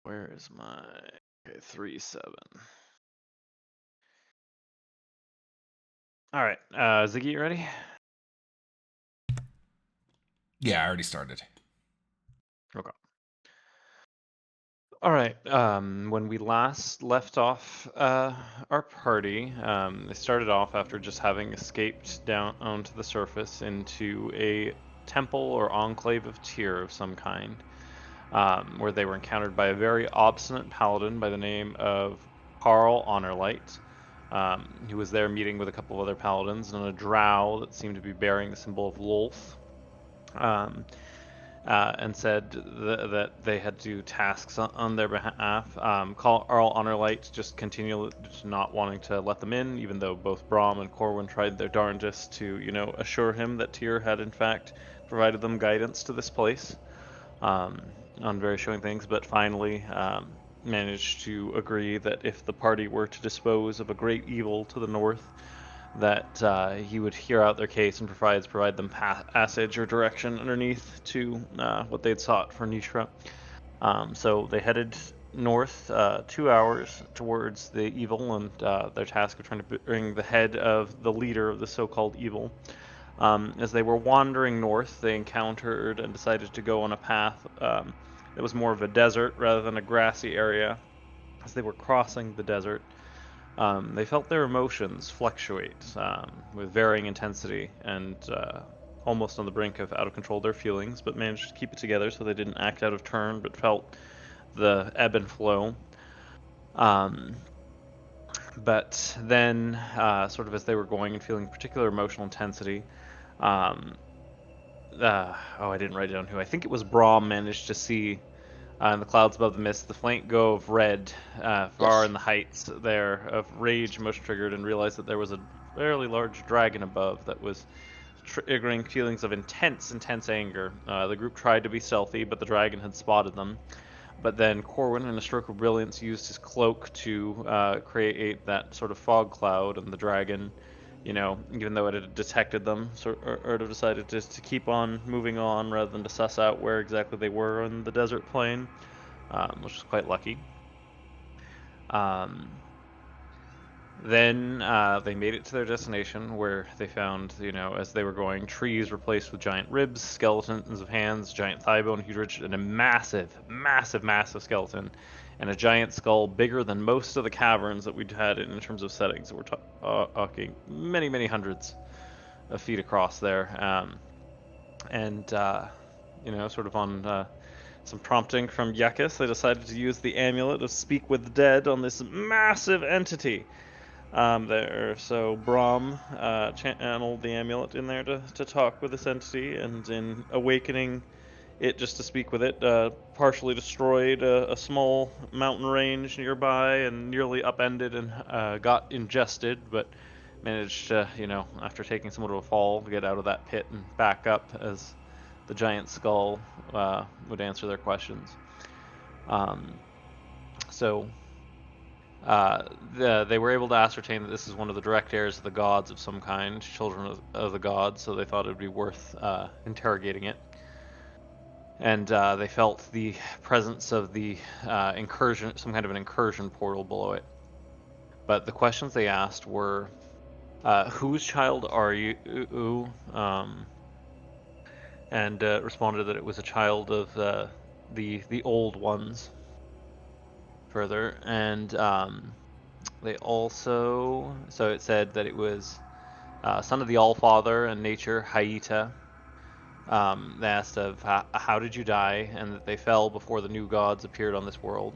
Where is my 3-7? All right, Ziggy, you ready? Yeah, I already started. Okay. All right. When we last left off our party, they started off after just having escaped down onto the surface into a temple or enclave of Tyr of some kind, where they were encountered by a very obstinate paladin by the name of Carl Honorlight, who was there meeting with a couple of other paladins and a drow that seemed to be bearing the symbol of Lolth. Um, and said that they had to do tasks on their behalf. Carl Honorlight just continued not wanting to let them in, even though both Brahm and Corwin tried their darndest to, assure him that Tyr had in fact provided them guidance to this place um, on various showing things, but finally managed to agree that if the party were to dispose of a great evil to the north, that he would hear out their case and provide them passage or direction underneath to what they'd sought for Nishra. So they headed north 2 hours towards the evil and their task of trying to bring the head of the leader of the so-called evil. As they were wandering north, they encountered and decided to go on a path that was more of a desert rather than a grassy area. As they were crossing the desert, they felt their emotions fluctuate with varying intensity and almost on the brink of out of control their feelings, but managed to keep it together so they didn't act out of turn but felt the ebb and flow. Um, but then, sort of as they were going and feeling particular emotional intensity, um, I didn't write down who. I think it was Brahm managed to see in the clouds above the mist, the flank go of red far Yes. in the heights there of rage motion triggered and realized that there was a fairly large dragon above that was triggering feelings of intense anger. The group tried to be stealthy, but the dragon had spotted them. But then Corwin, in a stroke of brilliance, used his cloak to create that sort of fog cloud, and the dragon, even though it had detected them, or decided to keep on moving on rather than to suss out where exactly they were on the desert plain, which was quite lucky. Um, then they made it to their destination where they found, as they were going, trees replaced with giant ribs, skeletons of hands, giant thigh bone, huge ridge, and a massive skeleton, and a giant skull bigger than most of the caverns that we'd had in terms of settings. We're talking many hundreds of feet across there. And, sort of on some prompting from Yakis, they decided to use the amulet of Speak with the Dead on this massive entity there. So Brahm channeled the amulet in there to talk with this entity, and in awakening it just to speak with it, partially destroyed a small mountain range nearby and nearly upended and got ingested, but managed to, after taking somewhat of a fall, to get out of that pit and back up as the giant skull would answer their questions. So they were able to ascertain that this is one of the direct heirs of the gods of some kind, children of the gods, so they thought it would be worth interrogating it. And they felt the presence of the incursion, some kind of an incursion portal below it. But the questions they asked were, whose child are you? And responded that it was a child of the old ones. Further, and they also, so it said that it was son of the All-Father and nature, Haita. They asked of how did you die, and that they fell before the new gods appeared on this world.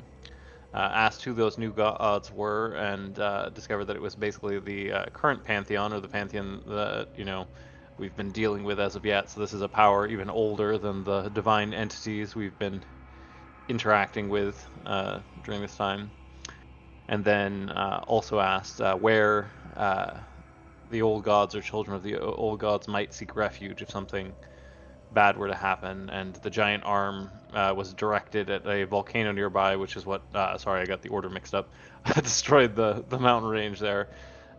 Asked who those new gods were, and discovered that it was basically the current pantheon, or the pantheon that we've been dealing with as of yet. So this is a power even older than the divine entities we've been interacting with during this time. And then also asked where the old gods or children of the old gods might seek refuge if something bad were to happen. And the giant arm was directed at a volcano nearby, which is what, sorry, I got the order mixed up, destroyed the mountain range there.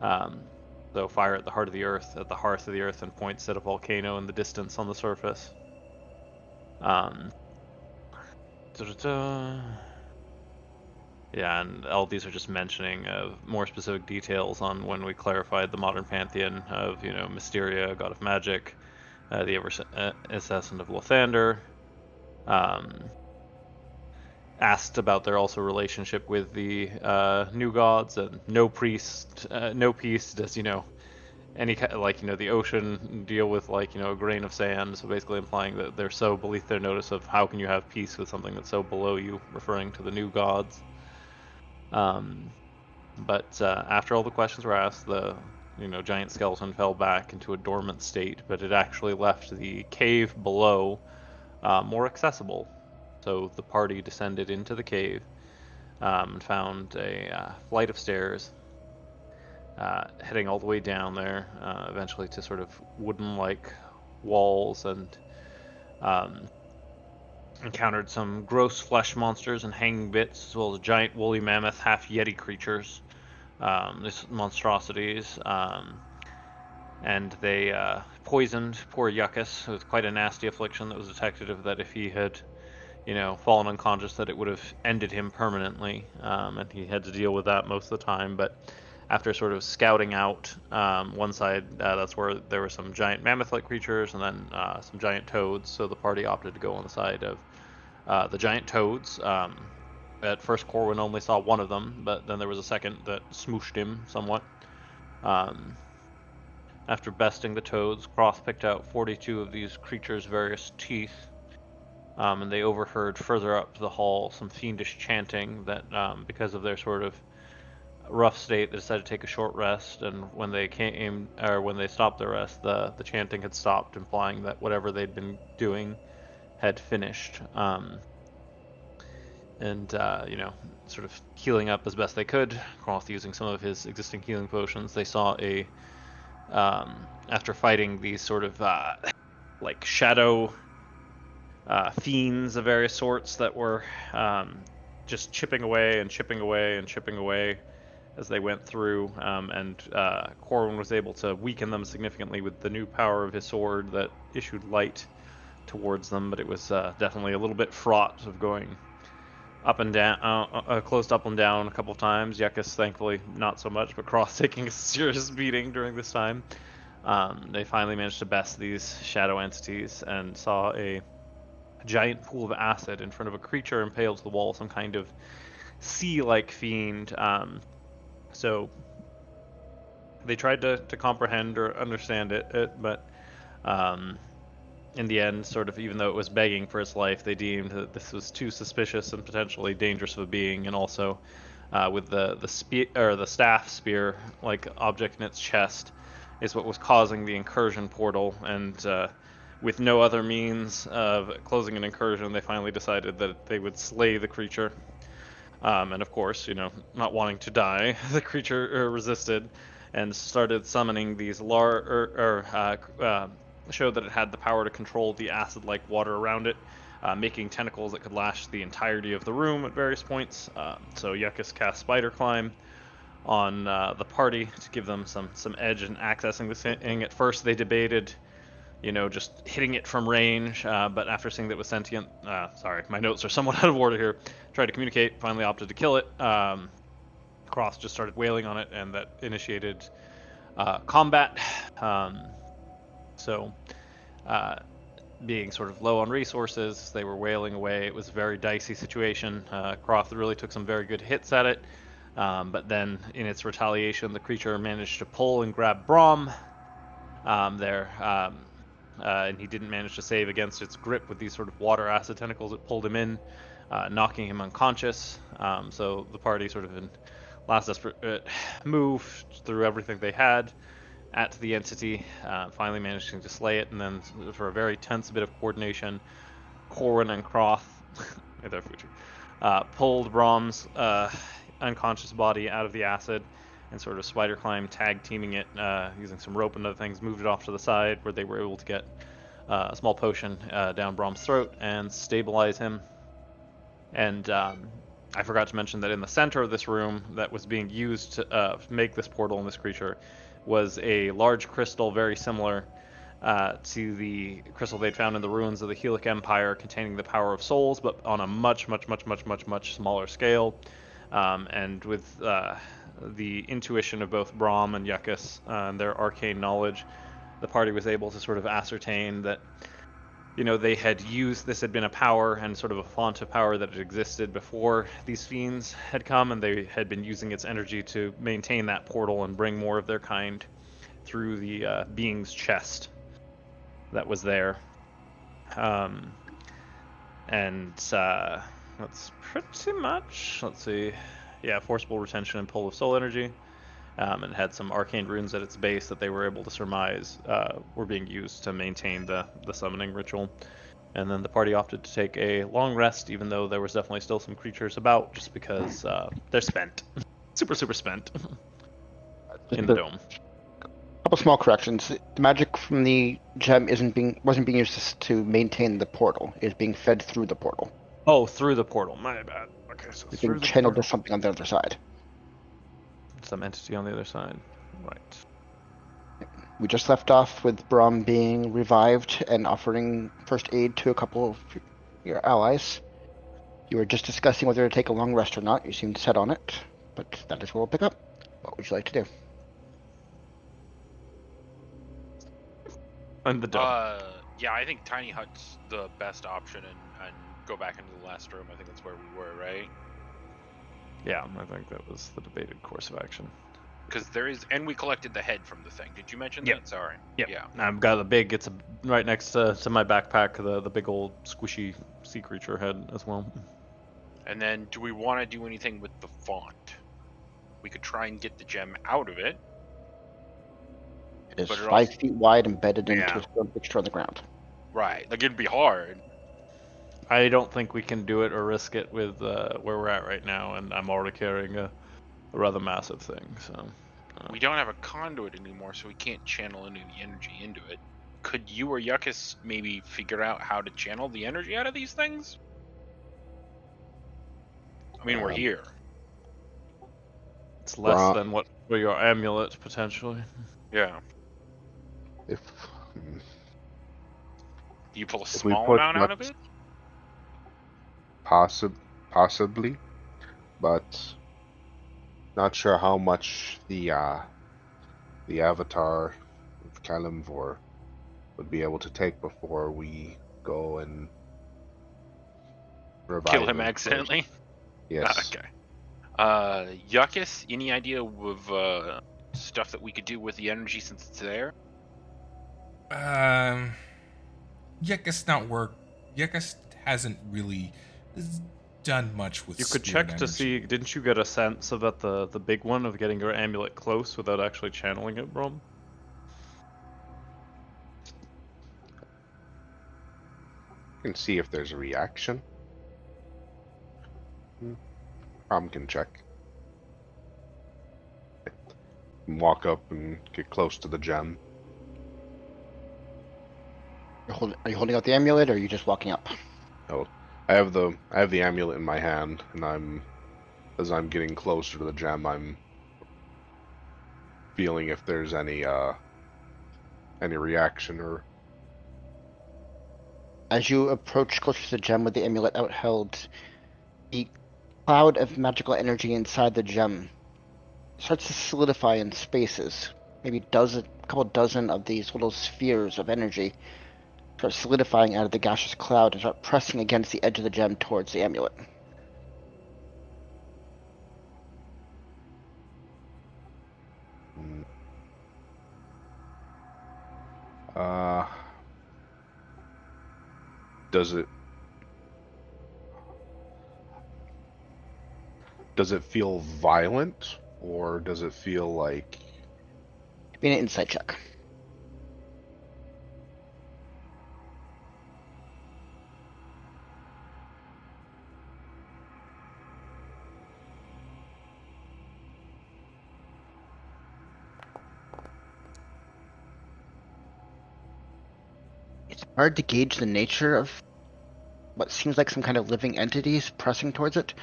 So fire at the heart of the earth, at the hearth of the earth, and points at a volcano in the distance on the surface. Um, da-da-da. Yeah, and all these are just mentioning more specific details on when we clarified the modern pantheon of, Mysteria, god of magic, the assassin of Lothander. Um, Asked about their also relationship with the new gods, and no peace does any the ocean deal with a grain of sand. So basically implying that they're so beneath their notice of how can you have peace with something that's so below you, referring to the new gods. Um, but after all the questions were asked, the giant skeleton fell back into a dormant state, but it actually left the cave below more accessible. So the party descended into the cave and found a flight of stairs heading all the way down there, eventually to sort of wooden-like walls, and um, encountered some gross flesh monsters and hanging bits, as well as giant woolly mammoth, half yeti creatures. These monstrosities, and they poisoned poor Yuccas with quite a nasty affliction that was detected of that if he had fallen unconscious, that it would have ended him permanently, and he had to deal with that most of the time. But after sort of scouting out one side, that's where there were some giant mammoth-like creatures, and then some giant toads. So the party opted to go on the side of the giant toads. At first, Corwin only saw one of them, but then there was a second that smooshed him somewhat. Um, After besting the toads, Croth picked out 42 of these creatures' various teeth, and they overheard further up the hall some fiendish chanting that, because of their sort of rough state, they decided to take a short rest. And when they stopped their rest, the chanting had stopped, implying that whatever they'd been doing had finished. And sort of healing up as best they could, Croth using some of his existing healing potions. They saw after fighting these sort of like shadow fiends of various sorts that were just chipping away and chipping away and chipping away as they went through, and Corwin was able to weaken them significantly with the new power of his sword that issued light towards them. But it was definitely a little bit fraught of going up and down, closed up and down a couple of times. Yuccas, thankfully, not so much, but Cross taking a serious beating during this time. They finally managed to best these shadow entities and saw a giant pool of acid in front of a creature impaled to the wall, some kind of sea-like fiend. So they tried to comprehend or understand it, but in the end, sort of, even though it was begging for its life, they deemed that this was too suspicious and potentially dangerous of a being, and also with the staff spear like object in its chest is what was causing the incursion portal. And with no other means of closing an incursion, they finally decided that they would slay the creature. And of course, not wanting to die, the creature resisted and started summoning these showed that it had the power to control the acid-like water around it, making tentacles that could lash the entirety of the room at various points. So Yuccas cast Spider Climb on the party to give them some edge in accessing this thing. At first, they debated, just hitting it from range, but after seeing that it was sentient, sorry, my notes are somewhat out of order here, tried to communicate, finally opted to kill it. Cross just started wailing on it, and that initiated combat. So, being sort of low on resources, they were wailing away. It was a very dicey situation. Croft really took some very good hits at it, but then in its retaliation, the creature managed to pull and grab Brom there, and he didn't manage to save against its grip with these sort of water acid tentacles. It pulled him in, knocking him unconscious. So the party, sort of in last desperate move, threw everything they had at the entity, finally managing to slay it. And then, for a very tense bit of coordination, Corwin and Croth pulled Brom's unconscious body out of the acid and sort of spider climb, tag teaming it using some rope and other things, moved it off to the side where they were able to get a small potion down Brom's throat and stabilize him. And I forgot to mention that in the center of this room that was being used to make this portal and this creature was a large crystal very similar to the crystal they'd found in the ruins of the Helic Empire, containing the power of souls, but on a much, much, much, much, much, much smaller scale. And with the intuition of both Brahm and Yuckus and their arcane knowledge, the party was able to sort of ascertain that they had used this had been a power and sort of a font of power that had existed before these fiends had come, and they had been using its energy to maintain that portal and bring more of their kind through the being's chest that was there. And that's pretty much, let's see, yeah, forcible retention and pull of soul energy. And had some arcane runes at its base that they were able to surmise were being used to maintain the summoning ritual. And then the party opted to take a long rest, even though there was definitely still some creatures about, just because they're spent. Super, super spent in the dome. Couple small corrections. The magic from the gem wasn't being used to maintain the portal. It's being fed through the portal. Oh, through the portal. My bad. Okay, so it's being channeled to something on the other side. Some entity on the other side. Right. We just left off with Brahm being revived and offering first aid to a couple of your allies. You were just discussing whether to take a long rest or not. You seemed set on it, but that is where we'll pick up. What would you like to do? And the dome. Yeah, I think Tiny Hut's the best option, and go back into the last room. I think that's where we were, right? Yeah, I think that was the debated course of action. Because and we collected the head from the thing. Did you mention that? Sorry. Yep. Yeah. I've got it's right next to my backpack, the big old squishy sea creature head as well. And then, do we want to do anything with the font? We could try and get the gem out of it. It is 5 feet wide, embedded into a stone fixture on the ground. Right. Like, it'd be hard. I don't think we can do it or risk it with where we're at right now, and I'm already carrying a rather massive thing, so... We don't have a conduit anymore, so we can't channel any of the energy into it. Could you or Yuckus maybe figure out how to channel the energy out of these things? I mean, we're here. It's less than what for your amulet, potentially. Yeah. Do you pull a small amount out of it? Possibly, but not sure how much the avatar of Kalimvor would be able to take before we go and revive kill him accidentally. Yes. Okay. Yuckus, any idea of stuff that we could do with the energy since it's there? Yuckus hasn't really done much with. You could check energy. to see. Didn't you get a sense about the big one of getting your amulet close without actually channeling it, Brom? You can see if there's a reaction. Can check. Walk up and get close to the gem. Are you holding out the amulet, or are you just walking up? Oh, I have the amulet in my hand, and as I'm getting closer to the gem, I'm feeling if there's any reaction or. As you approach closer to the gem with the amulet outheld, the cloud of magical energy inside the gem starts to solidify in spaces. Maybe a couple dozen of these little spheres of energy start solidifying out of the gaseous cloud and start pressing against the edge of the gem towards the amulet. Does it feel violent, or does it feel like... Be an insight check. It's hard to gauge the nature of what seems like some kind of living entities pressing towards it.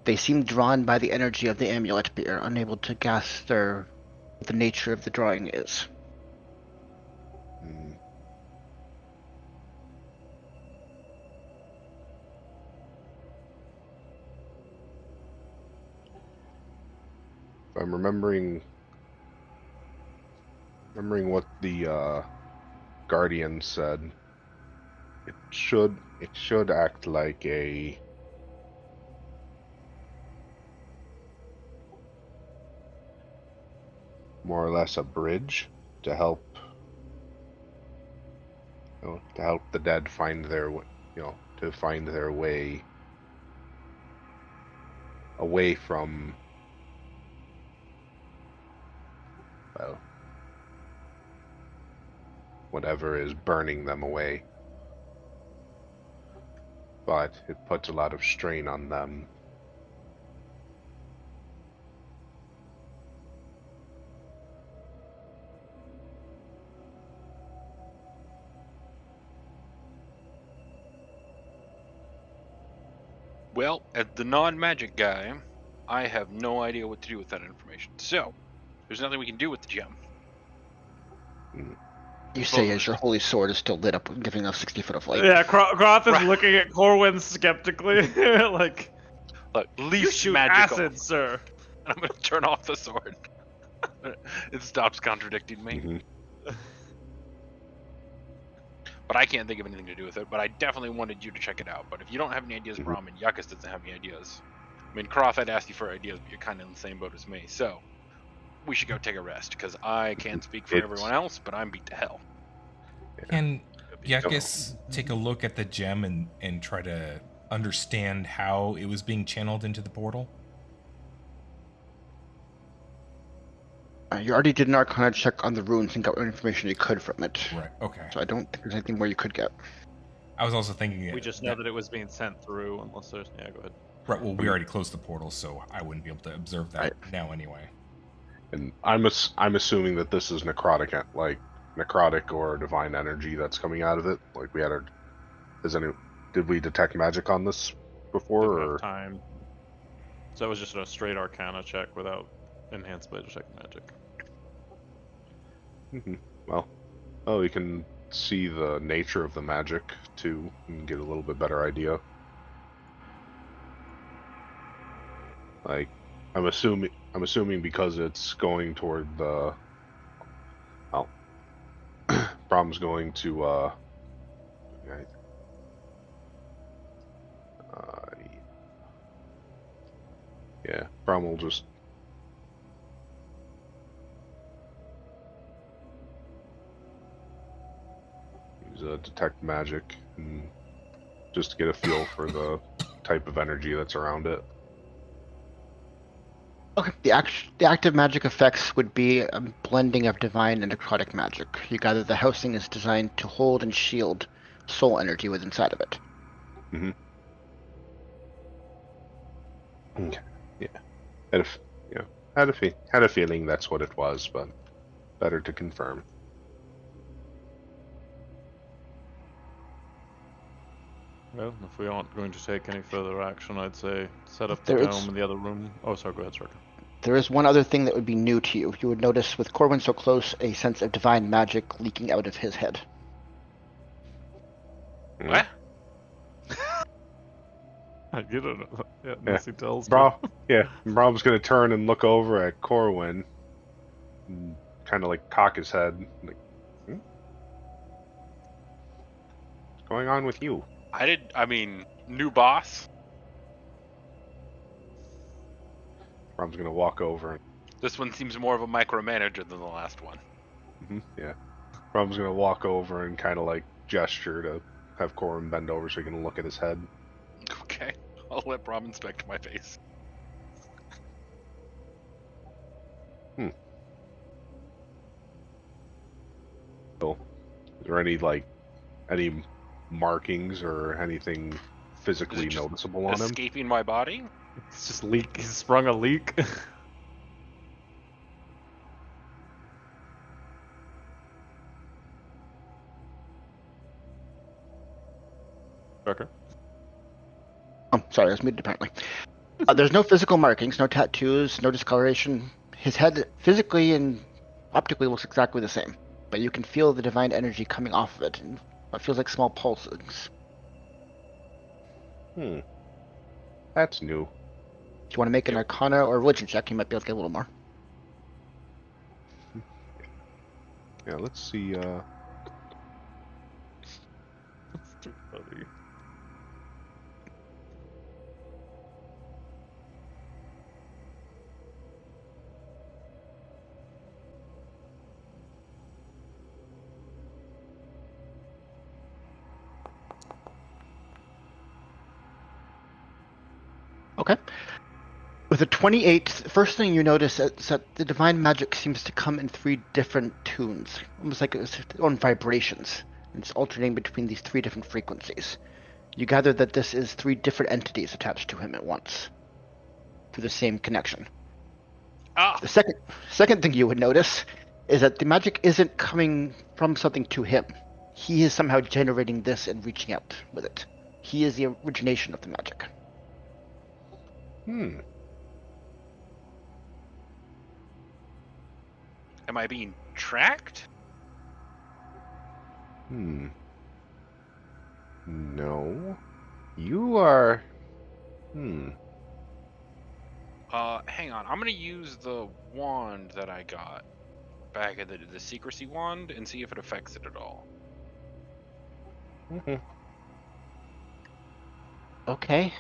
They seem drawn by the energy of the amulet, but are unable to guess what the nature of the drawing is. I'm remembering what the Guardian said. It should act like a more or less a bridge to help to help the dead find their to find their way away from, well, whatever is burning them away. But it puts a lot of strain on them. Well, as the non-magic guy, I have no idea what to do with that information. So, there's nothing we can do with the gem. You say as your holy sword is still lit up, giving us 60 foot of light. Yeah, Groth is Right. looking at Corwin skeptically, like, Look, you least shoot magical. acid, sir. I'm gonna turn off the sword. It stops contradicting me. Mhm. But I can't think of anything to do with it. But I definitely wanted you to check it out. But if you don't have any ideas, Mhm. Brom, and Yuckus doesn't have any ideas. I mean, Croft, I'd ask you for ideas, but you're kind of in the same boat as me. So we should go take a rest because I can't speak for It's- everyone else, but I'm beat to hell. Can Yakis take a look at the gem and try to understand how it was being channeled into the portal? You already did an Arcana check on the runes and got what information you could from it. Right. Okay. So I don't think there's anything more you could get. I was also thinking We just know that it was being sent through, unless there's. Yeah, go ahead. Right. Well, we already closed the portal, so I wouldn't be able to observe that now anyway. And I'm assuming that this is necrotic or divine energy that's coming out of it. Like we had our. Did we detect magic on this before? Didn't Or have time. So it was just a straight Arcana check without enhanced blade check magic. well, you can see the nature of the magic too, and get a little bit better idea. Like, I'm assuming because it's going toward the. Well, Brom's going to. Yeah, Brom will just. Use detect magic and just to get a feel for the type of energy that's around it. Okay, the active magic effects would be a blending of divine and necrotic magic. You gather the housing is designed to hold and shield soul energy within inside of it. Okay. Yeah. Had a feeling that's what it was, but better to confirm. Well, if we aren't going to take any further action, I'd say set up the There is- dome in the other room. Oh, sorry, go ahead, Sorka. There is one other thing that would be new to you. You would notice with Corwin so close a sense of divine magic leaking out of his head. What? I get it. Yeah, unless he tells me. Brom's gonna turn and look over at Corwin, and kind of like cock his head. Like, what's going on with you? New boss? Brom's gonna walk over. This one seems more of a micromanager than the last one. Yeah. Brom's gonna walk over and kind of like gesture to have Corwin bend over so he can look at his head. Okay, I'll let Brom inspect my face. So, is there any markings or anything physically just noticeable on him? Escaping my body? It's just leak. He's sprung a leak. Sorka. Oh, sorry, I was muted apparently. There's no physical markings, no tattoos, no discoloration. His head physically and optically looks exactly the same, but you can feel the divine energy coming off of it, and it feels like small pulses. That's new. If you want to make an Arcana or Religion check, you might be able to get a little more. Yeah, let's see. That's too funny. Okay. With a 28, first thing you notice is that the divine magic seems to come in 3 different tunes, almost like it's on vibrations. It's alternating between these 3 different frequencies. You gather that this is 3 different entities attached to him at once, through the same connection. Ah, The second thing you would notice is that the magic isn't coming from something to him. He is somehow generating this and reaching out with it. He is the origination of the magic. Hmm. am I being tracked? Hmm. No. You are. Hmm. Hang on. I'm gonna use the wand that I got back at the secrecy wand and see if it affects it at all. Mhm. Okay.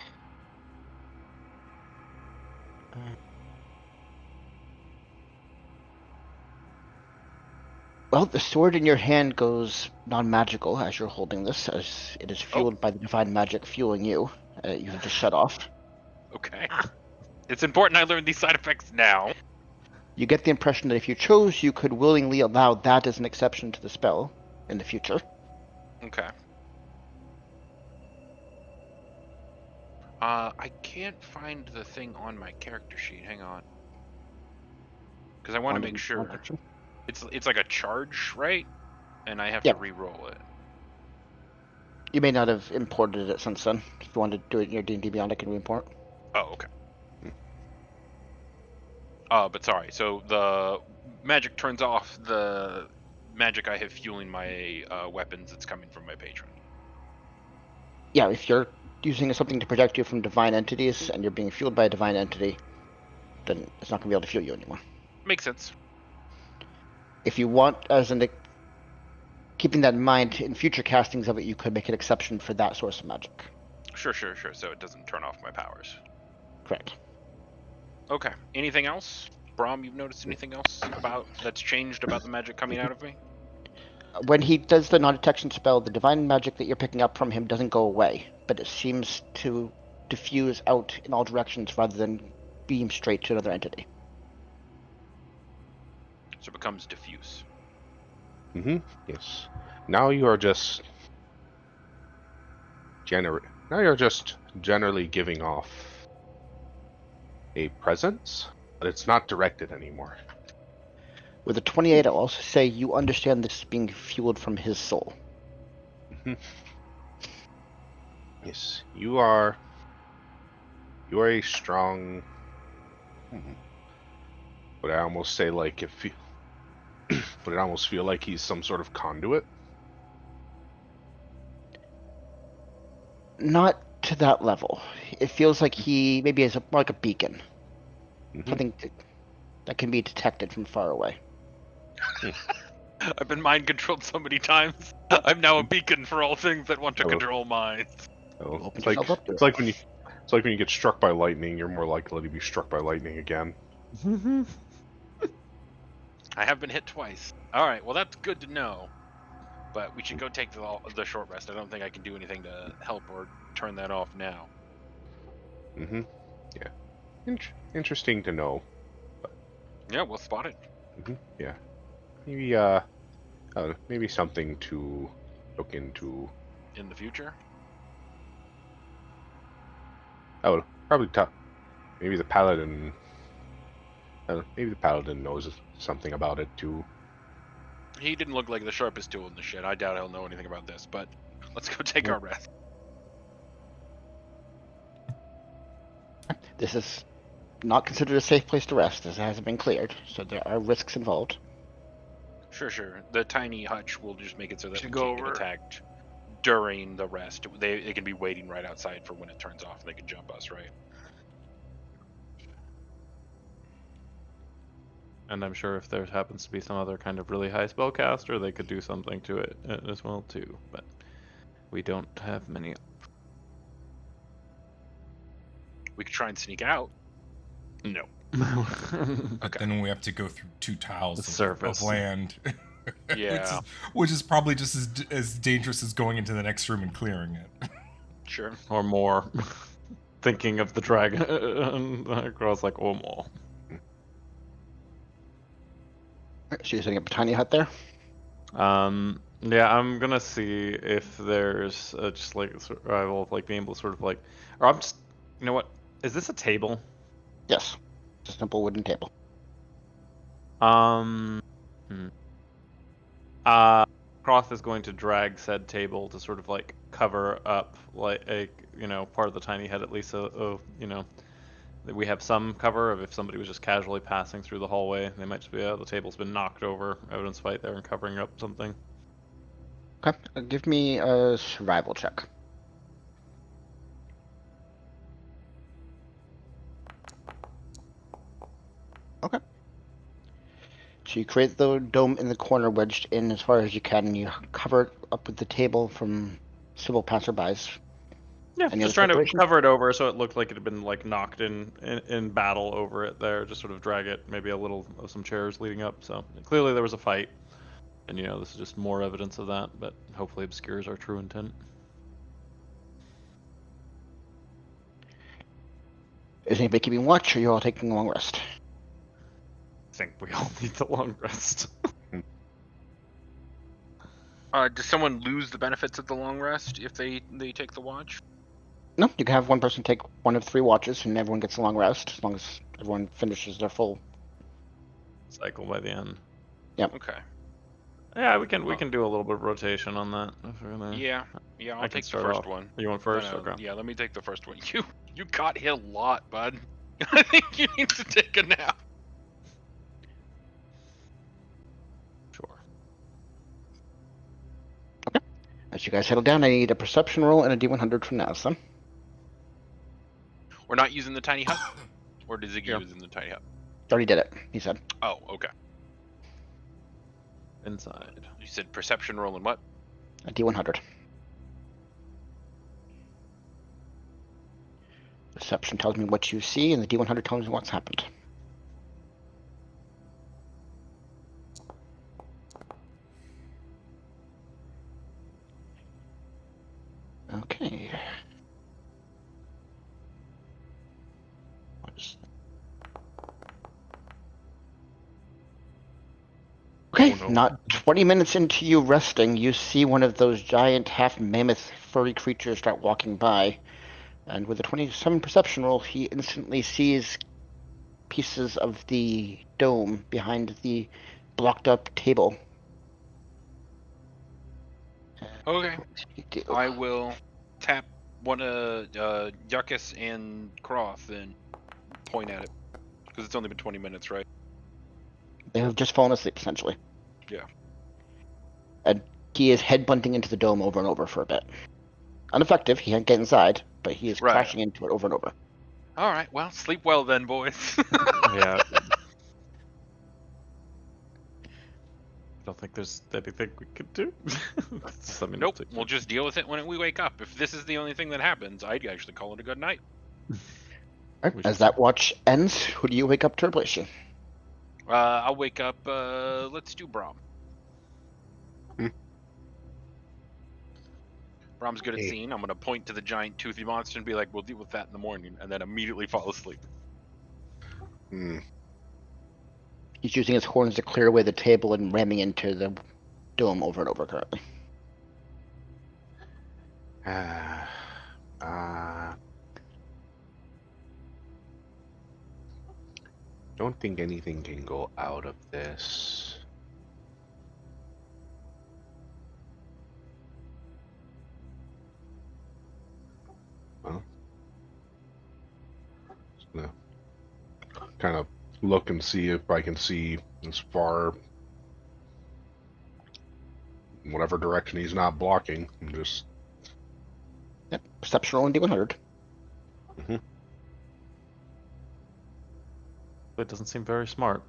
Well, the sword in your hand goes non-magical as you're holding this, as it is Oh, fueled by the divine magic fueling you. You have just shut off. okay. It's important I learn these side effects now. You get the impression that if you chose, you could willingly allow that as an exception to the spell in the future. Okay. I can't find the thing on my character sheet. Hang on. Because I want to Wand make of sure. non-action. It's like a charge, right? And I have to Yep. re-roll it. You may not have imported it since then. If you want to do it in your D&D Beyond, I can re-import. Oh, okay. But sorry. So the magic turns off the magic I have fueling my weapons that's coming from my patron. Yeah, if you're using something to protect you from divine entities and you're being fueled by a divine entity, then it's not going to be able to fuel you anymore. Makes sense. If you want, keeping that in mind, in future castings of it, you could make an exception for that source of magic. Sure. So it doesn't turn off my powers. Correct. Okay. Anything else? Brom, you've noticed anything else that's changed about the magic coming out of me? When he does the non-detection spell, the divine magic that you're picking up from him doesn't go away, but it seems to diffuse out in all directions rather than beam straight to another entity. So it becomes diffuse. Yes. Now you are just Now you're just generally giving off a presence, but it's not directed anymore. With a 28, I'll also say you understand this is being fueled from his soul. Yes, you are a strong. Would I almost say like if you, would it almost feel like he's some sort of conduit? Not to that level. It feels like he maybe is more like a beacon. Something that can be detected from far away. I've been mind controlled so many times. I'm now a beacon for all things that want to control minds. Oh, Open it's like yourself up to it's it. like when you get struck by lightning, you're more likely to be struck by lightning again. I have been hit twice. All right, well that's good to know. But we should go take the short rest. I don't think I can do anything to help or turn that off now. Yeah. Interesting to know. Yeah, well spotted. Yeah. Maybe something to look into. In the future? Oh, probably maybe the paladin. Maybe the paladin knows something about it too. He didn't look like the sharpest tool in the shed. I doubt he'll know anything about this, but let's go take our rest. This is not considered a safe place to rest, as it hasn't been cleared, so there are risks involved. Sure. The tiny hutch will just make it so that Should we go can't get over. attacked during the rest. They can be waiting right outside for when it turns off and they can jump us, right? And I'm sure if there happens to be some other kind of really high spellcaster, they could do something to it as well too. But we don't have many. We could try and sneak out. No. But then we have to go through 2 tiles of surface. land. Yeah. which is probably just as dangerous as going into the next room and clearing it. Sure. Or more. Thinking of the dragon across like or more. Alright, so you're setting up a tiny hut there? Yeah, I'm gonna see if there's just like a survival of like being able to sort of like, or I'm just, you know what? Is this a table? Yes. It's a simple wooden table. Hmm. Croth is going to drag said table to sort of like cover up like a part of the tiny head at least, so that we have some cover of if somebody was just casually passing through the hallway. They might just be, the table's been knocked over, evidence fight there, and covering up something. Okay. Give me a survival check. Okay. So you create the dome in the corner wedged in as far as you can, and you cover it up with the table from civil passerbys. Yeah, Any just other trying to preparation? cover it over so it looked like it had been like knocked in battle over it there. Just sort of drag it, maybe a little of some chairs leading up. So clearly there was a fight, and this is just more evidence of that. But hopefully obscures our true intent. Is anybody keeping watch, or are you all taking a long rest? I think we all need the long rest. Does someone lose the benefits of the long rest if they take the watch? No, you can have one person take one of 3 watches, and everyone gets a long rest as long as everyone finishes their full. Cycle by the end. Okay. Yeah, we can do a little bit of rotation on that. If we're gonna... Yeah. I'll I can take the start first off. one. You want first? No, Okay. yeah, let me take the first one. You got hit a lot, bud. I think you need to take a nap. Sure. As you guys settle down, I need a perception roll and a D100 from now, son. We're not using the tiny hut? Or did Ziggy Yeah. use in the tiny hut? Already did it, he said. Oh, okay. Inside. You said perception roll and what? A D100. Perception tells me what you see, and the D100 tells me what's happened. Okay. Okay, Oh, no. not 20 minutes into you resting, you see one of those giant half-mammoth furry creatures start walking by. And with a 27 perception roll, he instantly sees pieces of the dome behind the blocked-up table. Okay. What did he do? I will tap one of Yuckus and Croth and point at it. Because it's only been 20 minutes, right? They have just fallen asleep, essentially. Yeah. And he is headbutting into the dome over and over for a bit. Ineffective, he can't get inside, but he is Right. crashing into it over and over. Alright, well, sleep well then, boys. Yeah. I don't think there's anything we could do. Nope, we'll just deal with it when we wake up. If this is the only thing that happens, I'd actually call it a good night. Right, as that watch ends, who do you wake up to replace you? I'll wake up, let's do Brahm. Brahm's good at Hey. seeing. I'm going to point to the giant toothy monster and be like, we'll deal with that in the morning, and then immediately fall asleep. He's using his horns to clear away the table and ramming into the dome over and over currently. Don't think anything can go out of this. Well, just gonna kind of look and see if I can see as far whatever direction he's not blocking, and just Yep, perception roll and D100. It doesn't seem very smart.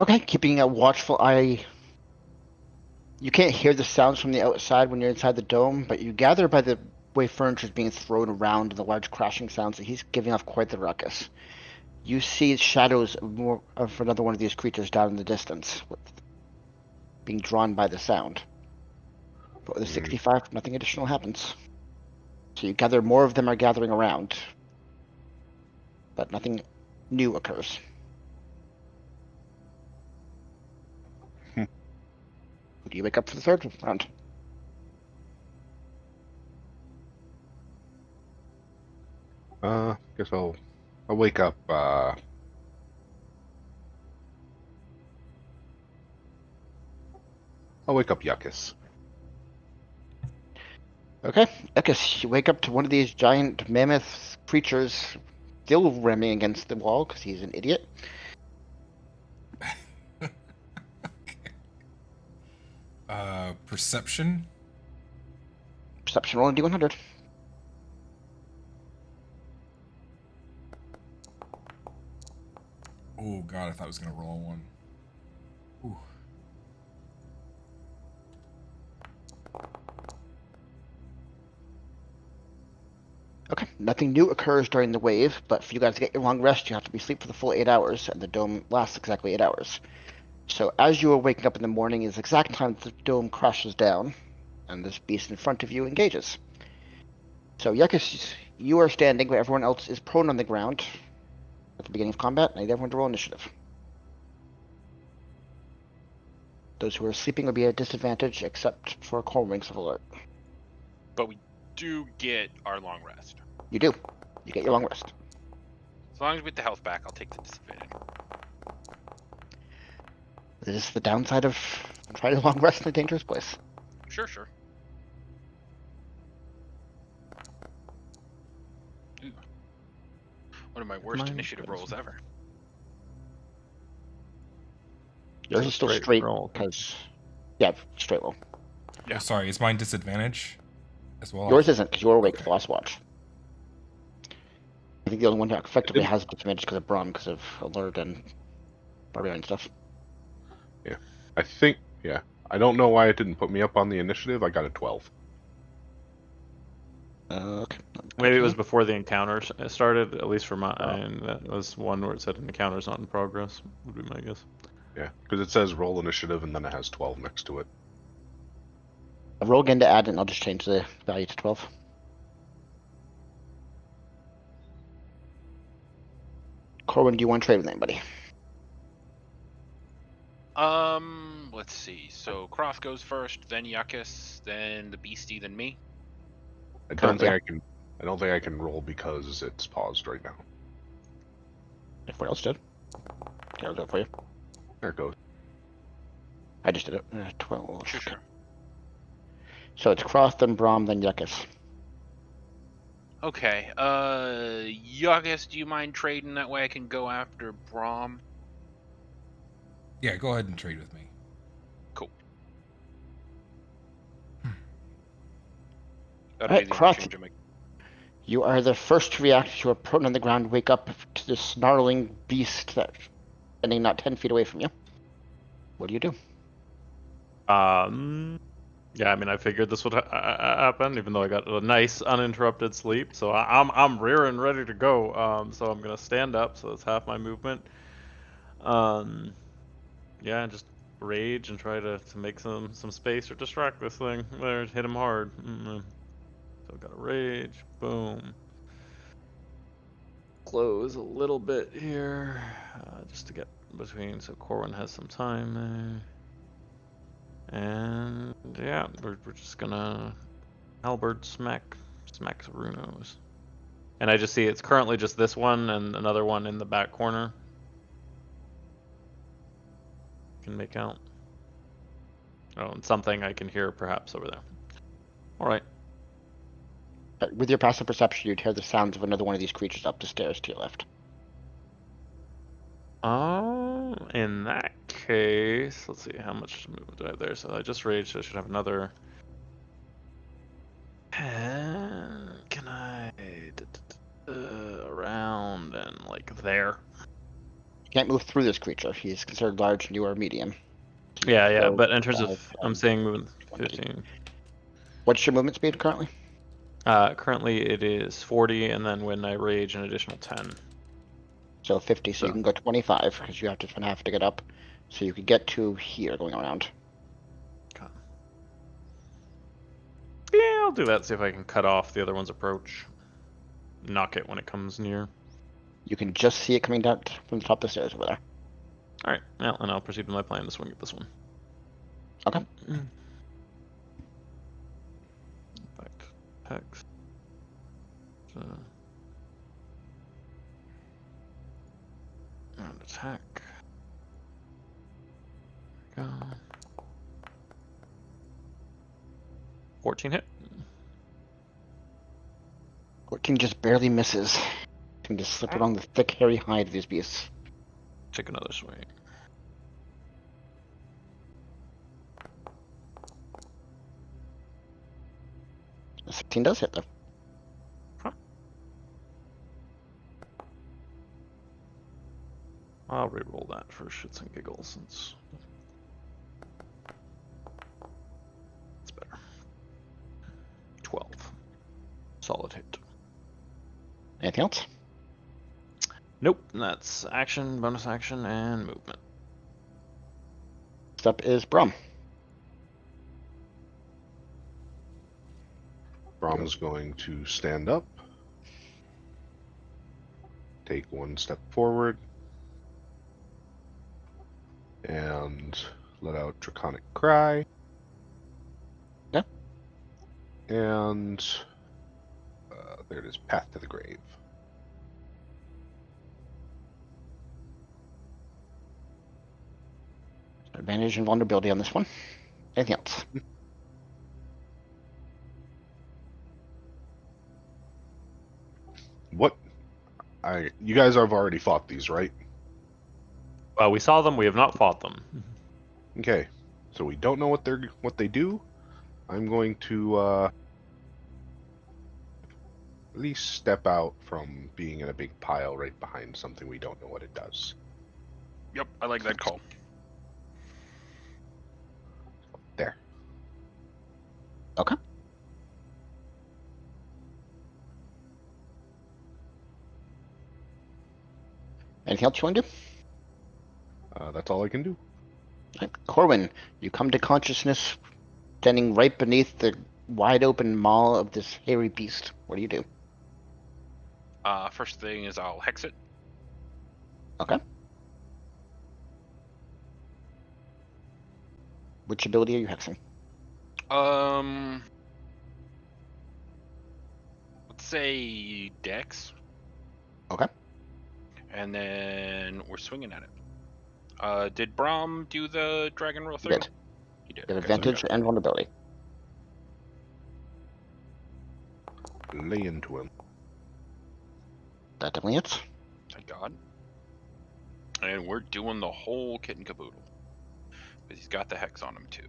Okay, keeping a watchful eye. You can't hear the sounds from the outside when you're inside the dome, but you gather by the way furniture is being thrown around and the large crashing sounds that he's giving off quite the ruckus. You see shadows of another one of these creatures down in the distance, being drawn by the sound. But with a 65, nothing additional happens. So you gather more of them are gathering around, but nothing new occurs. Do you wake up for the third round? Guess I'll wake up. I'll wake up Yuckus. Okay, Ekis, you wake up to one of these giant mammoth creatures still ramming against the wall because he's an idiot. Perception. Perception roll a D100. Oh god, I thought I was gonna roll a 1. Ooh. Okay, nothing new occurs during the wave, but for you guys to get your long rest, you have to be asleep for the full 8 hours, and the dome lasts exactly 8 hours. So as you are waking up in the morning is the exact time the dome crashes down, and this beast in front of you engages. So Yekis, you are standing where everyone else is prone on the ground at the beginning of combat. I need everyone to roll initiative. Those who are sleeping will be at a disadvantage, except for Corwin's alert. But we do get our long rest. You do. You get your long rest. As long as we get the health back, I'll take the disadvantage. This is the downside of trying to long rest in a dangerous place. Sure. Ooh. One of my worst initiative rolls ever. Yours is still straight roll. because, yeah, straight roll. Yeah. Oh, sorry, is mine disadvantage as well? Yours isn't because you were awake Okay. for the last watch. I think the only one that effectively has a disadvantage because of Braum, because of alert and barbarian stuff. I think. Yeah. I don't know why it didn't put me up on the initiative. I got a 12. Okay. Maybe it was before the encounter started, at least for mine. And that was one where it said an encounter's not in progress, would be my guess. Yeah, because it says roll initiative and then it has 12 next to it. I'll roll again to add, and I'll just change the value to 12. Corwin, do you want to trade with anybody? Let's see. So Croft goes first, then Yuckus, then the Beastie, then me. I don't think yeah. I can. I don't think I can roll because it's paused right now. Everyone else did. Okay, I'll do it for you. There it goes. I just did it. 12. Sure. So it's Croft, then Braum, then Yuckus. Okay. Yuckus, do you mind trading? That way I can go after Braum. Yeah, go ahead and trade with me. Cool. That'll Alright, be the Croft. change I make. You are the first to react. You are prone on the ground, wake up to this snarling beast that's standing not 10 feet away from you. What do you do? Yeah, I mean, I figured this would happen, even though I got a nice uninterrupted sleep. So I'm rearing, ready to go. So I'm gonna stand up. So that's half my movement. Yeah, just rage and try to make some space or distract this thing. There, hit him hard. So got a rage. Boom. Close a little bit here, just to get between. So Corwin has some time there. And yeah, we're just gonna halberd smack Runos. And I just see it's currently just this one and another one in the back corner. Can make out. Oh, and something I can hear perhaps over there. Alright. With your passive perception, you'd hear the sounds of another one of these creatures up the stairs to your left. In that case, let's see, how much movement do I have there? So I just raged, so I should have another. Can I around and like there? can't move through this creature. He's considered large and you are medium. Yeah, So, but in terms 5, of, I'm 10, saying moving 20. 15. What's your movement speed currently? Currently it is 40, and then when I rage, an additional 10. So 50, so you can go 25, because you have to get up. So you could get to here going around. Okay. Yeah, I'll do that, see if I can cut off the other one's approach. Knock it when it comes near. You can just see it coming down from the top of the stairs over there. Alright, well, and I'll proceed with my plan to swing at this one. Okay. Back hex. And attack. There we go. 14 hit. 14 just barely misses. You can just slip along the thick, hairy hide of these beasts. Take another swing. A 16 does hit, though. I'll re-roll that for shits and giggles since it's better. 12. Solid hit. Anything else? Nope, that's action, bonus action, and movement. Next up is Brum. Brom's going to stand up, take one step forward, and let out Draconic Cry. Yeah. And there it is, Path to the Grave. Advantage and vulnerability on this one. Anything else? What? You guys have already fought these, right? Well, we saw them. We have not fought them. Okay, so we don't know what they do. I'm going to at least step out from being in a big pile right behind something we don't know what it does. Yep, I like that call. There. Okay. Anything else you want to do? That's all I can do. Right. Corwin, you come to consciousness standing right beneath the wide open maw of this hairy beast. What do you do? First thing is I'll hex it. Okay. Which ability are you hexing? Let's say Dex. Okay. And then we're swinging at it. Did Brahm do the dragon roll thing? Did. He did. You have Okay, so advantage and vulnerability. Lay into him. That definitely hits. Thank God. And we're doing the whole kit and caboodle. Because he's got the hex on him too.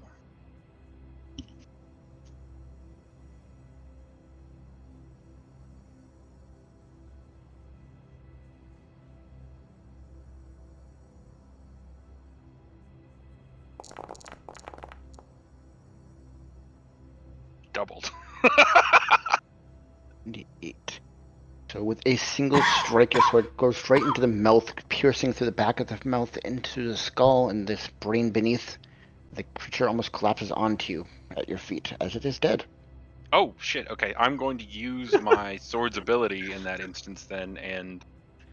Doubled. 8. So with a single strike, your sword goes right into the mouth, piercing through the back of the mouth into the skull and this brain beneath. The creature almost collapses onto you at your feet, as it is dead. Oh, shit. Okay, I'm going to use my sword's ability in that instance then and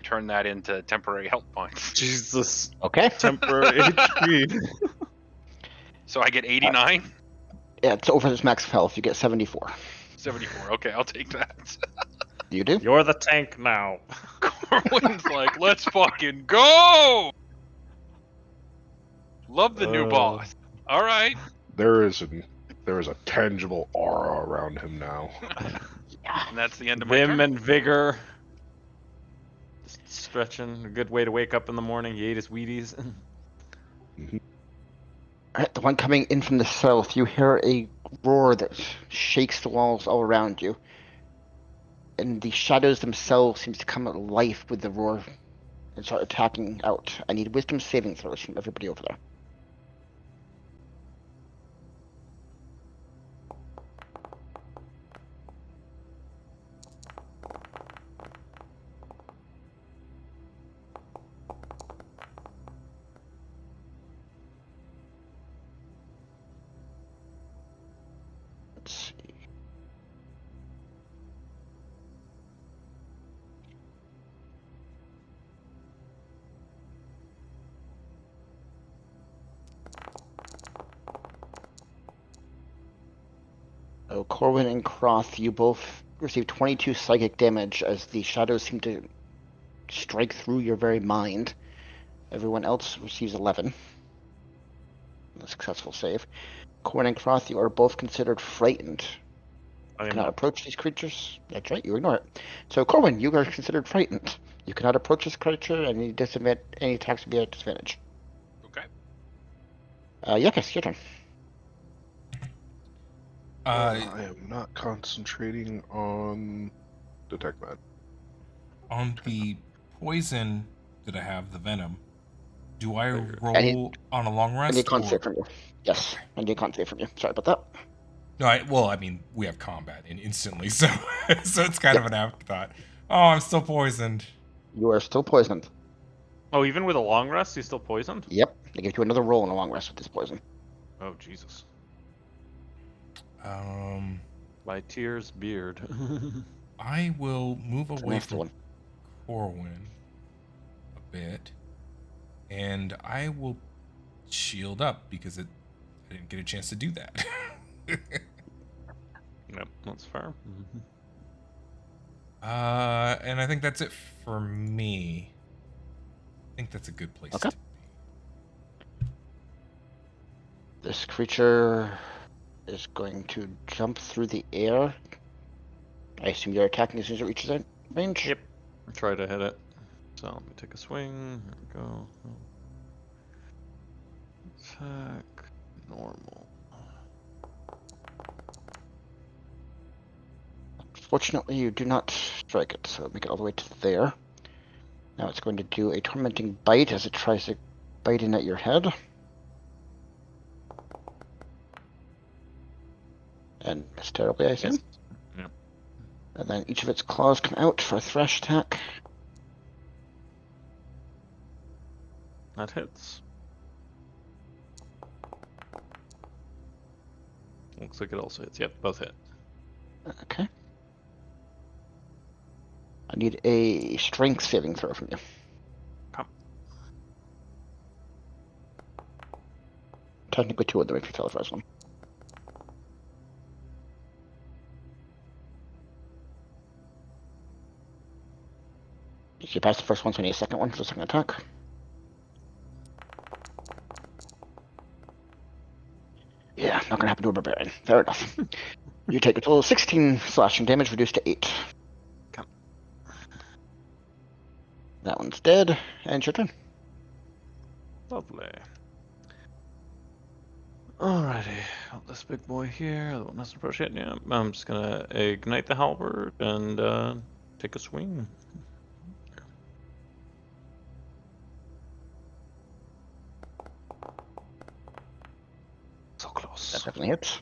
turn that into temporary health points. Jesus. Okay. Temporary HP. So I get 89? Yeah, it's over this max of health. You get 74. 74. Okay, I'll take that. You do? You're the tank now. Corwin's like, let's fucking go! Love the new boss. All right. There is a tangible aura around him now. And that's the end of my Vim turn. and vigor. Just stretching. A good way to wake up in the morning. He ate his Wheaties. Alright, the one coming in from the south, you hear a roar that shakes the walls all around you. And the shadows themselves seem to come to life with the roar. and start attacking out. I need wisdom saving throws from everybody over there. Let's see. So Corwin and Croth, you both receive 22 psychic damage as the shadows seem to strike through your very mind. Everyone else receives 11. A successful save. Corwin and Croth, you are both considered frightened. I You am cannot not. approach these creatures. That's right, you ignore it. So Corwin, you are considered frightened. You cannot approach this creature, and any attacks will be at disadvantage. Okay. Yuckus, your turn. I am not concentrating on detect magic. On the poison that I have, the venom, do I Figured. roll on a long I need rest? con Or... save from you. Yes, I need con save from you. Sorry about that. No, I mean, we have combat and instantly, so so it's kind of an afterthought. Oh, I'm still poisoned. You are still poisoned. Oh, even with a long rest, he's still poisoned? Yep, they give you another roll in a long rest with this poison. Oh, Jesus. Um, My tears beard. I will move It's a away nasty from one. Corwin a bit, and I will shield up because I didn't get a chance to do that. Yep, that's fair. And I think that's it for me. I think that's a good place Okay. to be. This creature is going to jump through the air. I assume you're attacking as soon as it reaches that range? Yep. Try to hit it. So let me take a swing. Here we go. Attack. Normal. Fortunately, you do not strike it, so make it all the way to there. Now it's going to do a tormenting bite as it tries to bite in at your head. And miss terribly, I assume. Yes. Yep. And then each of its claws come out for a thrash attack. That hits. Looks like it also hits. Yep, both hit. Okay. I need a strength saving throw from you. Come. Technically two of them if you fail the first one. If you pass the first one, so I need a second one for the second attack. Yeah, not gonna happen to a barbarian. Fair enough. You take a total of 16 slashing damage, reduced to 8. Come. That one's dead, and it's your turn. Lovely. Alrighty, got this big boy here. The one hasn't approached yet. Yeah, I'm just gonna ignite the halberd and take a swing. So That close. definitely hits.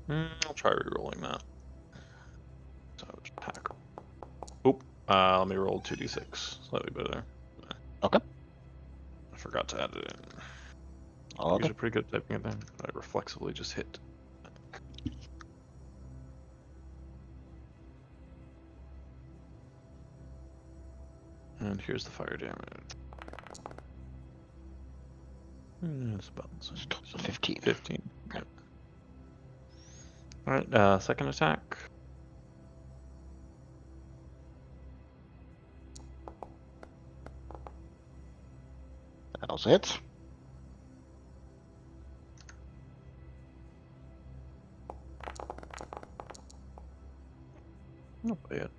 I'll try re-rolling that. So attack. Oop. Let me roll 2d6. Slightly better. Okay. I forgot to add it in. Okay. Usually pretty good at typing it there. I reflexively just hit. And here's the fire damage. It's about the same. So 15. 15. Yep. Alright, second attack. That also hits. Not bad.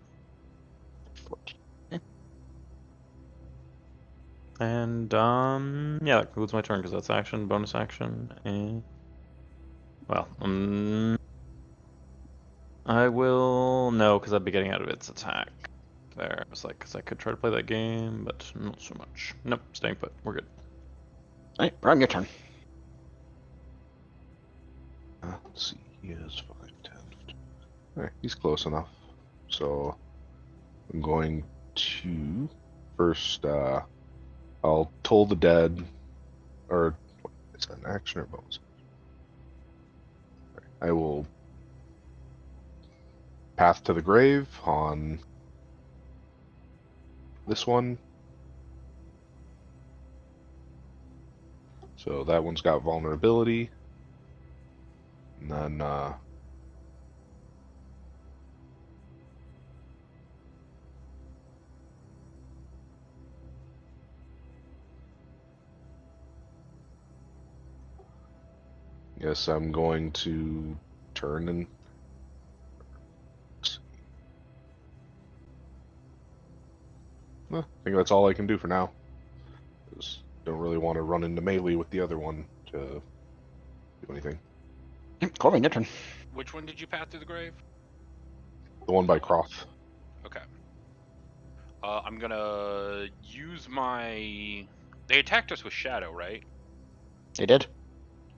14. And yeah, that concludes my turn because that's action, bonus action, and Well, I will no, because I'd be getting out of its attack. There, I was like, because I could try to play that game, but not so much. Nope, staying put. We're good. Alright, Brom, your turn. Let's see. He is 5, 10. Alright, he's close enough. So I'm going to first. I'll toll the dead, or is that an action or bonus? I will path to the grave on this one. So that one's got vulnerability. And then yes, I'm going to turn and I think that's all I can do for now. Just don't really want to run into melee with the other one to do anything. Corvin, your turn. Which one did you path to the grave? The one by Croth. Okay. I'm gonna use my. They attacked us with shadow, right? They did.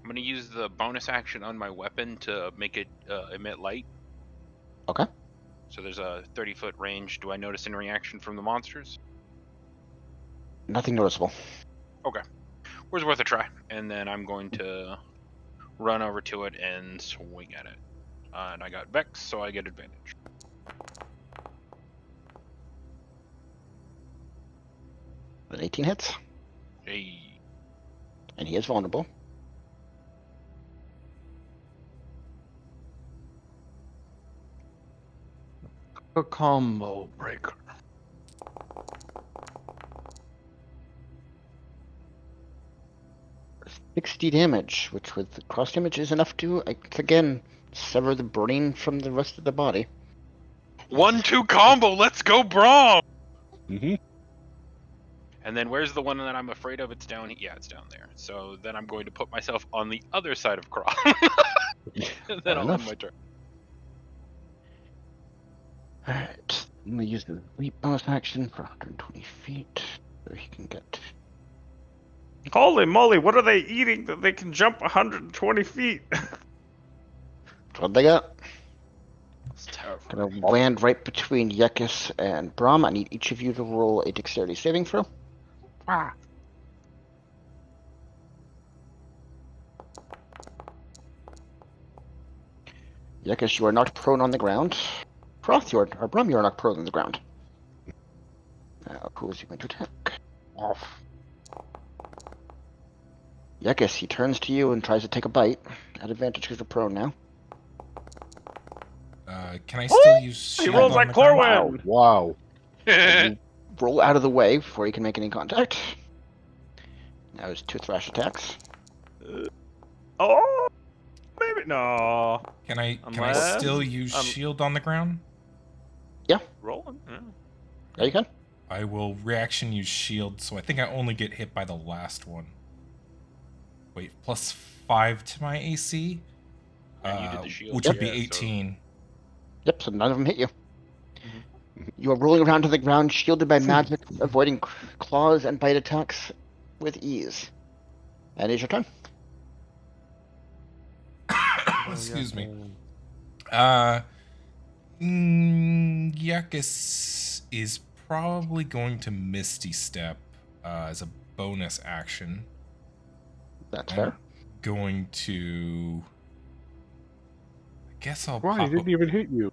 I'm gonna use the bonus action on my weapon to make it emit light. Okay. So there's a 30-foot range. Do I notice any reaction from the monsters? Nothing noticeable. Okay. Was worth a try. And then I'm going to run over to it and swing at it. And I got Vex, so I get advantage. An 18 hits, Hey. and he is vulnerable. A combo breaker. For 60 damage, which with the cross damage is enough to, again, sever the brain from the rest of the body. 1-2 combo, let's go, Braum! Mm-hmm. And then where's the one that I'm afraid of? It's down. Yeah, it's down there. So then I'm going to put myself on the other side of Cross. And then I'll end my turn. Alright, I'm gonna use the leap bonus action for 120 feet, so he can get. Holy moly, what are they eating that they can jump 120 feet? That's what they got. That's terrible. Gonna land right between Yekis and Braum. I need each of you to roll a dexterity saving throw. Yekis, you are not prone on the ground. Froth, or Braum, you are not prone on the ground. Now, who is he going to attack? Off. Yekis, he turns to you and tries to take a bite. At advantage because you're prone now. Can I still use He shield rolls on like the ground? Corwin! Wow. You roll out of the way before he can make any contact. Now his two thrash attacks. Oh, maybe no. Can I Unless- still use shield on the ground? Rolling. Yeah. Yeah, you can. I will reaction use shield, so I think I only get hit by the last one. Wait, +5 to my AC? And you did the shield, which would be yeah, so- 18. Yep, so none of them hit you. You are rolling around to the ground, shielded by magic, avoiding claws and bite attacks with ease. And it's your turn. Excuse me. Yakis is probably going to Misty Step as a bonus action. That's I'm fair. going to. I guess I'll Why? pop He didn't even hit you.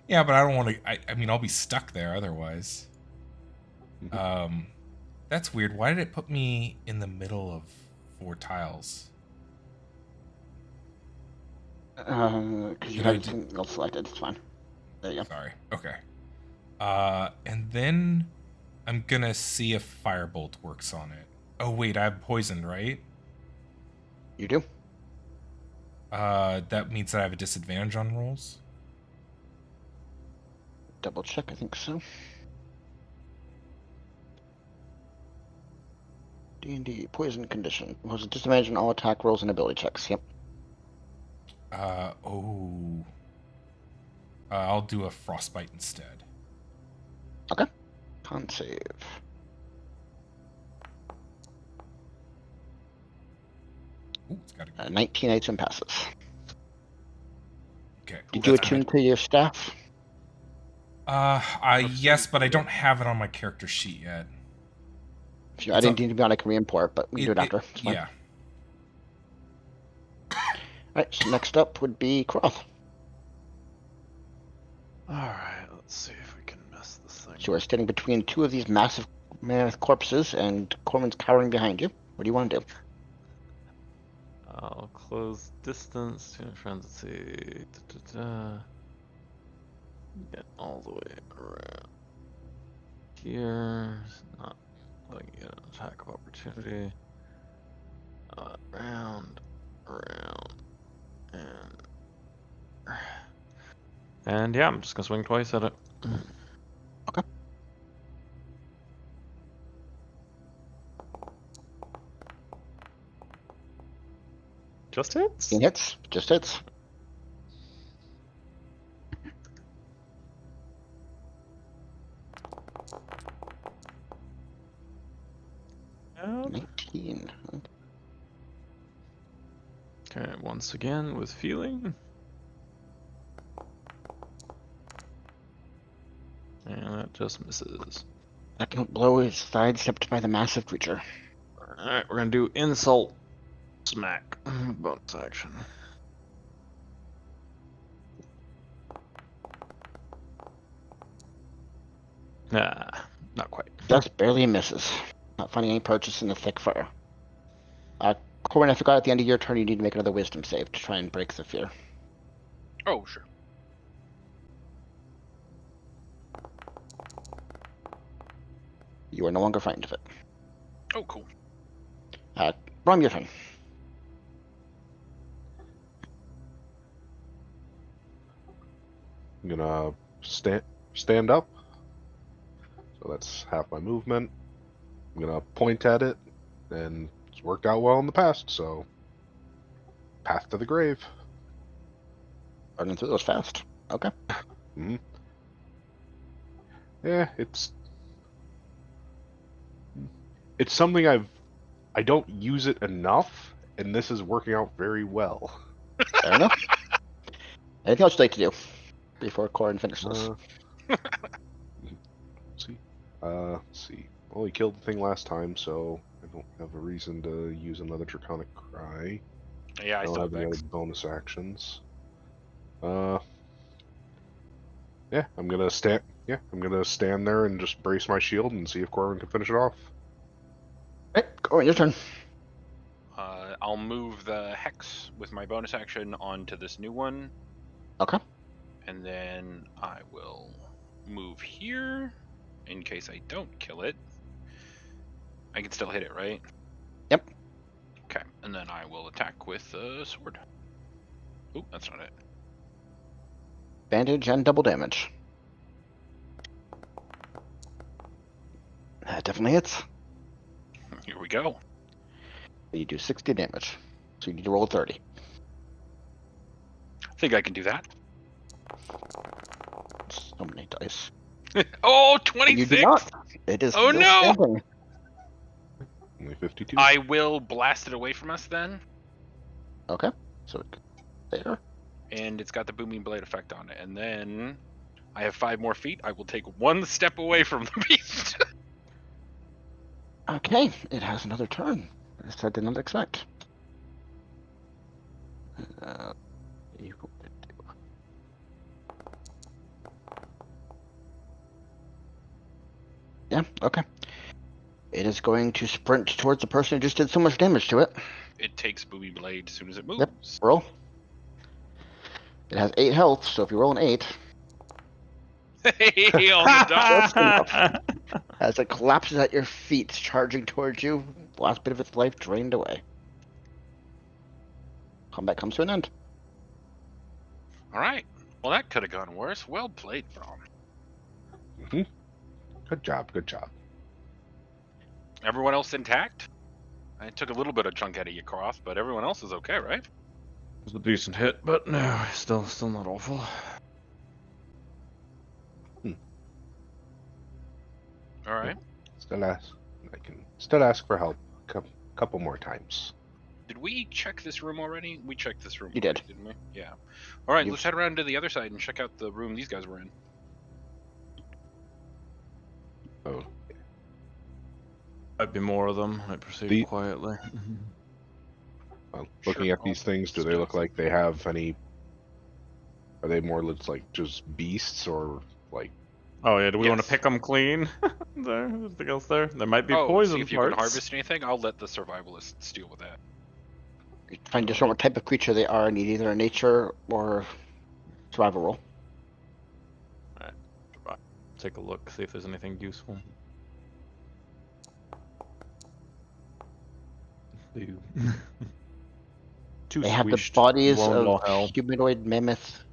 Yeah, but I don't want to. I mean, I'll be stuck there otherwise. That's weird. Why did it put me in the middle of 4 tiles? Because you Did I have do- something else selected. It's fine. There you go. Sorry. Okay. And then I'm gonna see if Firebolt works on it. Oh wait, I have poisoned, right? You do. That means that I have a disadvantage on rolls. Double check. I think so. D&D poison condition. Was disadvantage on all attack rolls and ability checks. Yep. I'll do a frostbite instead. Okay. Con save. Ooh, it's got a 19 HM passes. Okay. Did you attune to your staff? Yes, but I don't have it on my character sheet yet. I didn't need to be on. I can re-import, but we can do it after. It's fine. Yeah. Alright, so next up would be Croth. Alright, let's see if we can mess this thing. So you are standing between two of these massive mammoth corpses, and Corman's cowering behind you. What do you want to do? I'll close distance to friends. Let's see. Get all the way around here. Not letting you get an attack of opportunity. Around, and yeah, I'm just gonna swing twice at it. Okay. Just hits? 15 hits. Just hits. Nope. 19. Okay, once again with feeling. And that just misses. Second blow is sidestepped by the massive creature. Alright, we're gonna do insult smack. Bonus action. Nah, not quite. Just barely misses. Not finding any purchase in the thick fur. Corwin, I forgot at the end of your turn you need to make another wisdom save to try and break the fear. Oh, sure. You are no longer frightened of it. Oh, cool. Brom, your turn. I'm gonna stand up. So that's half my movement. I'm gonna point at it, and it's worked out well in the past, so path to the grave. Running through those fast. Okay. Hmm. Yeah, it's something I don't use it enough, and this is working out very well. Fair enough. Anything else you'd like to do before Corin finishes? Let's see. Well, he killed the thing last time, so I don't have a reason to use another Draconic Cry. Yeah, I don't still have have any Vex. other bonus actions. Yeah, I'm gonna stand. Yeah, I'm gonna stand there and just brace my shield and see if Corwin can finish it off. Alright, Corin, your turn. I'll move the Hex with my bonus action onto this new one. Okay. And then I will move here in case I don't kill it. I can still hit it, right? Yep. Okay, and then I will attack with the sword. Oh, that's not it. Bandage and double damage. That definitely hits. Here we go. You do 60 damage. So you need to roll 30. I think I can do that. So many dice. Oh, And you 26! do not. It is Oh, still no! standing. Only 52. I will blast it away from us then. Okay. So there. And it's got the booming blade effect on it. And then I have 5 more feet. I will take 1 step away from the beast. Okay. It has another turn. This I did not expect. Yeah, okay. It is going to sprint towards the person who just did so much damage to it. It takes booming blade as soon as it moves. Yep. Roll. It has 8 health, so if you roll an 8, Hey, on the dot. just enough. As it collapses at your feet, charging towards you, the last bit of its life drained away. Combat comes to an end. All right. Well, that could have gone worse. Well played, Brom. Mm-hmm. Good job. Good job. Everyone else intact? I took a little bit of chunk out of you, Croft, but everyone else is okay, right? It was a decent hit, but no, still not awful. All right. Still ask. I can still ask for help. Couple more times. Did we check this room already? We checked this room. You already, did. didn't we? Yeah. All right, You've- let's head around to the other side and check out the room these guys were in. Oh, Might be more of them. I proceed The- quietly. well, Sure, looking at I'll these things, do they stealth. look like they have any? Are they more like just beasts or like? Oh yeah, do we want Yes. to pick them clean? There, anything else there? There might be Oh, poison see if you parts. can harvest anything. I'll let the survivalists deal with that. Trying to discern what type of creature they are. Need either a nature or survival roll. Take a look, see if there's anything useful. Ew. Too They have the squished. bodies Blown of low hell. humanoid mammoth,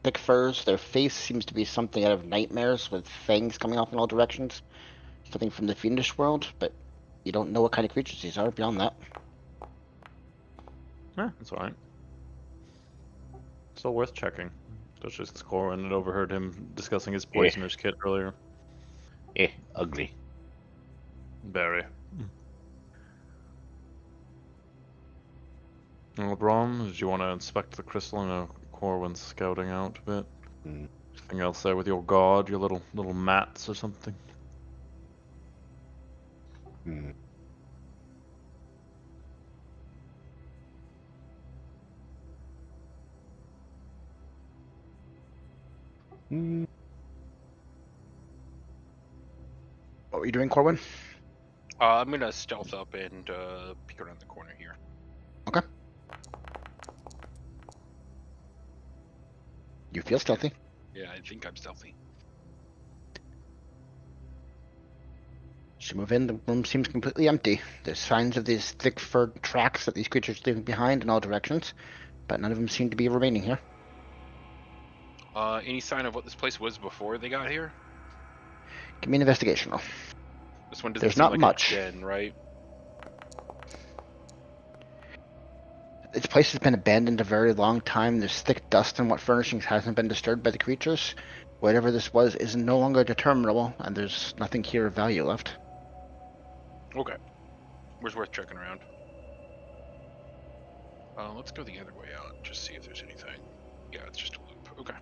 thick furs. Their face seems to be something out of nightmares with fangs coming off in all directions. Something from the fiendish world, but you don't know what kind of creatures these are beyond that. Yeah, that's alright. Still worth checking. Especially since Corwin had overheard him discussing his poisoner's kit earlier. Ugly. Very. Well, Brom, did you want to inspect the crystal? I know Corwin's scouting out a bit. Hmm. Anything else there with your god, your little mats or something? Hmm. Hmm. What were you doing, Corwin? I'm gonna stealth up and peek around the corner here. You feel stealthy. Yeah, I think I'm stealthy. As you move in, the room seems completely empty. There's signs of these thick furred tracks that these creatures are leaving behind in all directions, but none of them seem to be remaining here. Any sign of what this place was before they got here? Give me an investigation roll. This one doesn't There's seem not like much. a den, right? This place has been abandoned a very long time. There's thick dust and what furnishings hasn't been disturbed by the creatures. Whatever this was is no longer determinable, and there's nothing here of value left. Okay. Where's worth checking around? Let's go the other way out and just see if there's anything. Yeah, it's just a loop. Okay.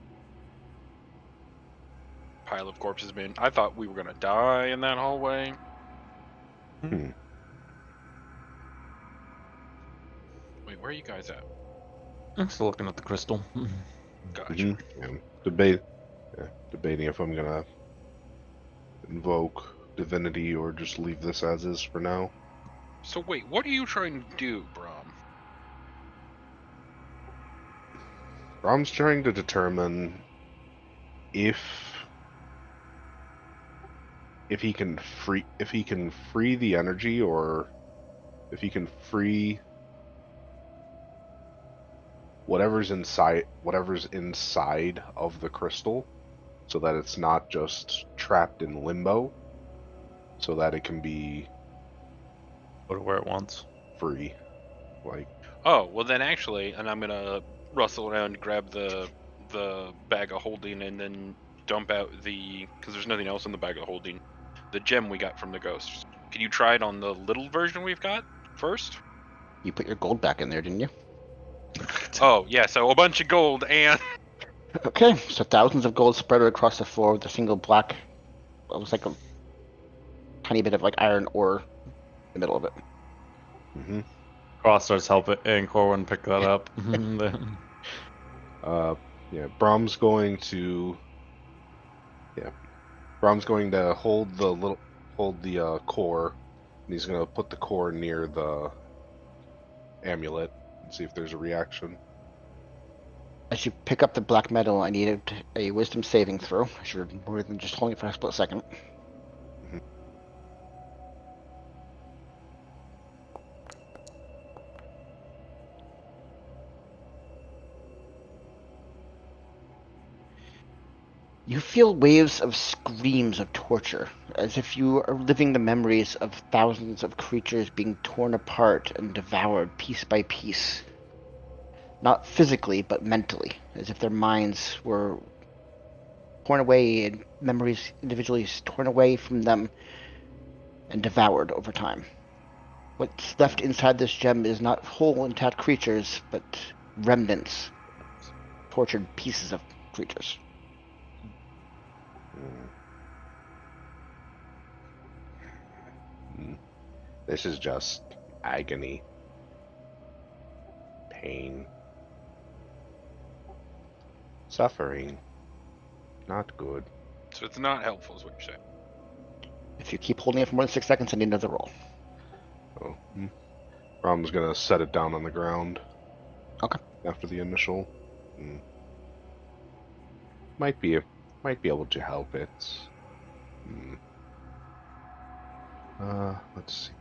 Pile of corpses bin. I thought we were gonna die in that hallway. Hmm. Wait, where are you guys at? I'm still looking at the crystal. Gotcha. Yeah. Debating if I'm gonna invoke divinity or just leave this as is for now. So wait, what are you trying to do, Brom? Brom's trying to determine if he can free the energy, or if he can free whatever's inside of the crystal, so that it's not just trapped in limbo, so that it can be Go to where it wants. free. Like, Oh, well then actually, and I'm gonna rustle around, grab the bag of holding, and then dump out because there's nothing else in the bag of holding, the gem we got from the ghosts. Can you try it on the little version we've got first? You put your gold back in there, didn't you? Oh yeah, so a bunch of gold and Okay, so thousands of gold spread across the floor with a single black. It was like a tiny bit of like iron ore in the middle of it. mm-hmm. Cross starts helping, and Corwin pick that up. Yeah, Brom's going to hold the core, and he's gonna put the core near the amulet and see if there's a reaction. As you pick up the black metal, I needed a wisdom saving throw. I should have more than just holding it for a split second. Mhm. You feel waves of screams of torture, as if you are living the memories of thousands of creatures being torn apart and devoured piece by piece. Not physically, but mentally, as if their minds were torn away and memories individually torn away from them and devoured over time. What's left inside this gem is not whole, intact creatures, but remnants, tortured pieces of creatures. This is just agony, pain, suffering. Not good. So it's not helpful, is what you're saying. If you keep holding it for more than 6 seconds, I need another roll. Oh, Rom's gonna set it down on the ground. Okay. After the initial, might be able to help it. Let's see.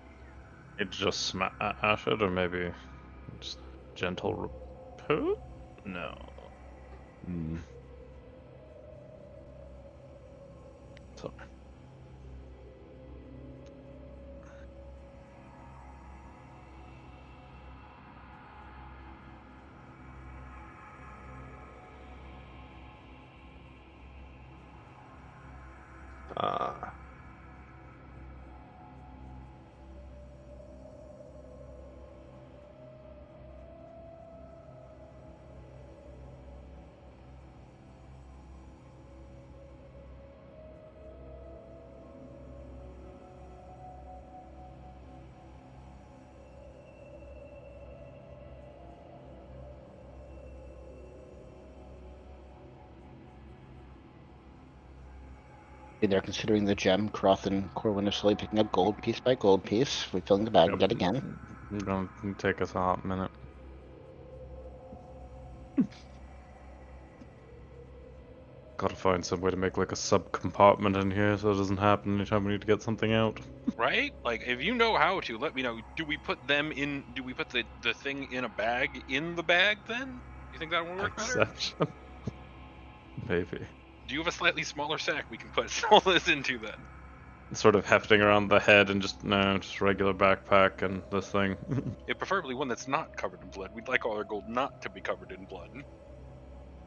It just smash it, or maybe just gentle repose? No. Sorry. They're considering the gem. Croth and Corwin are slowly picking up gold piece by gold piece, refilling the bag yet again. It's gonna take us a hot minute. Gotta find some way to make like a sub-compartment in here so it doesn't happen anytime we need to get something out. Right? Like, if you know how to, let me know. Do we put the thing in a bag in the bag then? Do you think that will work better? Exception. Maybe. Do you have a slightly smaller sack we can put all this into then? Sort of hefting around the head and just regular backpack and this thing. Yeah, preferably one that's not covered in blood. We'd like all our gold not to be covered in blood.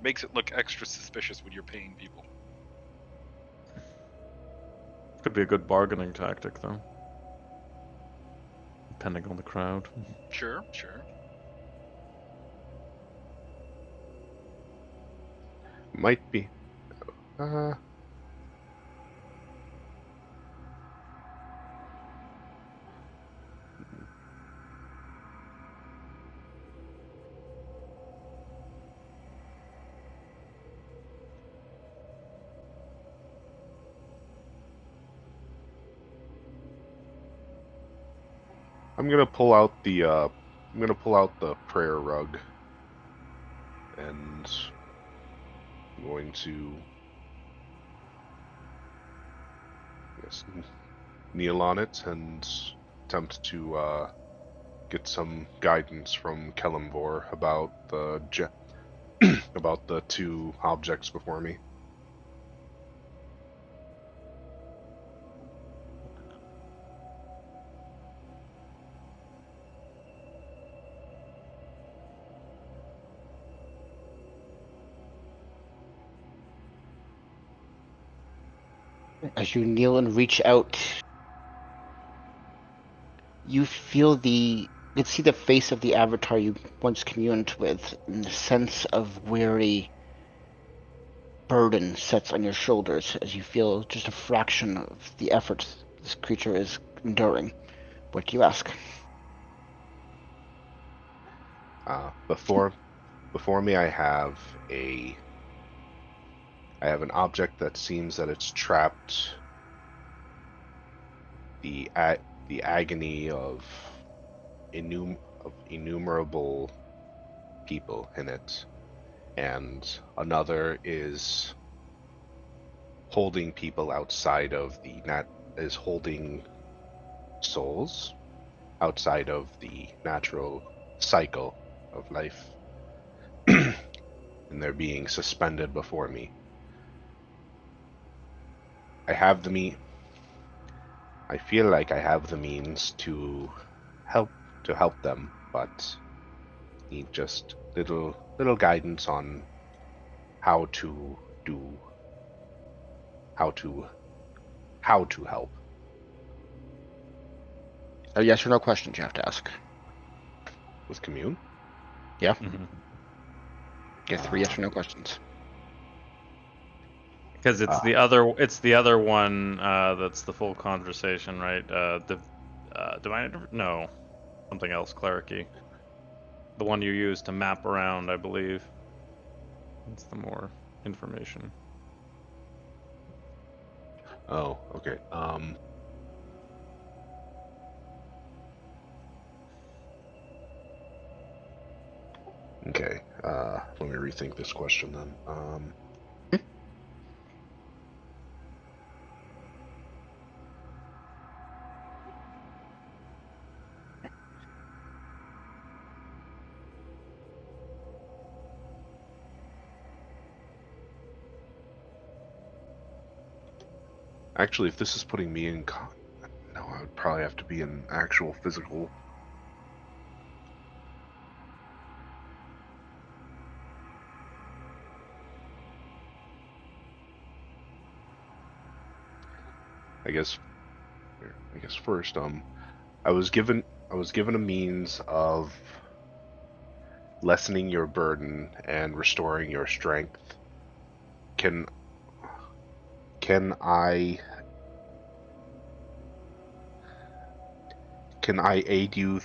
Makes it look extra suspicious when you're paying people. Could be a good bargaining tactic though. Depending on the crowd. Sure. Might be. I'm gonna pull out the prayer rug, and I'm going to, kneel on it and attempt to get some guidance from Kellamvor about about the two objects before me. As you kneel and reach out, you can see the face of the avatar you once communed with, and the sense of weary burden sets on your shoulders as you feel just a fraction of the effort this creature is enduring. What do you ask? Before me, I have an object that seems that it's trapped the agony of innumerable people in it, and another is holding people outside of is holding souls outside of the natural cycle of life, and they're being suspended before me. I have the I feel like I have the means help to help them, but need just little guidance on how to do how to how to help. A yes or no questions you have to ask. With commune? Yeah. Mhm. Get 3 yes or no questions. Because it's the other one that's the full conversation, right? Divine, no, something else, clericy. The one you use to map around, I believe. That's the more information. Oh, okay. Okay. Let me rethink this question then. Actually, if this is putting me in no, I would probably have to be in actual physical. I guess first, I was given a means of lessening your burden and restoring your strength. Can can I can I aid you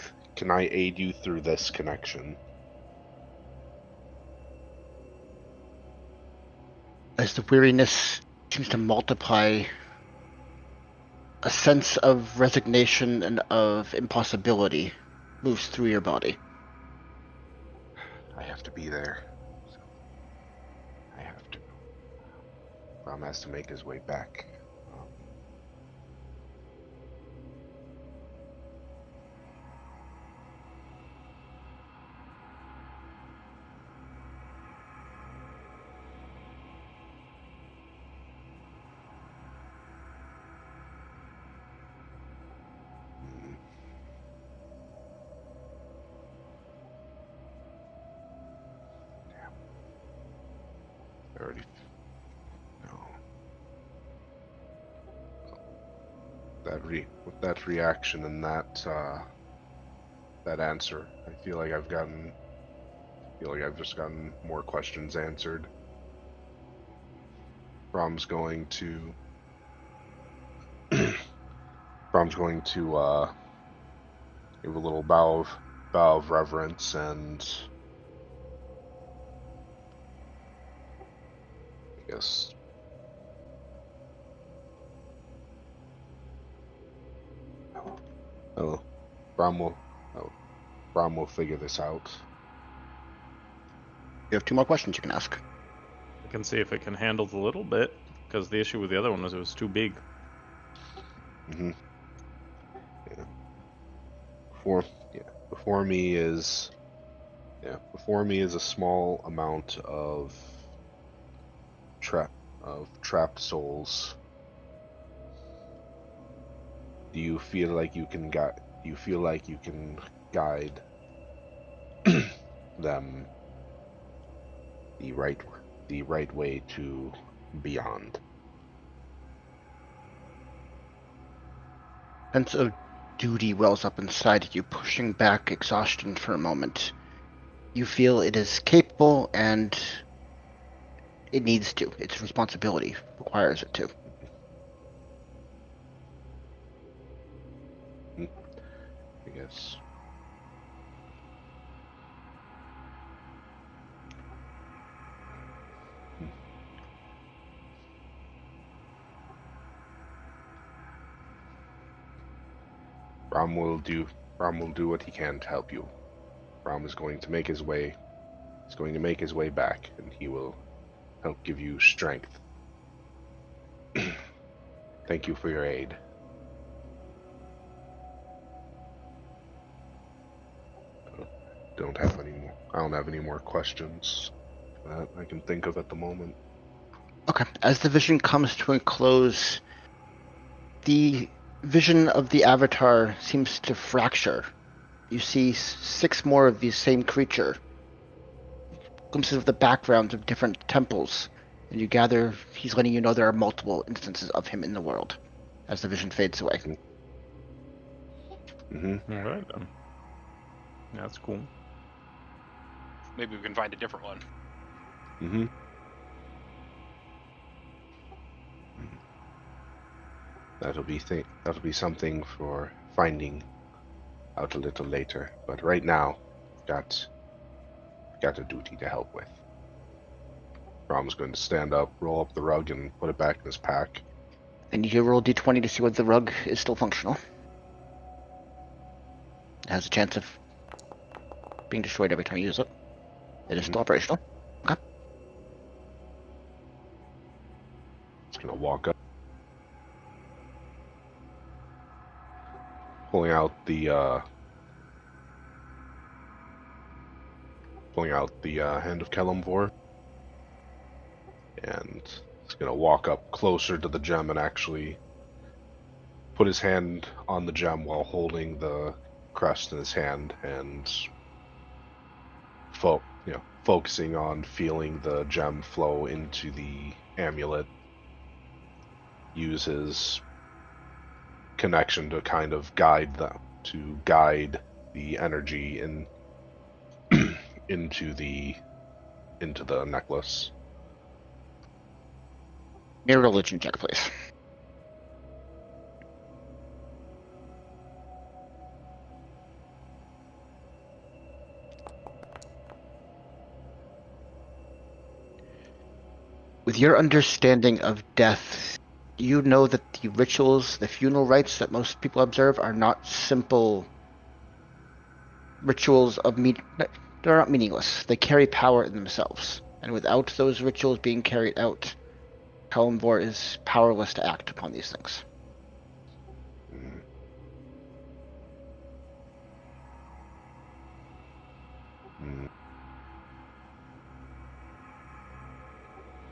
through this connection? As the weariness seems to multiply, a sense of resignation and of impossibility moves through your body. I have to be there. I have to. Ram has to make his way back. I already no. With that reaction and that answer, I feel like I've just gotten more questions answered. Brom's going to give a little bow of reverence and I guess oh, Brom will Brom will figure this out. You have 2 more questions you can ask. I can see if it can handle the little bit, because the issue with the other one was it was too big. Mm-hmm. Yeah. Before me is a small amount of trapped souls. Do you feel like you can guide them the right way to beyond? Sense of duty wells up inside you, pushing back exhaustion for a moment. You feel it is capable and it needs to. Its responsibility requires it to. I guess. Ram will do what he can to help you. Ram is going to make his way. He's going to make his way back, and he will help give you strength. Thank you for your aid. I don't have any more questions that I can think of at the moment. Okay. As the vision comes to a close, The vision of the avatar seems to fracture. You see 6 more of these same creature. Glimpses of the backgrounds of different temples, and you gather he's letting you know there are multiple instances of him in the world as the vision fades away. Mm-hmm. All right then. That's cool. Maybe we can find a different one. Mm-hmm. That'll be something for finding out a little later. But right now, got a duty to help with. Rom's going to stand up, roll up the rug, and put it back in his pack. And you roll d20 to see whether the rug is still functional. It has a chance of being destroyed every time you use it. It is still operational. Okay. He's going to walk up, pulling out the hand of Kelemvor, and he's going to walk up closer to the gem and actually put his hand on the gem while holding the crest in his hand and focusing on feeling the gem flow into the amulet. Use his connection to kind of guide the energy into the necklace. Mere religion check, please. With your understanding of death, you know that the rituals, the funeral rites that most people observe are not simple rituals of they're not meaningless. They carry power in themselves. And without those rituals being carried out, Kelemvor is powerless to act upon these things.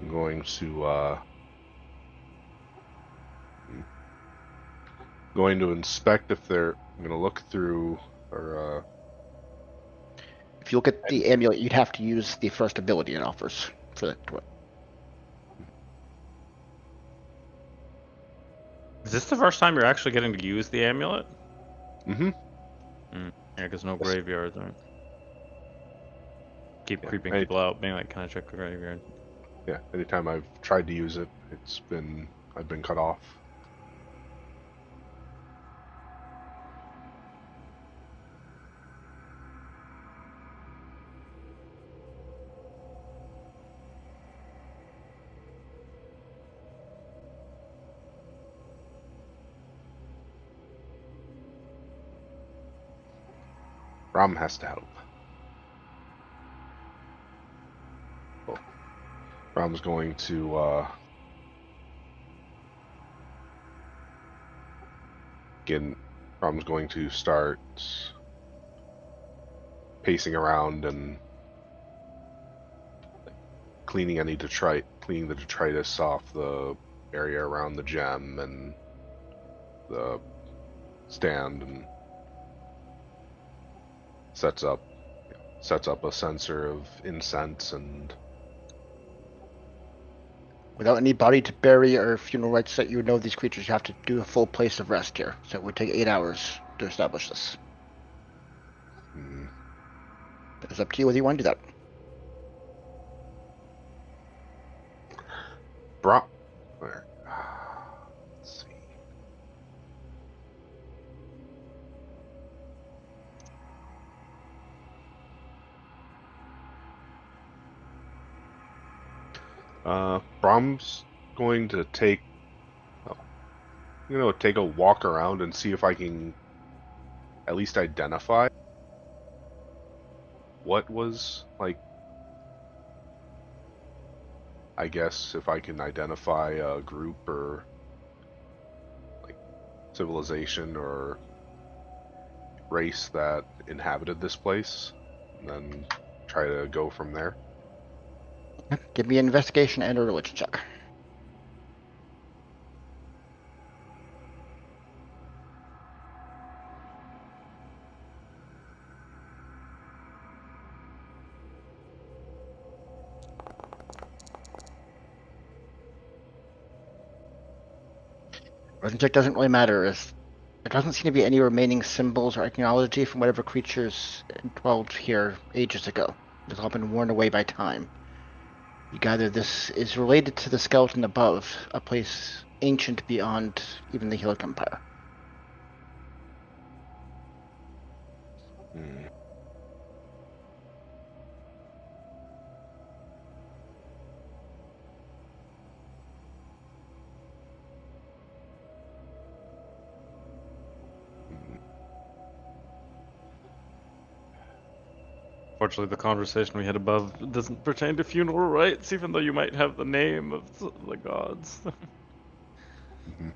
I'm going to inspect if they're. I'm going to look through or. If you look at the amulet, you'd have to use the first ability it offers for that. Is this the first time you're actually getting to use the amulet? Mm-hmm. Yeah, because no Yes. graveyards, right? Keep Yeah, creeping people out, being like, "Can I check the graveyard?" Yeah. Anytime I've tried to use it, I've been cut off. Ram has to help. Oh. Ram's going to Ram's going to start pacing around and cleaning the detritus off the area around the gem and the stand, and sets up a sensor of incense and Without any body to bury or funeral rites that you would know these creatures, you have to do a full place of rest here. So it would take 8 hours to establish this. It's up to you whether you want to do that. let's see. Brahm's going to take a walk around and see if I can at least identify what was like. I guess if I can identify a group or like civilization or race that inhabited this place, and then try to go from there. Give me an investigation and a religion check. Origin check doesn't really matter, as there doesn't seem to be any remaining symbols or iconology from whatever creatures dwelled here ages ago. It's all been worn away by time. You gather this is related to the skeleton above, a place ancient beyond even the Helic Empire. Hmm. Fortunately, the conversation we had above doesn't pertain to funeral rites, even though you might have the name of the gods. Mhm.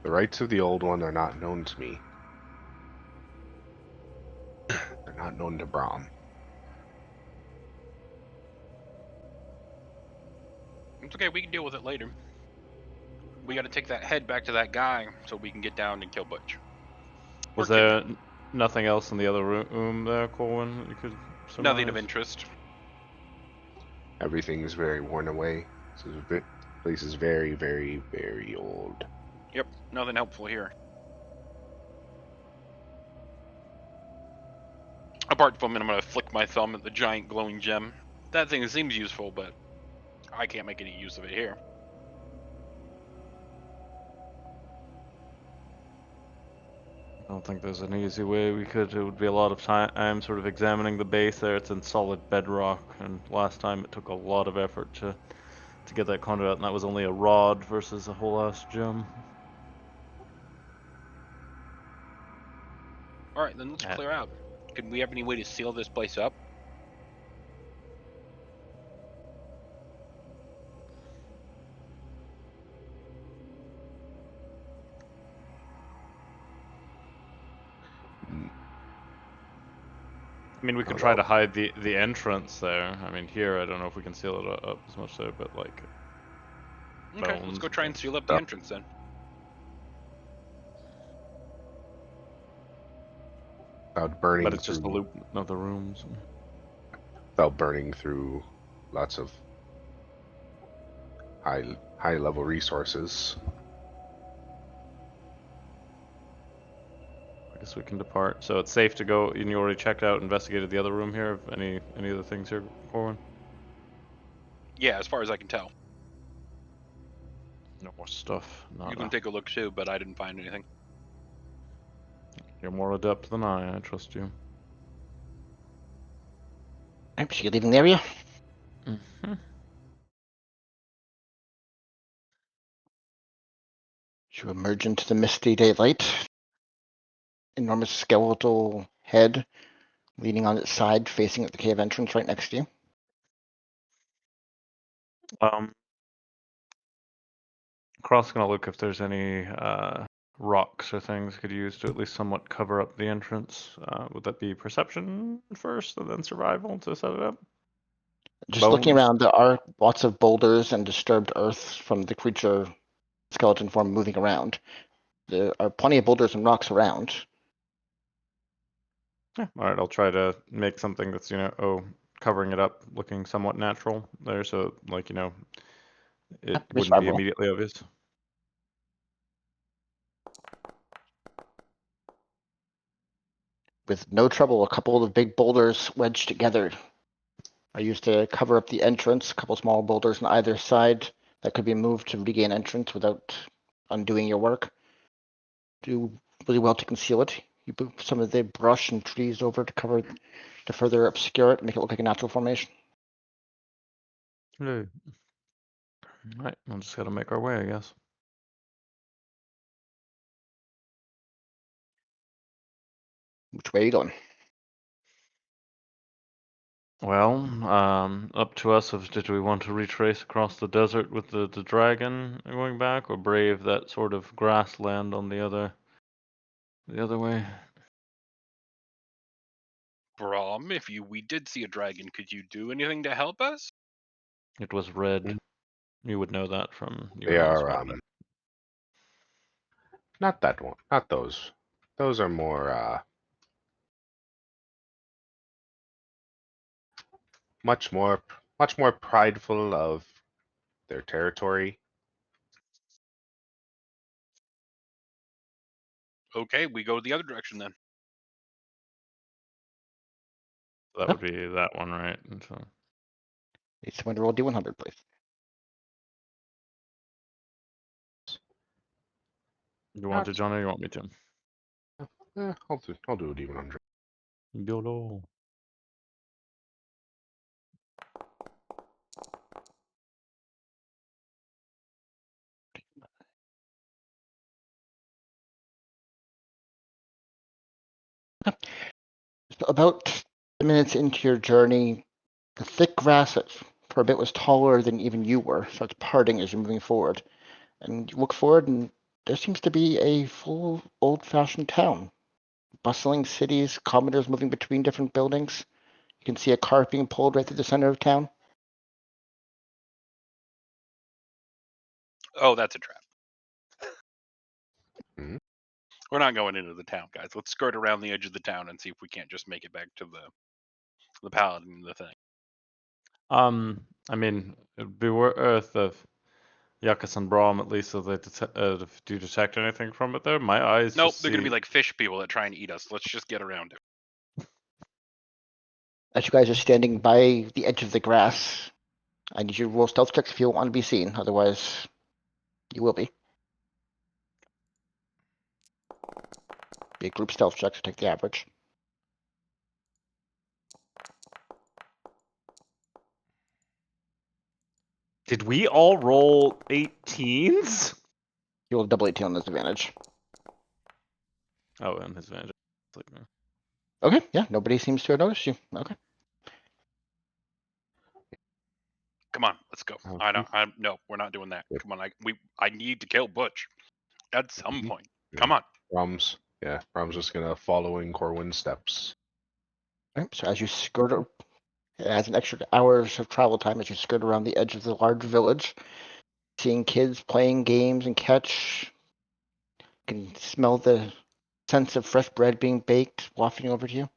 The rights of the old one are not known to me. They're not known to Brahm. It's okay. We can deal with it later. We got to take that head back to that guy so we can get down and kill Butch. Was Or there Kindred. nothing else in the other room there, Colwyn, that you could surmise? Nothing of interest. Everything's very worn away. This place is very, very, very old. Yep. Nothing helpful here. Apart from, I'm gonna flick my thumb at the giant glowing gem. That thing seems useful, but I can't make any use of it here. I don't think there's an easy way we could. It would be a lot of time sort of examining the base there. It's in solid bedrock, and last time it took a lot of effort to get that conduit out, and that was only a rod versus a whole ass gem. Alright, then let's clear out. Can we have any way to seal this place up? I mean, we I could don't try know. to hide the entrance there. I mean, here I don't know if we can seal it up as much there, but like Okay, let's bones go and try and things. seal up the entrance then. Without But burning it's just the through, loop of the rooms. without burning through lots of high level resources. I guess we can depart. So it's safe to go. And you already checked out, investigated the other room here. Any other things here, Corwin? Yeah, as far as I can tell. No more stuff. You Nada. can take a look too, but I didn't find anything. You're more adept than I trust you. Alright, so you're leaving the area? Mm-hmm. You emerge into the misty daylight. Enormous skeletal head leaning on its side, facing at the cave entrance right next to you. Cross gonna look if there's any rocks or things could use to at least somewhat cover up the entrance. Would that be perception first and then survival to set it up? Just looking Bones? around, there are lots of boulders and disturbed earth from the creature skeleton form moving around. There are plenty of boulders and rocks around. Yeah. All right. I'll try to make something that's covering it up, looking somewhat natural there, so like it Give me a wouldn't be survival roll. immediately obvious. With no trouble, a couple of big boulders wedged together are used to cover up the entrance. A couple small boulders on either side that could be moved to regain entrance without undoing your work. Do really well to conceal it. You move some of the brush and trees over to further obscure it and make it look like a natural formation. All right. We'll just gotta make our way, I guess. Which way are you going? Well, up to us if did we want to retrace across the desert with the dragon going back, or brave that sort of grassland on the other way. Brahm, if we did see a dragon, could you do anything to help us? It was red. You would know that from They your last are one. not that one, not those. Those are more much more prideful of their territory. Okay, we go the other direction then. That Yep. would be that one, right? And so, Need someone to roll D100, please. you want to, John, or you want me to? I'll do a D100. YOLO. So about minutes into your journey, the thick grass that for a bit was taller than even you were starts parting as you're moving forward. And you look forward, and there seems to be a full old-fashioned town. Bustling cities, commoners moving between different buildings. You can see a cart being pulled right through the center of town. Oh, that's a trap. Mhm. We're not going into the town, guys. Let's skirt around the edge of the town and see if we can't just make it back to the paladin and the thing. I mean, it'd be worth if Yakas and Braum at least, so they do you detect anything from it there? My eyes Nope, just they're gonna be see. like fish people that try and eat us. Let's just get around it. As you guys are standing by the edge of the grass, I need you to roll stealth checks if you don't want to be seen. Otherwise, you will be. Be a group stealth check, so take the average. Did we all roll 18s? You will double 18 on this advantage. Oh, and his advantage. It's like, Okay, yeah, nobody seems to have noticed you. Okay. Come on, let's go. No, we're not doing that. Yep. Come on, I need to kill Butch at some Mhm. point. Yeah. Come on. Brahm's just gonna follow in Corwin's steps. Alright, so as you skirt, it adds an extra hours of travel time as you skirt around the edge of the large village, seeing kids playing games and catch. You can smell the sense of fresh bread being baked wafting over to you.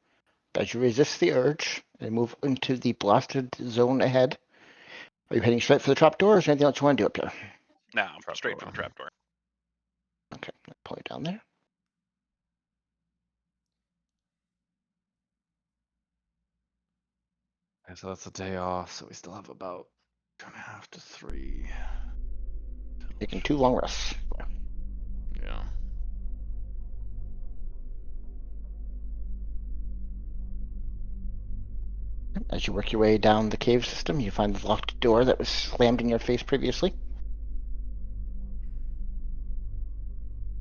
As you resist the urge and move into the blasted zone ahead, are you heading straight for the trapdoor, or is there anything else you want to do up here? Now, Trap straight for door. the trapdoor. Okay, pull it down there. Okay, so that's a day off, so we still have about 2.5 to 3. Taking 2 long rests. Yeah. As you work your way down the cave system, you find the locked door that was slammed in your face previously.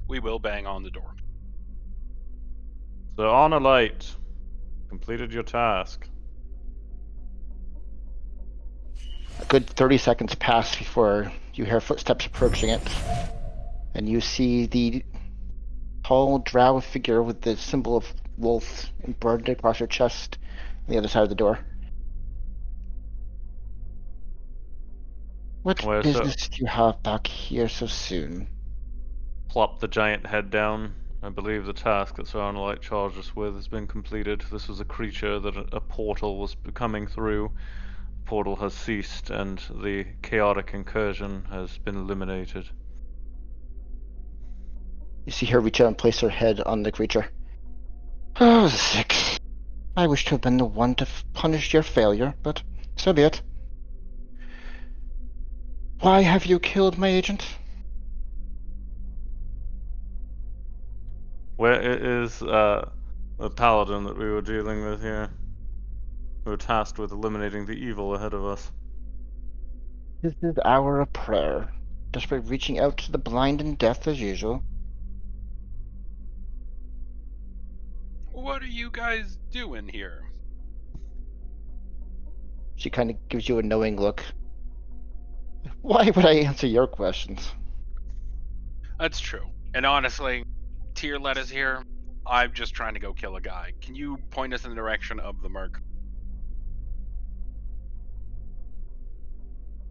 We will bang on the door. So on a light, completed your task. A good 30 seconds pass before you hear footsteps approaching it, and you see the tall drow figure with the symbol of wolf embroidered across her chest on the other side of the door. What Where's business do you have back here so soon? Plop the giant head down. I believe the task that Sir Light charged us with has been completed. This was a creature that a portal was coming through. The portal has ceased, and the chaotic incursion has been eliminated. You see her reach out and place her head on the creature. Oh, 6. I wish to have been the one to punish your failure, but so be it. Why have you killed my agent? Where is the paladin that we were dealing with here? We were tasked with eliminating the evil ahead of us. This is hour of prayer. Desperate reaching out to the blind and deaf as usual. What are you guys doing here? She kind of gives you a knowing look. Why would I answer your questions? That's true. And honestly, Tyr led us here. I'm just trying to go kill a guy. Can you point us in the direction of the merc?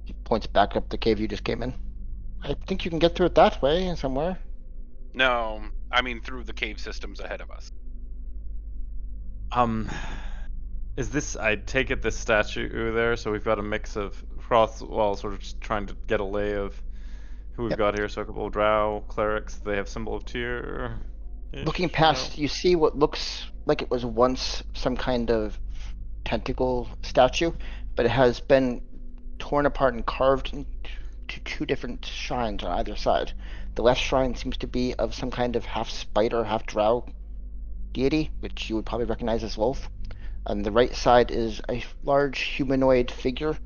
She points back up the cave you just came in. I think you can get through it that way, somewhere. No, I mean through the cave systems ahead of us. Is this? I take it this statue there. So we've got a mix of Cross, while sort of just trying to get a lay of who we've Yep. got here. So a couple of Drow clerics. They have symbol of Tyr. Looking past, you see what looks like it was once some kind of tentacle statue, but it has been torn apart and carved into two different shrines on either side. The left shrine seems to be of some kind of half spider, half drow deity, which you would probably recognize as Lolth. On the right side is a large humanoid figure,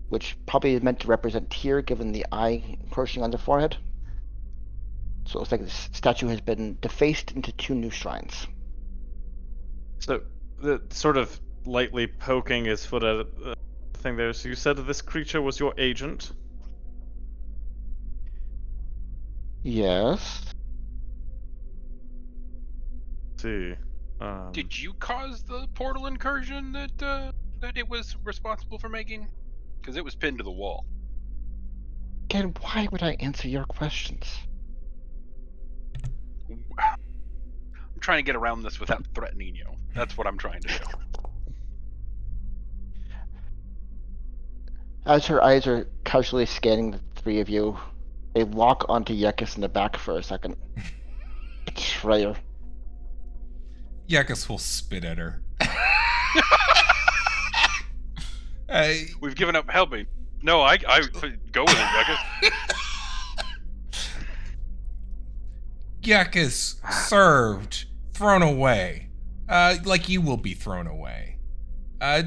which probably is meant to represent Tyr, given the eye encroaching on the forehead. So it looks like this statue has been defaced into two new shrines. So the sort of lightly poking his foot at the thing there. So you said this creature was your agent? Yes. Let's see. Did you cause the portal incursion that it was responsible for making? Because it was pinned to the wall. Again, why would I answer your questions? I'm trying to get around this without threatening you. That's what I'm trying to do. As her eyes are casually scanning the three of you, they lock onto Yekis in the back for a second. Betrayer. Yakis will spit at her. We've given up helping. No, I go with it, Yuckus. Yakis served, thrown away. Like you will be thrown away.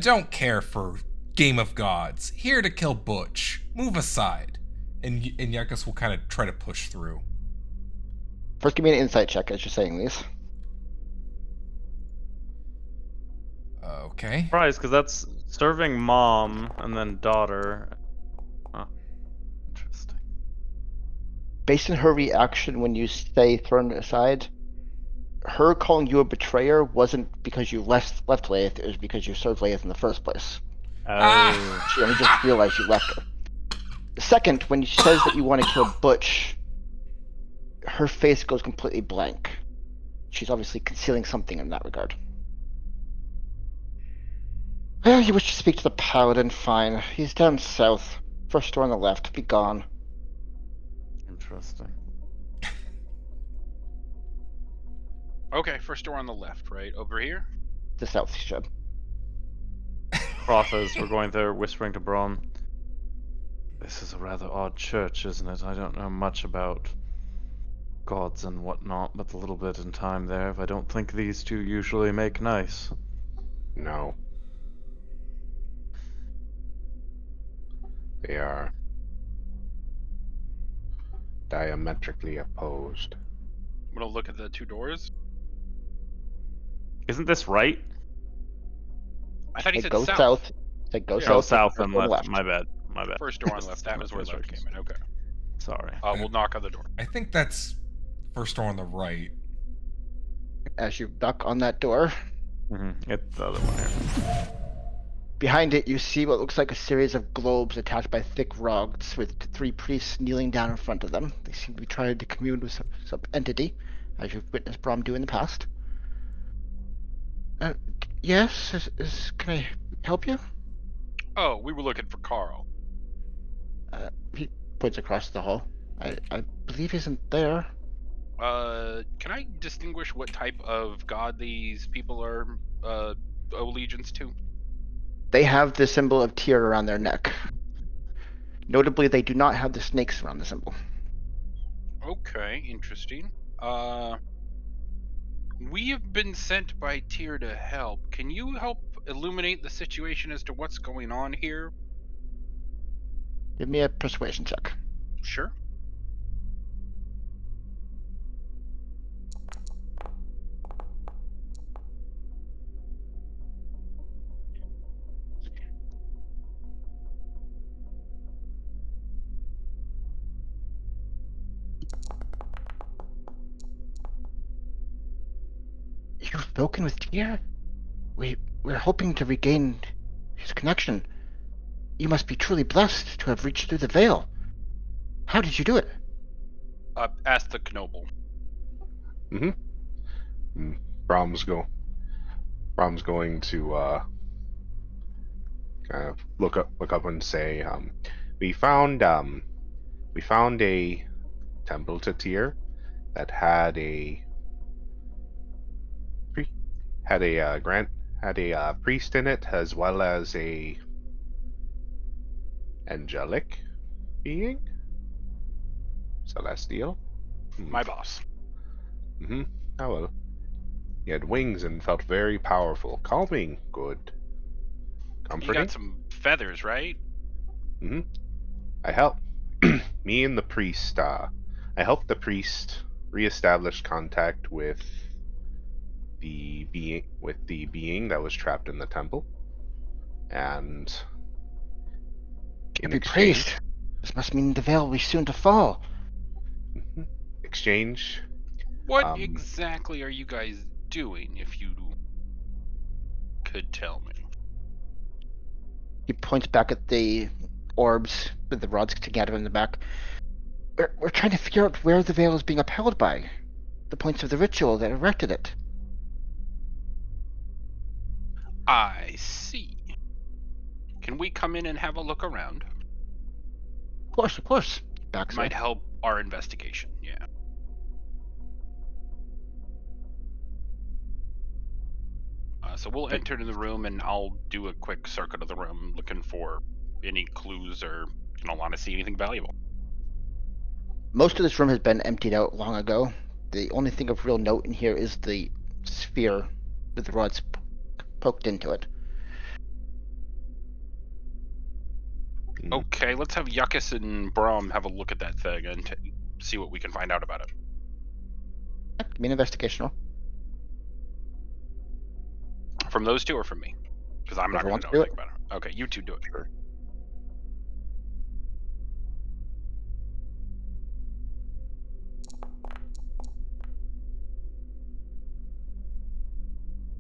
Don't care for Game of Gods. Here to kill Butch. Move aside. And Yakis will kind of try to push through. First, give me an insight check as you're saying these. Okay. Surprise, because that's serving mom and then daughter. Huh. Interesting. Based on her reaction when you say thrown aside, her calling you a betrayer wasn't because you left Laeth, it was because you served Laeth in the first place. Oh. She only just realized you left her. Second, when she says that you want to kill Butch, her face goes completely blank. She's obviously concealing something in that regard. Well, you wish to speak to the paladin, fine. He's down south. First door on the left. Be gone. Interesting. Okay, first door on the left, right? Over here? The south, she said. Croth, as we're going there, whispering to Braun. This is a rather odd church, isn't it? I don't know much about gods and whatnot, but the little bit in time there, I don't think these two usually make nice. No. They are diametrically opposed. I'm gonna look at the two doors. Isn't this right? I thought he They said go south. south. They go Yeah. Go south. south and go left. My bad. My bad. First door on the left. That was where the door came in. Okay. Sorry. We'll knock on the door. I think that's first door on the right. As you knock on that door, It's the other one here. behind it you see what looks like a series of globes attached by thick rods with three priests kneeling down in front of them. They seem to be trying to commune with some entity, as you've witnessed Brom do in the past. Yes? Can I help you? Oh, we were looking for Carl. He points across the hall. I believe he's isn't there. Can I distinguish what type of god these people are allegiance to? They have the symbol of Tyr around their neck. Notably, they do not have the snakes around the symbol. Okay, interesting. We have been sent by Tyr to help. Can you help illuminate the situation as to what's going on here? Give me a persuasion check. Sure. You've spoken with Tyr? We're hoping to regain his connection. You must be truly blessed to have reached through the veil. How did you do it? Ask the Knoble. Brom's going to kind of look up and say, we found a temple to Tyr that had a had a priest in it, as well as a angelic being, celestial. My boss. Mm-hmm. Oh well. He had wings and felt very powerful, calming, good, You got comforting. some feathers, right? Mm-hmm. I helped me and the priest. I helped the priest reestablish contact with the being that was trapped in the temple, and in Be praised. exchange, This must mean the veil will be soon to fall. mhm, exchange, What um, exactly are you guys doing, if you could tell me? He points back at the orbs with the rods together in the back. We're trying to figure out where the veil is being upheld by. The points of the ritual that erected it. I see. Can we come in and have a look around? Of course, of course. Backs away. Might help our investigation, yeah. So we'll enter in the room, and I'll do a quick circuit of the room, looking for any clues or, in all honesty, anything valuable. Most of this room has been emptied out long ago. The only thing of real note in here is the sphere with the rods poked into it. mm, Okay, let's have Yuckus and Brom have a look at that thing and see what we can find out about it. Give me an investigation roll. From those two or from me? Because I'm not Whoever going wants to to know do anything about it. Okay, you two do it. sure.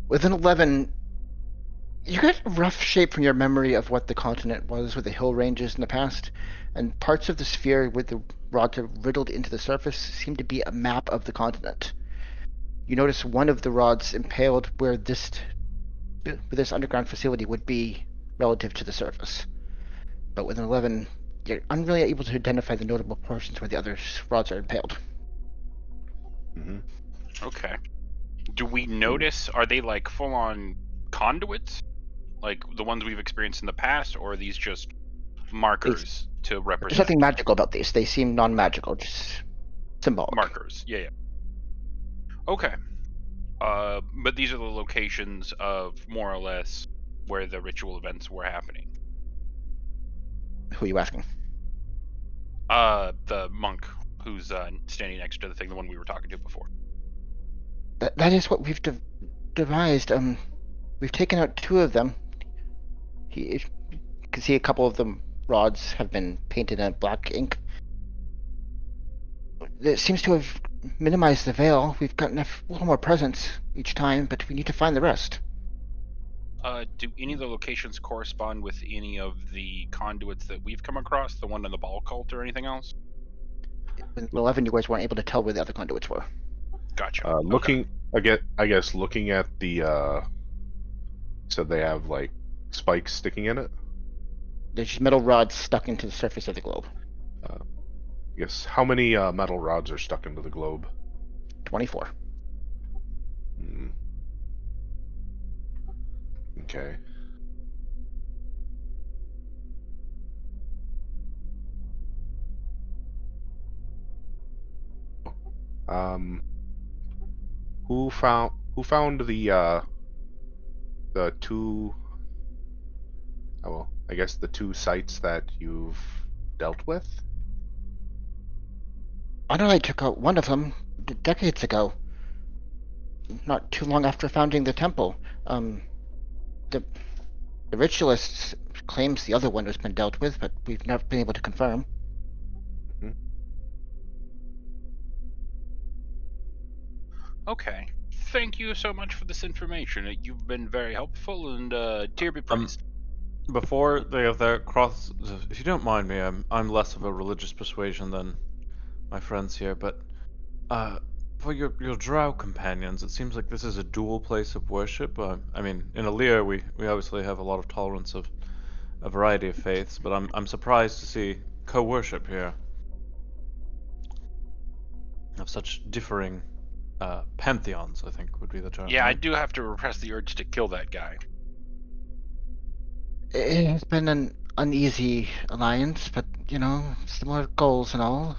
With an 11, you get a rough shape from your memory of what the continent was with the hill ranges in the past, and parts of the sphere with the rods riddled into the surface seem to be a map of the continent. You notice one of the rods impaled where this underground facility would be relative to the surface. But with an 11, you're unreally able to identify the notable portions where the other rods are impaled. Mm-hmm. Okay. Do we notice, are they like full on conduits? Like the ones we've experienced in the past, or are these just markers to There's represent nothing magical about these. They seem non-magical, just symbolic. markers? Yeah, yeah. Okay. But these are the locations of more or less where the ritual events were happening. Who are you asking? The monk who's standing next to the thing, the one we were talking to before. That is what we've devised. We've taken out two of them. You can see a couple of the rods have been painted in black ink. It seems to have minimized the veil. We've gotten a little more presence each time, but we need to find the rest. Do any of the locations correspond with any of the conduits that we've come across? The one in the ball cult or anything else? With 11, you guys weren't able to tell where the other conduits were. Gotcha. Okay. Looking, I guess, looking at the, so they have like spikes sticking in it. There's just metal rods stuck into the surface of the globe. I guess how many metal rods are stuck into the globe? 24. Hmm. Okay. Um, who found the two? Oh, well, I guess the two sites that you've dealt with. I know I took out one of them decades ago. Not too long after founding the temple. The the ritualist claims the other one has been dealt with, but we've never been able to confirm. Mhm. Okay. Thank you so much for this information. You've been very helpful, and dear be praised. Before they have their cross, if you don't mind me, I'm less of a religious persuasion than my friends here, but for your Drow companions, it seems like this is a dual place of worship. I mean, in Alir, we obviously have a lot of tolerance of a variety of faiths, but I'm surprised to see co-worship here of such differing pantheons. I think would be the term. Yeah, I right? do have to repress the urge to kill that guy. It has been an uneasy alliance, but, similar goals and all.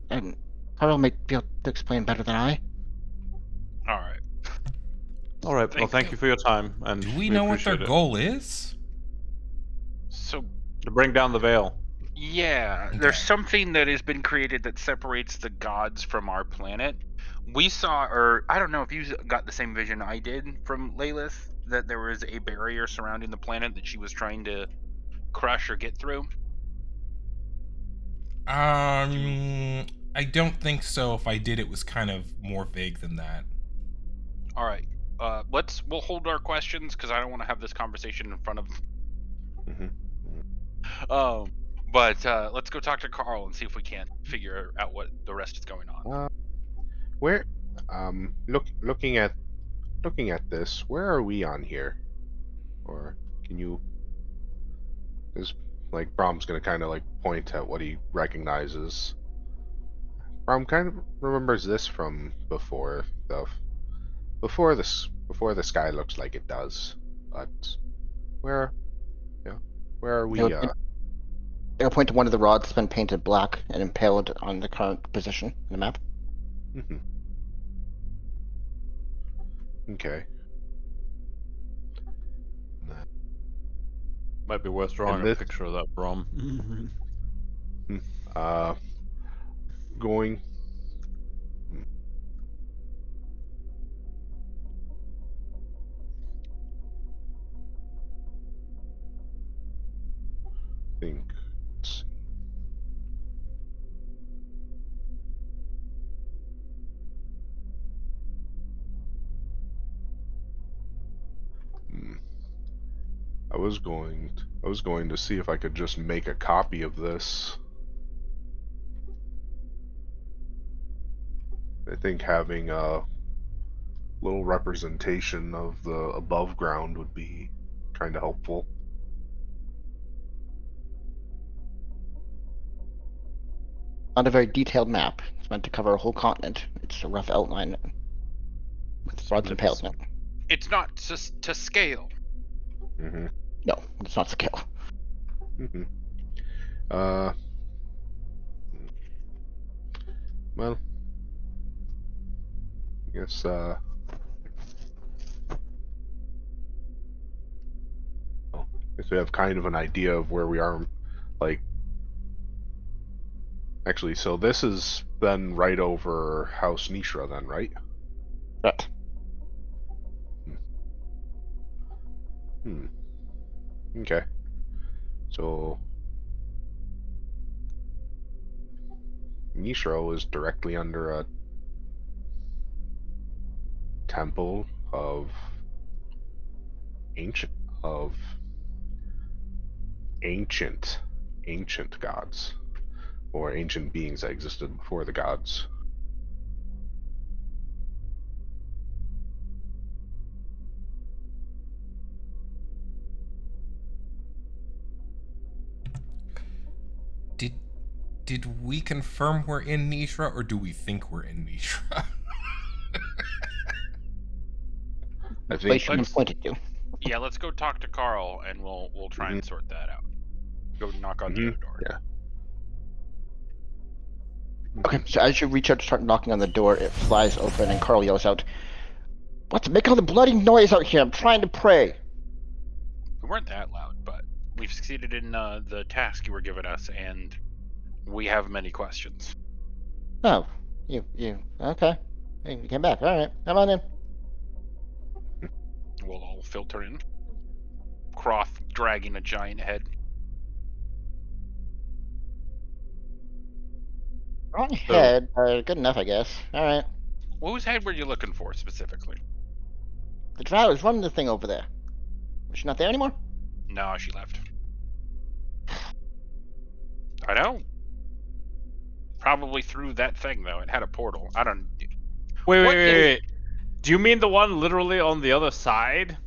And Carl might be able to explain better than I. All right. All right. Well, thank you for your time, and Do we know what their appreciate it. goal is? So To bring down the veil. yeah, Okay. there's something that has been created that separates the gods from our planet. We saw, or I don't know if you got the same vision I did from Lilith, that there was a barrier surrounding the planet that she was trying to crush or get through. I don't think so. If I did, it was kind of more vague than that. All right. We'll hold our questions because I don't want to have this conversation in front of. Mhm. But let's go talk to Carl and see if we can't figure out what the rest is going on. Where, looking at this, where are we on here? Or can you? Is like Brom's gonna kind of like point at what he recognizes. Brom kind of remembers this from before, though. Before the sky looks like it does, but where, where are we? I'll point to one of the rods that's been painted black and impaled on the current position in the map. Mhm. Okay. Might be worth drawing a this- picture of that Brom. Uh, going. Think. Let's see. Hmm. I was going to see if I could just make a copy of this. I think having a little representation of the above ground would be kind of helpful. Not a very detailed map. It's meant to cover a whole continent. It's a rough outline with rods impaled in it. It's not to scale. Mm-hmm. No, it's not scale. Mm-hmm. Uh. Well. I guess. Guess we have kind of an idea of where we are. Like. Actually, so this is then right over House Nishra, then, right? Right. Hmm. Okay. So Nishro is directly under a temple of ancient of ancient ancient gods or ancient beings that existed before the gods. Did we confirm we're in Nishra, or do we think we're in Nishra? I Place think should be Let's- pointed to. Yeah, let's go talk to Carl and we'll try and sort that out. Go knock on the Mhm. other door. Yeah. Okay, so as you reach out to start knocking on the door, it flies open and Carl yells out, "What's making all the bloody noise out here? I'm trying to pray." We weren't that loud, but we've succeeded in the task you were giving us, and we have many questions. Oh, you, okay. Hey, you came back. All right, come on in. We'll all filter in. Croth dragging a giant head. Wrong head, good enough, I guess. All right. Whose head were you looking for specifically? The Drow is running the thing over there. Is she not there anymore? No, she left. I know. Probably through that thing though. It had a portal. I don't. Wait, What wait, is- wait. Do you mean the one literally on the other side?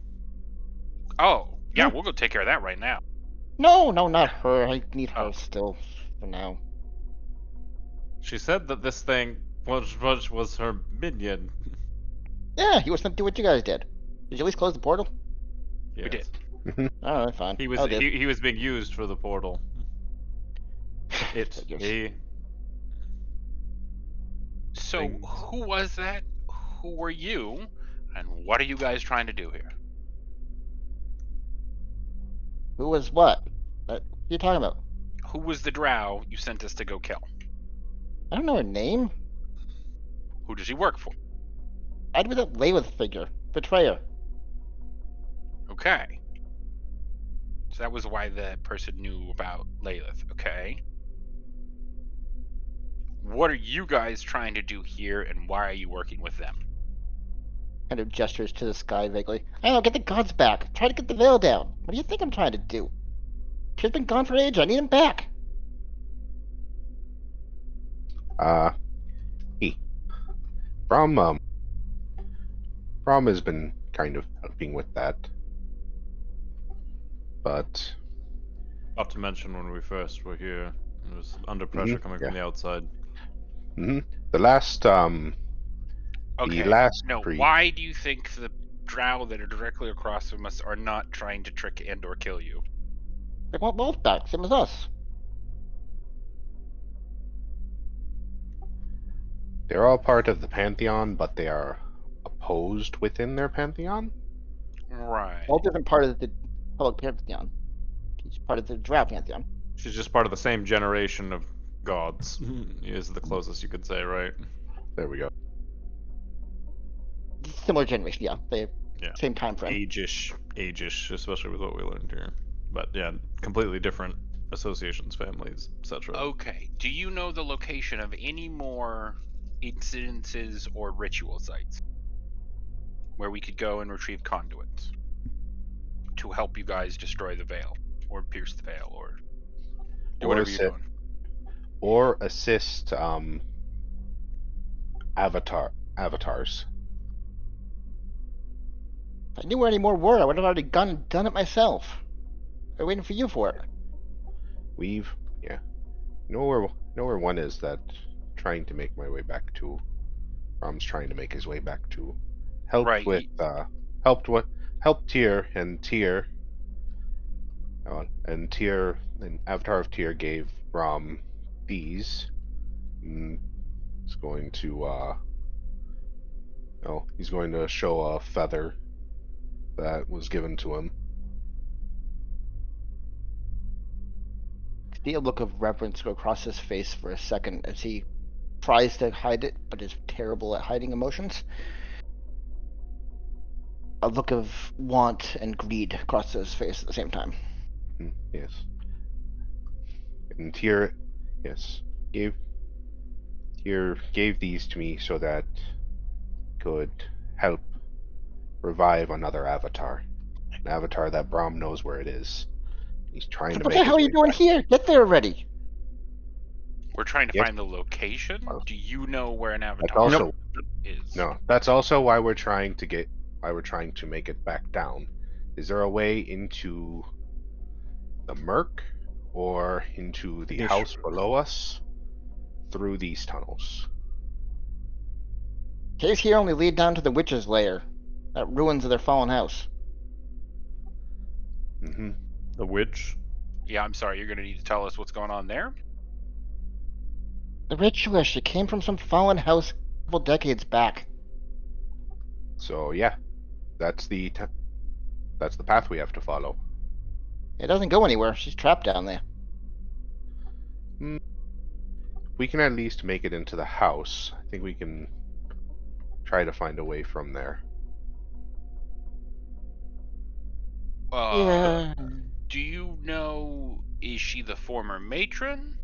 Oh, yeah. Yeah. We'll go take care of that right now. No, not her. I need her Oh. still for now. She said that this thing was her minion. Yeah, he was gonna do what you guys did. Did you at least close the portal? Yes. We did. Alright, fine. He was Oh, did. he was being used for the portal. Figures. So Things. who was that? Who were you? And what are you guys trying to do here? Who was what? What are you talking about? Who was the drow you sent us to go kill? I don't know her name. Who does he work for? I'd be that Layla figure. Betrayer. Okay. So that was why that person knew about Lilith. Okay. What are you guys trying to do here, and why are you working with them? Kind of gestures to the sky vaguely. I don't know, get the gods back. Try to get the veil down. What do you think I'm trying to do? She's been gone for age. I need him back. He. Brom has been kind of helping with that. But Not to mention when we first were here, it was under pressure coming from the outside. the last Okay. the last No, pre why do you think the drow that are directly across from us are not trying to trick and or kill you? They want both back, same as us. they're all part of the Pantheon, but they are opposed within their Pantheon. Right. Both isn't part of the public pantheon. He's part of the Drow pantheon. She's just part of the same generation of gods. Is the closest you could say, right? There we go. Similar generation, yeah. They Yeah. same time frame. Age-ish, especially with what we learned here. But yeah, completely different associations, families, etc. Okay. Do you know the location of any more incidences or ritual sites where we could go and retrieve conduits to help you guys destroy the veil or pierce the veil or do Or whatever you're assist, doing? or assist avatars. If I knew where any more were, I would have already done it myself. I'm waiting for you for it. Know where one is that trying to make my way back to. Brom's trying to make his way back to. Helped Right, with helped Tyr and Tyr. And Tyr, an avatar of Tyr gave Brom these. He's going to he's going to show a feather that was given to him. See a look of reverence go across his face for a second as he tries to hide it, but is terrible at hiding emotions. A look of want and greed across his face at the same time. Yes. And Tyr, yes, gave these to me so that could help revive another avatar. An avatar that Brom knows where it is. He's trying to What make the hell are his you way doing back. here? Get there already. We're trying to Yes. find the location. Well, Do you know where an That's avatar also is? no. That's also why we're trying to make it back down. Is there a way into the Merc or into the house below us through these tunnels? Caves here only lead down to the witch's lair. That ruins of their fallen house. Mm-hmm. The witch. Yeah, I'm sorry. You're going to need to tell us what's going on there. The ritualist, it came from some fallen house a couple decades back. So yeah, that's the path we have to follow. It doesn't go anywhere. She's trapped down there. We can at least make it into the house. I think we can try to find a way from there. Yeah. Do you know, is she the former matron?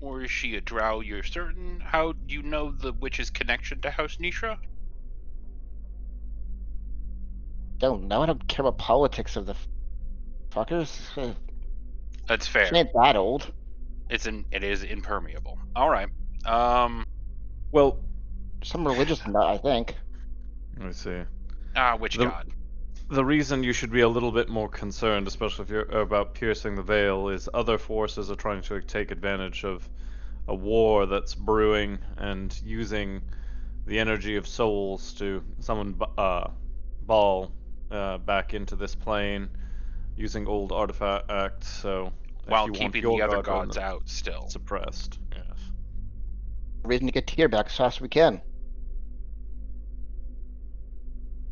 Or is she a drow, you're certain? How do you know the witch's connection to House Nishra? Don't know. I don't care about politics of the fuckers. That's fair. She ain't that old. It is impermeable. Alright. Well, Some religious nut, I think. let me see. Which The- god? the reason you should be a little bit more concerned, especially if you're about piercing the veil, is other forces are trying to take advantage of a war that's brewing and using the energy of souls to summon Baal back into this plane using old artifacts. So if While you want keeping your the other god gods element out still. suppressed, yes. Reason to get Tyr back as fast as we can.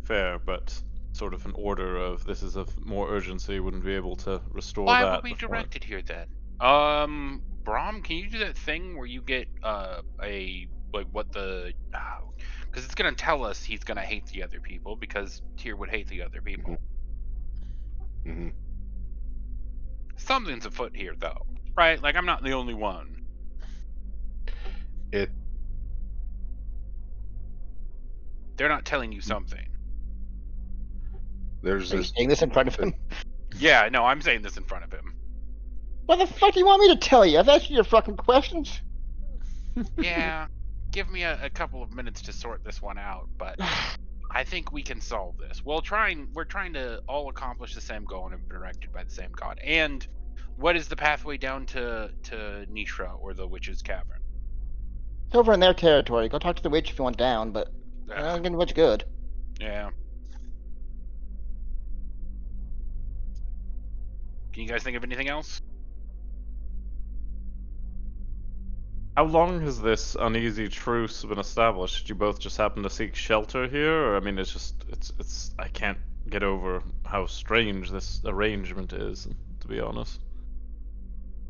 Fair, but sort of an order of this is of more urgency wouldn't be able to restore Why that would we before. direct it here then? Brom, can you do that thing where you get a like what the because it's gonna tell us he's gonna hate the other people because Tyr would hate the other people. Hmm. Something's afoot here though, right? Like I'm not the only one. It They're not telling you something. there's Are you this saying this in front of him? Yeah, no, I'm saying this in front of him. What the fuck do you want me to tell you? I've asked you your fucking questions. Yeah, give me a couple of minutes to sort this one out, but I think we can solve this. We're trying to all accomplish the same goal and be directed by the same god. And what is the pathway down to Nishra or the Witch's Cavern? It's over in their territory. Go talk to the witch if you want down, but Ugh, not gonna be much good. yeah. Can you guys think of anything else? How long has this uneasy truce been established? Did you both just happen to seek shelter here, or I mean, it's I can't get over how strange this arrangement is, to be honest.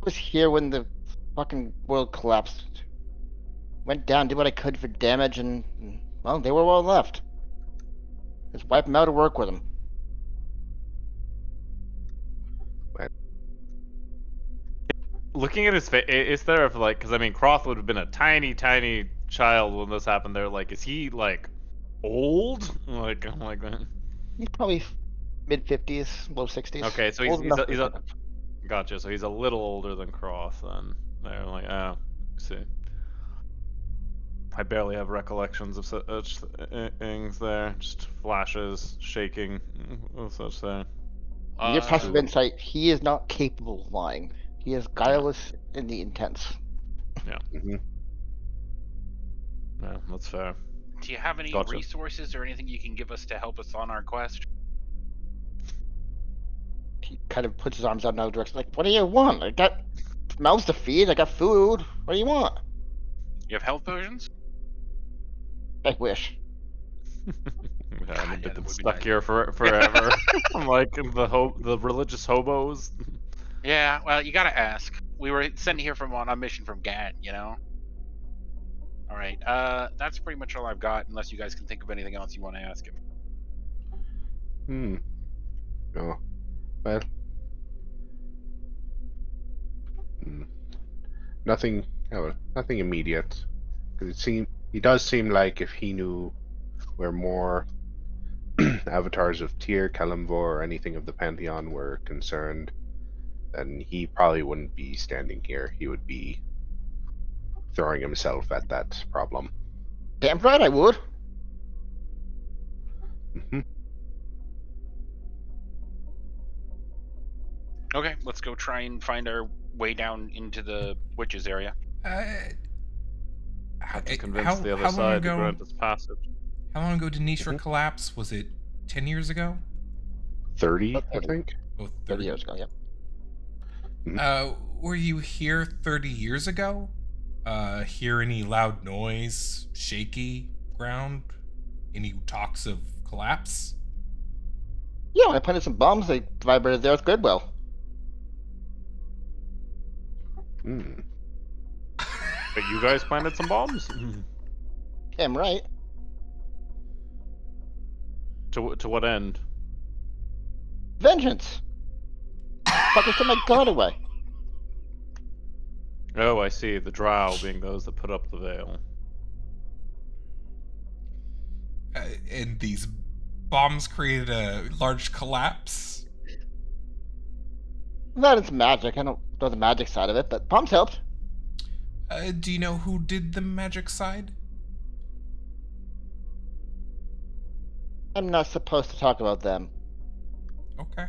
I was here when the fucking world collapsed. Went down, did what I could for damage, and well, they were all left. Just wipe them out or work with them. Looking at his face, is there if like, because I mean, Croth would have been a tiny, tiny child when this happened. There, like, is he like old? Like, I'm like, He's probably mid-50s, low 60s. okay, so Old enough he's for a gotcha. So he's a little older than Croth. Then they're like, oh, see. I barely have recollections of such things there. Just flashes, shaking, such there. Your passive Uh, insight, he is not capable of lying. He is guileless in the intense. hmm Yeah, that's fair. do you have any Gotcha. resources or anything you can give us to help us on our quest? He kind of puts his arms out in another direction, like, what do you want? I got mouths to feed, I got food. What do you want? You have health potions? I wish. Yeah, God, I mean, yeah, they've that been would be stuck nice. here forever. I'm like the religious hobos. Yeah, well, you gotta ask. We were sent here from on a mission from Gad, you know? Alright, that's pretty much all I've got, unless you guys can think of anything else you want to ask him. Oh, well, hmm. Nothing. Oh, nothing immediate. Because he does seem like if he knew where more avatars of Tyr, Kalimvor, or anything of the Pantheon were concerned, then he probably wouldn't be standing here. He would be throwing himself at that problem. Damn right I would. Hmm. Okay, let's go try and find our way down into the witches area. Have to convince the other side to grant us passage. How long ago did Nishra Mhm. collapse? Was it 10 years ago? 30, About I 30. think. Oh, 30 years ago, yep. Were you here 30 years ago? Hear any loud noise, shaky ground? Any talks of collapse? Yeah, when I planted some bombs, they vibrated the earth grid well. Hmm. But you guys planted some bombs. Damn right. To what end? Vengeance! Fuckers took my god away. Oh, I see. The Drow being those that put up the veil. And these bombs created a large collapse? That is magic. I don't know the magic side of it, but bombs helped. Do you know who did the magic side? I'm not supposed to talk about them. Okay.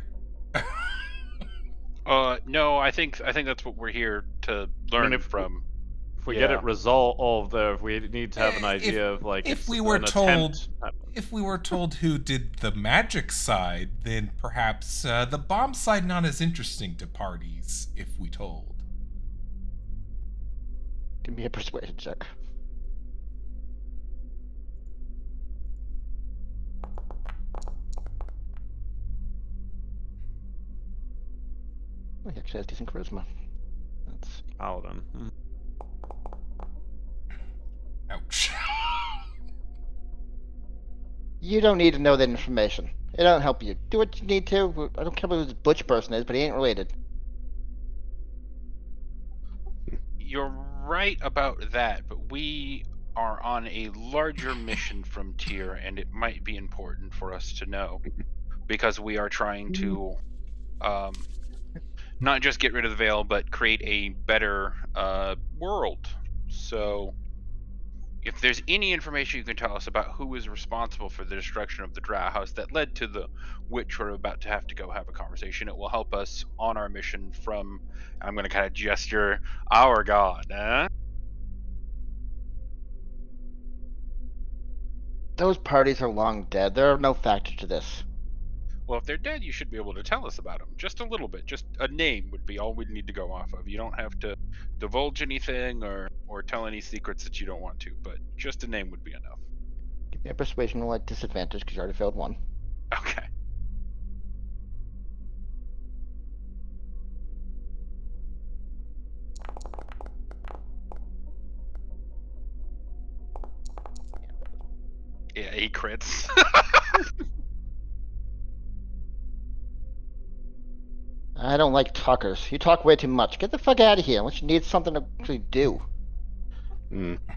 No, I think that's what we're here to learn if from. if we get Yeah. it resolved, if we need to have an If idea of like if it's we were an told attempt. if we were told who did the magic side, then perhaps the bomb side not as interesting to parties if we told. Give me a persuasion check. Oh, he actually has decent charisma. That's Paladin. Ouch. You don't need to know that information. It don't help you. Do what you need to. I don't care who this butch person is, but he ain't related. You're right about that, but we are on a larger mission from Tyr, and it might be important for us to know because we are trying to not just get rid of the veil, but create a better world. So, if there's any information you can tell us about who is responsible for the destruction of the Drow house that led to the witch we're about to have to go have a conversation, it will help us on our mission from, I'm going to kind of gesture, our god. Those parties are long dead. They're no factor to this. Well, if they're dead, you should be able to tell us about them. Just a little bit. Just a name would be all we'd need to go off of. You don't have to divulge anything or tell any secrets that you don't want to, but just a name would be enough. Give me a persuasion roll at disadvantage because you already failed one. Okay. Yeah, 8 crits. I don't like talkers. You talk way too much. Get the fuck out of here unless you need something to actually do.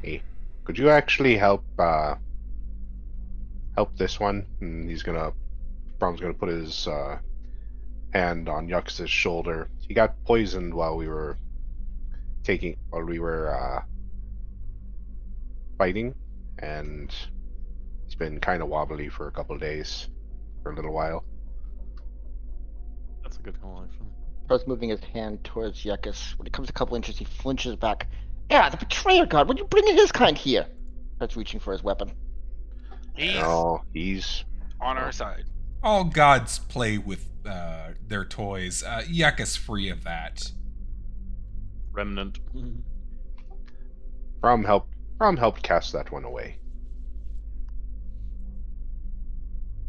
Hey, could you actually help this one? And Brom's gonna put his hand on Yux's shoulder. He got poisoned while we were fighting, and he's been kind of wobbly for a couple of days, for a little while. That's a good call, actually. Starts moving his hand towards Yekis. When it comes a couple inches, he flinches back. Yeah, the betrayer god. What are you bringing his kind here? Starts reaching for his weapon. He's No, he's on our side. All gods play with their toys. Yucca's free of that. Remnant. Brom helped cast that one away.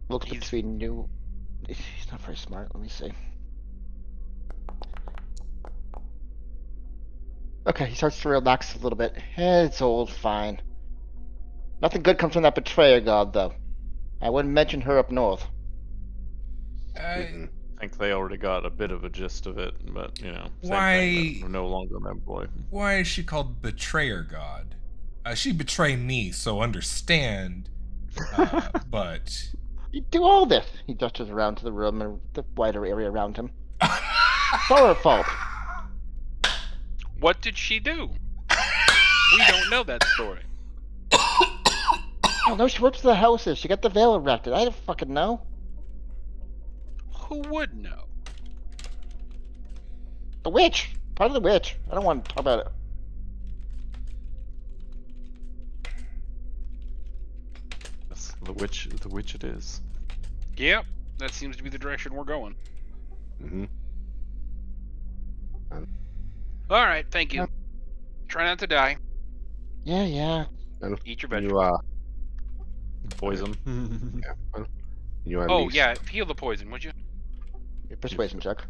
Looks He's- between you. He's not very smart. Let me see. Okay, he starts to relax a little bit. It's old, fine. Nothing good comes from that betrayer god, though. I wouldn't mention her up north. Mhm. I think they already got a bit of a gist of it, but same Why- thing. We're no longer an employee. Why is she called betrayer god? She betrayed me, so understand. But You do all this. He gestures around to the room and the wider area around him. It's all her fault. What did she do? We don't know that story. Oh no, she works for the houses. She got the veil erected. I don't fucking know. Who would know? The witch. Part of the witch. I don't want to talk about it. Yes, the witch it is. Yep, that seems to be the direction we're going. Mhm. All right, thank you. Try not to die. Yeah. Eat your You vegetables. Poison. you at Oh least, yeah, heal the poison, would you? Your persuasion check.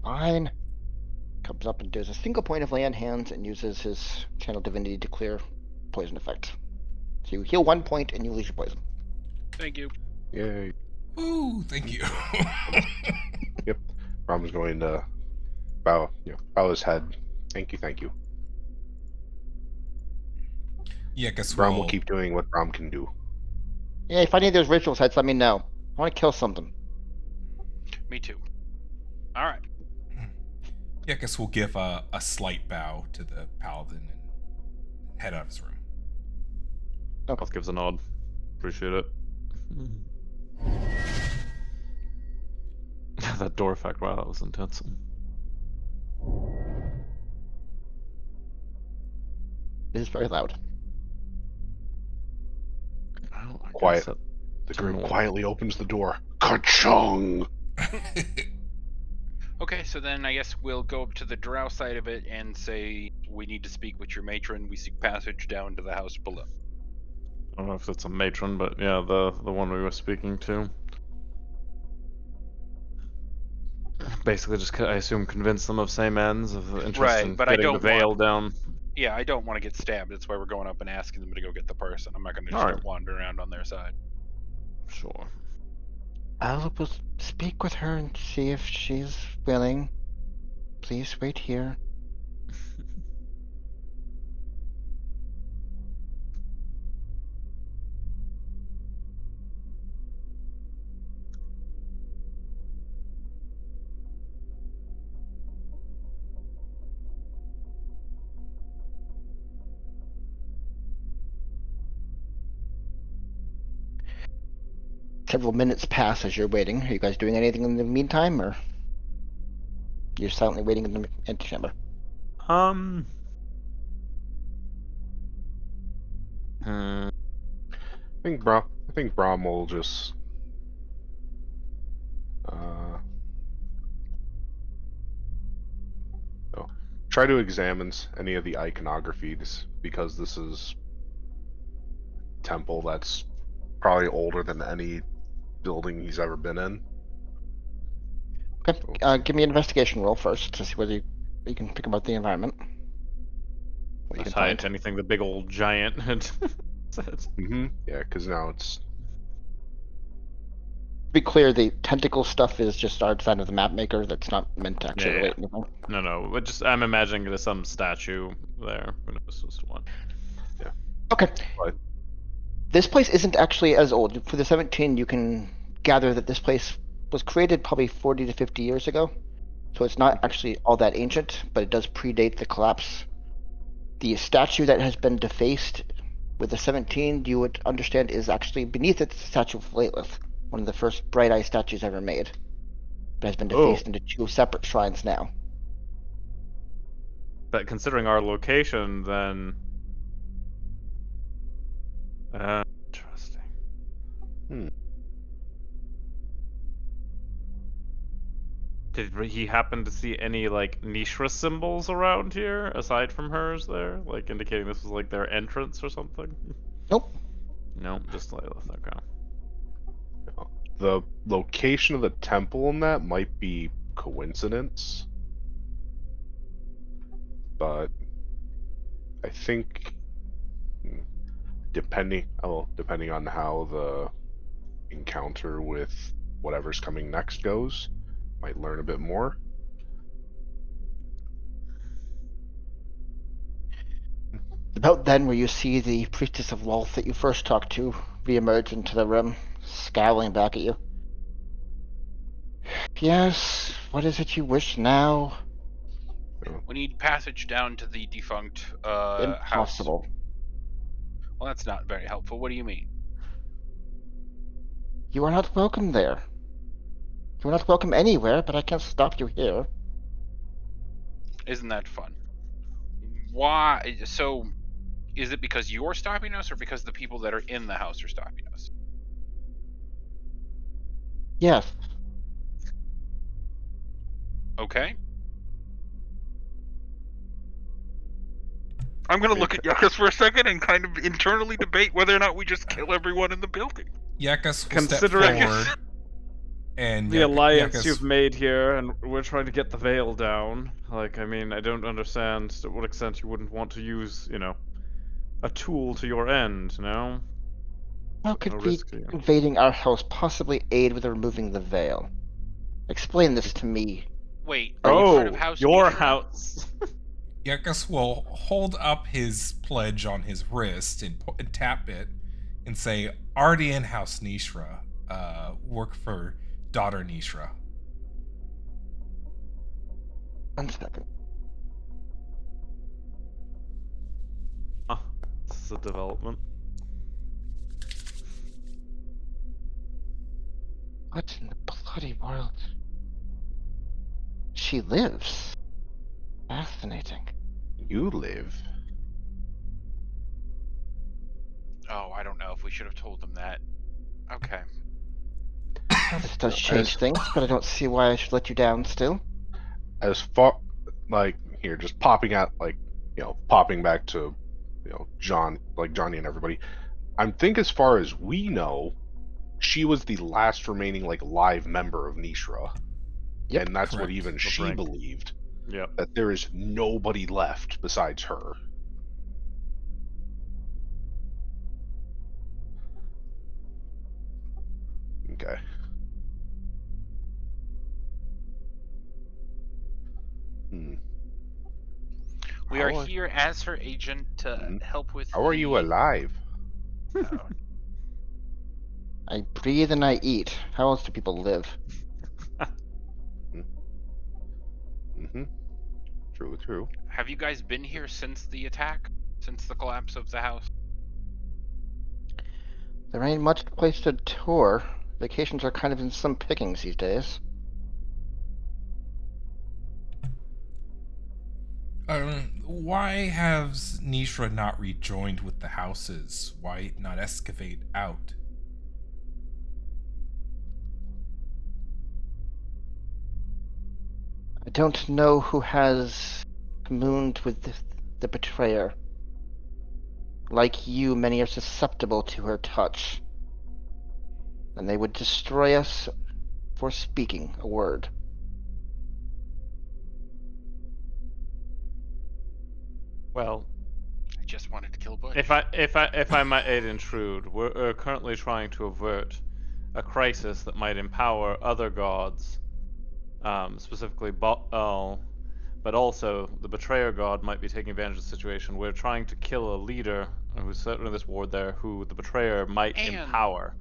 Fine. Comes up and does a single point of lay on hands and uses his channel divinity to clear poison effect. So you heal 1 point and you lose your poison. Thank you. Yay. ooh, thank you. Brom's going to bow his head. Thank you. Yucca's Brom will will keep doing what Brom can do. Yeah, if I need those ritual sites, let me know. I want to kill something. Me too. All right. Yekus will give a slight bow to the paladin and head out of his room. Goth gives a nod. Appreciate it. That door effect, wow, that was intense. It is very loud. Well, I Quiet. guess that The Turn group away. quietly opens the door. Ka-chung! Okay, so then I guess we'll go up to the Drow side of it and say we need to speak with your matron. We seek passage down to the house below. I don't know if it's a matron, but yeah, the one we were speaking to. Basically, just I assume convince them of same ends, of the interest Right, in but I getting the don't veil want- down. Yeah, I don't want to get stabbed. That's why we're going up and asking them to go get the person. I'm not going to just Alright. start wandering around on their side. Sure. I'll speak with her and see if she's willing. Please wait here. Several minutes pass as you're waiting. Are you guys doing anything in the meantime, or you're silently waiting in the antechamber? Hmm. I think Brom will just try to examine any of the iconographies, because this is a temple that's probably older than any building he's ever been in. Okay, give me an investigation roll first to see whether you can pick about the environment. What you can find. Anything the big old giant had said. Yeah, because now it's To be clear, the tentacle stuff is just our design of the map maker. That's not meant to actually Yeah, relate anything. No, but just I'm imagining there's some statue there. Who knows what's one? Okay. Right. This place isn't actually as old. For the 17, you can gather that this place was created probably 40 to 50 years ago. So it's not actually all that ancient, but it does predate the collapse. The statue that has been defaced with the 17, you would understand, is actually beneath it the statue of Lathlith, one of the first Bright Eye statues ever made. But has been defaced into two separate shrines now. But considering our location, then interesting. Did he happen to see any like Nishra symbols around here aside from hers there, like indicating this was like their entrance or something? Nope. No, just Lilith. Okay. the location of the temple in that might be coincidence, but I think depending on how the encounter with whatever's coming next goes, might learn a bit more. About then, where you see the priestess of Lolth that you first talked to reemerge into the room, scowling back at you. Yes, what is it you wish now? We need passage down to the defunct house. Impossible. Well, that's not very helpful. What do you mean? You are not welcome there. You are not welcome anywhere, but I can't stop you here. Isn't that fun? Why? So, is it because you're stopping us, or because the people that are in the house are stopping us? Yes. Okay. I'm gonna look at Yakus for a second and kind of internally debate whether or not we just kill everyone in the building. Yakus will Considering- step forward, and The alliance Yakus, you've made here, and we're trying to get the veil down. Like, I mean, I don't understand to what extent you wouldn't want to use, a tool to your end, no? How could No we risk here. invading our house possibly aid with removing the veil? Explain this to me. Wait, are you part of Oh, House your Nishra? house. Yakus will hold up his pledge on his wrist and tap it and say, Ardian House Nishra, work for daughter Nishra. 1 second. Ah, this is a development. What in the bloody world? She lives. Fascinating. You live. Oh, I don't know if we should have told them that. Okay. This does change things, but I don't see why I should let you down still. As far, like, here, just popping out, like, popping back to, John, like Johnny and everybody. I think as far as we know, she was the last remaining, like, live member of Nishra. Yep, and that's what correct. even she brink. believed, Yep. that there is nobody left besides her. Okay. Hmm. We How are are- here as her agent to Mhm. help with. How are you the- alive? Oh, I breathe and I eat. How else do people live? Mm-hmm. True. have you guys been here since the attack? Since the collapse of the house? There ain't much place to tour. Vacations are kind of in some pickings these days. Why has Nishra not rejoined with the houses? Why not excavate out? I don't know who has communed with the betrayer. Like you, many are susceptible to her touch. And they would destroy us for speaking a word. Well, I just wanted to kill Butch. if I might intrude, we're currently trying to avert a crisis that might empower other gods, specifically Baal, but also the betrayer god might be taking advantage of the situation. We're trying to kill a leader who's set in this ward there, who the betrayer might And- empower.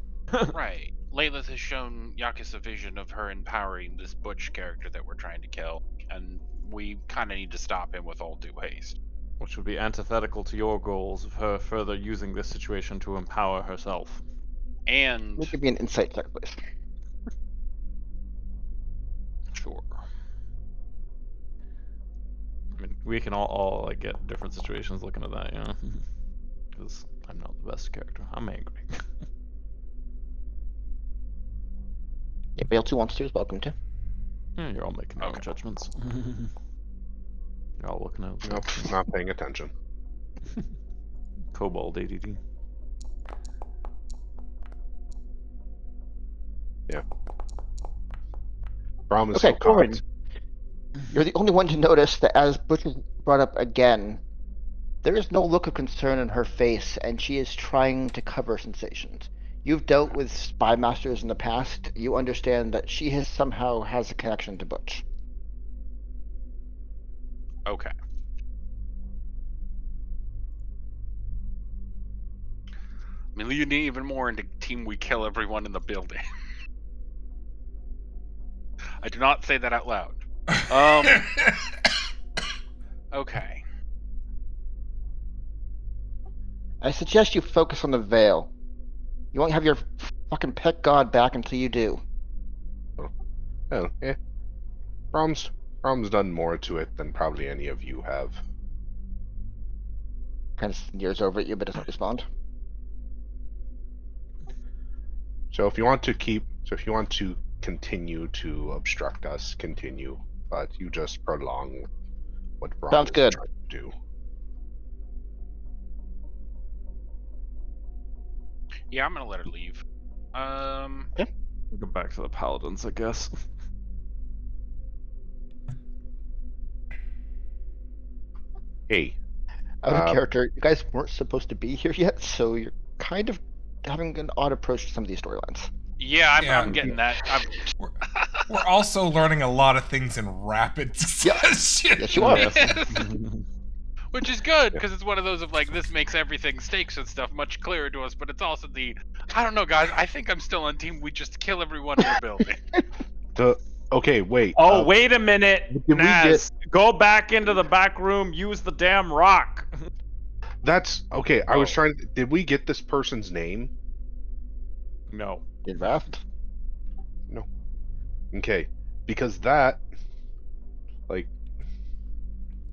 Right. Laylath has shown Yakis a vision of her empowering this Butch character that we're trying to kill, and we kind of need to stop him with all due haste. Which would be antithetical to your goals of her further using this situation to empower herself. And Give me an insight check, please. Sure. I mean, we can all like get different situations looking at that, you know? Because I'm not the best character. I'm angry. Anybody else who wants to is welcome to. You're all making your own Okay. judgments. You're all looking at Nope, not paying attention. Kobold ADD. Brom is Okay, so Corin. cocked. You're the only one to notice that as Butch is brought up again, there is no look of concern in her face, and she is trying to cover sensations. You've dealt with spy masters in the past. You understand that she somehow has a connection to Butch. okay. I mean, leading even more into team we kill everyone in the building. I do not say that out loud. Okay. I suggest you focus on the Veil. You won't have your fucking pet god back until you do. Oh, yeah. Brom's done more to it than probably any of you have. Kind of sneers over at you, but doesn't respond. So if you want to continue to obstruct us, continue. But you just prolong what Brom Sounds is good. trying to do. Yeah, I'm gonna let her leave. Go back to the paladins, I guess. Hey, Out of Um, character, you guys weren't supposed to be here yet, so you're kind of having an odd approach to some of these storylines. Yeah, Yeah. I'm getting that. We're also learning a lot of things in rapid succession. Yes, you are. Which is good, because it's one of those of like, this makes everything stakes and stuff much clearer to us, but it's also I don't know, guys, I think I'm still on team we just kill everyone in the building. okay, wait. Oh, wait a minute, did we Naz. Go back into the back room. Use the damn rock. That's okay. I was Oh. trying. Did we get this person's name? No. Did Raft? No. Okay, because that, like,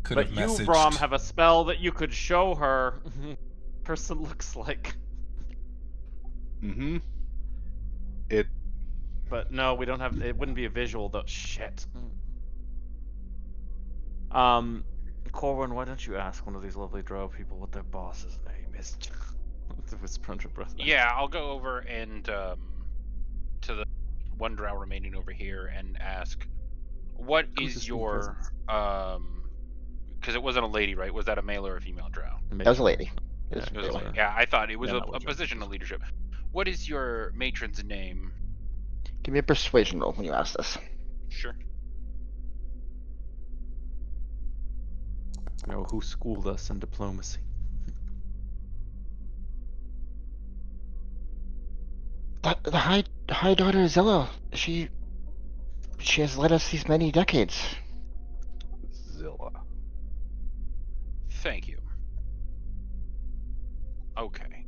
Could But have you, messaged. Brom, have a spell that you could show her. Person looks like. mm-hmm. It. But no, we don't have. It wouldn't be a visual though. Shit. Corwin, why don't you ask one of these lovely Drow people what their boss's name is? To whisper under breath. Yeah, I'll go over and to the one Drow remaining over here and ask, what Who's is this new your because it wasn't a lady, right? Was that a male or a female Drow? That was a lady. It was Yeah, It was a really- lady. Yeah, I thought it was Yeah, a, that was a right. position of leadership. What is your matron's name? Give me a persuasion roll when you ask this. Sure. You know who schooled us in diplomacy? The high daughter Zilla. She has led us these many decades. Zilla. Thank you. Okay.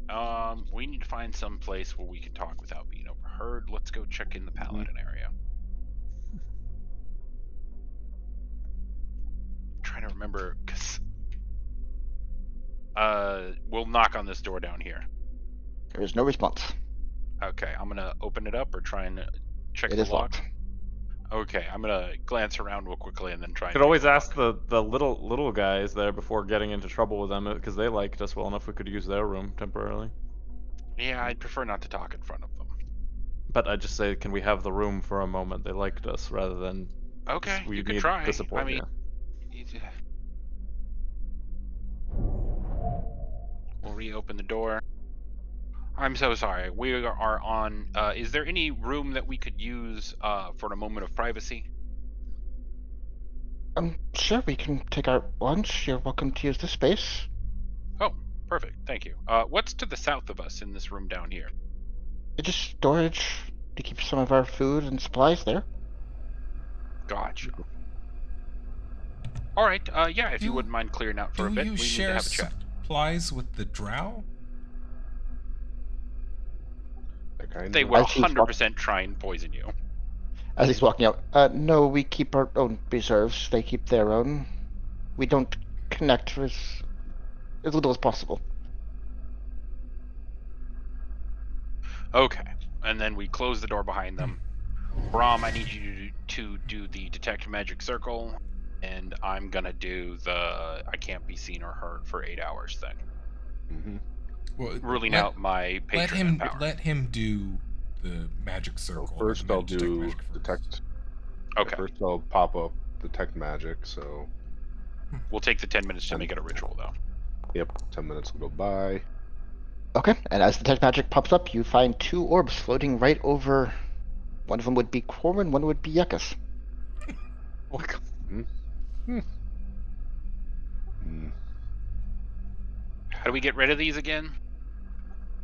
We need to find some place where we can talk without being overheard. Let's go check in the paladin area. Trying to remember, cause we'll knock on this door down here. There is no response. Okay, I'm gonna open it up or try and check It the is lock. locked. Okay, I'm gonna glance around real quickly and then try. Could always ask the little guys there before getting into trouble with them because they liked us well enough. We could use their room temporarily. Yeah, I'd prefer not to talk in front of them. But I just say, can we have the room for a moment? They liked us rather than. Okay, We you could need try. the support. I mean, yeah. we'll reopen the door. I'm so sorry. We are on. Is there any room that we could use for a moment of privacy? Sure, we can take our lunch. You're welcome to use the space. Oh, perfect. Thank you. What's to the south of us in this room down here? It's just storage to keep some of our food and supplies there. Gotcha. All right. Yeah, if you Do- wouldn't mind clearing out for a Do bit, you we need to share have a chat. supplies with the Drow? Like, I They know- will I see 100% try and poison you. As he's walking out, no, we keep our own reserves. They keep their own. We don't connect as little as possible. Okay. And then we close the door behind them. Brom, I need you to do the detect magic circle, and I'm gonna do the I can't be seen or heard for 8 hours thing. Mhm. Well, Ruling out my let patron him and power. let him do the magic So circle. first the I'll magic do magic first. detect. Okay. First I'll pop up detect magic. So We'll take the 10 minutes to make it a ritual, though. yep, 10 minutes will go by. Okay, and as the detect magic pops up, you find two orbs floating right over. One of them would be Corwin, one would be Yuckus. Hmm. How do we get rid of these again?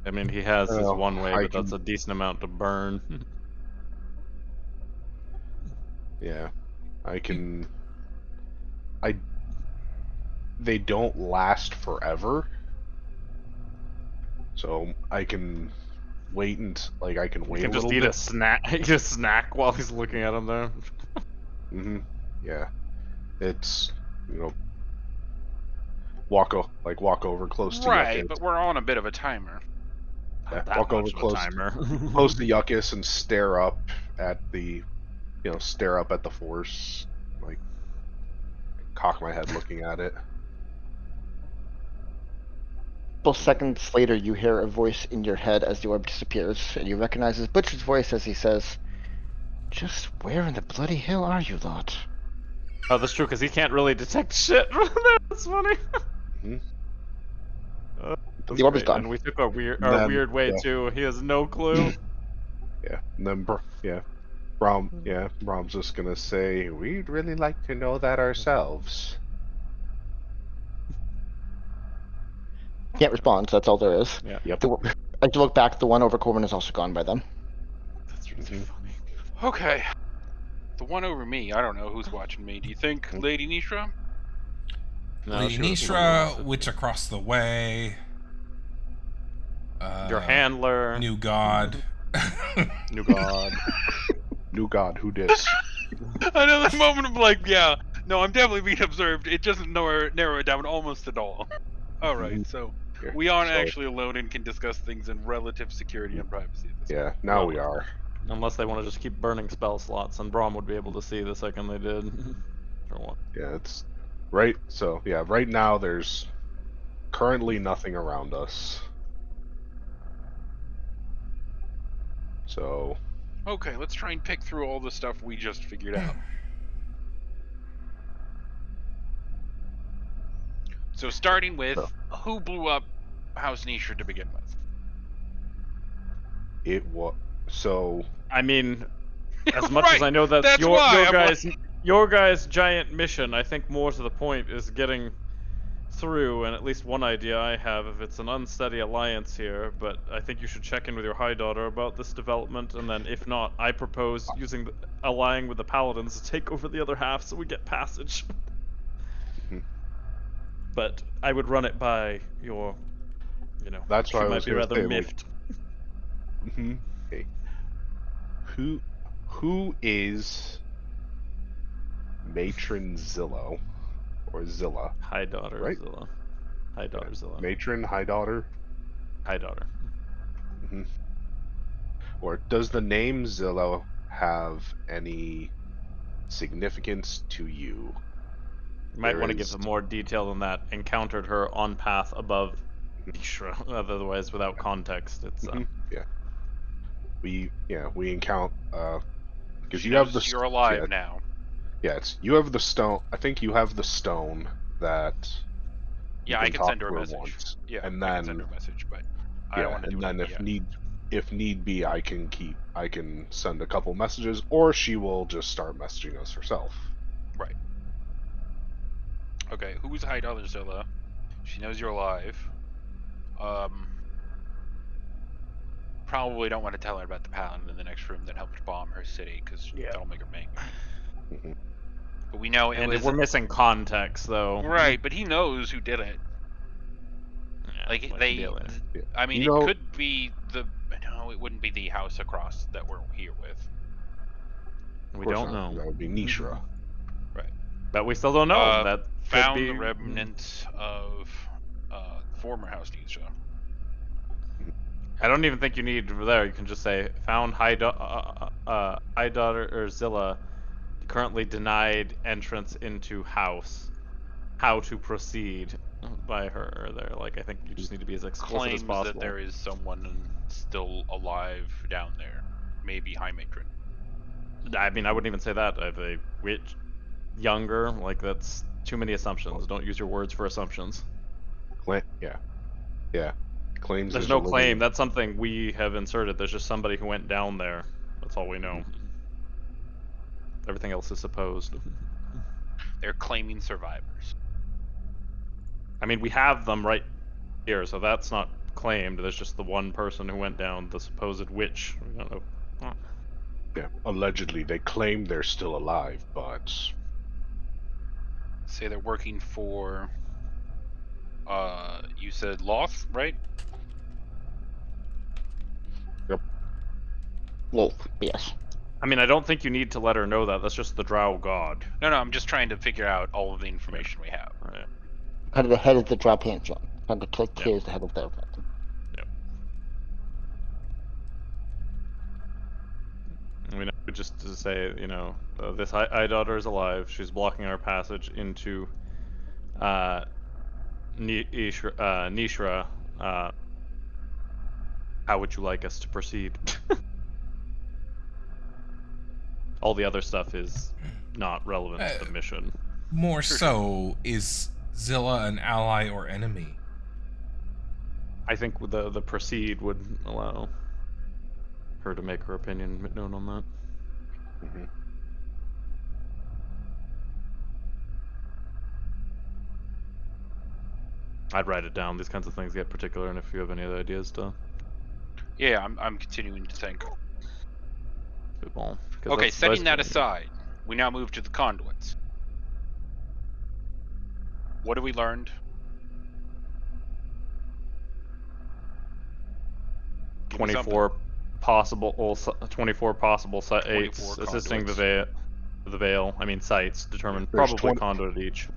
I mean, he has his Well, one way, I but that's can- a decent amount to burn. Yeah, I can. They don't last forever, so I can wait and I can You wait can a just little eat bit. a snack. Eat a snack while he's looking at him there. Yeah, it's walk over close to Right, Yuckus. but we're on a bit of a timer. Yeah, Not that walk over much of a close timer. close to Yuckus and stare up at the force, like cock my head looking at it. Couple seconds later, you hear a voice in your head as the orb disappears, and you recognize his Butcher's voice as he says, "Just where in the bloody hell are you lot?" Oh, that's true, because he can't really detect shit. That's funny. Mhm. That's The orb is great. gone. And we took our Then- weird way yeah. too. He has no clue. Yeah, and then Brom's just gonna say, "We'd really like to know that ourselves." Can't respond, so that's all there is. Yeah. Yep. As you look back, the one over Corwin is also gone by then. That's really Mhm. funny. Okay. The one over me, I don't know who's watching me. Do you think Lady Nishra? No, Lady she would've told you Nishra, once. witch across the way. Your handler. New god. New god. New God, who dis? Another moment of like, yeah, no, I'm definitely being observed. It doesn't narrow it down almost at all. All right, Mhm. so Yeah, we aren't so, actually alone and can discuss things in relative security and privacy at this yeah, point. now Well, we are. Unless they want to just keep burning spell slots, and Braum would be able to see the second they did. For one. Yeah, it's right. So yeah, right now there's currently nothing around us. So Okay, let's try and pick through all the stuff we just figured out. So starting with who blew up House Nisha to begin with? it was so I mean, as much as Right, I know that's that's why I'm like- your guys' giant mission, I think more to the point is getting through, and at least one idea I have, if it's an unsteady alliance here, but I think you should check in with your High Daughter about this development, and then if not, I propose allying with the Paladins to take over the other half so we get passage. Mhm. But I would run it by your, that's she what I might was be gonna rather say. miffed. Okay. Who is Matron Zillow or Zilla? High Daughter Right. Zilla. High Daughter Zilla. Matron, High Daughter, High Daughter. or does the name Zillow have any significance to you? You might There want to give is- them more detail than that. Encountered her on path above Ishra. Otherwise, without context, it's Yeah. We encounter because She you have knows the you're alive now. Yeah, you have the stone. I think you have the stone that. Yeah, you I can talk send her a to message. once, Yeah, and I then can send her a message, but I don't want to do and then it yet. if need be, I can send a couple messages, or she will just start messaging us herself. Right. Okay, who's High Daughter Zilla? She knows you're alive. Probably don't want to tell her about the paladin in the next room that helped bomb her city, because that'll make her angry. Mhm. But we know it and was we're missing context, though. right. But he knows who did it. Yeah, Like what they, deal Yeah. I mean, You it know- could be no, it wouldn't be the house across that we're here with. we Of course don't not, know. That would be Nishra. But we still don't know. That could Found be the remnants of former House Nisha. I don't even think you need there. You can just say found High Daughter or Zilla currently denied entrance into house. How to proceed by her there. Like, I think you just need to be as explicit Claims as possible. that there is someone still alive down there. Maybe High Matron. I mean, I wouldn't even say that. If a witch younger, like, that's too many assumptions. Don't use your words for assumptions. Yeah. Claims There's no claim. That's something we have inserted. There's just somebody who went down there. That's all we know. Everything else is supposed. They're claiming survivors. I mean, we have them right here, so that's not claimed. There's just the one person who went down, the supposed witch. We don't know. Oh. Yeah, allegedly they claim they're still alive, but Say they're working for. You said Loth, right? Wolf, yes. I mean, I don't think you need to let her know that. That's just the Drow god. No, I'm just trying to figure out all of the information we have. Right. Kind of the head of the Drow Pantheon. Kind of click Yeah. here is the head of their pantheon. I mean, just to say, this High Daughter is alive. She's blocking our passage into Nishra. How would you like us to proceed? All the other stuff is not relevant to the mission. More so, is Zilla an ally or enemy? I think the proceed would allow her to make her opinion known on that. Mhm. I'd write it down. These kinds of things get particular, and if you have any other ideas to Yeah, I'm continuing to think. spitball. Okay, setting that aside, we now move to the conduits. What have we learned? Give me something. 24 possible 24 possible sites 24 assisting the conduits. veil. I mean sites determined There's probably 20 conduit each.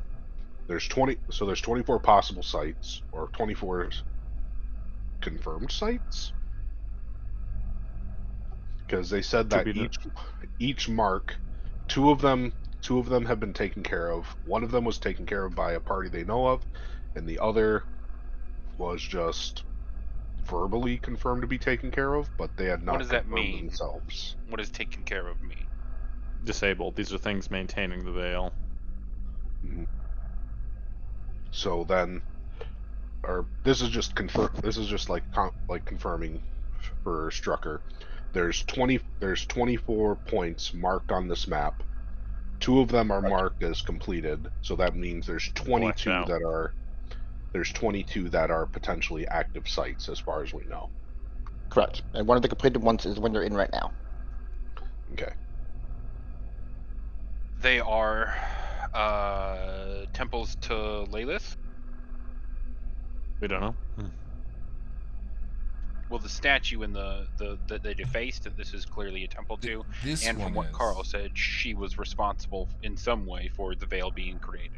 There's 20. So there's 24 possible sites, or 24 confirmed sites. Because they said To that be each mark, two of them have been taken care of. One of them was taken care of by a party they know of, and the other was just verbally confirmed to be taken care of, but they had not What does that confirmed mean? themselves. What does taking care of me? disabled. These are things maintaining the veil. So then, or this is just This is just like confirming for Strucker. There's 24 points marked on this map. Two of them are marked as completed, so that means there's 22 out. there's 22 that are potentially active sites as far as we know. Correct. And one of the completed ones is the one you're in right now. Okay. They are temples to Lilith. We don't know. Well, the statue in the that they defaced, this is clearly a temple to. This And one from what is. Carl said, she was responsible in some way for the veil being created.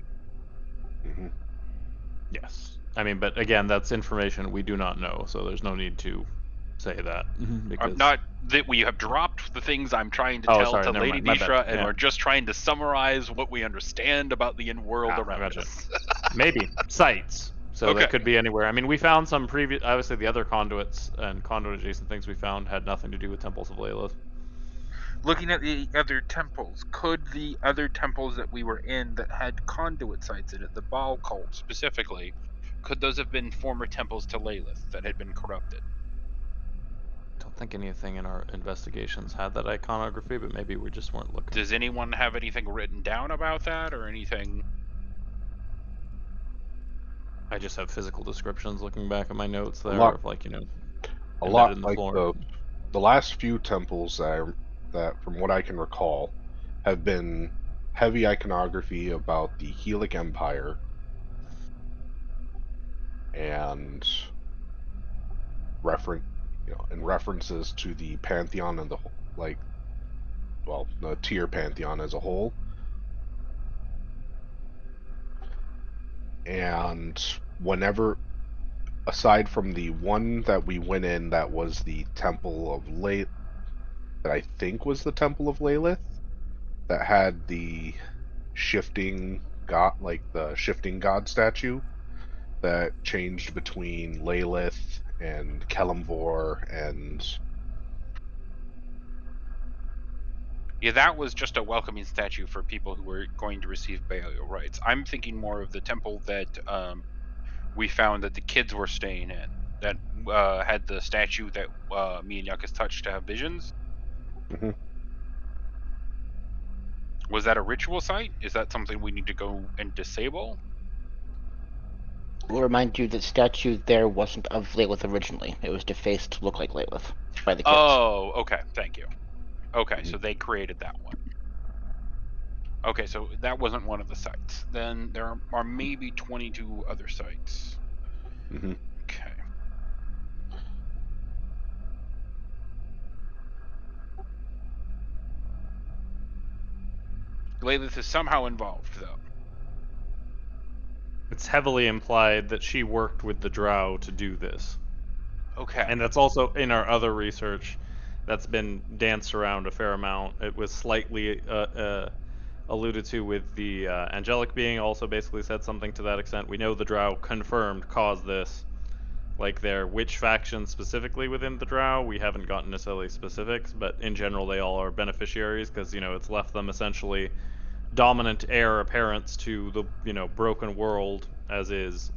Mm-hmm. Yes. I mean, but again, that's information we do not know, so there's no need to say that. Because Not that we have dropped the things I'm trying to Oh, tell sorry, to never Lady mind, my bad, Mishra, and yeah. we're just trying to summarize what we understand about the in-world I around gotcha. us. Maybe sites. So Okay. they could be anywhere. I mean, we found some previous. Obviously, the other conduits and conduit adjacent things we found had nothing to do with temples of Lilith. Looking at the other temples, could the other temples that we were in that had conduit sites in it, the Baal cult specifically, could those have been former temples to Lilith that had been corrupted? I don't think anything in our investigations had that iconography, but maybe we just weren't looking. Does anyone have anything written down about that or anything? I just have physical descriptions looking back at my notes there lot- of like, a embedded lot in the like floor. the last few temples that from what I can recall have been heavy iconography about the Helic Empire and references to the pantheon and the tier pantheon as a whole. And whenever, aside from the one that we went in that was the Temple of that I think was the Temple of Lilith, that had the shifting god, like the shifting god statue that changed between Lilith and Kelemvor and Yeah, that was just a welcoming statue for people who were going to receive burial rites. I'm thinking more of the temple that we found that the kids were staying in, that had the statue that me and Yuckus touched to have visions. Mhm. Was that a ritual site? Is that something we need to go and disable? We'll remind you that statue there wasn't of Lilith originally. It was defaced to look like Lilith by the kids. Oh, okay. Thank you. Okay, so they created that one. Okay, so that wasn't one of the sites. Then there are maybe 22 other sites. Mhm. Okay. Lilith is somehow involved, though. It's heavily implied that she worked with the Drow to do this. Okay. And that's also in our other research that's been danced around a fair amount. It was slightly alluded to with the angelic being, also basically said something to that extent. We know the Drow confirmed caused this. Like which faction specifically within the Drow, we haven't gotten necessarily specifics, but in general they all are beneficiaries because, it's left them essentially dominant heir apparents to the, broken world as is,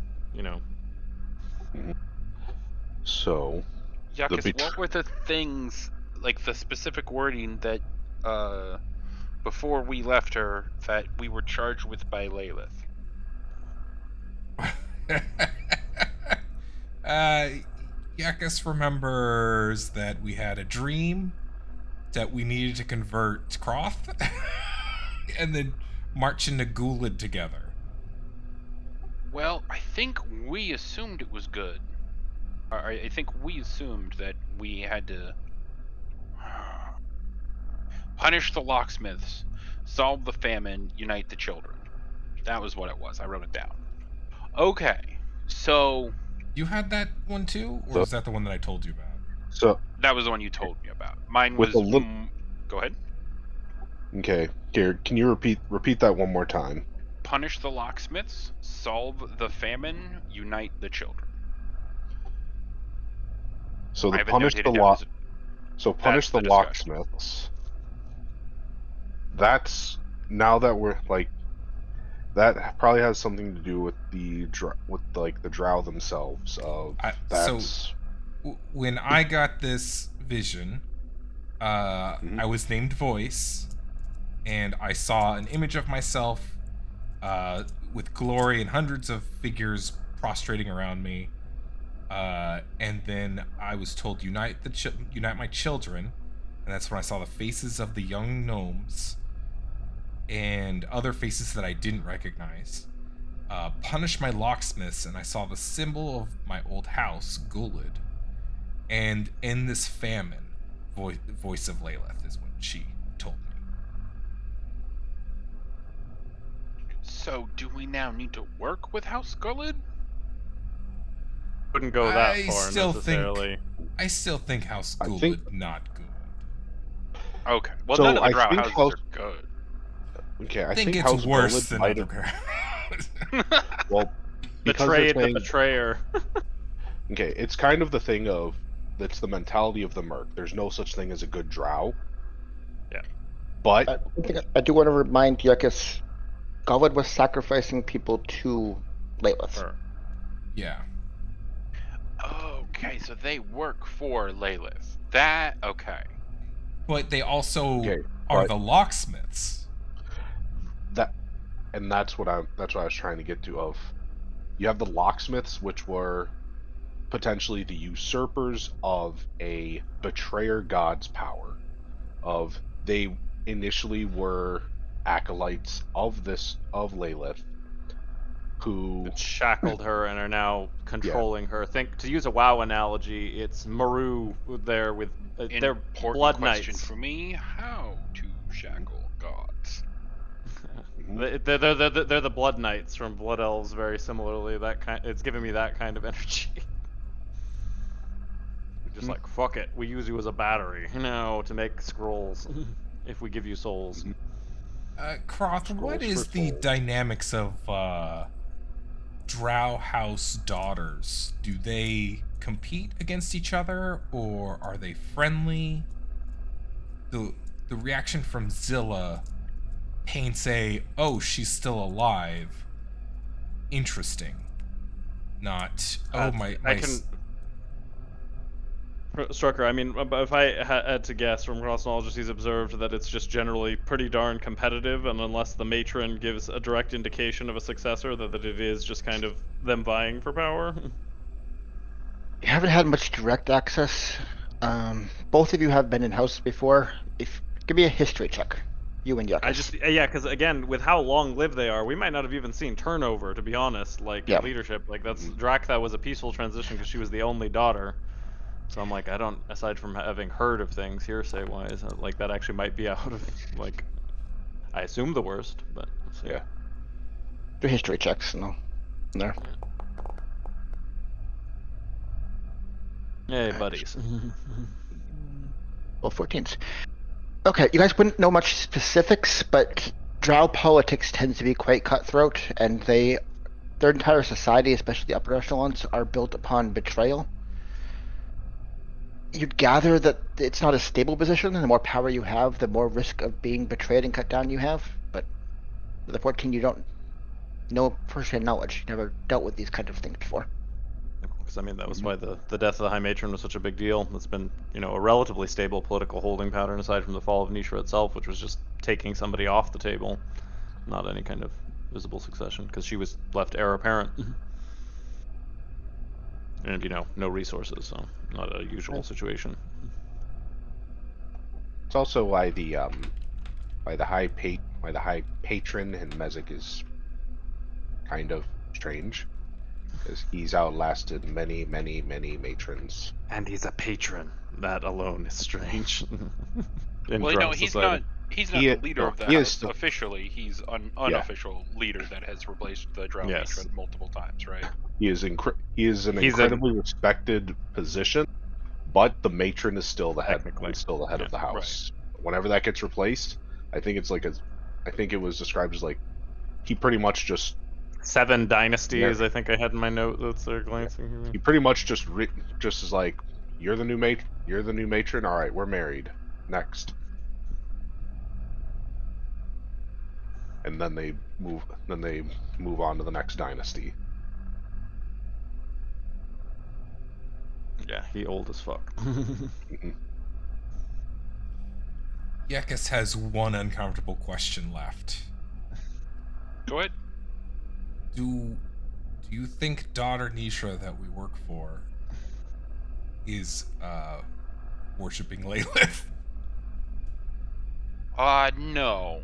So Yuckus, what were the things, like the specific wording that, before we left her, that we were charged with by Lilith? Yakus remembers that we had a dream that we needed to convert Croth. and then march into Gulid together. Well, I think we assumed it was good. I think we assumed that we had to punish the locksmiths, solve the famine, unite the children. That was what it was. I wrote it down. Okay, so You had that one too, or So, is that the one that I told you about? so that was the one you told me about. Mine with was. a little. Go ahead. Okay, here, can you repeat that one more time? Punish the locksmiths, solve the famine, unite the children. So I the have it punish the notated down as punish that's the the discussion. locksmiths. That's now that we're like that probably has something to do with the the Drow themselves. Of So that's when I got this vision, Mhm. I was named Voice, and I saw an image of myself with glory and hundreds of figures prostrating around me. And then I was told, unite my children, and that's when I saw the faces of the young gnomes and other faces that I didn't recognize. Punish my locksmiths, and I saw the symbol of my old house, Gulid. And in this famine, voice of Laleth is what she told me. So, do we now need to work with House Gullid? Wouldn't go that I far still necessarily. think House I think Gulid not good. Okay. Well, so. none of the I Drow think houses House. are good. Okay, I I think think it's House worse Golod than might other have. crowds. Well, because they're Betrayed the saying betrayer. okay, it's kind of the thing of that's the mentality of the Merc. There's no such thing as a good Drow. Yeah. But I do want to remind Yuckus, Golod was sacrificing people to Lalith. Sure. Yeah. Okay, so they work for Lalith. That okay. But they also okay, are but the locksmiths. that and that's what I was trying to get to. Of you have the locksmiths, which were potentially the usurpers of a betrayer god's power. Of they initially were acolytes of Lalith, who That shackled her and are now yeah. controlling her. Think, to use a WoW analogy, it's Maru there with they're Important blood question knights. for me: how to shackle gods? Mhm. They're the blood knights from Blood Elves. Very similarly, it's giving me that kind of energy. Just Mhm. like fuck it, we use you as a battery, to make scrolls. If we give you souls. Mhm. Croth, what Scrolls for is the souls. dynamics of Drow House daughters? Do they compete against each other, or are they friendly? The the reaction from Zilla paints a, oh, she's still alive. Interesting. Not, oh, I can. Strucker, I mean, if I had to guess from cross knowledge, he's observed that it's just generally pretty darn competitive, and unless the matron gives a direct indication of a successor, that it is just kind of them vying for power. You haven't had much direct access. Both of you have been in house before. Give me a history check, you and Yuckus. Yeah, because again, with how long-lived they are, we might not have even seen turnover, to be honest. Like Yeah. in leadership, like that's Mhm. Draktha was a peaceful transition because she was the only daughter. So I'm like, I don't, aside from having heard of things hearsay-wise, like that actually might be out of like, I assume the worst, but let's see. Yeah. Do history checks, no, there. Hey, buddies. Well, 14s. Okay, you guys wouldn't know much specifics, but Drow politics tends to be quite cutthroat, and their entire society, especially the upper echelons, are built upon betrayal. You'd gather that it's not a stable position, and the more power you have, the more risk of being betrayed and cut down you have. But with the 14, you don't know firsthand knowledge. You never dealt with these kind of things before. Because I mean, that was Mhm. why the death of the High Matron was such a big deal. It's been, a relatively stable political holding pattern aside from the fall of Nishra itself, which was just taking somebody off the table, not any kind of visible succession, because she was left heir apparent. And, no resources, so not a usual situation. It's also why the the High Patron, and Mezek is kind of strange, because he's outlasted many, many, many matrons. And he's a patron. That alone is strange. In Well, Drow no, he's society. not. He's not He the is- leader of the he is house still- officially. He's an unofficial leader that has replaced the Drow Yes. matron multiple times, right? He is an He's incredibly respected position, but the matron is still the head. Technically. Is still the head Yeah, of the house. Whenever that gets replaced, I think it's like I think it was described as like he pretty much just 7 dynasties. I think I had in my note that's glancing. he pretty much just is like, you're the new matron. All right, we're married. Next. And then they move on to the next dynasty. Yeah, he old as fuck. Yekus has one uncomfortable question left. Go ahead. Do you think daughter Nishra that we work for is worshipping Lilith? No.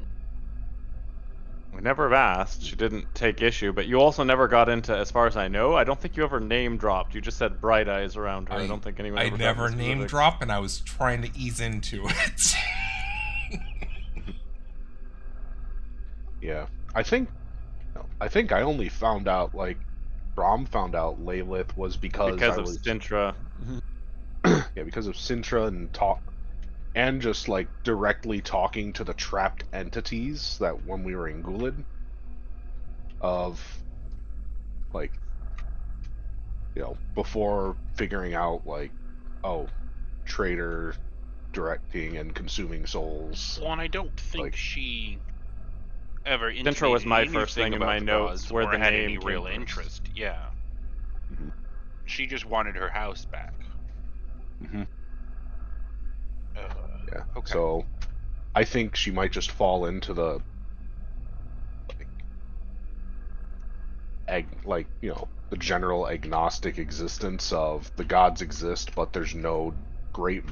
We never have asked. She didn't take issue, but you also never got into, as far as I know, I don't think you ever name dropped. You just said bright eyes around her. I don't think anyone I ever never got into name specifics. drop, and I was trying to ease into it. Yeah, I think I only found out, like, Brom found out Lilith was because Because I of was Sintra. yeah, because of Sintra and just like directly talking to the trapped entities that when we were in Gulid, of like, you know, before figuring out like, oh, traitor directing and consuming souls. Well, and I don't think Like- she ever Sintra was my intimated first thing anything in my about the notes gods where or the had name any came real first. interest. Yeah. Mhm. She just wanted her house back. Mhm. Uh, Yeah. Okay. So I think she might just fall into the like you know, the general agnostic existence of the gods exist, but there's no great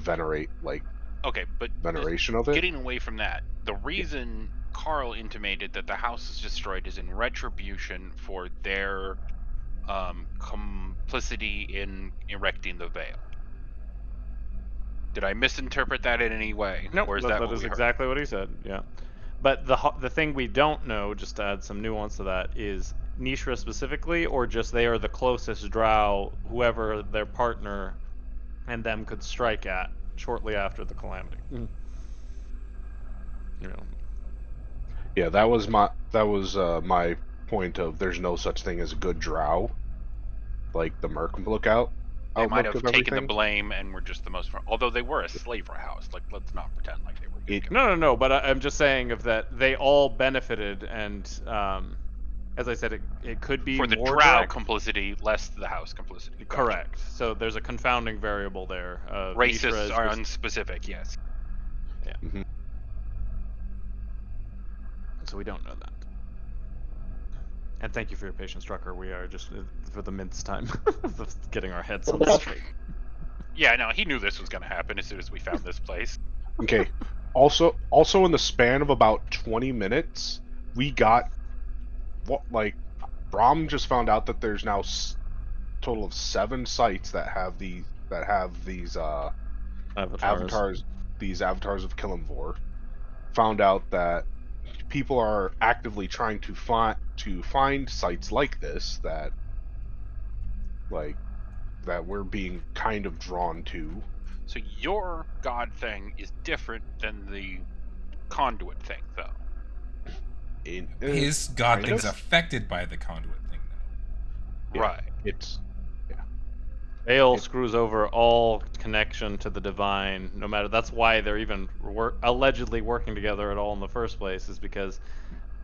Okay, but veneration of it. getting away from that, the reason Carl intimated that the house is destroyed is in retribution for their complicity in erecting the veil. Did I misinterpret that in any way? No, Or is that that what is we heard? exactly what he said. Yeah, but the thing we don't know, just to add some nuance to that, is Nishra specifically, or just they are the closest Drow, whoever their partner, and them could strike at shortly after the calamity. You know, Yeah, that was my point of there's no such thing as a good Drow, like the Merc lookout. They might outlook have of taken the everything. blame and were just the most. Although they were a slaver house, like let's not pretend like they were. Good guys. no. But I'm just saying of that they all benefited, and as I said, it could be For the more Drow direct. complicity, less the house complicity. Gotcha. Correct. So there's a confounding variable there. Nishra Racists is are just- unspecific, yes. So we don't know that. And thank you for your patience, Drucker. We are just for the mince time of getting our heads on straight. Yeah, no, he knew this was going to happen as soon as we found this place. Okay. Also in the span of about 20 minutes, we got Brom just found out that there's now total of 7 sites that have these avatars, these avatars of Killenvor. Found out that people are actively trying to find sites like this that we're being kind of drawn to. So your god thing is different than the conduit thing, though. His god kind thing's of. affected by the conduit thing, though. Yeah. Right. It's Baal screws over all connection to the divine, no matter. That's why they're even allegedly working together at all in the first place, is because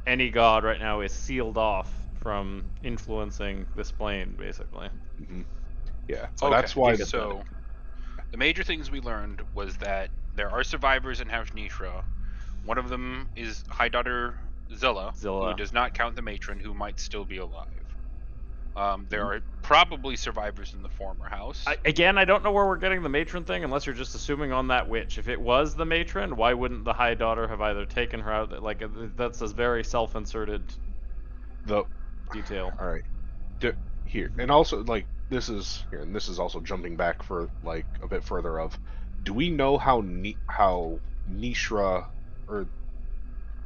any god right now is sealed off from influencing this plane, basically. yeah. So Okay, that's why. So the major things we learned was that there are survivors in House Nishra. One of them is High Daughter Zilla, Zilla. who does not count the matron, who might still be alive. There are probably survivors in the former house. Again, I don't know where we're getting the matron thing, unless you're just assuming on that witch. If it was the matron, why wouldn't the High Daughter have either taken her out? Like, that's a very self-inserted The detail. all right, here, and also like this is here, and this is also jumping back for like a bit further. Of, do we know how Nishra or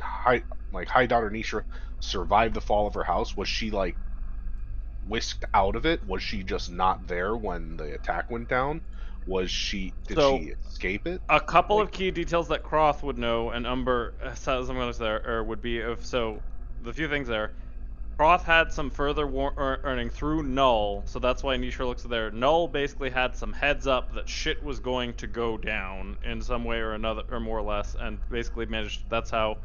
High Daughter Nishra survived the fall of her house? Was she like whisked out of it? Was she just not there when the attack went down? Did she escape it? A couple Like- of key details that Croth would know and Umber says I'm going to there or would be of the few things there. Croth had some further earning through Null, so that's why Nishra looks there. Null basically had some heads up that shit was going to go down in some way or another, or more or less, and basically managed. That's how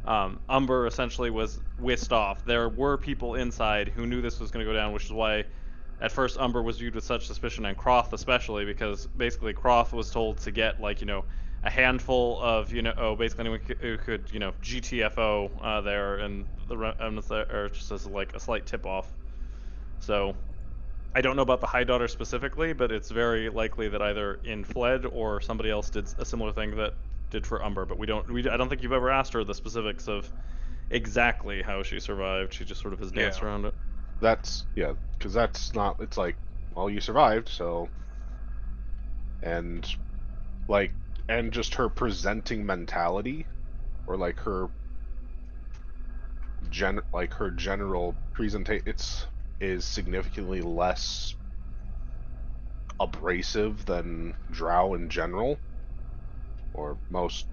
Umber essentially was whisked off. There were people inside who knew this was going to go down, which is why at first Umber was viewed with such suspicion, and Croth especially, because basically Croth was told to get a handful of basically anyone who could GTFO there, and the remnants there, or just as like a slight tip off. So I don't know about the High Daughter specifically, but it's very likely that either In fled or somebody else did a similar thing that did for Umber. But I don't think you've ever asked her the specifics of exactly how she survived. She just sort of has danced around it. That's because that's not. It's like, well, you survived, so, and just her presenting mentality, or like her general presentation, is significantly less abrasive than Drow in general, or most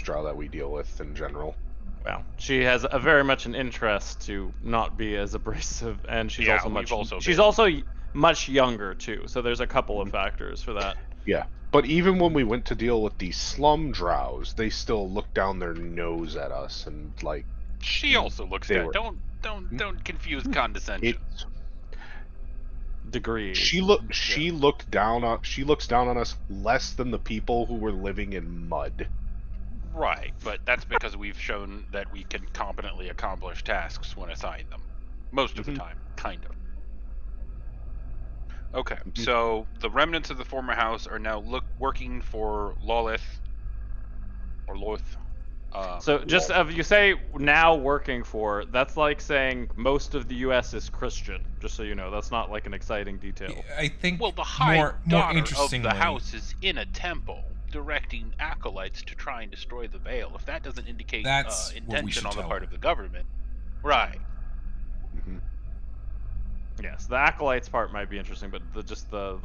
Drow that we deal with in general. Well, she has a very much an interest to not be as abrasive, and she's also much younger too. So there's a couple of factors for that. Yeah, but even when we went to deal with the slum Drows, they still looked down their nose at us and like. She also looks down. Don't confuse condescension. Degrees. She looks down on us less than the people who were living in mud. Right, but that's because we've shown that we can competently accomplish tasks when assigned them. Most of the time, kind of. Okay, so the remnants of the former house are now working for Lolith. Or Loth. So just if you say now working for, that's like saying most of the U.S. is Christian. Just so you know, that's not like an exciting detail. I think the High Daughter of the interestingly, house is in a temple, directing acolytes to try and destroy the Veil. If that doesn't indicate intention on the part of the government, right? Mm-hmm. Yes, the acolytes part might be interesting, but the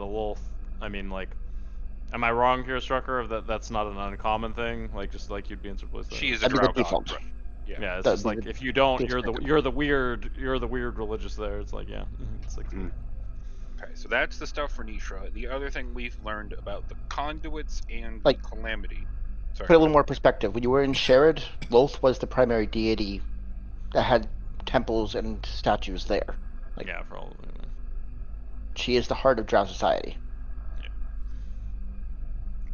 wolf. I mean, like, am I wrong here, Strucker? That's not an uncommon thing. Like, just like you'd be in place. She is a Drow god. Right. Yeah, it's just like if you don't, you're the weird religious there. It's like it's like. Okay, so that's the stuff for Nishra. The other thing we've learned about the conduits and Like, Calamity. Sorry. Put a little more perspective. When you were in Sherrod, Loth was the primary deity that had temples and statues there. Like, Yeah, for all of it. she is the heart of Drow society.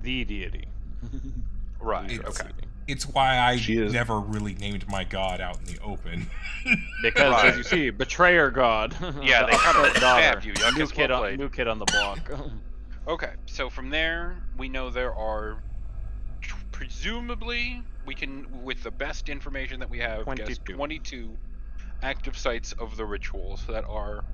The deity. Right. It's- Okay. it's why I She is- never really named my god out in the open. Because Right. as you see, betrayer god. Yeah, they kind of stabbed you. New kid on the block. Okay, so from there, we know there are, presumably, we can, with the best information that we have, guess 22 active sites of the rituals that are...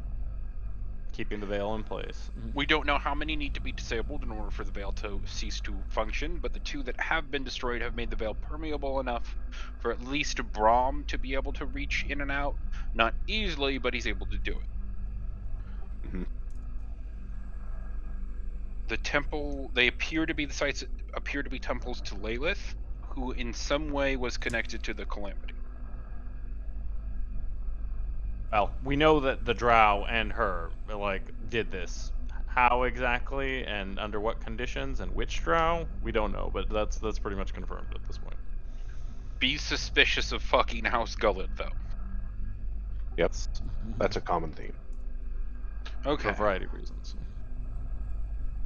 Keeping the veil in place. We don't know how many need to be disabled in order for the veil to cease to function, but the 2 that have been destroyed have made the veil permeable enough for at least Brahm to be able to reach in and out. Not easily, but he's able to do it. Mm-hmm. The temple, the sites appear to be temples to Lilith, who in some way was connected to the Calamity. Well, we know that the Drow and her did this. How exactly and under what conditions and which Drow, we don't know, but that's pretty much confirmed at this point. Be suspicious of fucking House Gullet, though. Yep, that's a common theme. Okay. For a variety of reasons.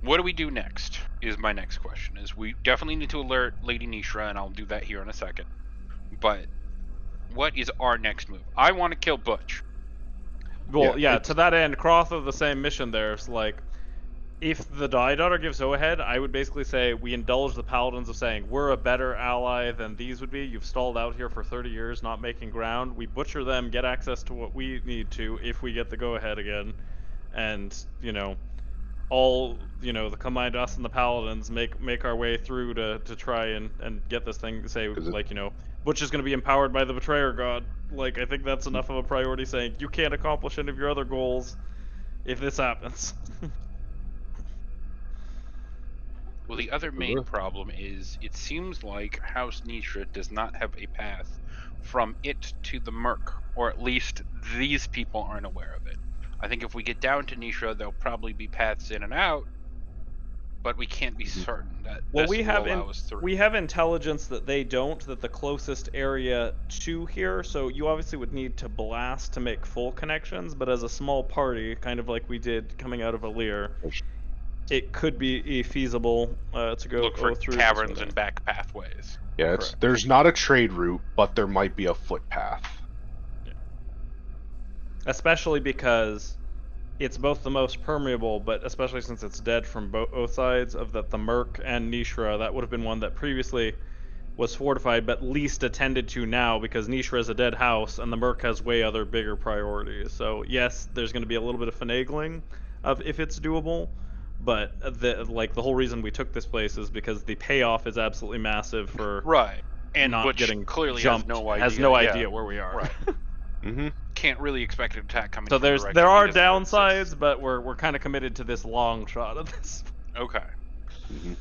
What do we do next? Is my next question. Is we definitely need to alert Lady Nishra, and I'll do that here in a second. But what is our next move? I want to kill Butch. Well, yeah, it's- to that end, Crotha, the same mission there. It's like, if the High Daughter gives go ahead, I would basically say we indulge the Paladins of saying, we're a better ally than these would be. You've stalled out here for 30 years, not making ground. We butcher them, get access to what we need to if we get the go ahead again. And, all, the combined us and the Paladins make our way through to try and get this thing, say, like, Butch is going to be empowered by the Betrayer God. Like, I think that's enough of a priority saying, you can't accomplish any of your other goals if this happens. Well, the other main problem is it seems like House Nishra does not have a path from it to the Merc, or at least these people aren't aware of it. I think if we get down to Nishra, there'll probably be paths in and out, but we can't be certain that Well, this we will allow us through. we have intelligence that they don't, that the closest area to here, so you obviously would need to blast to make full connections, but as a small party, kind of like we did coming out of Alir, it could be feasible to go Look for through caverns this and back pathways. Yeah, there's not a trade route, but there might be a footpath. Yeah. Especially because it's both the most permeable, but especially since it's dead from both sides of the Merc and Nishra, that would have been one that previously was fortified, but least attended to now because Nishra is a dead house and the Merc has way other bigger priorities. So yes, there's going to be a little bit of finagling of if it's doable, but the whole reason we took this place is because the payoff is absolutely massive for Right. And not Butch getting clearly jumped, has no idea. where we are. Right. Mm-hmm. Can't really expect an attack coming So from directly. there are He doesn't know it downsides, exists. but we're kind of committed to this long shot of this. Okay. Mm-hmm.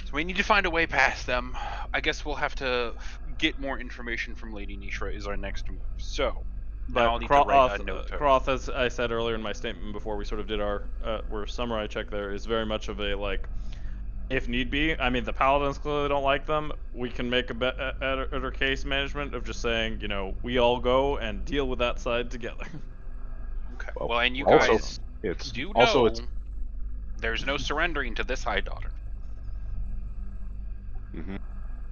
So we need to find a way past them. I guess we'll have to get more information from Lady Nishra is our next move. So, But I'll need to write a note to her. Croth, as I said earlier in my statement before we sort of did our samurai check there, is very much of a, like, if need be. I mean, the Paladins clearly don't like them. We can make a better case management of just saying, we all go and deal with that side together. Okay. Well, Well, and you also, guys It's do know also it's there's no surrendering to this High Daughter. mhm.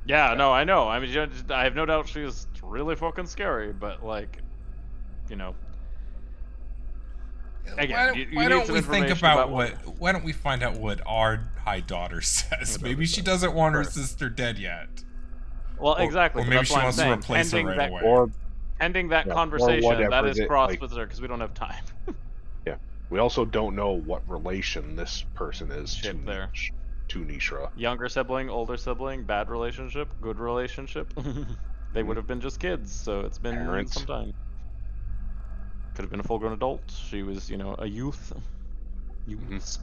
Yeah, no, I know. I mean, I have no doubt she's really fucking scary, but, like, again, Why don't we think about what why don't we find out what our High Daughter says? Maybe she doesn't want her sister dead yet. Well, exactly. Or but maybe that's she what I'm wants to saying. replace her Ending right that, away. Or ending that Yeah, or conversation, that whatever is it- cross like- with her because we don't have time. we also don't know what relation this person is to Shit there. Nishra. Younger sibling, older sibling, bad relationship, good relationship. They would have been just kids, so it's been Parents. some time. Could have been a full-grown adult. She was, a youth. Youths.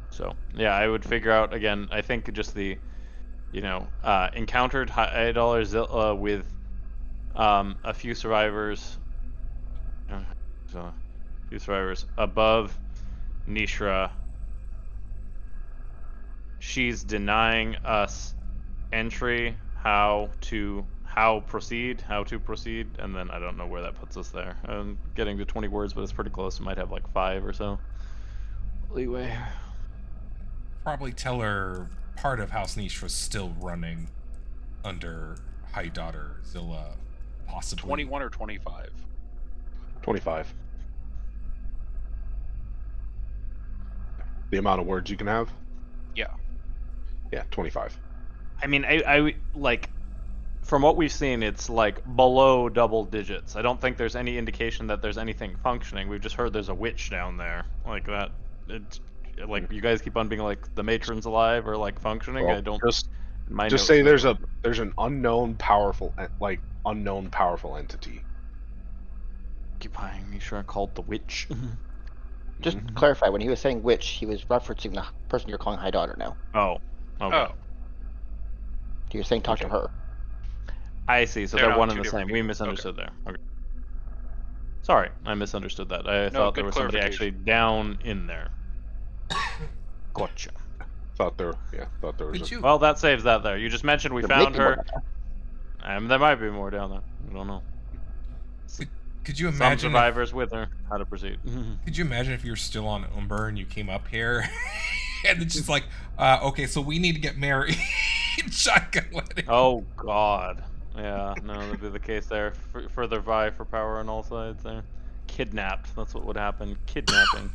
So, yeah, I would figure out, again, I think just the, encountered High Dollar Zilla with a few survivors. So, a few survivors above Nishra. She's denying us entry, how to proceed, and then I don't know where that puts us there. I'm getting to 20 words, but it's pretty close. It might have like 5 or so leeway. Probably tell her part of House Niche was still running under High Daughter Zilla, possibly. 21 or 25? 25. The amount of words you can have? Yeah. Yeah, 25. I mean, I like, from what we've seen, it's like below double digits. I don't think there's any indication that there's anything functioning. We've just heard there's a witch down there, like that. It's like you guys keep on being like the matron's alive or like functioning. Well, I don't. just say there's an unknown powerful entity. Occupying Nishra called the witch. Just to clarify, when he was saying witch, he was referencing the person you're calling High Daughter now. Oh. Okay. Oh. He was saying talk to her. I see. So They're they're not one two and the different same. We people. misunderstood there. Okay. Sorry, I misunderstood that. I thought there good was somebody actually clarification. down in there. Gotcha. Thought there was Could you Well, that saves that there. You just mentioned we There found may be more her. than that. There might be more down there. I don't know. could you Some imagine survivors with her. How to proceed. could you imagine if you're still on Umber and you came up here and it's just like, okay, so we need to get married. Shotgun wedding. Oh God. Yeah, no, that'd be the case there. Further vie for power on all sides there. Kidnapped, that's what would happen. Kidnapping.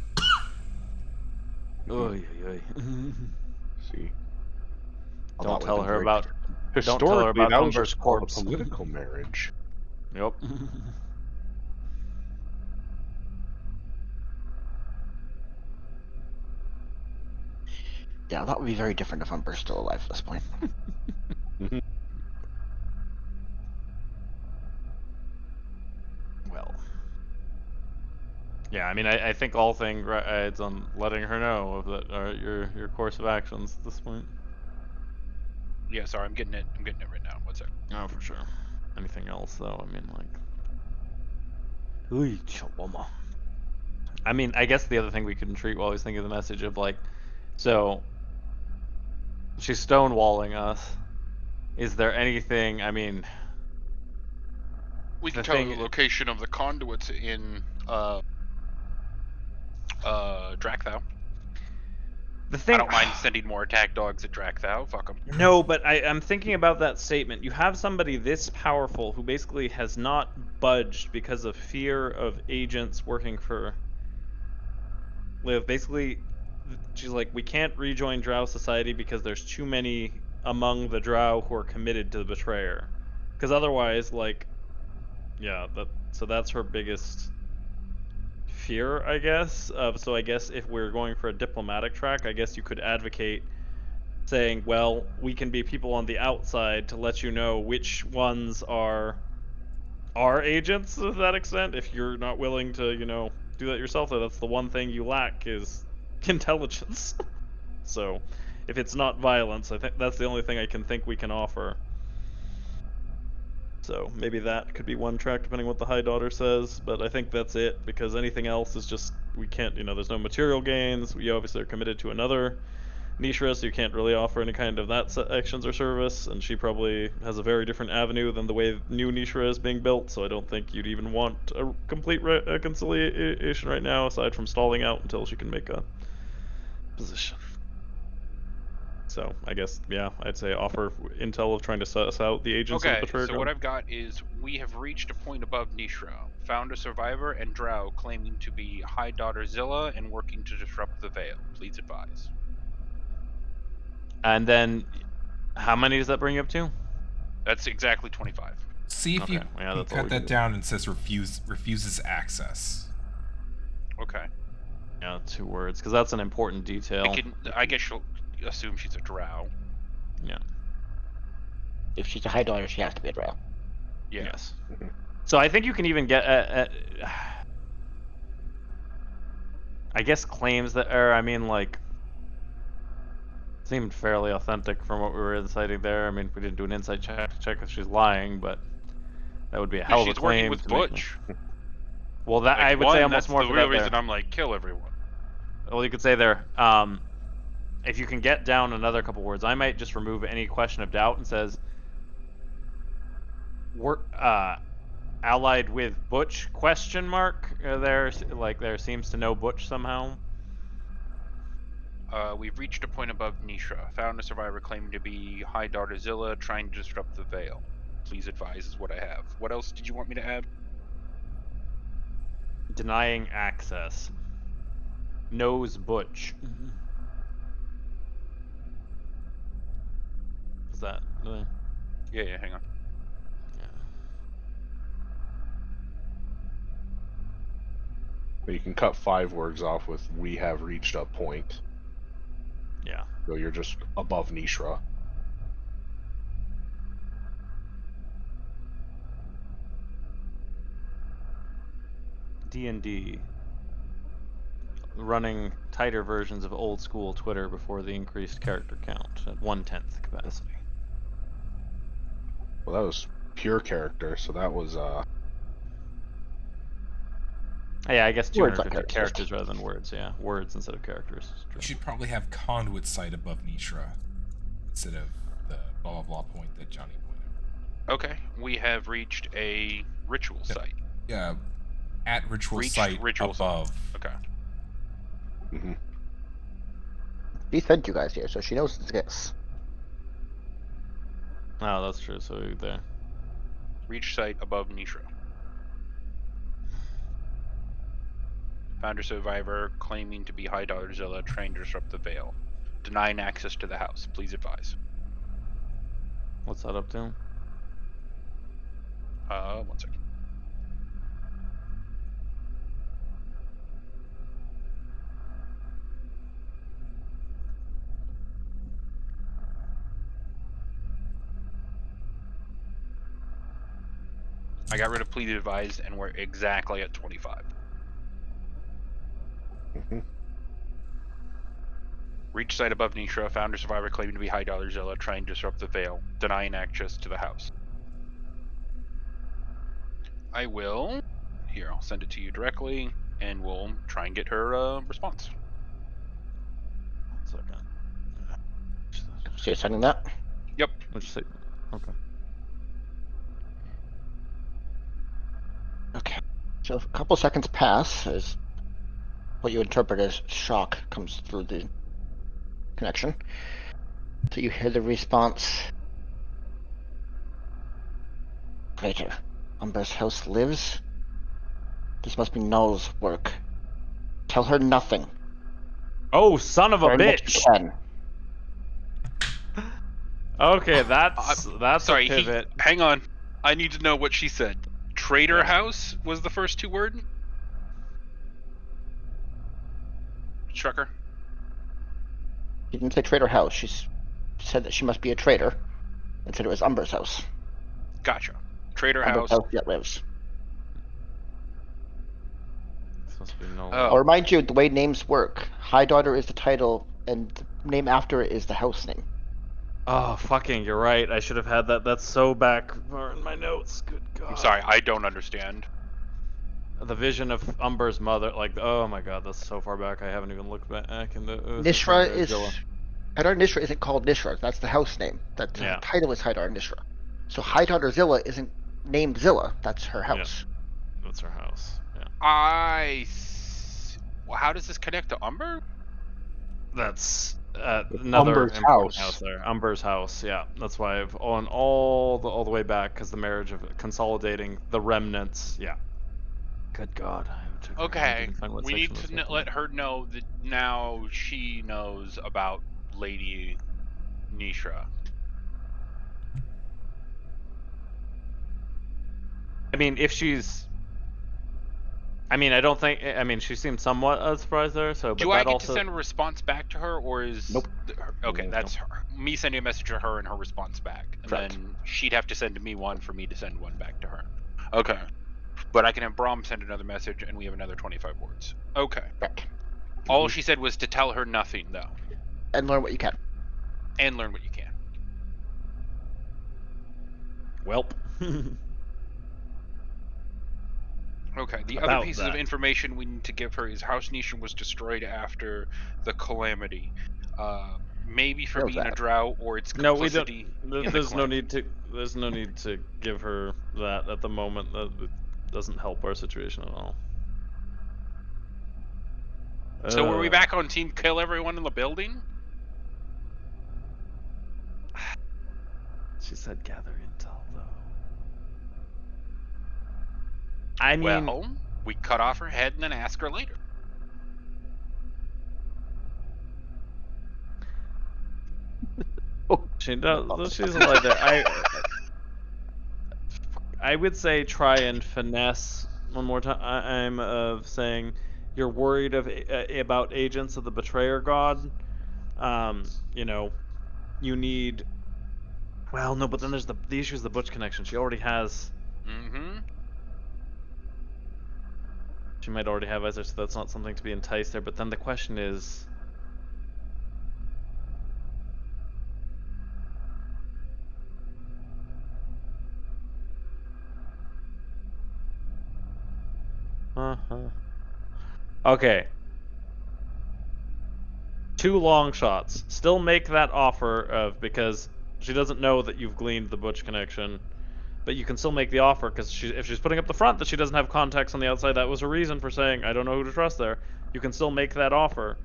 Oy, oy, oy. See, well, Don't that would have tell been her very about. different. Don't tell her Historically, about that was Umber's just called a corpse. political marriage. Yep. Yeah, that would be very different if Umber's still alive at this point. Well. Yeah, I mean, I think all thing rides on letting her know of that your course of actions at this point. Yeah, sorry, I'm getting it. I'm getting it right now. What's that? Oh, for sure. Anything else though? I mean, like. Ooh, chihuahua. I mean, I guess the other thing we could treat while I was thinking of the message of like, so she's stonewalling us. Is there anything? I mean, We can The tell her thing- the location of the conduits in Drakthau. the thing. I don't mind sending more attack dogs at Drakthau. Fuck them. No, but I'm thinking about that statement. You have somebody this powerful who basically has not budged because of fear of agents working for Liv. Basically, she's like, we can't rejoin Drow society because there's too many among the Drow who are committed to the betrayer. Because otherwise, like, yeah, so that's her biggest fear, I guess. So I guess if we're going for a diplomatic track, I guess you could advocate saying, well, we can be people on the outside to let you know which ones are our agents to that extent. If you're not willing to, do that yourself, though, that's the one thing you lack is intelligence. So, if it's not violence, I think that's the only thing I can think we can offer. So maybe that could be one track, depending what the High Daughter says. But I think that's it, because anything else is just we can't. There's no material gains. We obviously are committed to another Nishra, so you can't really offer any kind of that actions or service, and she probably has a very different avenue than the way new Nishra is being built, so I don't think you'd even want a complete reconciliation right now, aside from stalling out until she can make a position. So, I guess, yeah, I'd say offer intel of trying to suss out the agents of the Okay, betrayer. so what I've got is we have reached a point above Nishra, found a survivor and Drow claiming to be High Daughter Zilla and working to disrupt the Veil. Please advise. And then, how many does that bring you up to? That's exactly 25. See if you Okay, yeah, can that's all cut we that can do. down and says refuses access. Okay. Yeah, 2 words, because that's an important detail. I guess she'll assume she's a Drow. Yeah. If she's a High Daughter, she has to be a Drow. Yeah. Yes. So I think you can even get I guess claims that are, I mean, like, seemed fairly authentic from what we were inciting there. I mean, we didn't do an insight check to check if she's lying, but that would be a hell of a She's claim. working with to make. Butch. Well, that Like, I would say almost that's more the for real that there. reason I'm like, kill everyone. Well, you could say there, if you can get down another couple words, I might just remove any question of doubt and says, we're allied with Butch, question mark, there seems to know Butch somehow. We've reached a point above Nishra. Found a survivor claiming to be High Daughter Zilla, trying to disrupt the Veil. Please advise is what I have. What else did you want me to add? Denying access. Knows Butch. Is that? Yeah, hang on. But you can cut 5 words off with "we have reached a point." Yeah. So you're just above Nishra. D&D. Running tighter versions of old school Twitter before the increased character count at 1/10 capacity. Well, that was pure character, so that was Yeah, I guess Words, 250 not characters characters. rather than words. Yeah, words instead of characters. You should probably have conduit site above Nishra instead of the blah blah blah point that Johnny pointed out. Okay, we have reached a ritual site. Yeah, at ritual Reached site ritual site. above. Okay. She sent you guys here, so she knows this. Oh, that's true. So there. Reach site above Nishra. Found a survivor claiming to be High Daughter Zilla trying to disrupt the veil. Denying access to the house. Please advise. What's that up to? 1 second. I got rid of pleaded advised, and we're exactly at 25. Mhm. Reach site above Nishra. Found a survivor claiming to be High Daughter Zilla trying to disrupt the veil. Denying access to the house. I will. Here, I'll send it to you directly, and we'll try and get her response. 1 second. So you're sending that? Yep. Which say, okay. Okay. So a couple seconds pass as what you interpret as shock comes through the connection. So you hear the response. Traitor. Umber's house lives? This must be Null's work. Tell her nothing. Oh, son of a Learn what you bitch! can. Okay, that's Sorry, a pivot. hang on. I need to know what she said. Traitor Yeah. house was the first 2 word? Strucker? She didn't say traitor house. She said that she must be a traitor and said it was Umber's house. Gotcha. Traitor Umber's house. house yet lives. This must be no. Oh. I'll remind you the way names work. High Daughter is the title, and the name after it is the house name. Oh, fucking, you're right. I should have had that. That's so back in my notes. Good God. I'm sorry, I don't understand. The vision of Umber's mother, like, oh my God, that's so far back. I haven't even looked back in the. Nishra is. Zilla. High Daughter Nishra isn't called Nishra. That's the house name. That Yeah. her title is High Daughter Nishra. So High Daughter Zilla isn't named Zilla. That's her house. That's her house. Yeah. Well, how does this connect to Umber? That's another Umber's important house. there. Umber's house. Yeah, that's why I've on all the way back because the marriage of consolidating the remnants. Yeah. Good God. I took Okay, find what we need section to this was. let her know that now she knows about Lady Nishra. I mean, if she's. I mean, I don't think. I mean, she seemed somewhat surprised there. So, but Do that I get also. to send a response back to her, or is Nope. Okay, Nope. that's her. Me sending a message to her and her response back, and Correct. then she'd have to send to me one for me to send one back to her. Okay, but I can have Brahm send another message, and we have another 25 words. Okay. Correct. All she said was to tell her nothing, though, And learn what you can. and learn what you can. Welp. Okay, the About other pieces of that. information we need to give her is House Nation was destroyed after the calamity. Maybe for Knows being a that. drow or its No, we don't. complicity in the There's no calamity. need to. There's no need to give her that at the moment. That it doesn't help our situation at all. So were we back on team kill everyone in the building? She said gather intel, though. I mean, Well, we cut off her head and then ask her later. she does. She's like that. I would say try and finesse one more time. I'm saying you're worried about agents of the betrayer god. You know, you need. Well, no, but then there's the issue is the Butch connection. She already has. Mm-hmm. She might already have Ezra, so that's not something to be enticed there. But then the question is. Okay. 2 long shots. Still make that offer of because she doesn't know that you've gleaned the Butch connection, but you can still make the offer because if she's putting up the front that she doesn't have contacts on the outside, that was a reason for saying I don't know who to trust there. You can still make that offer.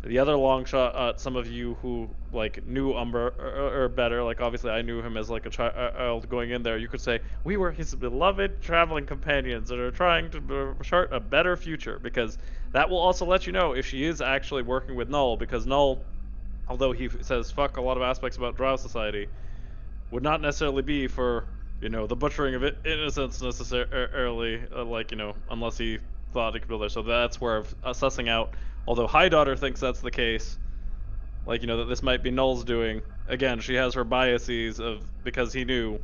The other long shot, some of you who like knew Umber or better, like obviously I knew him as like a child going in there. You could say we were his beloved traveling companions that are trying to chart a better future, because that will also let you know if she is actually working with Null. Because Null, although he says fuck a lot of aspects about Drow society, would not necessarily be for the butchering of innocence necessarily, like unless he thought he could build there. So that's where sussing out. Although High Daughter thinks that's the case, like that this might be Null's doing. Again, she has her biases of because he knew.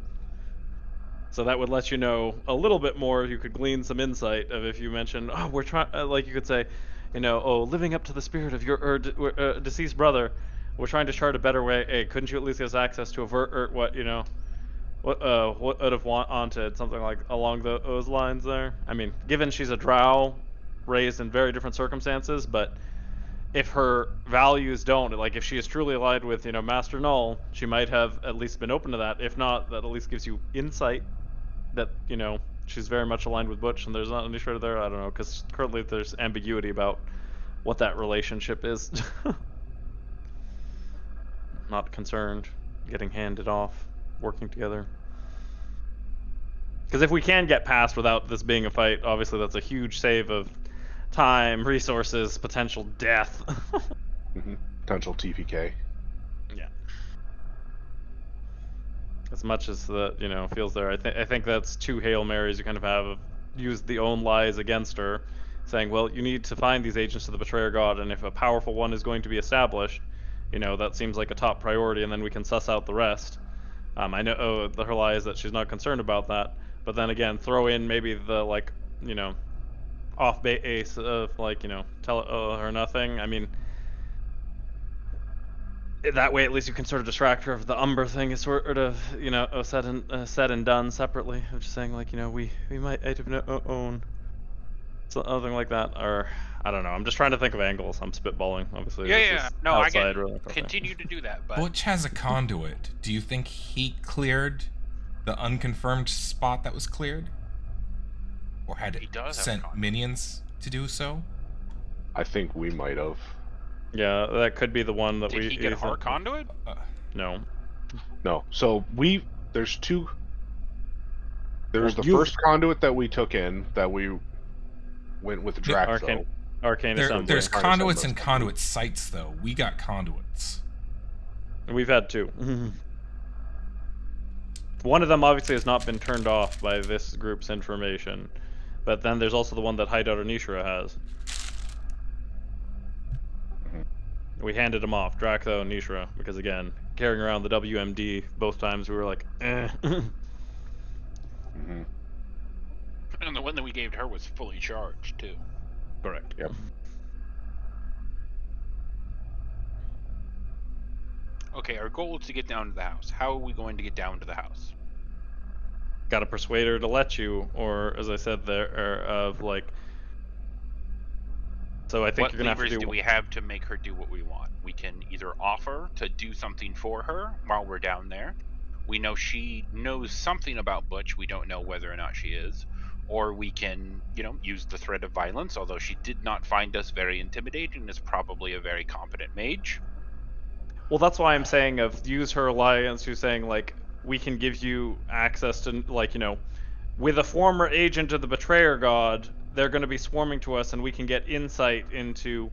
So that would let you know a little bit more. You could glean some insight of if you mention, oh, we're trying, like you could say, oh, living up to the spirit of your deceased brother, we're trying to chart a better way. Hey, couldn't you at least give us access to avert what would have wanted something like along those lines there? I mean, given she's a Drow, raised in very different circumstances, but if her values don't, like if she is truly allied with Master Null, she might have at least been open to that. If not, that at least gives you insight that she's very much aligned with Butch, and there's not any shred there. I don't know, because currently there's ambiguity about what that relationship is. Not concerned, getting handed off, working together. Because if we can get past without this being a fight, obviously that's a huge save of time, resources, potential death. Potential TPK. Yeah. As much as that feels there, I think that's two Hail Marys you kind of have used the own lies against her, saying, well, you need to find these agents of the Betrayer God, and if a powerful one is going to be established, that seems like a top priority, and then we can suss out the rest. I know her lie is that she's not concerned about that, but then again, throw in maybe the off base of tell her nothing. I mean, that way at least you can sort of distract her if the Umber thing is sort of said and done separately. Of just saying we might have own something like that, or I don't know. I'm just trying to think of angles. I'm spitballing. Obviously, Yeah. No, I outside, can really. continue to do that, but Butch has a conduit. Do you think he cleared the unconfirmed spot that was cleared? Or had He does have a sent conduit. minions to do so? I think we might have. Yeah, that could be the one that did he get our conduit? No. No. So there's two. There's Well, the first conduit that we took in that we went with Draxo. Arcane Assembly. There's conduits and Assembly. conduit sites, though. We got conduits. We've had two. One of them obviously has not been turned off by this group's information, but then there's also the one that High Daughter Nishra has. We handed them off, Draxo and Nishra, because again, carrying around the WMD both times we were like, eh. And the one that we gave her was fully charged too. Correct. Yep. Okay, our goal is to get down to the house. How are we going to get down to the house? Gotta persuade her to let you, or as I said there, so I think What you're gonna have to levers do. do we have to make her do what we want? We can either offer to do something for her while we're down there. We know she knows something about Butch. We don't know whether or not she is. Or we can, use the threat of violence, although she did not find us very intimidating, is probably a very competent mage. Well, that's why I'm saying of use her alliance. You're saying we can give you access to with a former agent of the Betrayer God, they're going to be swarming to us, and we can get insight into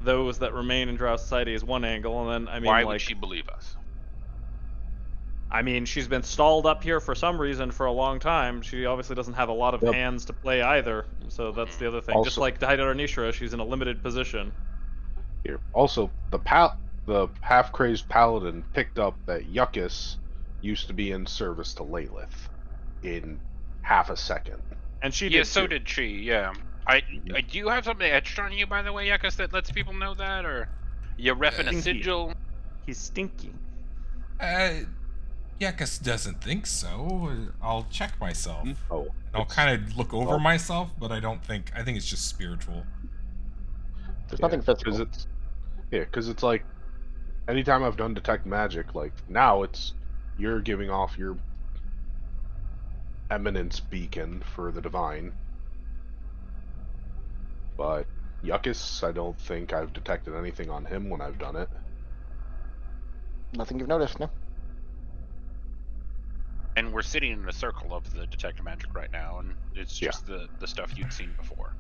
those that remain in Drow society as one angle, and then I mean, why would she believe us? I mean, she's been stalled up here for some reason for a long time. She obviously doesn't have a lot of hands to play either, so that's the other thing. Also, just like High Daughter Nishra, she's in a limited position. Here, also the half-crazed paladin picked up that Yuckus used to be in service to Lilith in half a second. And she Yeah, did so too. did she. Yeah. I do you have something etched on you, by the way, Yakus, that lets people know that, or you repping a Stinky. sigil? He's stinky. Yakus doesn't think so. I'll check myself. Oh, I'll kind of look over myself, but I think it's just spiritual. There's nothing physical. Because it's like anytime I've done detect magic, like now you're giving off your eminence beacon for the divine, but Yuckus, I don't think I've detected anything on him when I've done it. Nothing you've noticed, no? And we're sitting in a circle of the detect magic right now, and it's Yeah. just the stuff you'd seen before.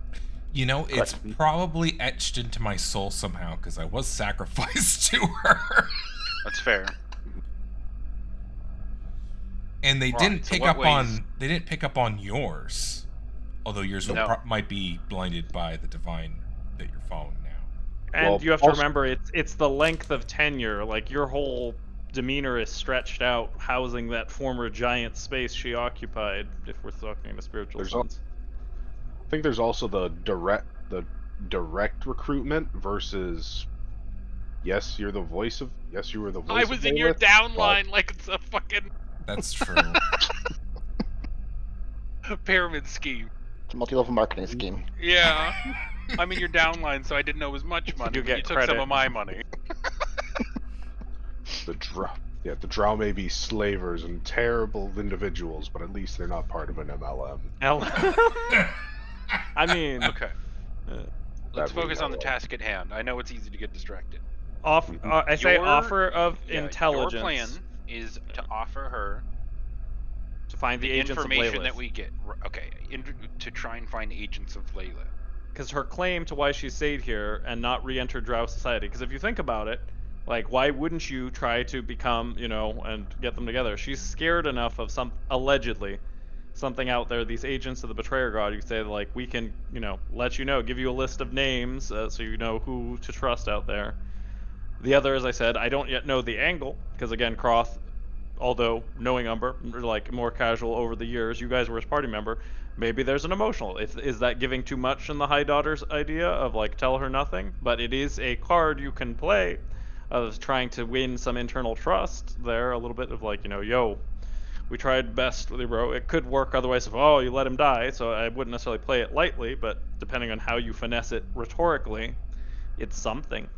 You know, it's probably etched into my soul somehow because I was sacrificed to her. That's fair. And they All didn't right, so pick what up ways- on yours. Although yours No. might be blinded by the divine that you're following now. And Well, you have to also- remember, it's the length of tenure. Like, your whole demeanor is stretched out, housing that former giant space she occupied, if we're talking in a spiritual There's sense. I think there's also the direct recruitment versus yes, you're the voice of yes, you were the voice. I was in your Lilith, downline like it's a fucking That's true. pyramid scheme. It's a multi-level marketing scheme. Yeah. I'm in your downline, so I didn't know it was much money. You but get you took credit. some of my money. The Drow may be slavers and terrible individuals, but at least they're not part of an MLM. I mean, Okay. Let's That would focus on the help. task at hand. I know it's easy to get distracted. I say Your- offer of Yeah, intelligence Your plan is to offer her to find the agents of information Lilith. that we get. Okay, to try and find agents of Layla. Because her claim to why she stayed here and not re-enter Drow society. Because if you think about it, like, why wouldn't you try to become, and get them together? She's scared enough of allegedly, something out there, these agents of the Betrayer God, you say, like, we can, let you know, give you a list of names, so you know who to trust out there. The other, as I said, I don't yet know the angle, because again, Croth, although knowing Umber, like, more casual over the years, you guys were his party member, maybe there's an emotional. Is that giving too much in the High Daughter's idea of, like, tell her nothing? But it is a card you can play of trying to win some internal trust there, a little bit of, like, yo, we tried best with you, bro. It could work otherwise if, oh, you let him die, so I wouldn't necessarily play it lightly, but depending on how you finesse it rhetorically, it's something.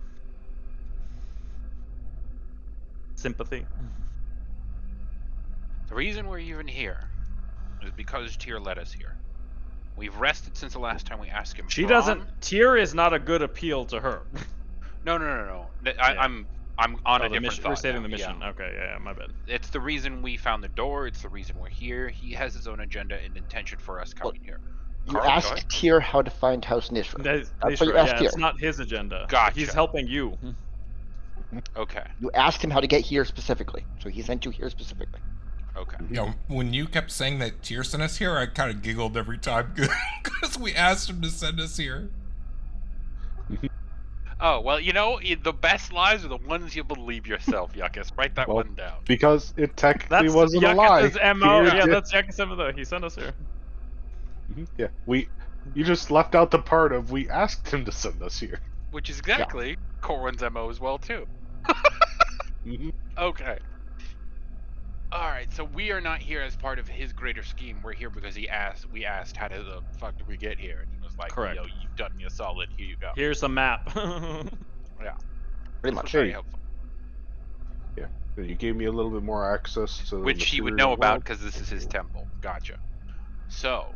Sympathy. The reason we're even here is because Tyr led us here. We've rested since the last time we asked him. She Thrawn- doesn't. Tyr is not a good appeal to her. No. I'm on a different mission. thought We're stating now. the mission. Yeah. Okay, yeah, my bad. It's the reason we found the door. It's the reason we're here. He has his own agenda and intention for us coming here. You Carl, go ahead. asked Tyr how to find House Nishra. That's what you asked it's Tyr. not his agenda. Gotcha. He's helping you. Okay. You asked him how to get here specifically, so he sent you here specifically. Okay. You know, when you kept saying that Tyr sent us here, I kind of giggled every time because we asked him to send us here. Oh, well, the best lies are the ones you believe yourself, Yuckus. Write that Well, one down. Because it technically That's wasn't a lie. Yuckus' MO. Tyr Yeah, did- that's Yuckus' MO. He sent us here. Yeah, you just left out the part of we asked him to send us here. Which is exactly Corwin's MO as well, too. Mhm. Okay. Alright, so we are not here as part of his greater scheme. We're here because we asked how the fuck did we get here? And he was like, Correct. yo, you've done me a solid, here you go. Here's a map. Pretty This much. was very helpful. You gave me a little bit more access to the Which he would material know about world. because this is his temple. Gotcha. So,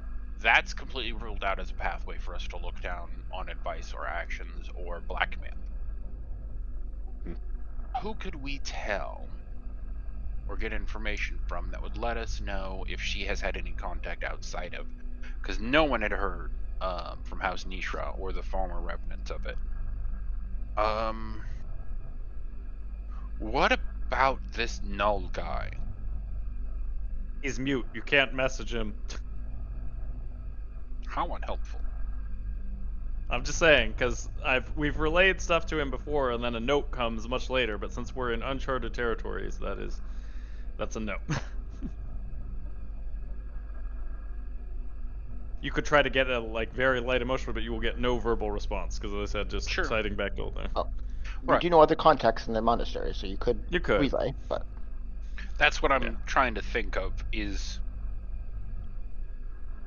that's completely ruled out as a pathway for us to look down on advice or actions or blackmail. Who could we tell or get information from that would let us know if she has had any contact outside of? Because no one had heard from House Nishra or the former remnants of it. What about this Null guy? He's mute. You can't message him. How unhelpful. I'm just saying, because we've relayed stuff to him before, and then a note comes much later. But since we're in uncharted territories, that's a no. You could try to get a very light emotional, but you will get no verbal response because, as I said, just Sure. citing back to there. You Right. do know other contacts in the monastery, so you could You could. relay, but That's what I'm Yeah. trying to think of is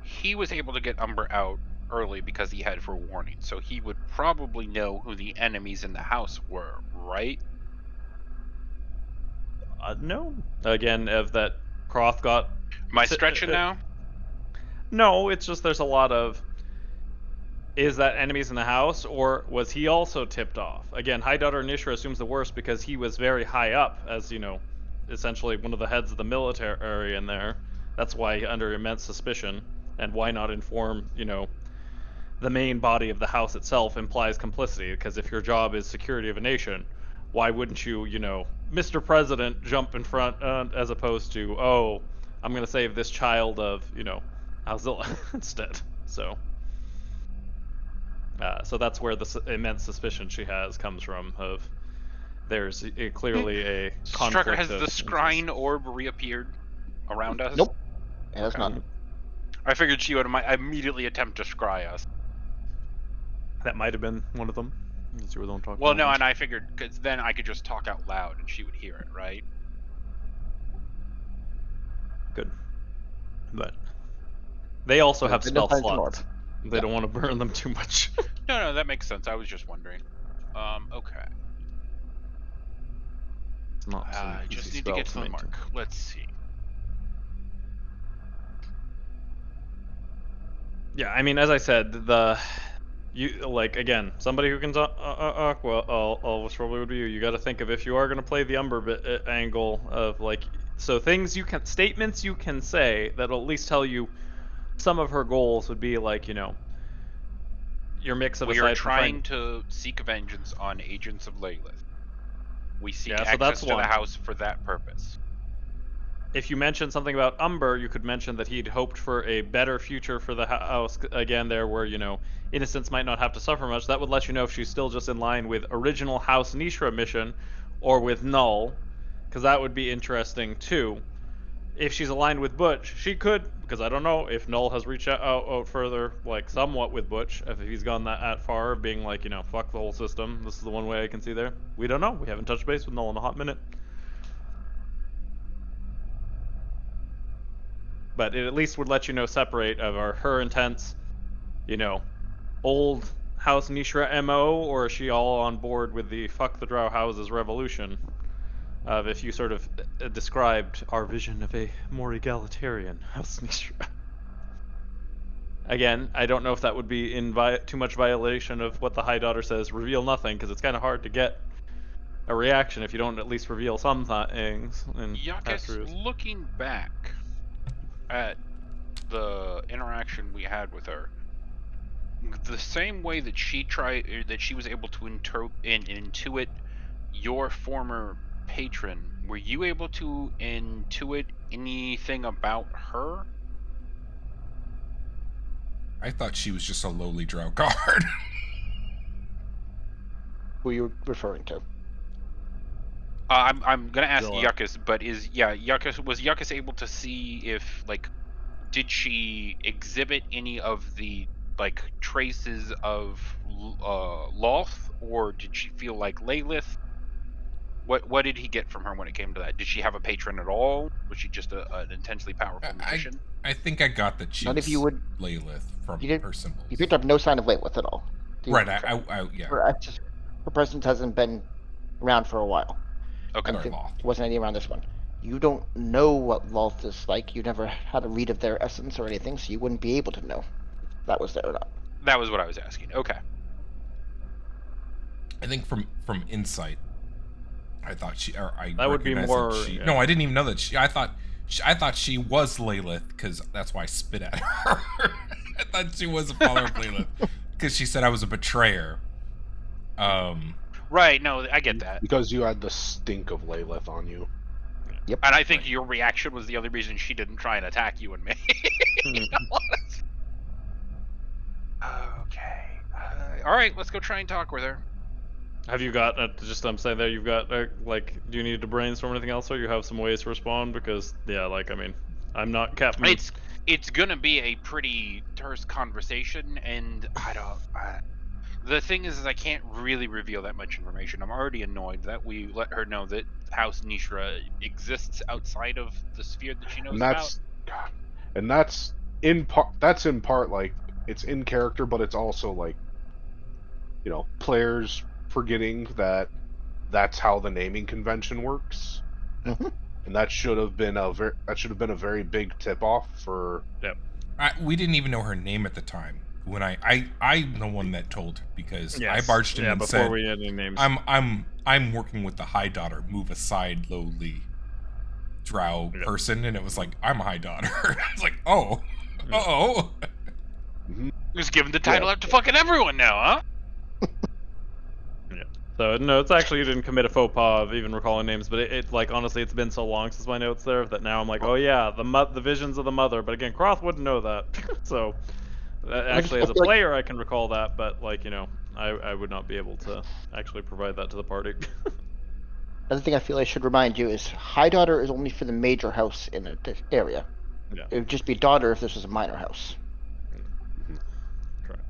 he was able to get Umber out early because he had forewarning, so he would probably know who the enemies in the house were, right? No. Again, of that Croth got. Am I stretching now? No, it's just there's a lot of. is that enemies in the house, or was he also tipped off? Again, High Daughter Nishra assumes the worst because he was very high up, as essentially one of the heads of the military in there. That's why under immense suspicion. And why not inform, the main body of the house itself implies complicity, because if your job is security of a nation, why wouldn't you, Mr. President, jump in front as opposed to, oh, I'm going to save this child of, Alzilla instead. So that's where the immense suspicion she has comes from. Of there's clearly a conflict. Strucker, has of the scrying orb reappeared around us? Nope. It has Okay. not. I figured she would immediately attempt to scry us. That might have been one of them. You were the one talking Well, about no, this. and I figured because then I could just talk out loud and she would hear it, right? Good, but they also have They spell don't find an slots. orb. They don't want to burn them too much. No, that makes sense. I was just wondering. Okay. It's not some I easy just need to spell get to the maintain. mark. Let's see. Yeah, I mean, as I said, again, somebody who can talk. Well, always probably would be you. You got to think of if you are going to play the Umber angle of so statements you can say that'll at least tell you some of her goals would be your mix of We are aside from trying to seek vengeance on agents of Lilith. We seek Yeah, so access that's to the one. house for that purpose. If you mention something about Umber, you could mention that he'd hoped for a better future for the house, again, there where, innocents might not have to suffer much. That would let you know if she's still just in line with original House Nishra mission or with Null, because that would be interesting too. If she's aligned with Butch, she could, because I don't know if Null has reached out further, somewhat with Butch, if he's gone that far, being fuck the whole system, this is the one way I can see there. We don't know. We haven't touched base with Null in a hot minute. But it at least would let you know separate of her intents, old House Nishra MO, or is she all on board with the fuck the Drow houses revolution? If you sort of described our vision of a more egalitarian House Nishra. Again, I don't know if that would be in too much violation of what the High Daughter says, reveal nothing, because it's kind of hard to get a reaction if you don't at least reveal some things. Yakis, looking back at the interaction we had with her, the same way that she was able to intuit your former patron, were you able to intuit anything about her? I thought she was just a lowly Drow guard. Who are you referring to? I'm gonna ask Zilla. Yuckus, but was Yuckus able to see if did she exhibit any of the traces of Loth, or did she feel like Lilith? What did he get from her when it came to that? Did she have a patron at all? Was she just an intensely powerful magician? I think I got that she None of was you would- Lilith from You didn't- her symbols. You picked up no sign of Lilith at all. Right, yeah. Her presence hasn't been around for a while. Okay. And Sorry, there Loth. wasn't any around this one. You don't know what Loth is like. You never had a read of their essence or anything, so you wouldn't be able to know if that was there or not. That was what I was asking. Okay. I think from insight, I thought That would be recognized more, that yeah. No, I didn't even know that I thought she was Lilith, because that's why I spit at her. I thought she was a follower of Lilith, because she said I was a betrayer. Right. No, I get that. Because you had the stink of Lilith on you. Yep. And I think your reaction was the other reason she didn't try and attack you and me. Okay. All right, let's go try and talk with her. Have you got, I'm saying there, you've got, do you need to brainstorm anything else, or you have some ways to respond? Because, yeah, I'm not Captain. It's gonna be a pretty terse conversation, and the thing is I can't really reveal that much information. I'm already annoyed that we let her know that House Nishra exists outside of the sphere that she knows about. And that's in part it's in character, but it's also players forgetting that that's how the naming convention works. Mhm. And that should have been a very big tip off for. We didn't even know her name at the time. when I'm the one that told her because I Yes. barged in Yeah, and before said, we had any names. I'm working with the High Daughter. Move aside, lowly Drow Yeah. person, and it was like, I'm a High Daughter. It's like, oh, Yeah. oh. Just giving the title out to fucking everyone now, huh? Yeah. So no, it's actually, you didn't commit a faux pas of even recalling names, but it like honestly, it's been so long since my notes there that now I'm like, oh yeah, the visions of the mother. But again, Croth wouldn't know that. So actually, as a feel like player, I can recall that, but like I would not be able to actually provide that to the party. another thing I feel I should remind you is High Daughter is only for the major house in this area. Yeah. It would just be daughter if this was a minor house. Correct.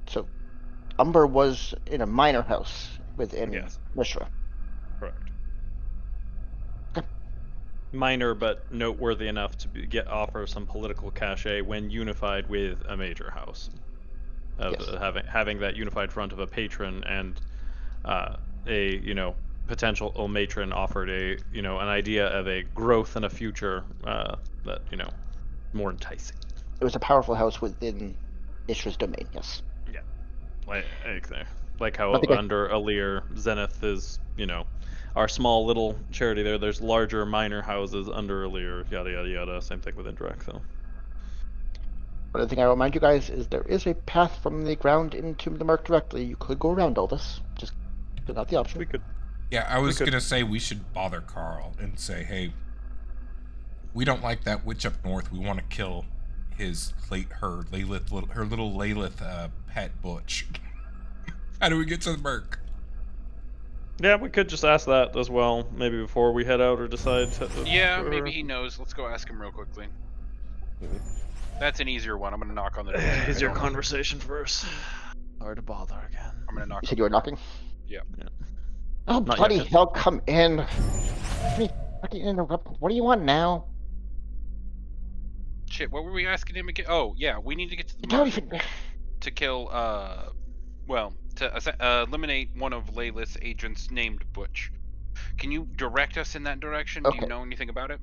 So Umber was in a minor house within Yes. Mishra. Correct. Okay. Minor, but noteworthy enough to offer some political cachet when unified with a major house. Of Yes. having that unified front of a patron and a potential matron offered an idea of a growth and a future that more enticing. It was a powerful house within Mishra's domain, yes. Yeah, like how I think under Alir, Zenith is our small little charity there. There's larger minor houses under Alir, yada yada yada. Same thing with Indrak though. Another thing I remind you guys is there is a path from the ground into the Merc directly. You could go around all this. Just put out the option. We could. Yeah, I was could. gonna say we should bother Carl and say, hey, we don't like that witch up north. We want to kill her little Lalith pet Butch. How do we get to the Merc? Yeah, we could just ask that as well, maybe before we head out or decide to. Yeah, maybe he knows. Let's go ask him real quickly. That's an easier one. I'm gonna knock on the door. Is your conversation first? Hard to bother again. I'm gonna knock. You said you were knocking? Yeah. Oh, Not bloody yet. hell, come in. What do you want now? Shit, what were we asking him again? Oh, yeah, we need to get to the You don't Merc even... to kill, to eliminate one of Layla's agents named Butch. Can you direct us in that direction? Do Okay. you know anything about it?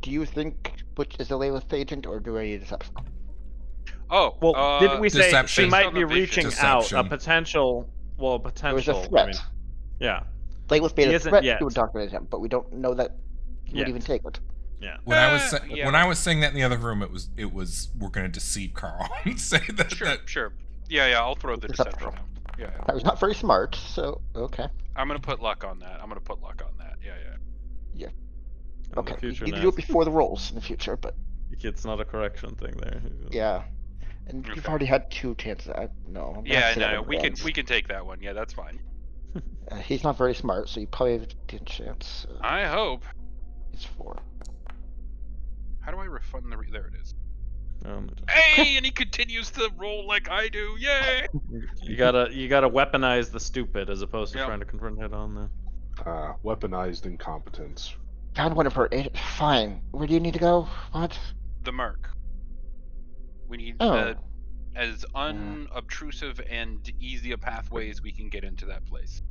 Do you think Butch is a Layla's agent, or do I need deception? Oh, Well, didn't we say Deception. she might on be the vision. reaching Deception. out a potential? Well, There potential. was a threat. I mean, yeah, Layla's made He a isn't threat yet. to indoctrinate him, but we don't know that he would Yet. even take it. yeah. When Yeah. when I was saying that in the other room, it was we're gonna deceive Carl and say that. Sure. Yeah, I'll throw the Deception. deception out. Yeah. I was not very smart, so okay. I'm gonna put luck on that. Yeah. In Okay, the future you need to now, do it before the rolls in the future, but it's not a correction thing there. yeah. And you've Okay. already had 2 chances. No. I'm gonna Yeah, say that no, one we can ends. we can take that one. Yeah, that's fine. He's not very smart, so you probably have a decent chance. I hope. It's 4. How do I refund the? There it is. Um, Hey, and he continues to roll like I do. Yay! you gotta weaponize the stupid as opposed to Yep. trying to confront head on there. Weaponized incompetence. Found one of her. Fine. Where do you need to go? What? The Merc. We need Oh. as unobtrusive and easy a pathway as we can get into that place.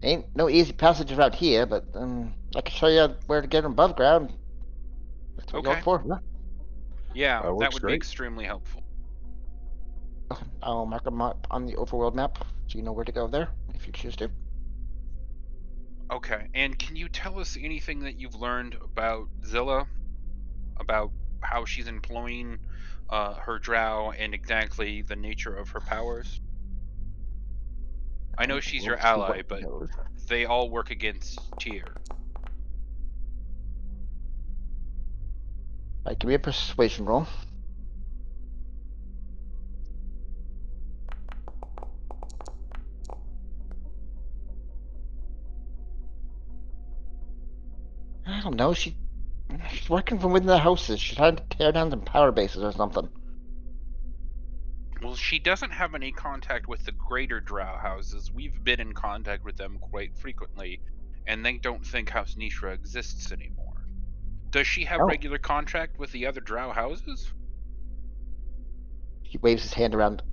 Ain't no easy passage around here, but I can show you where to get above ground. That's what you're Okay. for. Yeah. Yeah, That that works would be great. extremely helpful. I'll mark them up on the overworld map, so you know where to go there if you choose to. Okay, and can you tell us anything that you've learned about Zilla? About how she's employing her Drow and exactly the nature of her powers? I know she's your We'll see what ally, but goes. they all work against Tyr. Alright, give me a persuasion roll. I don't know, she's working from within the houses. She's trying to tear down some power bases or something. Well, she doesn't have any contact with the greater Drow houses. We've been in contact with them quite frequently, and they don't think House Nishra exists anymore. Does she have Oh. regular contact with the other Drow houses? He waves his hand around.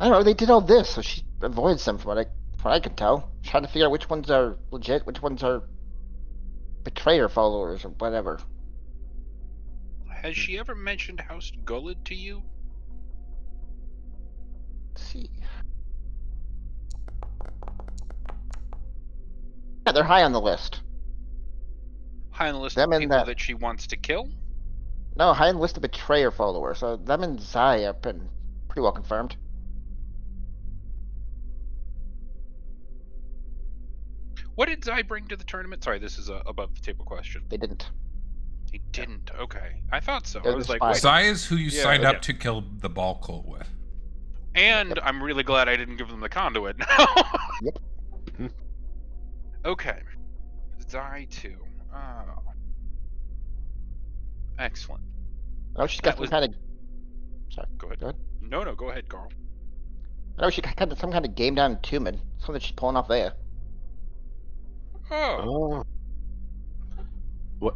I don't know, they did all this, so she avoids them from what I can tell. Trying to figure out which ones are legit, which ones are betrayer followers or whatever. has she ever mentioned House Gullid to you? Let's see. Yeah, they're high on the list. High on the list Them of and people that- that she wants to kill? No, high on the list of betrayer followers. So them and Zai have been pretty well confirmed. What did Zai bring to the tournament? Sorry, this is a above the table question. They didn't. He didn't. Okay, I thought so. They're I the was like, spies. wait. Zai is who you Yeah, signed okay. up to kill the ball cult with. And Yep. I'm really glad I didn't give them the conduit now. Yep. Okay. Zai 2. Oh. Excellent. I know she's That got some was- kind of. Sorry. Go ahead. Go ahead. No, go ahead, Carl. I know she got some kind of game down in Tumen. Something she's pulling off there. Oh. Oh. What?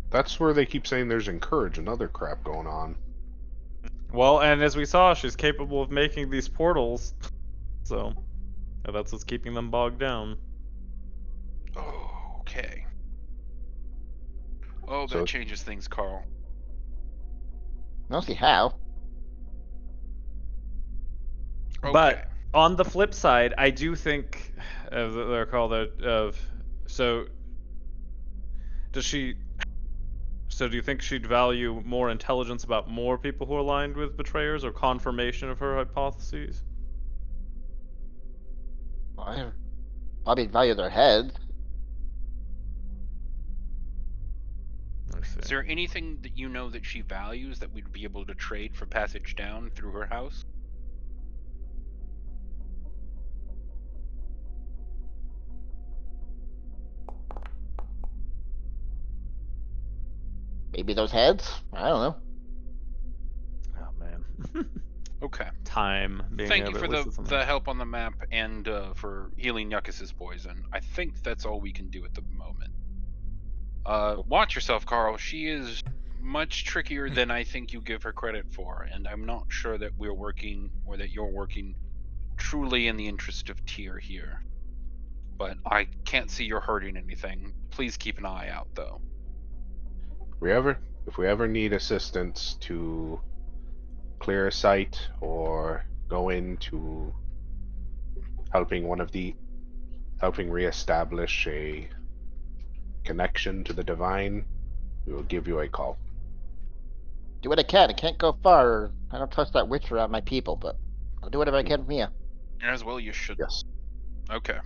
That's where they keep saying there's encourage and other crap going on. Well, and as we saw, she's capable of making these portals. So, that's what's keeping them bogged down. Okay. Oh, that So- changes things, Carl. I don't see how. Okay. But on the flip side, I do think they're called of. So, does she? So, do you think she'd value more intelligence about more people who are aligned with betrayers, or confirmation of her hypotheses? I probably value their heads. I see. Is there anything that you know that she values that we'd be able to trade for passage down through her house? Maybe those heads? I don't know. Oh man. Okay. Time being Thank there, you but for at least it's something. the help on the map and for healing Yuccas's poison. I think that's all we can do at the moment. Watch yourself, Carl. She is much trickier than I think you give her credit for, and I'm not sure that we're working or that you're working truly in the interest of Tyr here. But I can't see you're hurting anything. Please keep an eye out, though. If we ever need assistance to clear a site or go into helping reestablish a connection to the divine, we will give you a call. Do what I can. I can't go far. I don't trust that witch around my people, but I'll do whatever I can from here. As well, you should. Yes. Okay.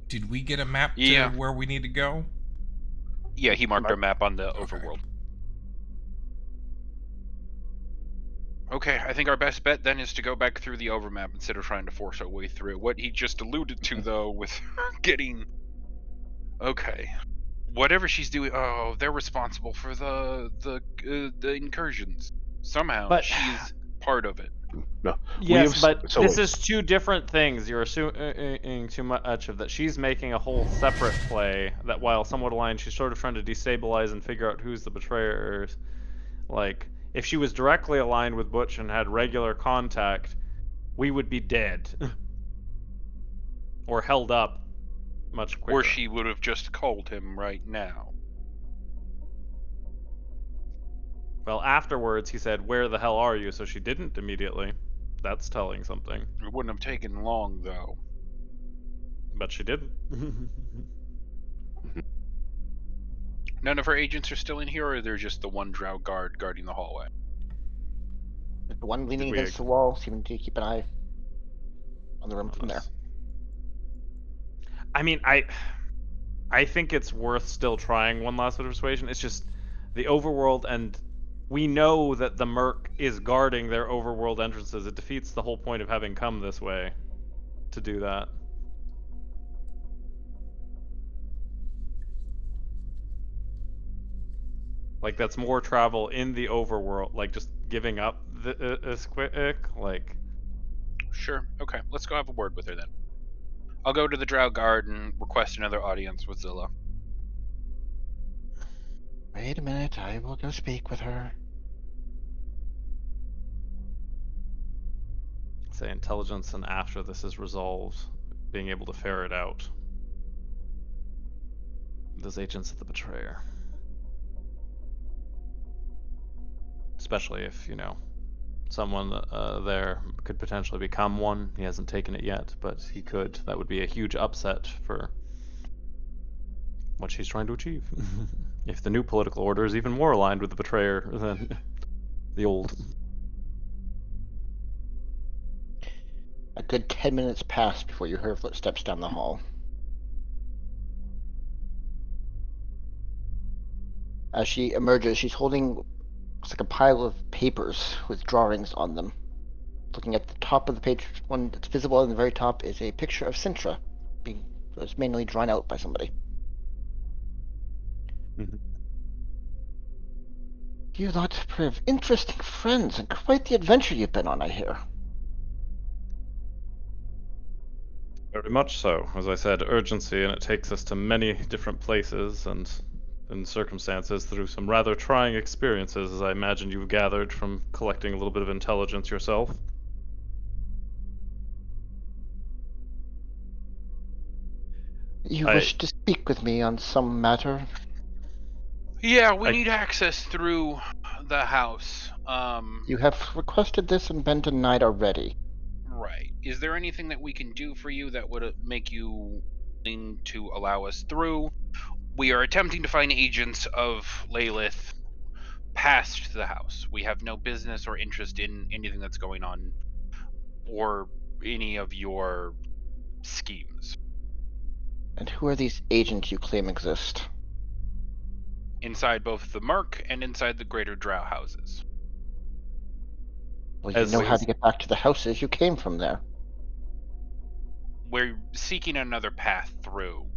Did we get a map to Yeah. where we need to go? Yeah, he marked our map on the overworld. Okay, I think our best bet then is to go back through the overmap instead of trying to force our way through. What he just alluded to, though, with getting... Okay. Whatever she's doing... Oh, they're responsible for the incursions. Somehow, But- she's part of it. No. Yes, have- but so this wait. is two different things. You're assuming too much of that. She's making a whole separate play that, while somewhat aligned, she's sort of trying to destabilize and figure out who's the betrayers. Like, if she was directly aligned with Butch and had regular contact, we would be dead. Or held up much quicker. Or she would have just called him right now. Well, afterwards he said, "Where the hell are you?" So she didn't immediately. That's telling something. It wouldn't have taken long, though. But she didn't. None of her agents are still in here, or they're just the one Drow guard guarding the hallway? The one leaning we- against the wall, seeming to keep an eye on the room from there. I mean, I think it's worth still trying one last bit of persuasion. It's just the overworld, and we know that the Merc is guarding their overworld entrances. It defeats the whole point of having come this way to do that. Like, that's more travel in the overworld, like just giving up this quick, like... Sure. Okay, let's go have a word with her then. I'll go to the Drow guard and request another audience with Zilla. Wait a minute, I will go speak with her. Say intelligence, and after this is resolved, being able to ferret out those agents of the betrayer. especially if, someone there could potentially become one. He hasn't taken it yet, but he could. That would be a huge upset for what she's trying to achieve. If the new political order is even more aligned with the betrayer than the old. A good 10 minutes pass before you hear footsteps down the hall. As she emerges, she's holding looks like a pile of papers with drawings on them. Looking at the top of the page, one that's visible on the very top is a picture of Sintra, being was manually drawn out by somebody. Mhm. You lot have interesting friends, and quite the adventure you've been on, I hear. Very much so. As I said, urgency, and it takes us to many different places and circumstances through some rather trying experiences, as I imagine you've gathered from collecting a little bit of intelligence yourself. You I wish to speak with me on some matter? Yeah, we I need access through the house. You have requested this and been denied already. Right. Is there anything that we can do for you that would make you willing to allow us through? We are attempting to find agents of Lilith past the house. We have no business or interest in anything that's going on or any of your schemes. And who are these agents you claim exist? Inside both the Merc and inside the greater Drow houses. Well, you As know how is- to get back to the houses. You came from there. We're seeking another path through.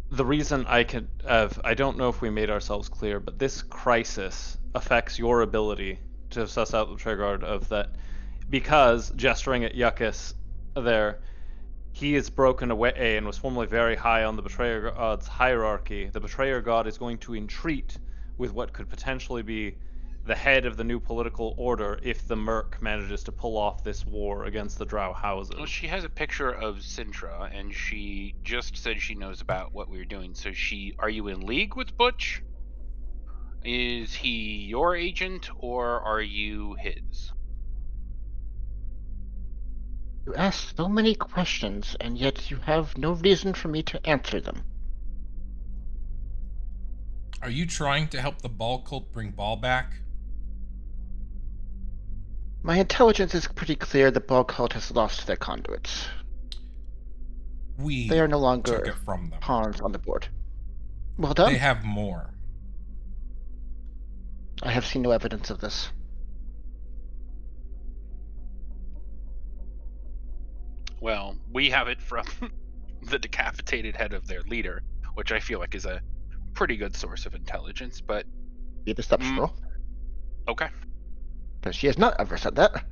the reason I don't know if we made ourselves clear, but this crisis affects your ability to suss out the trigger of that, because gesturing at Yuccas there, he is broken away and was formerly very high on the Betrayer God's hierarchy. The Betrayer God is going to entreat with what could potentially be the head of the new political order if the Merc manages to pull off this war against the Drow houses. Well, she has a picture of Sintra, and she just said she knows about what we're doing. So are you in league with Butch? Is he your agent, or are you his? You ask so many questions, and yet you have no reason for me to answer them. Are you trying to help the Ball cult bring Ball back? My intelligence is pretty clear the Ball cult has lost their conduits. We They are no took longer it from them. pawns on the board. Well done. They have more. I have seen no evidence of this. Well, we have it from the decapitated head of their leader, which I feel like is a pretty good source of intelligence, but Be a deception roll. okay. Because she has not ever said that.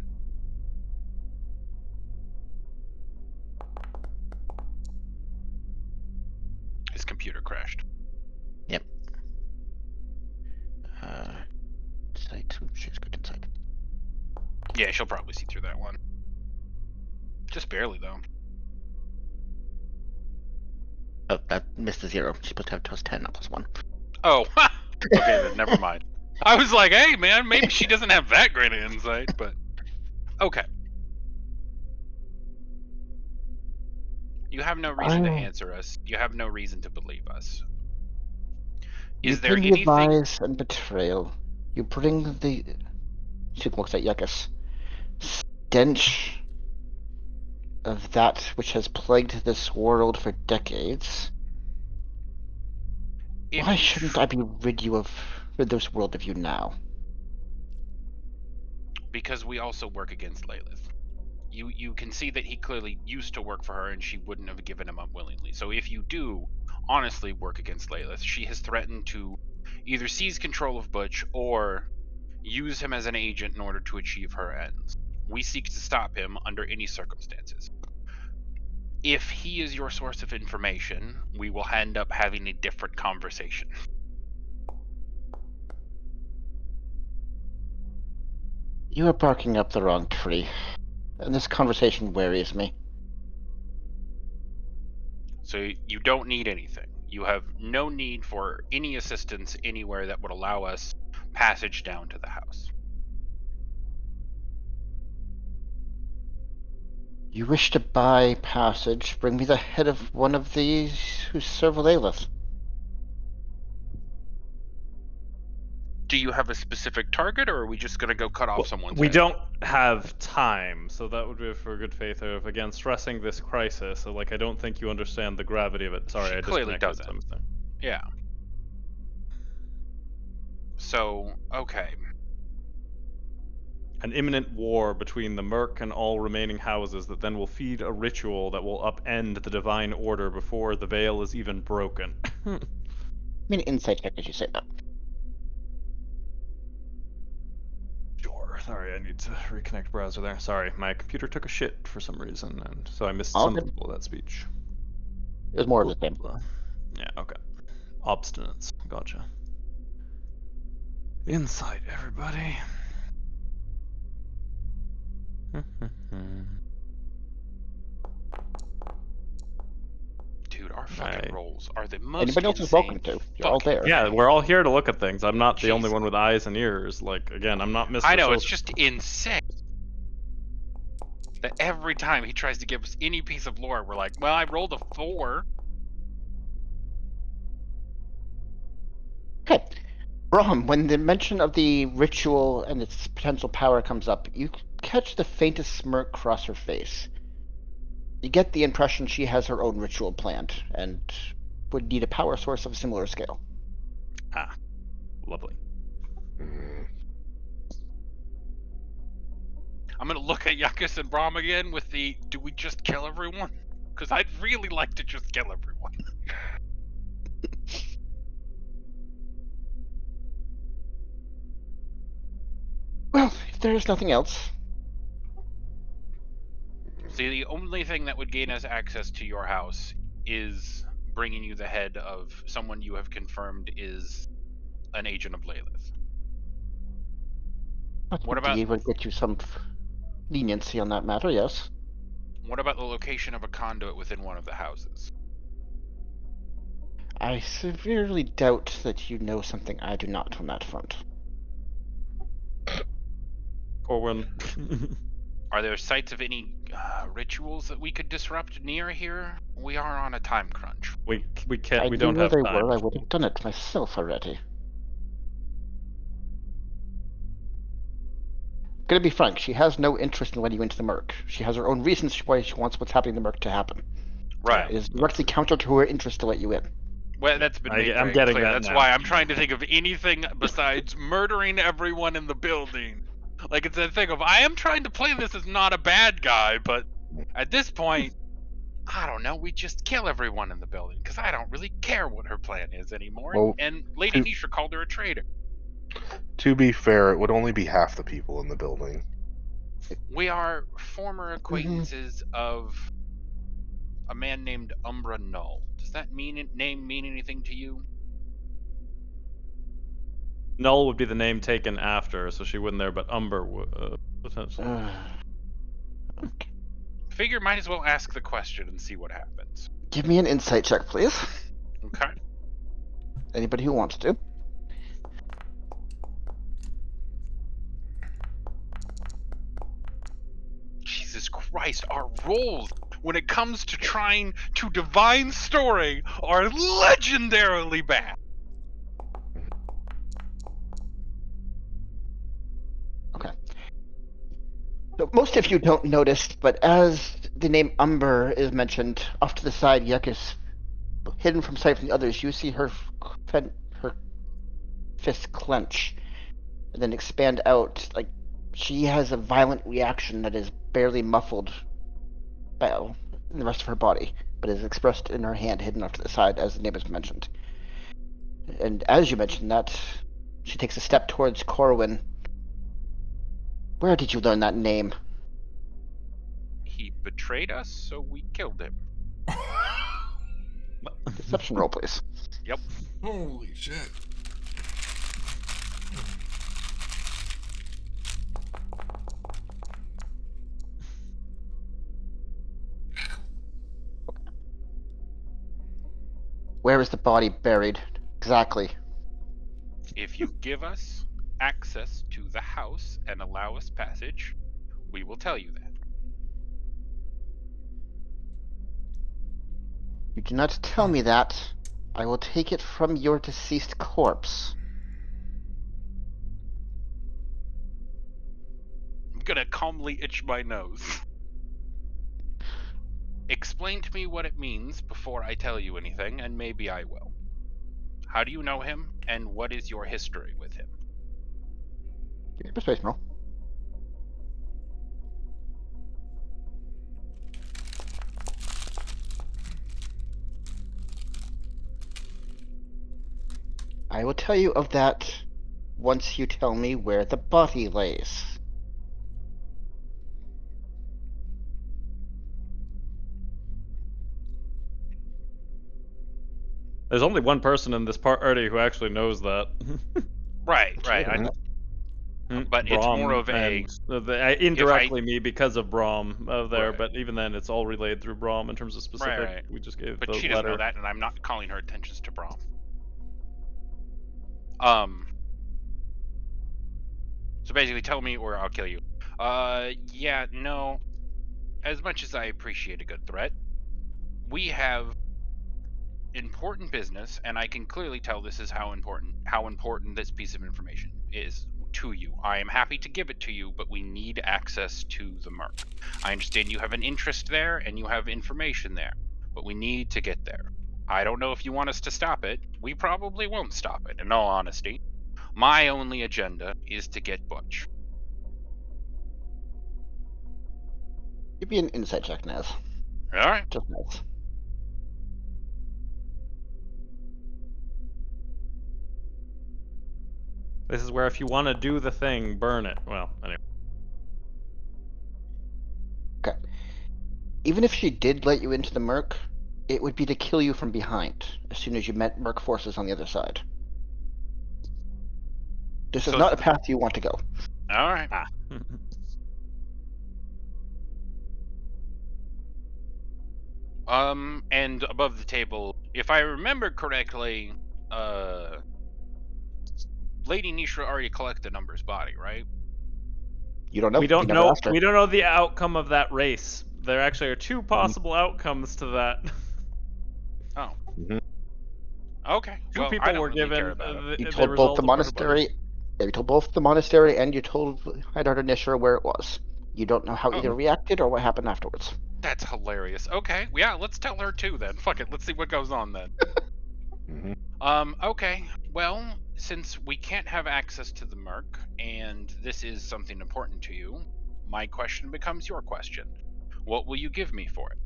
His computer crashed. Yep. Insight. She's good insight. Yeah, she'll probably see through that one. Just barely, though. Oh, that missed a 0. She's supposed to have plus 10, not plus 1. Oh, okay, then never mind. I was like, hey, man, maybe she doesn't have that great an insight, but okay. You have no reason to answer us. You have no reason to believe us. Is there bring anything? the lies and betrayal. You bring the. She looks at Yuccas. Stench of that which has plagued this world for decades. If Why you shouldn't I be rid this world of you now? Because we also work against Lilith. You can see that he clearly used to work for her and she wouldn't have given him up willingly. So if you do honestly work against Lilith, she has threatened to either seize control of Butch or use him as an agent in order to achieve her ends. We seek to stop him under any circumstances. If he is your source of information, we will end up having a different conversation. You are barking up the wrong tree, and this conversation worries me. So you don't need anything. You have no need for any assistance anywhere that would allow us passage down to the house. You wish to buy passage? Bring me the head of one of these who serve Lilith. Do you have a specific target, or are we just gonna go cut off someone's We head? don't have time, so that would be for good faith of, again, stressing this crisis. So, like, I don't think you understand the gravity of it. Sorry, She I clearly disconnected doesn't. something. Yeah. So, okay. An imminent war between the Merc and all remaining houses that then will feed a ritual that will upend the divine order before the veil is even broken. I mean, insight check as you say that. Sure. Sorry, I need to reconnect browser there. Sorry, my computer took a shit for some reason, and so I missed All some good. of that speech. It was more of the same. Yeah, okay. Obstinance. Gotcha. Insight, everybody. Dude, our fucking Right. rolls are the most Anybody else is insane welcome to. You're all fucking there. Yeah, thing. we're all here to look at things. I'm not the only Jeez. one with eyes and ears. Like, again, I'm not Mr. I know, it's Social- just insane. That every time he tries to give us any piece of lore, we're like, well, I rolled a 4. Okay. Brahm, when the mention of the ritual and its potential power comes up, you catch the faintest smirk cross her face. You get the impression she has her own ritual planned, and would need a power source of a similar scale. Ah, lovely. Mm, I'm gonna look at Yakus and Brahm again with the, do we just kill everyone? Because I'd really like to just kill everyone. Well, if there is nothing else, See, the only thing that would gain us access to your house is bringing you the head of someone you have confirmed is an agent of Lilith. What about- D would get you some leniency on that matter, yes. What about the location of a conduit within one of the houses? I severely doubt that you know something I do not on that front. Corwin. Are there sites of any rituals that we could disrupt near here? We are on a time crunch. we I can't. We knew don't where have they time. were, I would have done it myself already. Gonna be frank, she has no interest in letting you into the Merc. She has her own reasons why she wants what's happening in the Merc to happen. Right. It is directly counter to her interest to let you in. Well, that's been made I'm very getting clear. that That's now. why I'm trying to think of anything besides murdering everyone in the building. Like, it's that thing of, I am trying to play this as not a bad guy, but at this point, I don't know, we just kill everyone in the building, because I don't really care what her plan is anymore. Well, And Lady to- Nisha called her a traitor. To be fair, it would only be half the people in the building. We are former acquaintances of a man named Umbra Null. Does that name mean anything to you? Null would be the name taken after, so she wouldn't there, but Umber would. Potentially. Figure might as well ask the question and see what happens. Give me an insight check, please. Okay. Anybody who wants to. Jesus Christ, our rolls when it comes to trying to divine story are legendarily bad. Okay. So most of you don't notice, but as the name Umber is mentioned, off to the side, Yuckus, hidden from sight from the others, you see her fist clench and then expand out. Like she has a violent reaction that is barely muffled by the rest of her body, but is expressed in her hand, hidden off to the side, as the name is mentioned. And as you mentioned that, she takes a step towards Corwin. Where did you learn that name? He betrayed us, so we killed him. Deception roll, please. Yep. Holy shit. Where is the body buried? Exactly. If you give us access to the house and allow us passage, we will tell you that. You do not tell me that. I will take it from your deceased corpse. I'm gonna calmly itch my nose. Explain to me what it means before I tell you anything, and maybe I will. How do you know him, and what is your history with him? Give me a persuasion roll. I will tell you of that once you tell me where the body lays. There's only one person in this party who actually knows that. Right. But it's more Braum of a and indirectly me because of Braum there, Right. but even then, it's all relayed through Braum in terms of specific. Right. We just gave But the she doesn't know letter. that, and I'm not calling her attentions to Braum. So basically, tell me or I'll kill you. Yeah, no. As much as I appreciate a good threat, we have important business, and I can clearly tell this is how important this piece of information is to you. I am happy to give it to you, but we need access to the Merc. I understand you have an interest there and you have information there, but we need to get there. I don't know if you want us to stop it. We probably won't stop it, in all honesty. My only agenda is to get Butch. Give me an insight check, Naz. Alright. Just Naz. This is where if you want to do the thing, burn it. Well, anyway. Okay. Even if she did let you into the Merc, it would be to kill you from behind as soon as you met Merc forces on the other side. This is So not a path you want to go. Alright. Ah. And above the table, if I remember correctly, Lady Nishra already collected Number's body, right? You don't know. We don't You never know. asked her. We don't know the outcome of that race. There actually are two possible outcomes to that. Oh. Mhm. Okay. Two well, people I don't were really given care about it. You the told both result the of murder bodies. monastery. Yeah, you told both the monastery and you told High Daughter Nishra where it was. You don't know how Oh. either reacted or what happened afterwards. That's hilarious. Okay, yeah, let's tell her too then. Fuck it, let's see what goes on then. Okay. Well, since we can't have access to the Merc, and this is something important to you, my question becomes your question. What will you give me for it?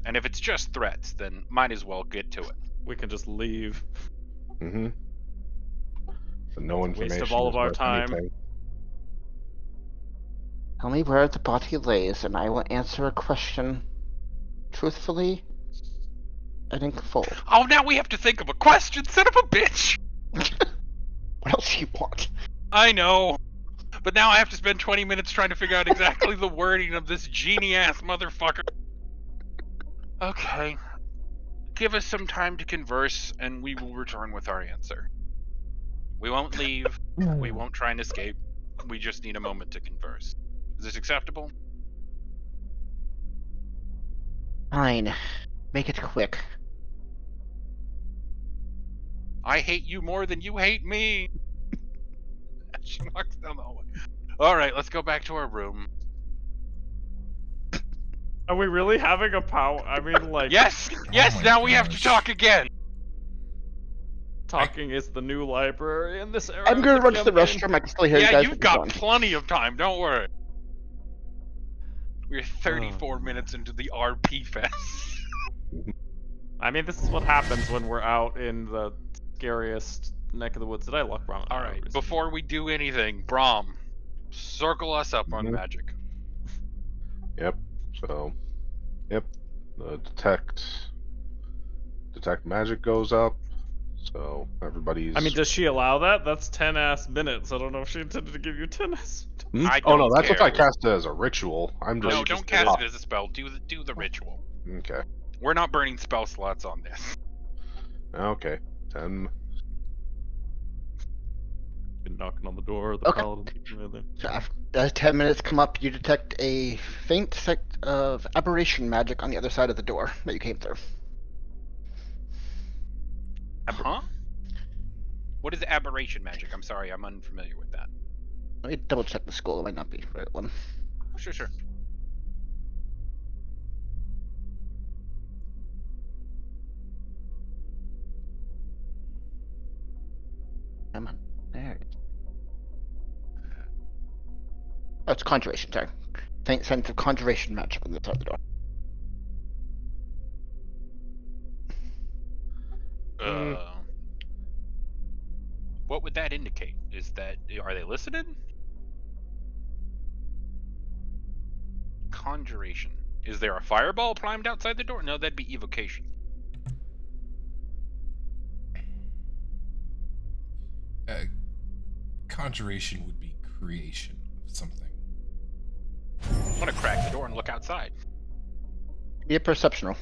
And if it's just threats, then might as well get to it. We can just leave. Mm-hmm. But no It's a waste information of all is of our worth time. anything. Tell me where the body lays, and I will answer a question truthfully and in full. Oh, now we have to think of a question, son of a bitch! What else do you want? I know. But now I have to spend 20 minutes trying to figure out exactly the wording of this genie-ass motherfucker. Okay. Give us some time to converse, and we will return with our answer. We won't leave. We won't try and escape. We just need a moment to converse. Is this acceptable? Fine. Make it quick. I hate you more than you hate me. She walks down the hallway. All right, let's go back to our room. Are we really having a power? I mean, like, Yes, yes. my Now we have to gosh. talk again. talking is the new library in this era. I'm of gonna run to the campaign. restroom. I can still hear you Yeah, guys. you've but got going. plenty of time. Don't worry. We're 34 minutes into the RP fest. I mean, this is what happens when we're out in the scariest neck of the woods. Did I luck wrong? All right. Before we do anything, Braum, circle us up on Mhm. magic. Yep. So, yep. The detect magic goes up. So everybody's. I mean, does she allow that? That's 10 ass minutes. I don't know if she intended to give you 10 ass. I Oh no, don't that's if I care. cast it as a ritual. I'm just. No, you don't just cast did it as a spell. Do the ritual. Okay. We're not burning spell slots on this. Okay. 10. Been knocking on the door. The Okay. paladin. Really. So as 10 minutes come up, you detect a faint sect of aberration magic on the other side of the door that you came through. Huh? What is aberration magic? I'm sorry, I'm unfamiliar with that. Let me double check the school. It might not be the right one. Sure. Come on. There it is. Oh, it's conjuration, sorry. Faint sense of conjuration magic on the side of the door. What would that indicate? Are they listening? Conjuration. Is there a fireball primed outside the door? No, that'd be evocation. Conjuration would be creation of something. I'm gonna crack the door and look outside. Be a perception roll.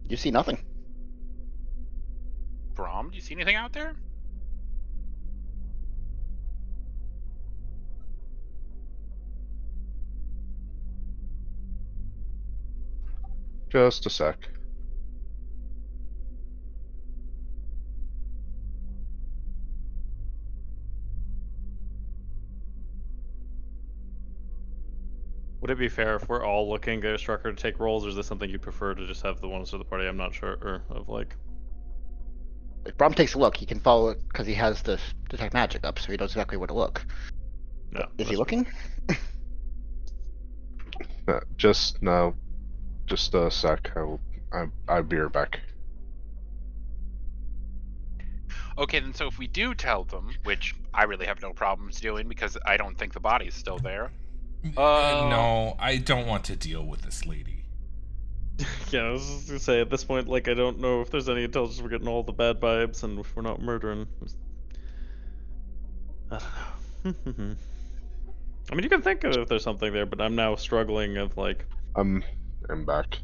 You see nothing. Brom, do you see anything out there? Just a sec. Would it be fair if we're all looking, get Strucker to take rolls, or is this something you'd prefer to just have the ones of the party? I'm not sure, or of like. If Brom takes a look, he can follow it because he has the detect magic up, so he knows exactly where to look. No. Is he that's- looking? Just a sec. I'll be right back. Okay, then so if we do tell them, which I really have no problems doing because I don't think the body's still there. No, I don't want to deal with this lady. Yeah, I was just gonna say at this point, like, I don't know if there's any intelligence. We're getting all the bad vibes, and if we're not murdering. I don't know. I mean, you can think of if there's something there, but I'm now struggling of like. I'm back.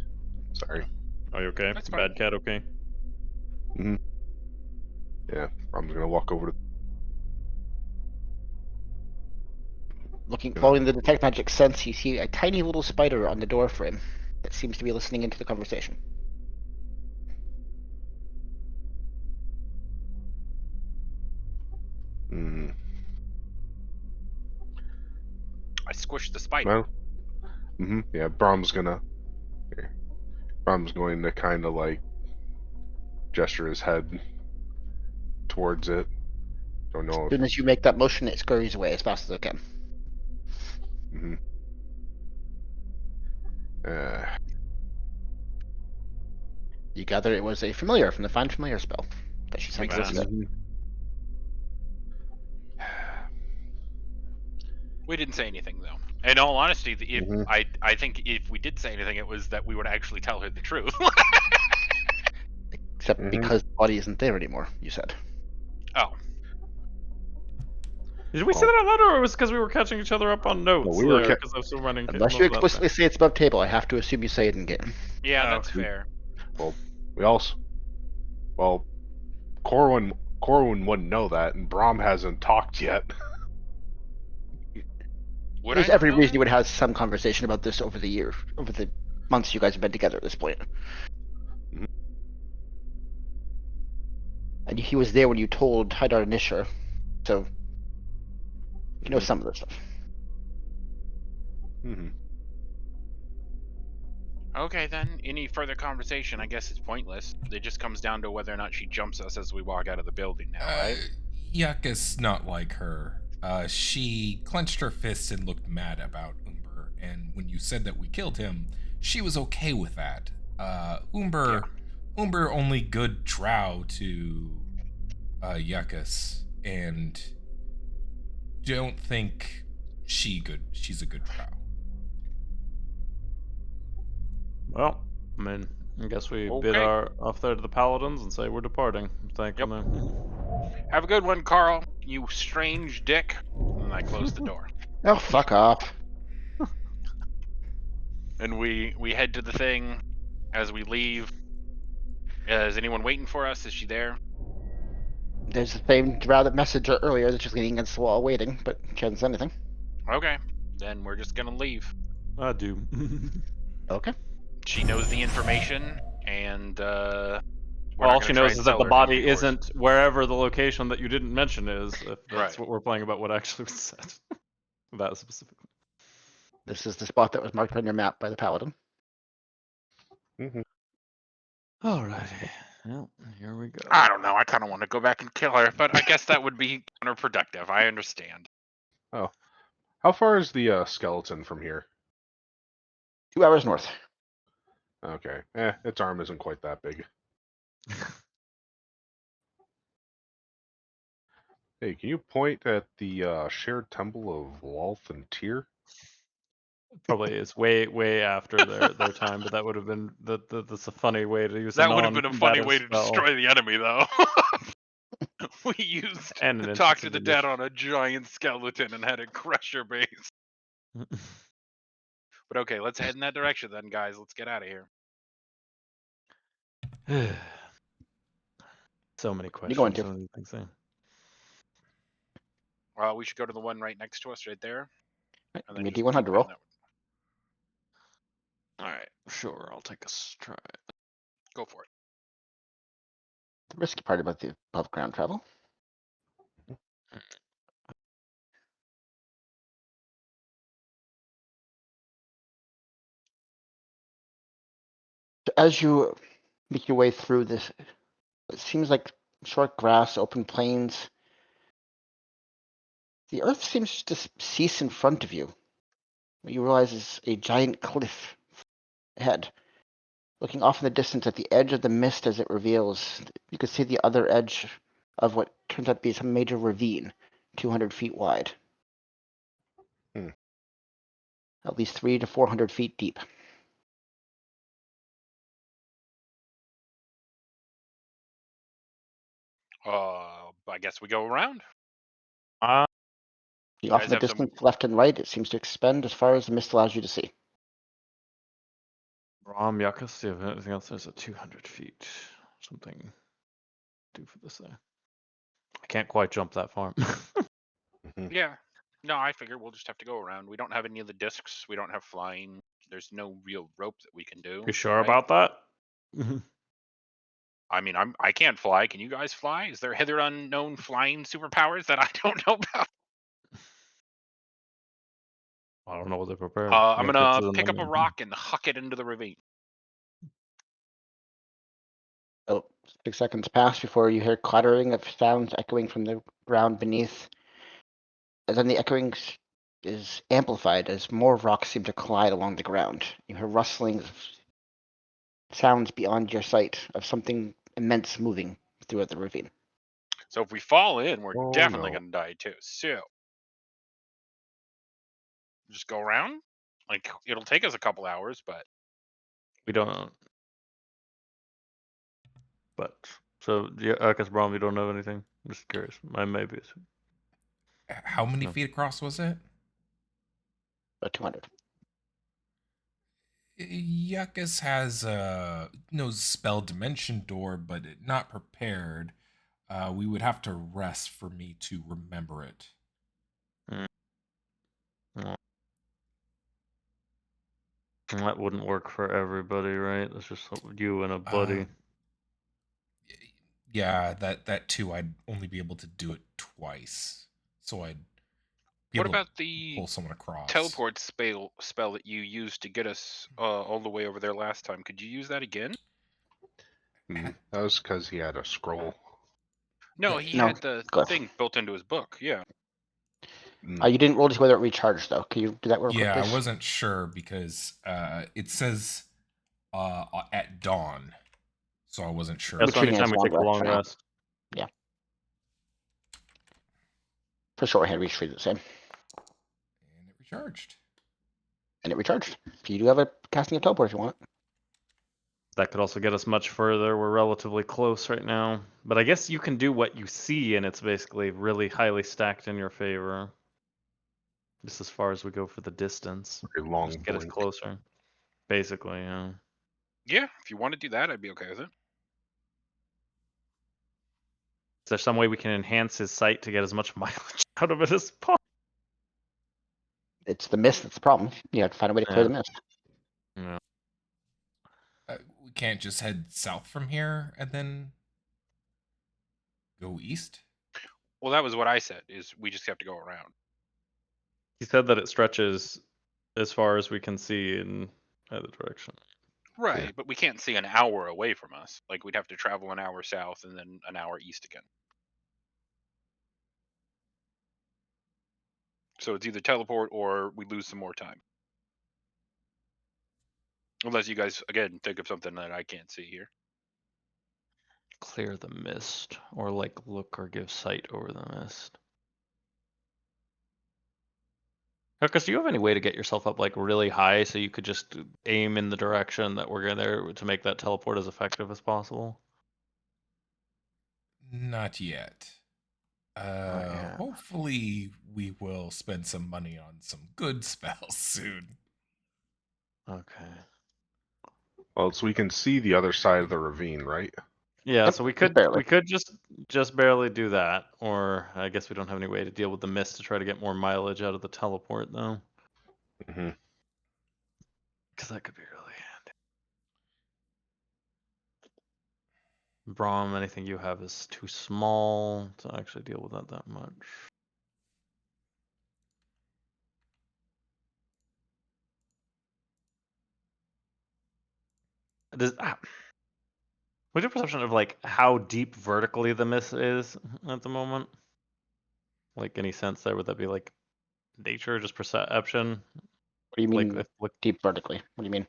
Sorry. Are you okay? That's fine. Bad cat, okay? Yeah, I'm gonna walk over to. Looking, following the detect magic sense, you see a tiny little spider on the door frame that seems to be listening into the conversation. I squished the spider. Well. Yeah, Brom's going to kind of like gesture his head towards it. Don't know As soon as you make that motion, it scurries away as fast as it can. You gather it was a familiar from the Find Familiar spell that she sent Makes to sense. us. We didn't say anything though. In all honesty, if Mhm. I think if we did say anything, it was that we would actually tell her the truth. Except because the body isn't there anymore, you said. Oh, Did we say that out loud, or was it because we were catching each other up on notes? we were Because I was still running. Unless most you of that explicitly say it's above table, I have to assume you say it in game. yeah, Oh. that's fair. We also. Well, Corwin wouldn't know that, and Brom hasn't talked yet. Would There's I every know reason that? you would have some conversation about this over the months you guys have been together at this point. Mhm. And he was there when you told Haidar and Nishar, so you know Mhm. some of this stuff. Mhm. Okay, then. Any further conversation, I guess, is pointless. It just comes down to whether or not she jumps us as we walk out of the building now, right? Yucca's not like her. She clenched her fists and looked mad about Umber, and when you said that we killed him, she was okay with that. Umber only good Drow to Yuccas, and don't think she's a good Drow. Well, I mean, I guess we bid Okay. our off there to the paladins and say we're departing. Thank them. Have a good one, Carl. You strange dick. And I close the door. Oh, fuck off. And we head to the thing. as we leave, is anyone waiting for us? Is she there? There's the same Drow that messaged her earlier that's just leaning against the wall waiting, but she hasn't said anything. Okay, then we're just gonna leave. I do. Okay. She knows the information, and we're All not she gonna try knows and is that sell the her any body resource. isn't wherever the location that you didn't mention is, if that's Right. what we're playing about what actually was said. That specifically. This is the spot that was marked on your map by the paladin. Mhm. Alrighty. Well, here we go. I don't know. I kind of want to go back and kill her, but I guess that would be counterproductive. I understand. Oh, how far is the skeleton from here? 2 hours north. Okay, its arm isn't quite that big. Hey, can you point at the shared temple of Lolth and Tyr? Probably is way after their time, but that would have been that's a funny way to use a That would have been a funny non-combative way to spell. destroy the enemy, though. We used And to an talk instance to of the initiative. dead on a giant skeleton and had it crush your base. But okay, let's head in that direction then, guys. Let's get out of here. So many You going questions, to? so many things there. We should go to the one right next to us, right there, and Give then me a just D100 keep roll. heading that way. Alright, sure, I'll take a stride. Go for it. The risky part about the above ground travel. So as you make your way through this, it seems like short grass, open plains. The earth seems to cease in front of you. What you realize is a giant cliff ahead. Looking off in the distance at the edge of the mist as it reveals, you can see the other edge of what turns out to be some major ravine, 200 feet wide. Hmm. At least 300 to 400 feet deep. I guess we go around. Uh, Looking You off guys in the have some. distance, left and right, it seems to expand as far as the mist allows you to see. Rom, Yakus, do you have anything else? There's a 200 feet. Something do for this thing. I can't quite jump that far. Mhm. Yeah. No, I figure we'll just have to go around. We don't have any of the discs. We don't have flying. There's no real rope that we can do. You sure right? about that? I mean, I can't fly. Can you guys fly? Is there hither unknown flying superpowers that I don't know about? I don't know what they prepared. I'm Yakus gonna doesn't pick up a know. rock and huck it into the ravine. Oh, 6 seconds pass before you hear clattering of sounds echoing from the ground beneath. And then the echoing is amplified as more rocks seem to collide along the ground. You hear rustling sounds beyond your sight of something immense moving throughout the ravine. So if we fall in, we're Oh, definitely no. gonna die too. So just go around. Like it'll take us a couple hours, but We don't know. But, so, Yakus, Brom, you don't know anything? I'm just curious. Maybe. How many No. feet across was it? About 200. Yuckus has no spell dimension door, but not prepared. We would have to rest for me to remember it. Well, that wouldn't work for everybody, right? That's just you and a buddy. Yeah, that too. I'd only be able to do it twice, so I'd be what able to about the pull someone across. teleport spell that you used to get us all the way over there last time? Could you use that again? That was because he had a scroll. No, he No, had the glyph. thing built into his book. Yeah. You didn't roll to see whether it recharged, though. Can you do that real quick, Yeah, I please? wasn't sure because it says at dawn, so I wasn't sure. That's We're the only treating it as time we a long take a rest long for now. rest. For short hand reach, treat it the same. And it recharged. And it recharged. You do have a casting of teleport if you want it. That could also get us much further. We're relatively close right now. But I guess you can do what you see, and it's basically really highly stacked in your favor. Just as far as we go for the distance. Very long Just get us blink. closer. Basically, yeah. Yeah, if you want to do that, I'd be okay with it. Is there some way we can enhance his sight to get as much mileage out of it as possible? It's the mist that's the problem. You have to find a way to clear the mist. Yeah. We can't just head south from here and then go east. Well, that was what I said. Is we just have to go around. He said that it stretches as far as we can see in either direction. Right, but we can't see an hour away from us. Like we'd have to travel an hour south and then an hour east again. So it's either teleport or we lose some more time. Unless you guys again think of something that I can't see here. Clear the mist, or like look or give sight over the mist. Because do you have any way to get yourself up like really high so you could just aim in the direction that we're going there to make that teleport as effective as possible? Not yet. Yeah. Hopefully we will spend some money on some good spells soon. Okay. Well, so we can see the other side of the ravine, right? Yeah, Yep, so we just barely. could just barely do that, or I guess we don't have any way to deal with the mist to try to get more mileage out of the teleport though, Mm-hmm. because that could be really handy. Brahm, anything you have is too small to actually deal with that much. Does what's your perception of like how deep vertically the mist is at the moment? Like any sense there? Would that be like nature, just perception? What do you Like mean if look deep vertically? What do you mean?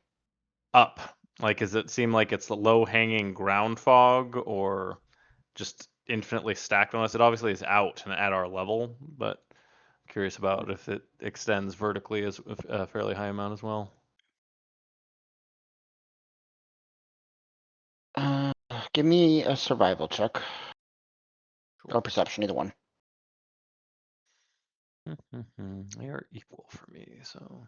up, like does it seem like it's the low hanging ground fog or just infinitely stacked on us? It obviously is out and at our level, but curious about if it extends vertically as a fairly high amount as well. Give me a survival check. Or perception, either one. They are equal for me, so.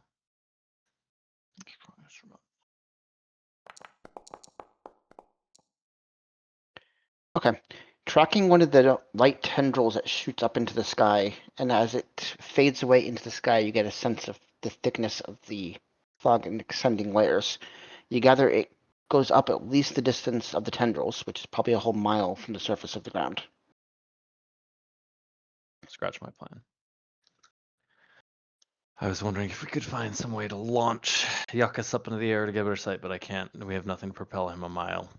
Okay. Tracking one of the light tendrils that shoots up into the sky, and as it fades away into the sky, you get a sense of the thickness of the fog and extending layers. You gather it goes up at least the distance of the tendrils, which is probably a whole mile from the surface of the ground. Scratch my plan. I was wondering if we could find some way to launch Yuckus up into the air to get better sight, but I can't. We have nothing to propel him a mile.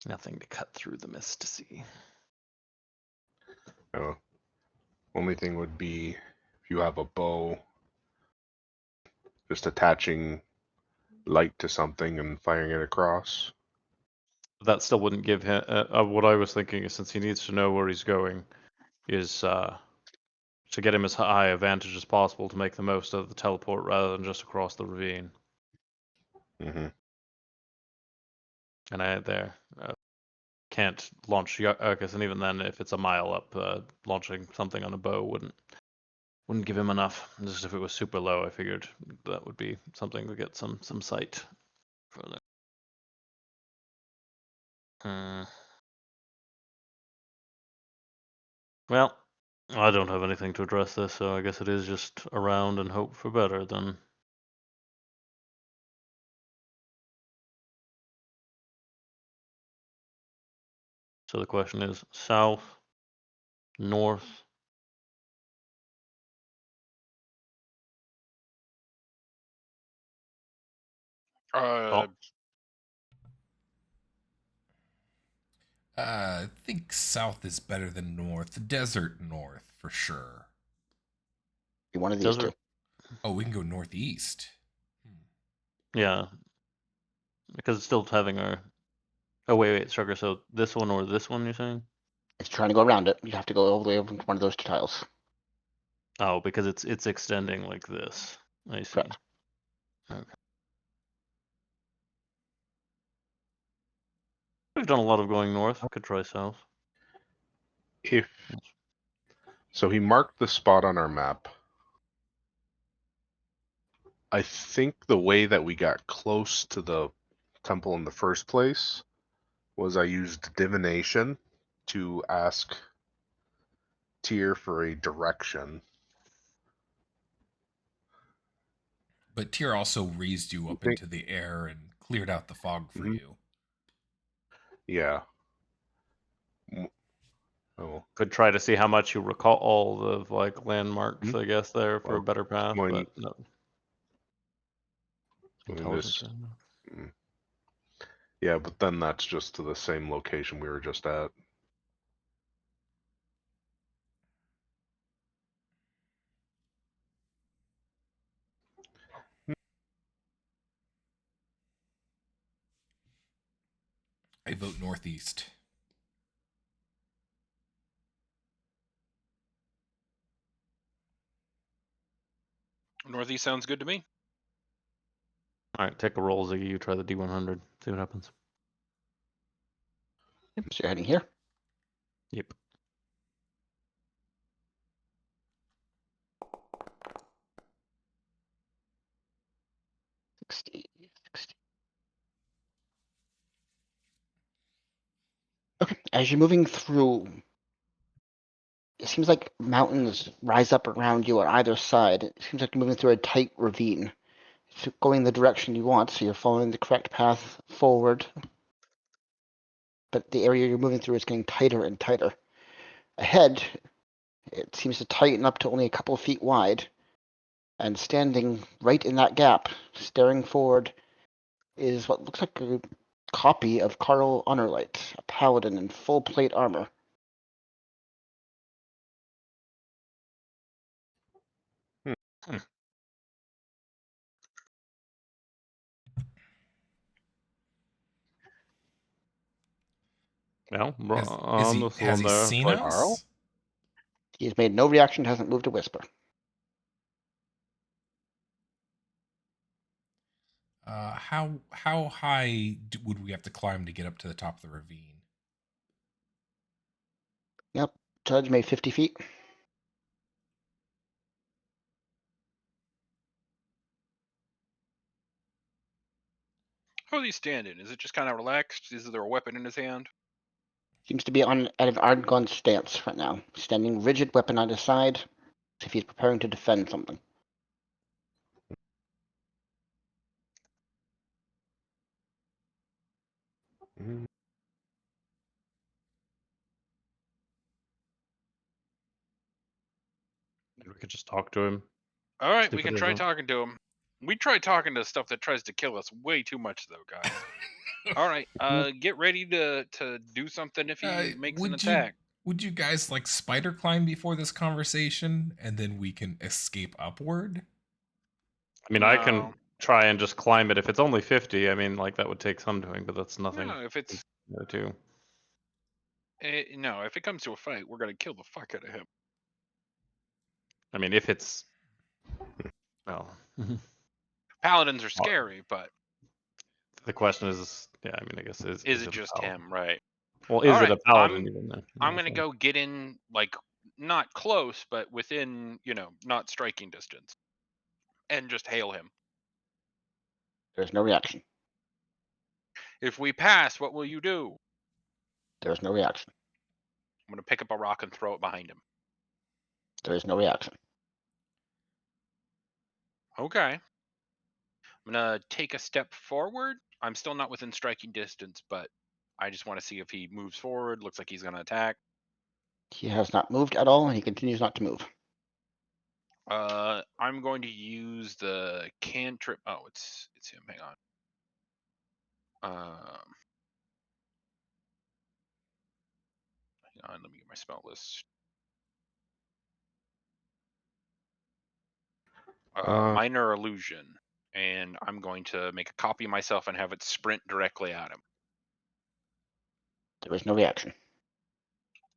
Nothing to cut through the mist to see. Only thing would be if you have a bow, just attaching light to something and firing it across. That still wouldn't give him. What I was thinking is, since he needs to know where he's going, is to get him as high a vantage as possible to make the most of the teleport rather than just across the ravine. Mm-hmm. And I can't launch Yuckus, and even then, if it's a mile up, launching something on a bow wouldn't give him enough. Just if it was super low, I figured that would be something to get some sight for that. Well, I don't have anything to address this, so I guess it is just around and hope for better then. So the question is south, north. Uh, I think south is better than north. Desert north, for sure. Be one of these Desert. two. Oh, we can go northeast. Yeah, because it's still having our. Oh wait, Sugar. So this one or this one, you're saying? It's trying to go around it. You have to go all the way over to one of those two tiles. Oh, because it's extending like this. I see. Correct. Okay. We've done a lot of going north. Could try south. If so, he marked the spot on our map. I think the way that we got close to the temple in the first place was I used divination to ask Tyr for a direction. But Tyr also raised you You up think? into the air and cleared out the fog for Mhm. you. Yeah. Oh, Could try to see how much you recall all of like landmarks, Mhm. I guess, there for a Well, better path, going, but no. going Intelligence. this. Yeah, but then that's just to the same location we were just at. I vote northeast. Northeast sounds good to me. All right, take a roll, Ziggy. You try the D100. See what happens. Yep, so you're heading here. Yep. Okay, as you're moving through, it seems like mountains rise up around you on either side. It seems like you're moving through a tight ravine. It's going the direction you want, so you're following the correct path forward. But the area you're moving through is getting tighter and tighter. Ahead, it seems to tighten up to only a couple of feet wide. And standing right in that gap, staring forward, is what looks like a copy of Carl Honorlight, a paladin in full plate armor. Hmm. Well, this Has one he there, seen like, Carl? us? He has made no reaction, hasn't moved a whisper. How high would we have to climb to get up to the top of the ravine? Yep, Judge made 50 feet. How are they standing? Is it just kind of relaxed? Is there a weapon in his hand? Seems to be on at an Argon stance right now, standing rigid, weapon on his side, as if he's preparing to defend something. Mhm. we could just talk to him. All right, we Stupid can as try that. talking to him. We try talking to stuff that tries to kill us way too much, though, guys. All right, get ready to do something if he makes an Would you attack. guys like spider climb before this conversation, and then we can escape upward? I mean, I No, can try and just climb it if it's only 50. I mean, like that would take some doing, but that's nothing. no. If it's Too. no, if it comes to a fight, we're gonna kill the fuck out of him. I mean, if it's well, Paladins are scary, but the question is, yeah. I mean, I guess is is it it a just paladin? him? Right. Well, All is it right, a paladin even then? I'm Yeah, gonna so- go get in, like, not close, but within, not striking distance, and just hail him. There's no reaction. If we pass, what will you do? There's no reaction. I'm gonna pick up a rock and throw it behind him. There is no reaction. Okay. I'm gonna take a step forward. I'm still not within striking distance, but I just want to see if he moves forward. Looks like he's gonna attack. He has not moved at all, and he continues not to move. I'm going to use the cantrip. Oh, it's him. Hang on. Hang on. Let me get my spell list. Minor illusion, and I'm going to make a copy of myself and have it sprint directly at him. There is no reaction.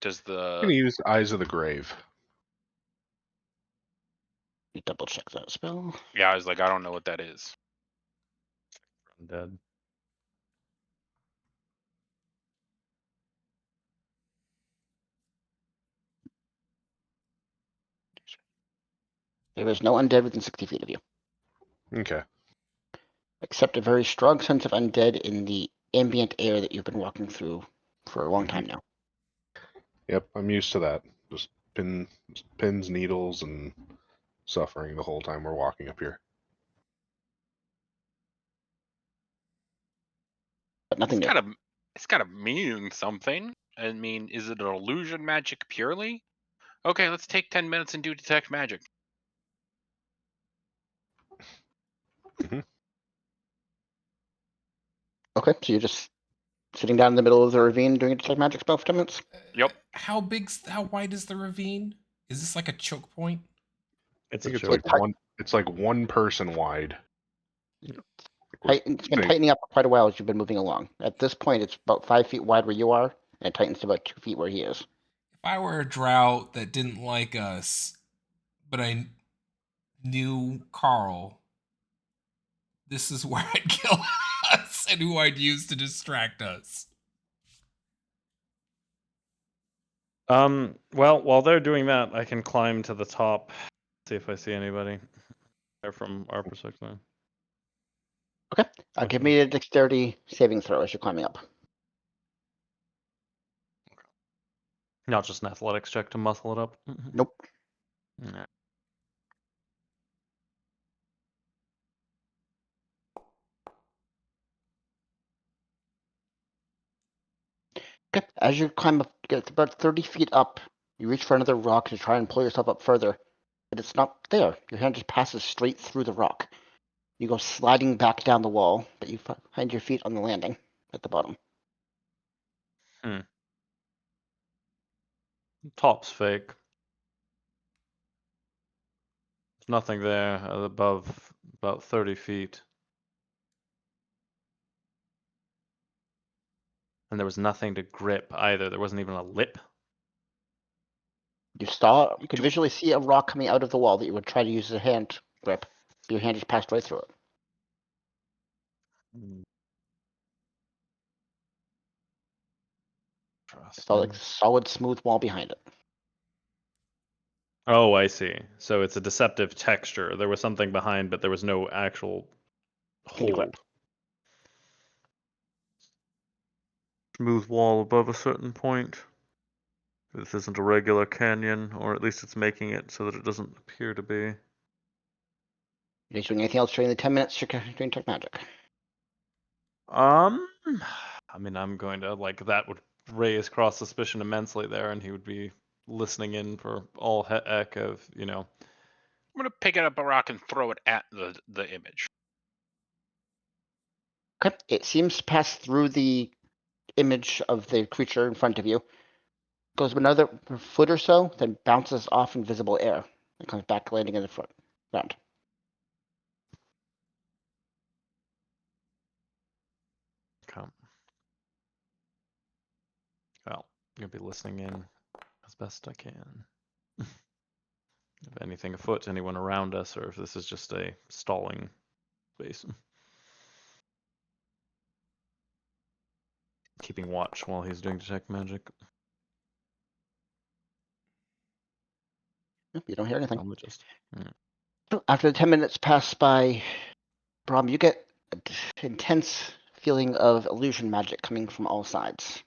Does I'm the gonna use Eyes of the Grave. You double check that spell. yeah? I was like, I don't know what that is. I'm dead. There is no undead within 60 feet of you. Okay. Except a very strong sense of undead in the ambient air that you've been walking through for a long time now. Yep, I'm used to that. Just pins, needles, and suffering the whole time we're walking up here. But nothing new. It's gotta mean something. I mean, is it an illusion magic purely? Okay, let's take 10 minutes and do detect magic. Okay, so you're just sitting down in the middle of the ravine doing a detect magic spell for 10 minutes? Yep. How wide is the ravine? Is this like a choke point? I It's a think it's choke. like one. It's like one person wide. It's been tightening up for quite a while as you've been moving along. At this point, it's about 5 feet wide where you are, and it tightens to about 2 feet where he is. If I were a drow that didn't like us, but I knew Carl, this is where I'd kill us and who I'd use to distract us. Well, while they're doing that, I can climb to the top, see if I see anybody there from our perspective. Okay, give me a dexterity saving throw as you're climbing up. Not just an athletics check to muscle it up. Nope. Yeah. Okay, as you climb up, get about 30 feet up, you reach for another rock to try and pull yourself up further, but it's not there. Your hand just passes straight through the rock. You go sliding back down the wall, but you find your feet on the landing at the bottom. Top's fake. There's nothing there above about 30 feet. And there was nothing to grip either. There wasn't even a lip. You could visually see a rock coming out of the wall that you would try to use as a hand grip. Your hand just passed right through it. It's all like a solid, smooth wall behind it. Oh, I see. So it's a deceptive texture. There was something behind, but there was no actual hole. Smooth wall above a certain point. This isn't a regular canyon, or at least it's making it so that it doesn't appear to be. Are you doing anything else during the 10 minutes you're doing tech magic? I mean, I'm going to, like, that would raise cross suspicion immensely there, and he would be listening in for all heck of, I'm gonna pick up a rock and throw it at the image. Okay, it seems to pass through the image of the creature in front of you. Goes another foot or so, then bounces off invisible air and comes back landing in the front ground. Okay. Well, I'm going to be listening in as best I can. If anything afoot, anyone around us, or if this is just a stalling space. Keeping watch while he's doing detect magic. Nope, you don't hear anything. After the 10 minutes pass by, Brahm, you get an intense feeling of illusion magic coming from all sides.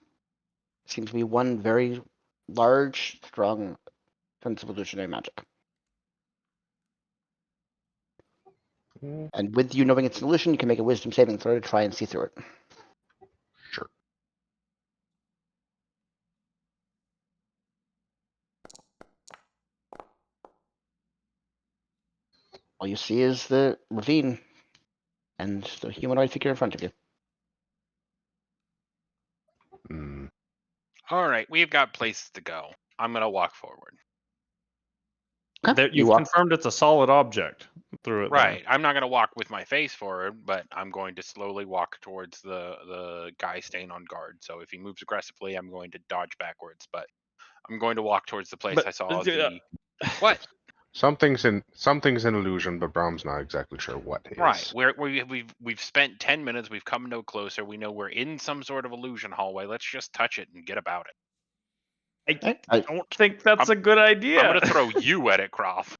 Seems to be one very large, strong sense of illusionary magic. And with you knowing it's an illusion, you can make a wisdom saving throw to try and see through it. Sure. All you see is the ravine and the humanoid figure in front of you. Mm. All right, we've got places to go. I'm gonna walk forward. Okay. There, you've confirmed it's a solid object through it. Right. I'm not gonna walk with my face forward, but I'm going to slowly walk towards the guy staying on guard. So if he moves aggressively, I'm going to dodge backwards. But I'm going to walk towards the place I saw the. What? Something's an illusion, but Brahm's not exactly sure what is. Right. We've spent 10 minutes. We've come no closer. We know we're in some sort of illusion hallway. Let's just touch it and get about it. I don't think that's a good idea. I'm gonna throw you at it, Croft.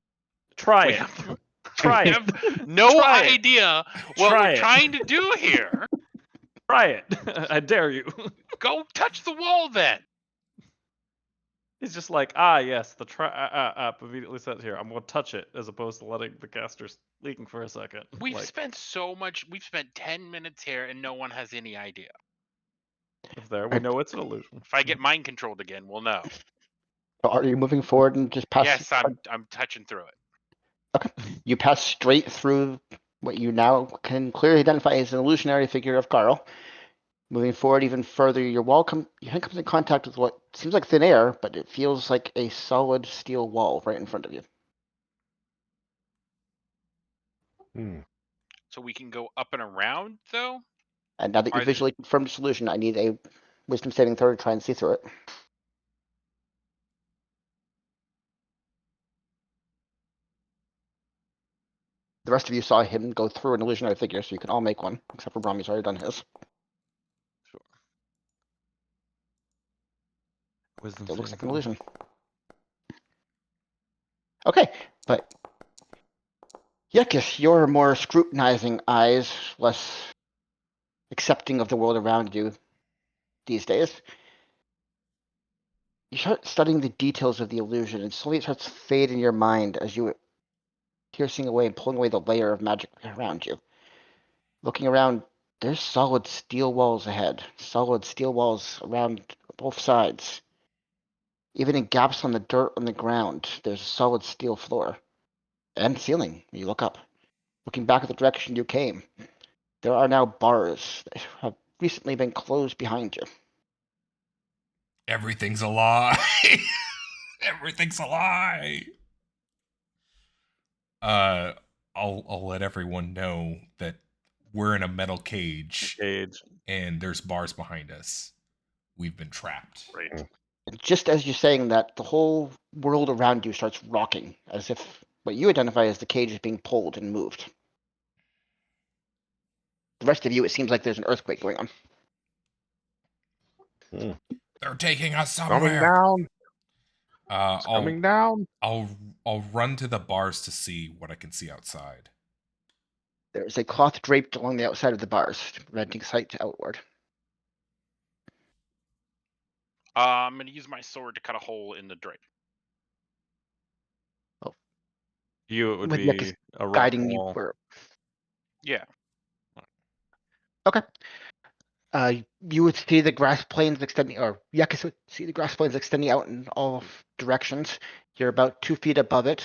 Try it. Try I it. have no Try it. idea what Try we're it. trying to do here. Try it. I dare you. Go touch the wall then. He's just like, yes, the app immediately says here, I'm going to touch it, as opposed to letting the caster leaking for a second. We've spent 10 minutes here and no one has any idea. If there, we know it's an illusion. If I get mind controlled again, we'll know. So are you moving forward and just pass? Yes, I'm touching through it. Okay. You pass straight through what you now can clearly identify as an illusionary figure of Carl. Moving forward even further, your hand comes in contact with what seems like thin air, but it feels like a solid steel wall right in front of you. So we can go up and around, though? And now that you visually confirmed the solution, I need a wisdom saving throw to try and see through it. The rest of you saw him go through an illusionary figure, so you can all make one, except for Brom, he's already done his. Sure. Wisdom It looks like an saving illusion. Okay, but Yekis, your more scrutinizing eyes, less accepting of the world around you these days, you start studying the details of the illusion, and slowly it starts to fade in your mind as you piercing away and pulling away the layer of magic around you. Looking around, there's solid steel walls ahead, solid steel walls around both sides. Even in gaps on the dirt on the ground, there's a solid steel floor and ceiling when you look up. Looking back at the direction you came, there are now bars that have recently been closed behind you. Everything's a lie. Everything's a lie. I'll let everyone know that we're in a metal cage and there's bars behind us. We've been trapped. Right. Just as you're saying that, the whole world around you starts rocking, as if what you identify as the cage is being pulled and moved. The rest of you, it seems like there's an earthquake going on. They're taking us somewhere. Coming down. Coming down. I'll run to the bars to see what I can see outside. There's a cloth draped along the outside of the bars, preventing sight outward. I'm going to use my sword to cut a hole in the drape. Oh. You, it would With be Yekis a rock guiding you wall. where. Yeah. Okay. You would see the grass plains extending, or Yekis would see the grass plains extending out in all directions. You're about 2 feet above it,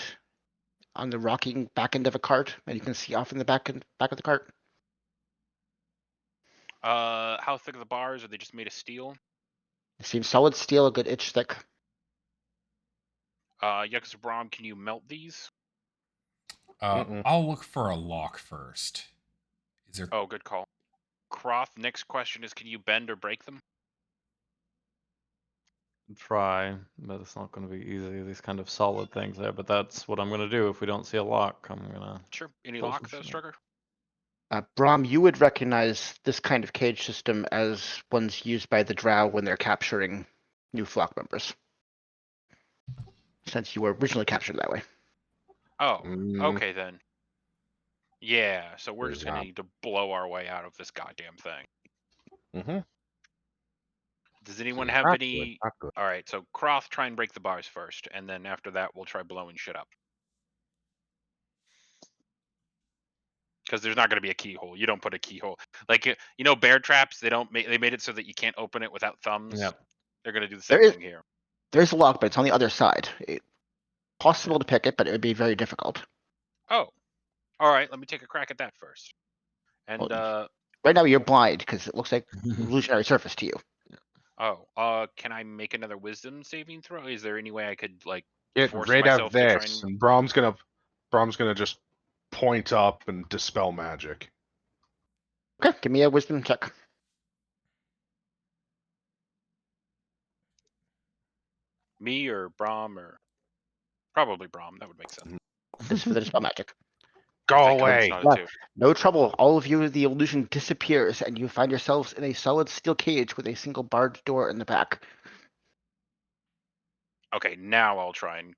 on the rocking back end of a cart, and you can see off in the back of the cart. How thick are the bars? Are they just made of steel? It seems solid steel, a good inch thick. Yekis Brom, can you melt these? I'll look for a lock first. Is there? Oh, good call. Croth, next question is, can you bend or break them? Try, but it's not going to be easy. These kind of solid things there, but that's what I'm going to do. If we don't see a lock, I'm going to. Sure. Any lock, though, Strugger? Brom, you would recognize this kind of cage system as ones used by the Drow when they're capturing new flock members, since you were originally captured that way. Oh, okay then. Yeah, so we're There's just going to need to blow our way out of this goddamn thing. Mm-hmm. Does anyone have any... Alright, so Croth, try and break the bars first, and then after that, we'll try blowing shit up. Because there's not going to be a keyhole. You don't put a keyhole. Like, you know, bear traps, they made it so that you can't open it without thumbs. Yep. They're going to do the same thing here. There's a lock, but it's on the other side. It's possible to pick it, but it would be very difficult. Oh. Alright, let me take a crack at that first. And, right now you're blind, because it looks like illusionary surface to you. Oh, can I make another wisdom saving throw? Is there any way I could, like, Get force rid myself of to try this. and... And Brom's gonna just point up and dispel magic. Okay, give me a wisdom check. Me or Brom or... Probably Brom, that would make sense. This for the dispel magic. Go Thank God it's away. not a 2. No trouble. All of you, the illusion disappears, and you find yourselves in a solid steel cage with a single barred door in the back. Okay, now I'll try and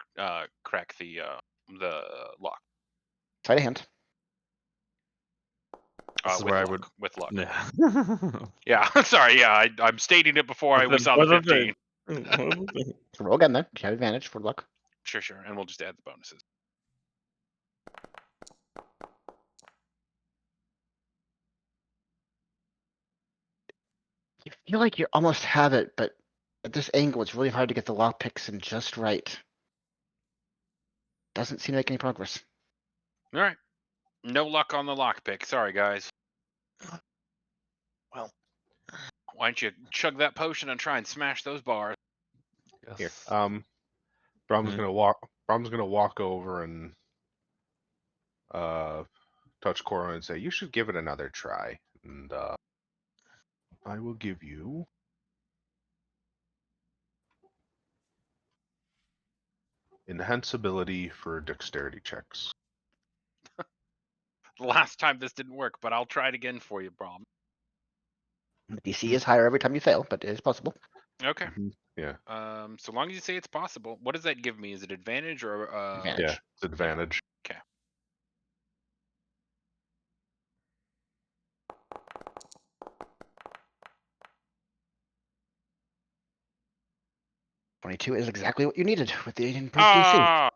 crack the lock. Sleight of hand. This is with where I luck. would. With luck. Yeah. Yeah. Sorry. Yeah. I'm stating it before we saw the 15. Roll again then. You have advantage for luck. Sure. And we'll just add the bonuses. You feel like you almost have it, but at this angle, it's really hard to get the lock picks in just right. Doesn't seem to make any progress. All right. No luck on the lockpick. Sorry, guys. Well, Why don't you chug that potion and try and smash those bars? Here. yes. Brom's gonna walk over and touch Cora and say, "You should give it another try." And I will give you enhance ability for dexterity checks. The last time this didn't work, but I'll try it again for you, Brom. The DC is higher every time you fail, but it is possible. Okay. Yeah. So long as you say it's possible. What does that give me? Is it advantage or Advantage. Yeah, it's advantage. Okay. $22 is exactly what you needed with the improved DC. Ah!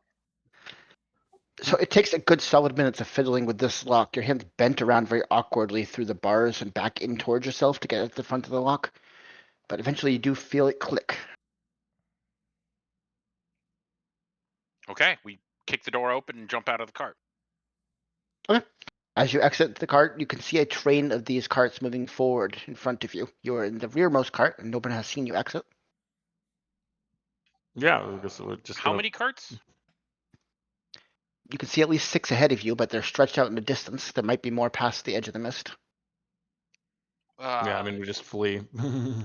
So it takes a good solid minute of fiddling with this lock. Your hand's bent around very awkwardly through the bars and back in towards yourself to get at the front of the lock. But eventually you do feel it click. Okay, we kick the door open and jump out of the cart. As you exit the cart, you can see a train of these carts moving forward in front of you. You're in the rearmost cart, and nobody has seen you exit. Yeah, we're just How gonna- many carts? You can see at least 6 ahead of you, but they're stretched out in the distance. There might be more past the edge of the mist. Yeah, I mean we just flee.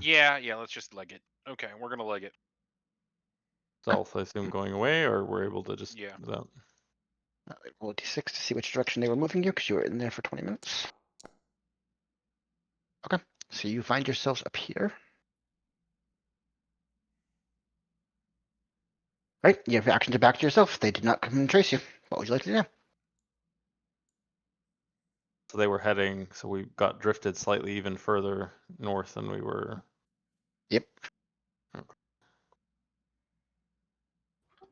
Yeah, let's just leg it. Okay, we're gonna leg it. Stealth, I assume, going away, or we're able to just. Yeah. That. Roll a d6 to see which direction they were moving you, because you were in there for 20 minutes. Okay, so you find yourselves up here. Right, you have action to back to yourself. They did not come and trace you. What would you like to do? So they were heading. So we got drifted slightly even further north than we were. Yep.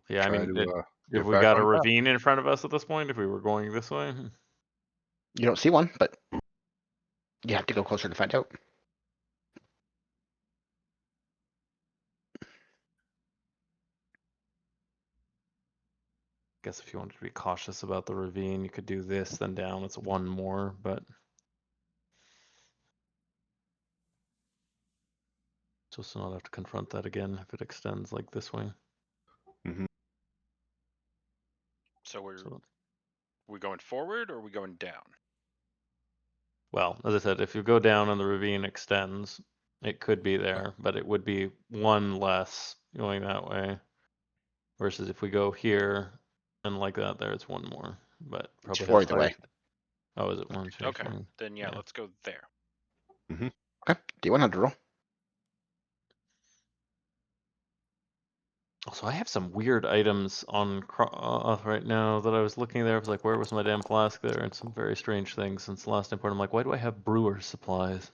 Yeah, I Try mean, to, if get we back got a on track. ravine in front of us at this point, if we were going this way. You don't see one, but you have to go closer to find out. Guess if you wanted to be cautious about the ravine, you could do this, then down. It's one more, but just to not have to confront that again if it extends like this way. So we're So, we going forward or are we going down? well, as I said, if you go down and the ravine extends, it could be there, but it would be one less going that way. Versus if we go here and like that, there it's one more, but probably four has either way. higher- Oh, is it one? Two, Okay, three? then yeah, let's go there. Okay, D100 roll. Also, I have some weird items on right now that I was looking there. I was like, where was my damn flask there? And some very strange things since the last import. I'm like, why do I have brewer's supplies?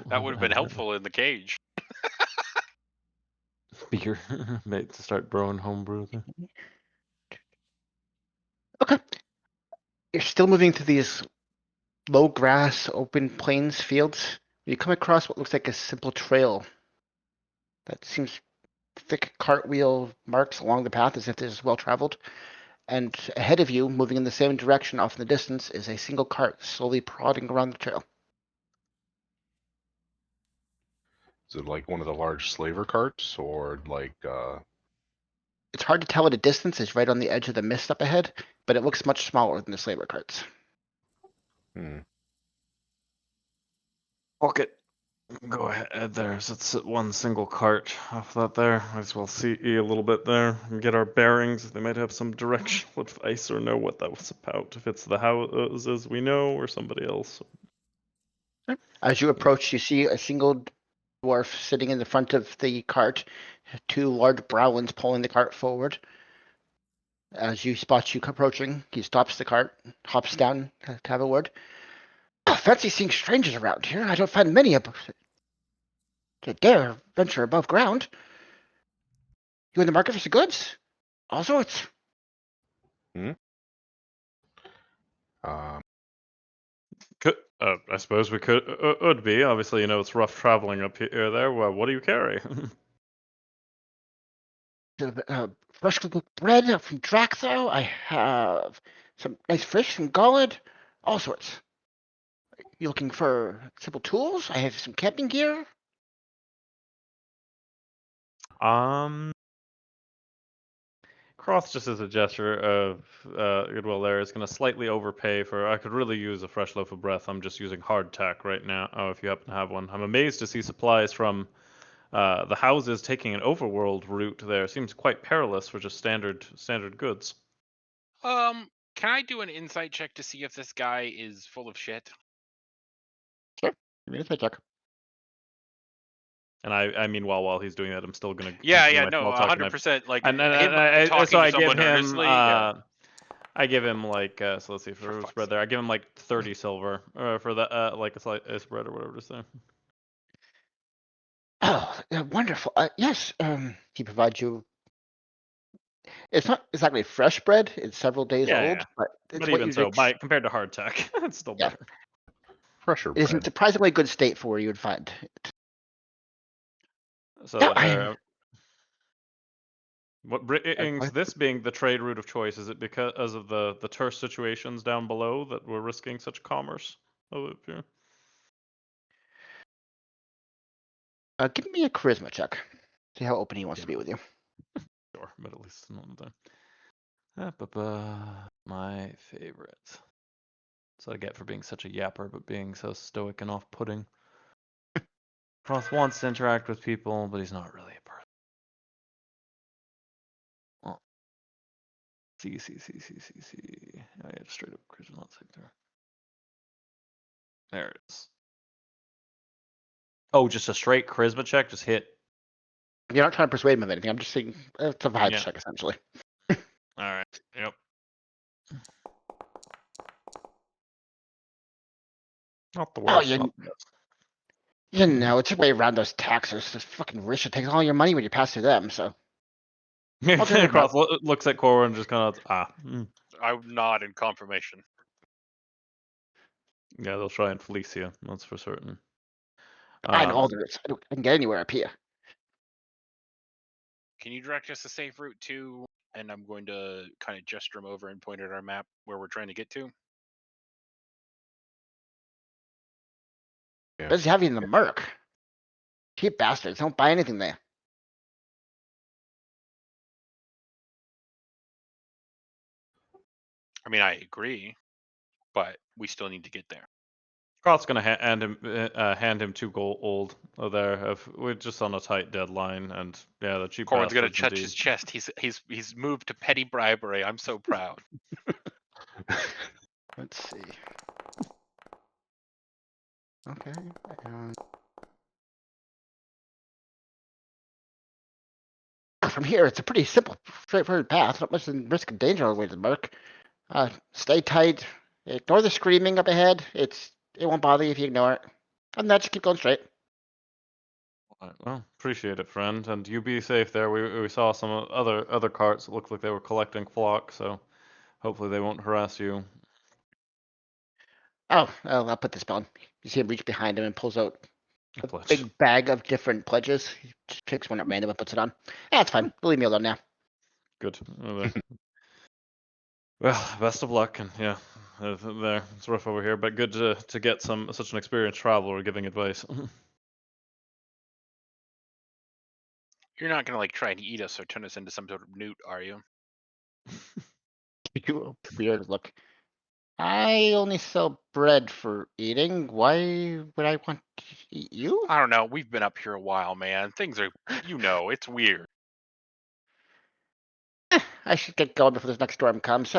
That would have been helpful in the cage. Beer, made to start brewing homebrew. Okay. You're still moving through these low grass, open plains fields. You come across what looks like a simple trail that seems thick cartwheel marks along the path as if it is well traveled. And ahead of you, moving in the same direction off in the distance, is a single cart slowly prodding around the trail. Is it like one of the large slaver carts, or like It's hard to tell at a distance. It's right on the edge of the mist up ahead, but it looks much smaller than the slaver carts. Walk it. Go ahead there. So it's one single cart off that there. Might as well see a little bit there and get our bearings. They might have some directional advice or know what that was about. If it's the houses we know or somebody else. As you approach, you see a single dwarf sitting in the front of the cart, two large browns pulling the cart forward. As you spot you approaching, he stops the cart, hops down to have a word. Oh, fancy seeing strangers around here. I don't find many that dare venture above ground. You in the market for some goods? All sorts. Um, I suppose we could be. Obviously, you know it's rough traveling up here. There. Well, what do you carry? Fresh cooked bread from Drow. I have some nice fish from Gollid. All sorts. You looking for simple tools? I have some camping gear. um, Cross, just as a gesture of goodwill, there is going to slightly overpay for. I could really use a fresh loaf of breath. I'm just using hardtack right now. Oh, if you happen to have one, I'm amazed to see supplies from the houses taking an overworld route. There seems quite perilous for just standard goods. Can I do an insight check to see if this guy is full of shit? Sure. Give me a check. And I mean, while he's doing that, I'm still going to Yeah, continue yeah, my no, small talk. And 100%. Like and, and, him and I, talking so to I give someone him earnestly. Yeah. I give him like so let's see For for fuck's spread there. I give him like 30 silver for the like a spread or whatever to say. Oh, wonderful. Yes. He provides you. It's not exactly fresh bread. It's several days Yeah, yeah. old, but But it's what even you'd so, compared to hardtack, it's still yeah. better. fresher It is in bread. surprisingly good state for where you would find it. So Yeah, I am. what brings this being the trade route of choice? Is it because of the terse situations down below that we're risking such commerce up here? Give me a charisma check. See how open he wants Yeah, to be with you. sure, but at least not the time. My favorite. That's what I get for being such a yapper, but being so stoic and off-putting. Cross wants to interact with people, but he's not really a person. Well, see. I had straight up charisma, not sector. There it is. Oh, just a straight charisma check, just hit. You're not trying to persuade him of anything. I'm just saying it's a vibe Yeah. check essentially. All right. Yep. Not the Oh, worst. Not the best. you know, it's a way around those taxes. Those fucking rich that takes all your money when you pass through them. So Cross looks at Cora and just kind of I nod in confirmation. Yeah, they'll try and fleece you. That's for certain. I know all there is. I can get anywhere up here. Can you direct us a safe route to? And I'm going to kind of gesture him over and point at our map where we're trying to get to. Yeah. Busy having the Merc. Cheap bastards. Don't buy anything there. I mean, I agree, but we still need to get there. Croft's gonna hand him 2 gold there. We're just on a tight deadline, and yeah, the cheap Corwin's gonna bastards touch indeed. his chest. He's moved to petty bribery. I'm so proud. Let's see. Okay. From here, it's a pretty simple, straightforward path. Not much risk of danger all the way to the Merc. Stay tight. Ignore the screaming up ahead. It won't bother you if you ignore it. And that, just keep going straight. Well, appreciate it, friend, and you be safe there. We saw some other carts that looked like they were collecting flock, so hopefully they won't harass you. Oh, I'll put this on. You see him reach behind him and pulls out a Pledge. big bag of different pledges. He just picks one at random and puts it on. Yeah, it's fine. Leave me alone now. Good. Well, best of luck, and yeah, there it's rough over here, but good to get such an experienced traveler giving advice. You're not gonna like try to eat us or turn us into some sort of newt, are you? You weird look. I only sell bread for eating. Why would I want to eat you? I don't know. We've been up here a while, man. Things are, it's weird. I should get going before this next storm comes.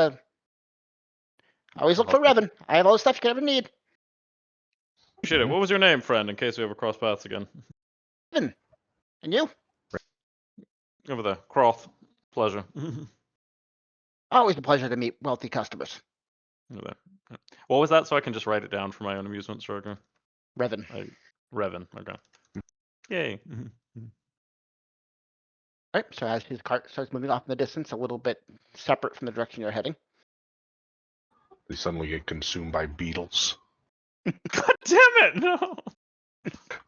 Always look for Okay. Revan. I have all the stuff you could ever need. Appreciate it. What was your name, friend, in case we ever cross paths again? Revan. And you? Over there. Croth. Pleasure. Always a pleasure to meet wealthy customers. Okay. What was that? So I can just write it down for my own amusement, Sorgo. Revan. Revan. Okay. Yay. Right, so as his cart starts moving off in the distance, a little bit separate from the direction you're heading. They suddenly get consumed by beetles. God damn it! No.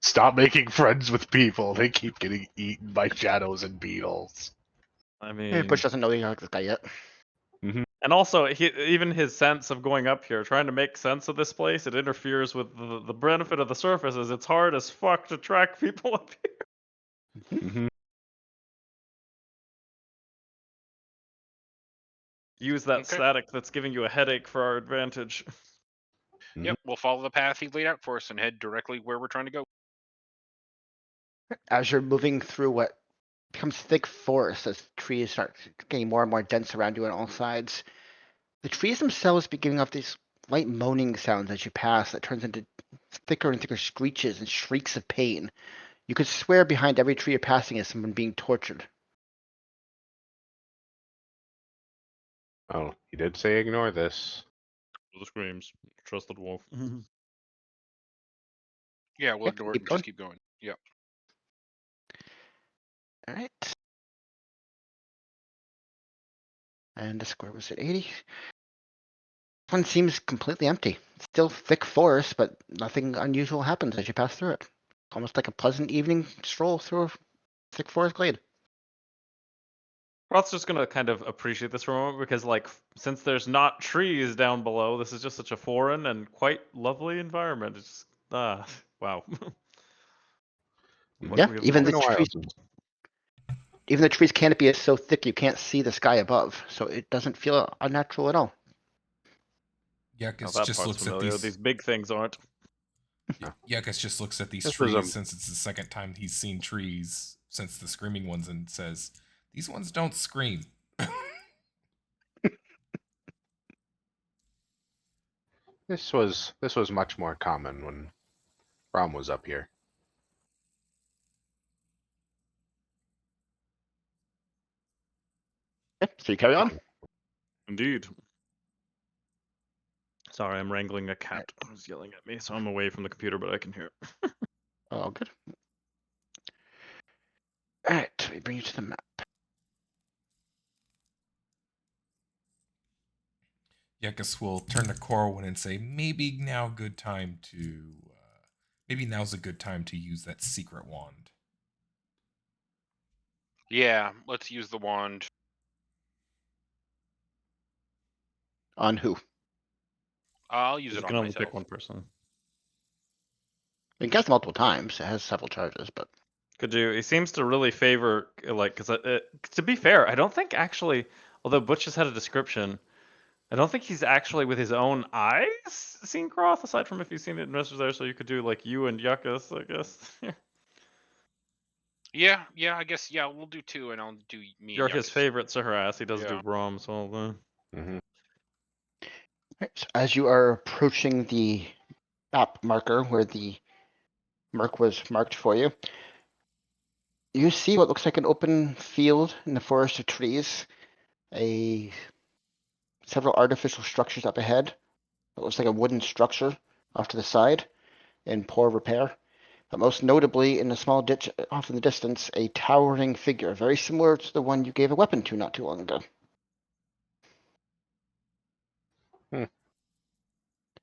Stop making friends with people. They keep getting eaten by shadows and beetles. I Butch mean, doesn't know you're this guy yet. and also even his sense of going up here, trying to make sense of this place, it interferes with the benefit of the surface. Is it's hard as fuck to track people up here. Mm-hmm. Use that Okay. static that's giving you a headache for our advantage. Yep, we'll follow the path he laid out for us and head directly where we're trying to go. As you're moving through what becomes thick forest, as trees start getting more and more dense around you on all sides, the trees themselves be giving off these light moaning sounds as you pass that turns into thicker and thicker screeches and shrieks of pain. You could swear behind every tree you're passing is someone being tortured. Oh, he did say ignore this. The screams. Trusted wolf. Yeah, we'll Yeah, ignore it keep and going. just keep going. Yep. All right. And the square was at 80. This one seems completely empty. It's still thick forest, but nothing unusual happens as you pass through it. Almost like a pleasant evening stroll through a thick forest glade. Roth's just gonna kind of appreciate this for a moment because, like, since there's not trees down below, this is just such a foreign and quite lovely environment. It's just, wow. What Yeah, we have even Been the a while trees, since- even the tree's canopy is so thick you can't see the sky above, so it doesn't feel unnatural at all. Oh, Yakus that just part's looks at familiar. these. These big things aren't. Yakus just looks at these This was trees a- since it's the second time he's seen trees since the screaming ones and says, "These ones don't scream." This was much more common when Rom was up here. Okay, so you carry on. Indeed. Sorry, I'm wrangling a cat who's yelling at me, so I'm away from the computer, but I can hear it. Oh, good. All right, we bring you to the map. Yakus will turn to Corwin and say, "Maybe now good time to, maybe now's a good time to use that secret wand." Yeah, let's use the wand. On who? I'll use You it can on only myself. pick one person. You can cast it multiple times. It has several charges, but Could you? He seems to really favor, like, because to be fair, I don't think actually, although Butch has had a description, I don't think he's actually with his own eyes seen Croth, aside from if you've seen it in Investors there, so you could do like you and Yuckus, I guess. Yeah, I guess, yeah, we'll do two and I'll do me You're and his Yuckus. favorite to harass. He does do Yeah. Brom, so Mm-hmm. right, so as you are approaching the map marker where the merc was marked for you, you see what looks like an open field in the forest of trees. Several artificial structures up ahead. It looks like a wooden structure off to the side in poor repair. But most notably, in a small ditch off in the distance, a towering figure, very similar to the one you gave a weapon to not too long ago. Hmm.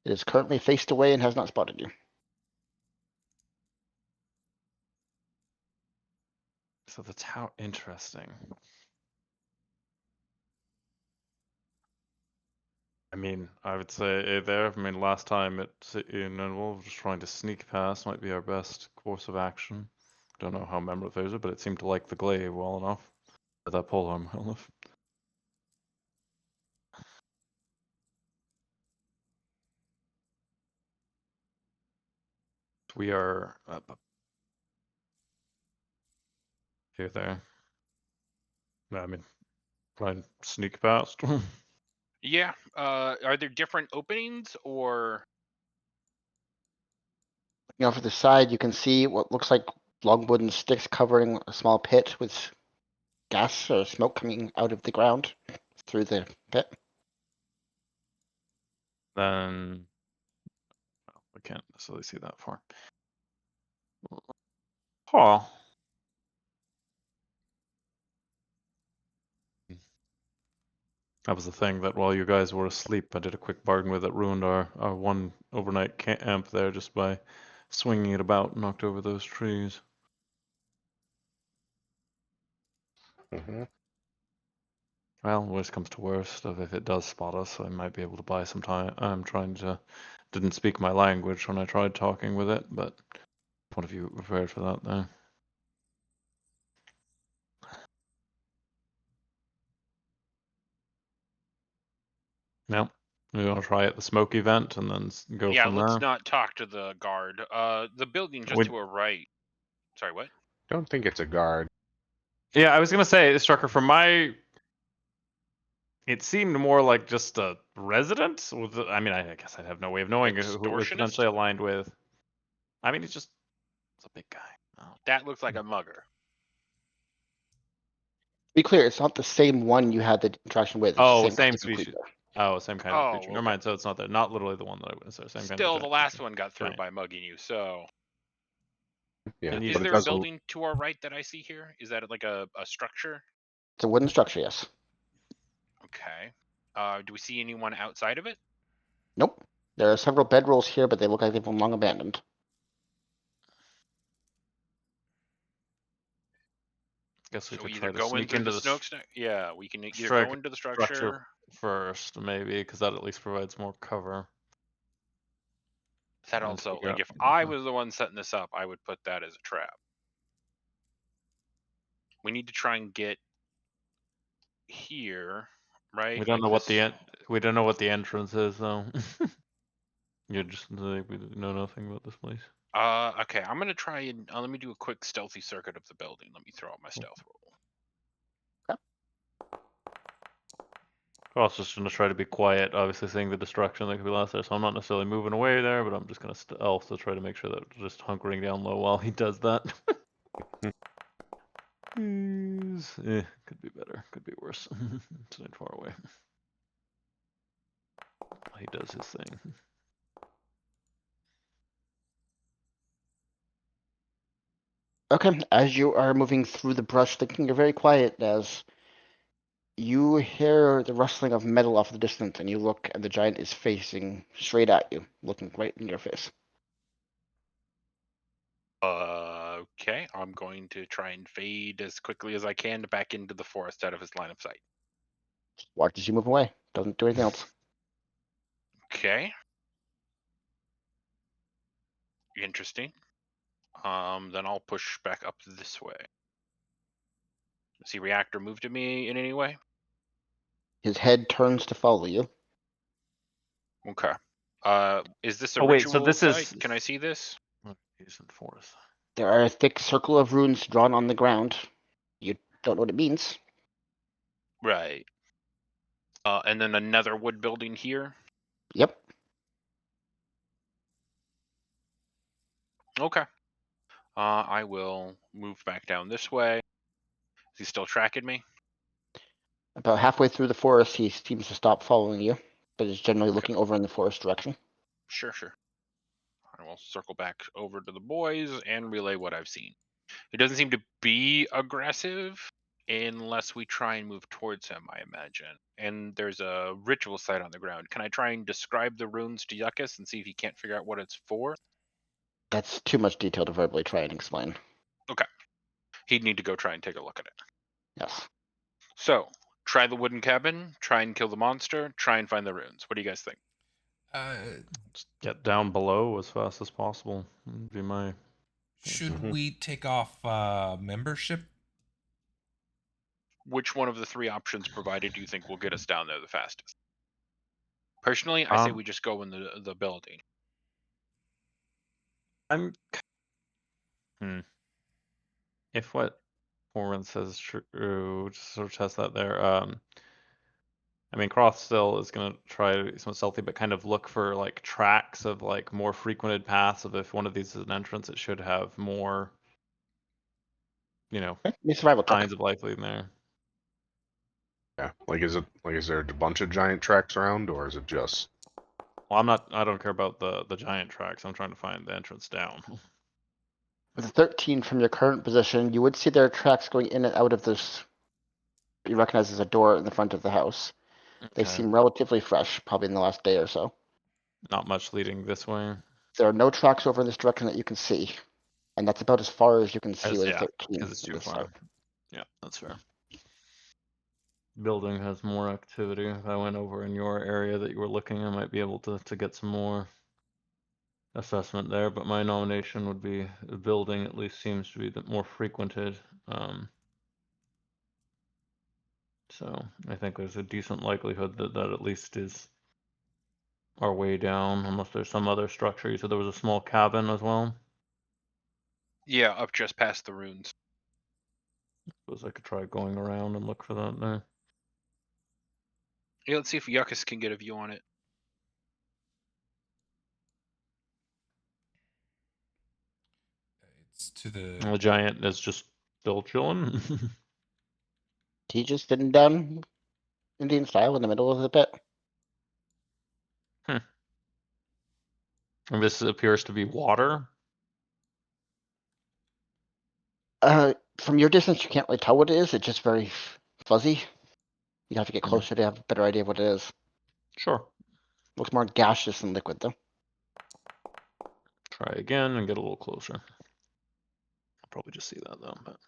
It is currently faced away and has not spotted you. so that's how interesting. I mean, I would say there. I mean, last time Wolf just trying to sneak past might be our best course of action. Don't know how memorable those are, but it seemed to like the glaive well enough. But that polearm helmet. We are up here, there. I mean, try and sneak past. Yeah, are there different openings or? Looking off to the side, you can see what looks like long wooden sticks covering a small pit with gas or smoke coming out of the ground. through the pit. Then we can't necessarily see that far. Oh. That was the thing, that while you guys were asleep, I did a quick bargain with it, ruined our one overnight camp there just by swinging it about and knocked over those trees. Hmm. Well, worst comes to worst, if it does spot us, I might be able to buy some time. I'm trying to... Didn't speak my language when I tried talking with it, but what have you prepared for that there? No? We want to try at the smoke event and then go Yeah, from let's there? not talk to the guard. The building just We- to our right. Sorry, what? Don't think it's a guard. Yeah, I was gonna say, Strucker, from my... It seemed more like just a resident. I mean, I guess I'd have no way of knowing who it was Extortionist? potentially aligned with. I mean, he's a big guy. Oh. That looks like a mugger. Be clear, it's not the same one you had the interaction with. It's the Oh, same same type of species. creature. Oh, same kind of Oh, creature. Never okay. mind. So it's not that. Not literally the one that I witnessed there. Same kind of Still, the giant last creature. one got through Giant. by mugging you, so... Yeah, And you- Is but it there a doesn't. building to our right that I see here? Is that like a structure? It's a wooden structure, yes. Okay. Do we see anyone outside of it? Nope. There are several bedrolls here, but they look like they've been long abandoned. Guess we So could we try either to go in sneak through into the the smokestack. Yeah, we can either strike- go into the structure structure. first, maybe, because that at least provides more cover. That and also, figure like, out if from I there. was the one setting this up, I would put that as a trap. We need to try and get here, right? We don't Like know what this. we don't know what the entrance is though. You're just like, we know nothing about this place. Okay, I'm gonna try and let me do a quick stealthy circuit of the building. Let me throw out my stealth roll. We're also just gonna try to be quiet, obviously seeing the destruction that could be lost there, so I'm not necessarily moving away there, but I'm just gonna also try to make sure that we're just hunkering down low while he does that. Could be better, could be worse. It's not far away. He does his thing. Okay, as you are moving through the brush, thinking you're very quiet, as you hear the rustling of metal off in the distance, and you look, and the giant is facing straight at you, looking right in your face. Okay, I'm going to try and fade as quickly as I can back into the forest out of his line of sight. Watches you move away. Doesn't do anything else. Okay. Interesting. Then I'll push back up this way. Does he react or move to me in any way? His head turns to follow you. Okay. Is this a Oh, wait, so ritual this site? is- Can I see this? He's in forest. There are a thick circle of runes drawn on the ground. You don't know what it means. Right. And then another wood building here. Yep. Okay. I will move back down this way. Is he still tracking me? About halfway through the forest, he seems to stop following you, but is generally Okay. looking over in the forest direction. Sure. I will circle back over to the boys and relay what I've seen. It doesn't seem to be aggressive unless we try and move towards him, I imagine. And there's a ritual site on the ground. Can I try and describe the runes to Yuckus and see if he can't figure out what it's for? That's too much detail to verbally try and explain. Okay. He'd need to go try and take a look at it. Yes. So, try the wooden cabin, try and kill the monster, try and find the runes. What do you guys think? Just get down below as fast as possible. Would be my... Should Mhm. we take off membership? Which one of the three options provided do you think will get us down there the fastest? Personally, I say we just go in the building. I'm... If what Foreman says is true, just sort of test that there. I mean, Croft still is going to try to be somewhat stealthy, but kind of look for like tracks of like more frequented paths of if one of these is an entrance, it should have more, Okay. Give me a survival check. signs of life leading there. Yeah. Like, is there a bunch of giant tracks around, or is it just? Well, I don't care about the giant tracks. I'm trying to find the entrance down. With a 13 from your current position, you would see there are tracks going in and out of this. You recognize as a door in the front of the house. They Okay. seem relatively fresh, probably in the last day or so. Not much leading this way. There are no tracks over in this direction that you can see, and that's about as far as you can see with a Yeah, 13 because it's at too this far. site. Yeah, that's fair. Building has more activity. If I went over in your area that you were looking, I might be able to get some more assessment there, but my nomination would be the building at least seems to be the more frequented. So I think there's a decent likelihood that that at least is our way down, unless there's some other structure. You said there was a small cabin as well. Yeah, up just past the ruins. Suppose I could try going around and look for that there. Yeah, let's see if Yuckus can get a view on it. It's to the. The giant is just still chilling. He just sitting down Indian style in the middle of the pit. And this appears to be water. From your distance, you can't really tell what it is. It's just very fuzzy. You'd have to get Mhm. closer to have a better idea of what it is. Sure. Looks more gaseous than liquid, though. Try again and get a little closer. I'll probably just see that though, but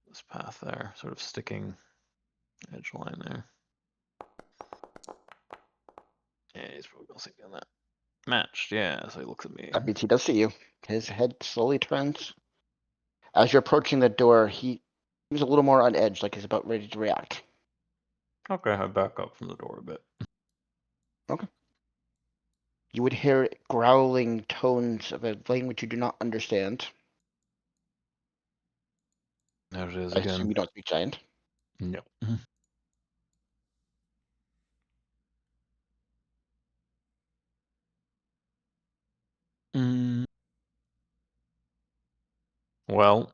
this path there, sort of sticking edge line there. Yeah, he's probably gonna think on that. Matched, yeah, so he looks at me. That means he does see you. His head slowly turns. As you're approaching the door, he seems a little more on edge, like he's about ready to react. Okay, I back up from the door a bit. Okay. You would hear growling tones of a language you do not understand. There it is I assume again. you don't speak giant. No. Mm. Well,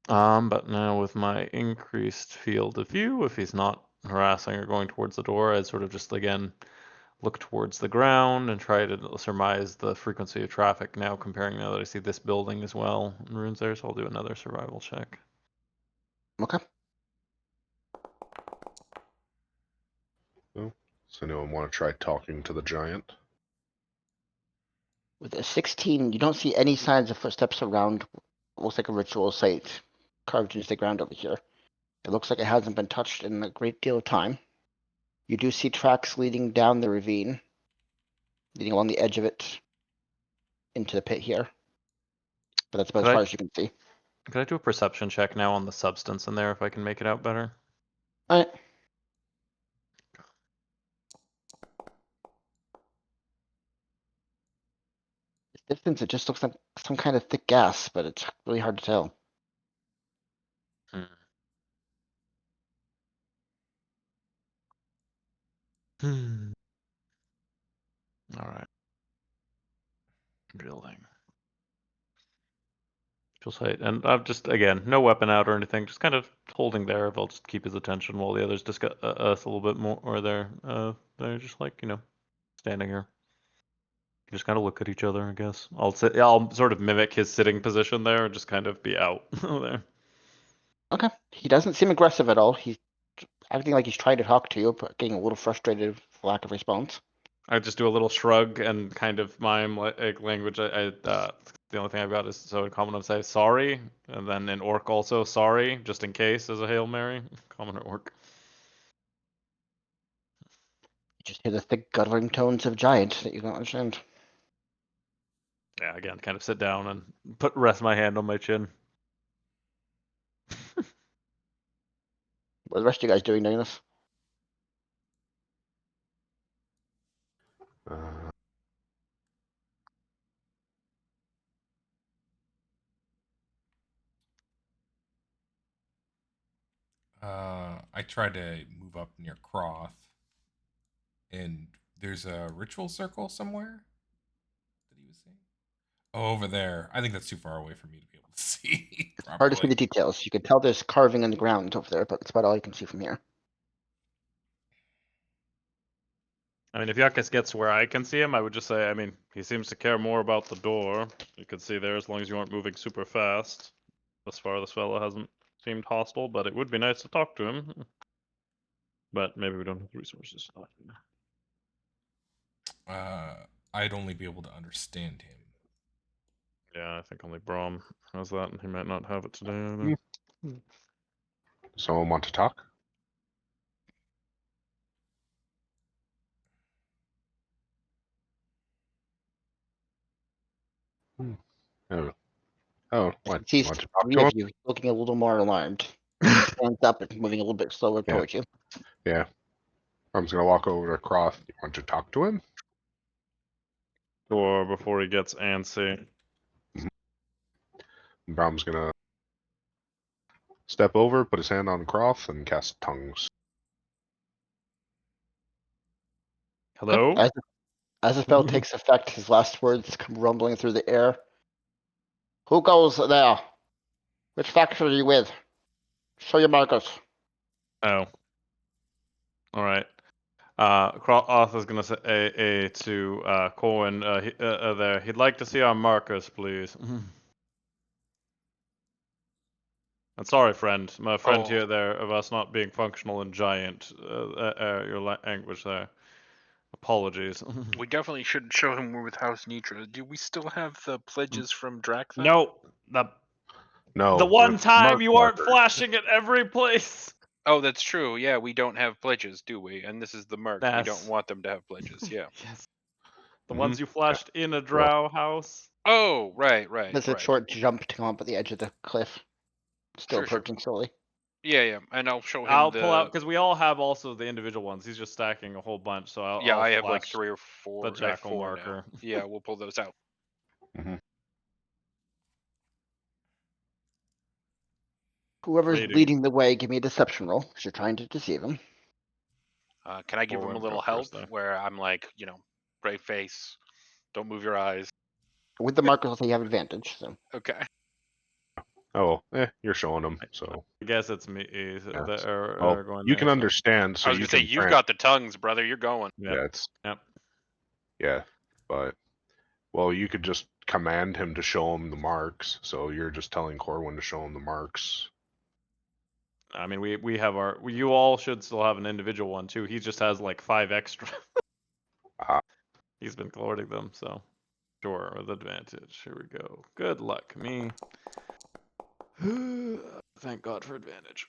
but now with my increased field of view, if he's not harassing or going towards the door, I'd sort of just again look towards the ground and try to surmise the frequency of traffic now, comparing now that I see this building as well in ruins there, so I'll do another survival check. Okay. Well, does anyone want to try talking to the giant? With a 16, you don't see any signs of footsteps around what looks like a ritual site carved into the ground over here. It looks like it hasn't been touched in a great deal of time. You do see tracks leading down the ravine, leading along the edge of it into the pit here. But that's about Could as far I as you can see. could I do a perception check now on the substance in there if I can make it out better? Alright. Distance, it just looks like some kind of thick gas, but it's really hard to tell. Hmm. Hmm. All right. Building. Just height, and I'm just again no weapon out or anything, just kind of holding there. I'll just keep his attention while the others discuss us a little bit more, or they're just like standing here. Just kind of look at each other, I guess. I'll sit. Yeah, I'll sort of mimic his sitting position there, and just kind of be out there. Okay. He doesn't seem aggressive at all. He's acting like he's trying to talk to you, but getting a little frustrated for lack of response. I just do a little shrug and kind of mime like language. The only thing I've got is so in common I say sorry, and then in orc also sorry, just in case as a hail mary. Common or orc. You just hear the thick guttering tones of giant that you don't understand. Yeah, again, kind of sit down and rest my hand on my chin. What are the rest of you guys doing this? Uh, I tried to move up near Croth, and there's a ritual circle somewhere that he was saying. Over there. I think that's too far away for me to be able to see Hard to see properly. the details. You can tell there's carving in the ground over there, but that's about all you can see from here. I mean, if Yakus gets to where I can see him, I would just say, I mean, he seems to care more about the door. You could see there as long as you aren't moving super fast. Thus far, this fellow hasn't seemed hostile, but it would be nice to talk to him. But maybe we don't have the resources. I'd only be able to understand him. Yeah, I think only Braum has that, and he might not have it today Hmm. either. Someone want to talk? Oh, what? You Sees want to talk three to of him? you looking a little more alarmed. Stands up and moving a little bit slower Yeah. towards you. Yeah. I'm just gonna walk over to Croft. You want to talk to him? Or before he gets antsy. Brom's gonna step over, put his hand on Croft, and cast tongues. Hello? As the spell takes effect, his last words come rumbling through the air. Who goes there? Which faction are you with? Show your markers. Oh. Alright. Arthur's gonna say to Corwin, there. He'd like to see our markers, please. And sorry, friend. My friend Oh. here there of us not being functional and giant. Your language there. Apologies. We definitely should show him we're with House Nitra. Do we still have the pledges from Drac then? No, the No, one with time you aren't markers. flashing at every place. Oh, that's true. Yeah, we don't have pledges, do we? And this is the merc. We don't Yes. want them to have pledges. Yeah. Yes. The Mhm. ones you flashed in a Drow house. Oh, right. There's a Right. short jump to come up at the edge of the cliff. Still Sure. approaching slowly. Yeah. And I'll show him I'll the. pull out because we all have also the individual ones. He's just stacking a whole bunch, so Yeah, I'll I have like flash 3 or 4. the I have jackal 4 marker. now. Yeah, we'll pull those out. Whoever's Rating. leading the way, give me a deception roll, because you're trying to deceive him. Can I give him Corwin, a go little help first there. where I'm like, brave face, don't move your eyes. With the markers, I'll say you have advantage. So Okay. Oh, you're showing him, so I guess it's me yes. that are Well, going you there. can So. understand, so I was you gonna say can. you've got the tongues, brother. You're going. Yep. Yeah, it's Yep. yeah, but well, you could just command him to show him the marks. So you're just telling Corwin to show him the marks. I mean, we have you all should still have an individual one too. He just has like 5 extra. Ah. He's been collecting them, so sure with advantage. Here we go. Good luck, me. Thank God for advantage.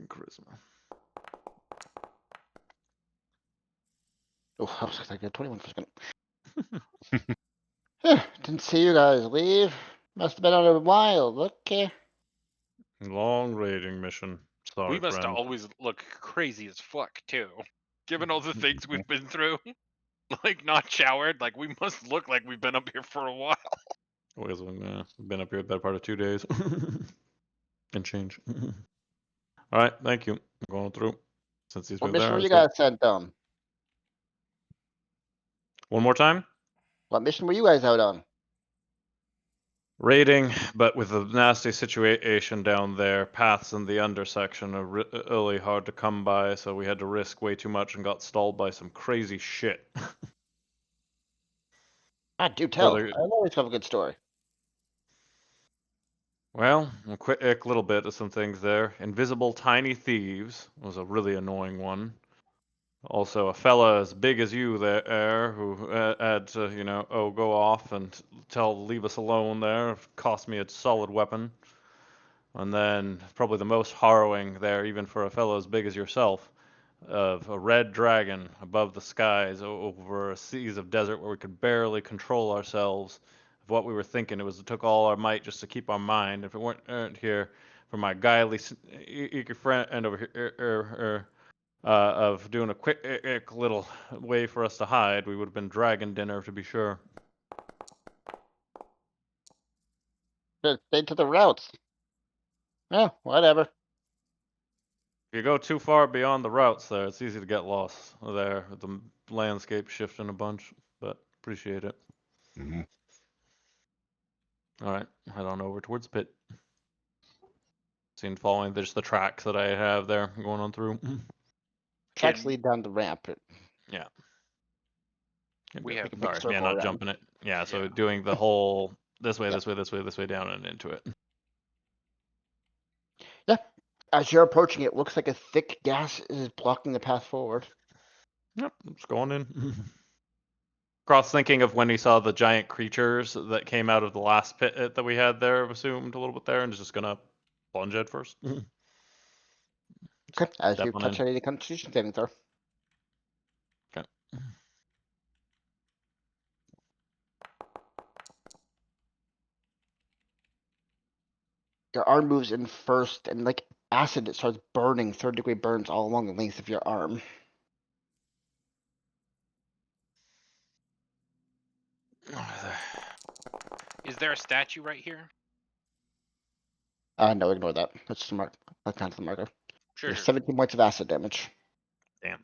Charisma. oh, I was like, I got 21 for a second. Didn't see you guys leave. Must have been on a while. Okay. Long raiding mission. Sorry, We must friend. always look crazy as fuck too, given all the things we've been through. Like not showered. Like we must look like we've been up here for a while. Always been up here that part of 2 days. And change. All right, thank you. I'm going through. Since he's What moved mission there. were you so- guys sent on? One more time. What mission were you guys out on? Raiding, but with a nasty situation down there, paths in the undersection are really hard to come by, so we had to risk way too much and got stalled by some crazy shit. Do tell. Further- I always have a good story. Well, a quick little bit of some things there. Invisible tiny thieves was a really annoying one. Also, a fella as big as you there who had to, go off and leave us alone there. Cost me a solid weapon. And then, probably the most harrowing there, even for a fellow as big as yourself, of a red dragon above the skies over a seas of desert where we could barely control ourselves of what we were thinking. It took all our might just to keep our mind. If it weren't here for my guily friend over here, of doing a quick little way for us to hide, we would have been dragon dinner to be sure. Stay to the routes. Yeah, whatever. If you go too far beyond the routes there, it's easy to get lost there with the landscape shifting a bunch, but appreciate it. Hmm. All right, head on over towards the pit. Seen following just the tracks that I have there going on through. Tracks Can lead down the ramp. Yeah. we have Make a big Sorry, yeah, circle not around. jumping it. Yeah, so Yeah. doing the whole this way, Yeah. this way, this way, this way, down and into it. Yeah. As you're approaching it, looks like a thick gas is blocking the path forward. Yep, it's going in. Cross thinking of when we saw the giant creatures that came out of the last pit that we had there, I've assumed a little bit there, and just gonna plunge head first. Okay. As you Stepping touch in. any constitution saving throw. Okay. Your arm moves in first, and like acid, it starts burning, 3rd-degree burns all along the length of your arm. Is there a statue right here? No, ignore that. That's the mark. That counts the marker. Sure, There's sure. 17 points of acid damage. Damn.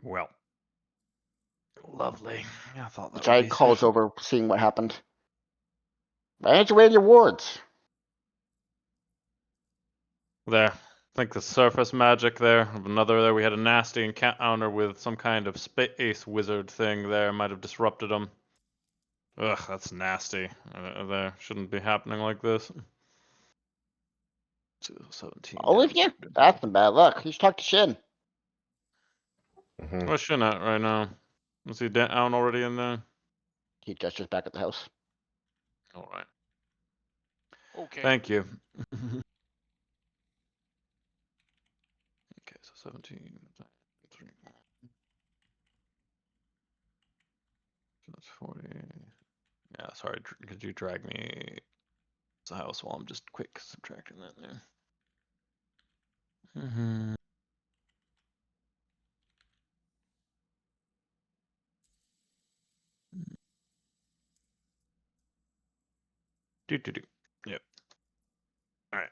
Well. Lovely. I thought The that would be giant calls sufficient. over, seeing what happened. Why aren't you wearing your wards? There. I think the surface magic there. Another there. We had a nasty encounter with some kind of space wizard thing there. Might have disrupted them. Ugh, that's nasty. There shouldn't be happening like this. 17 All of damage. you? That's some bad luck. You should talk to Shin. Hmm. Where's Shin at right now? Is he down already in there? He gestures back at the house. All right. Okay. Thank you. Okay, so 17. 3. So that's 40. Yeah, sorry. Could you drag me to the house while I'm just quick subtracting that there? Do. Yep. All right.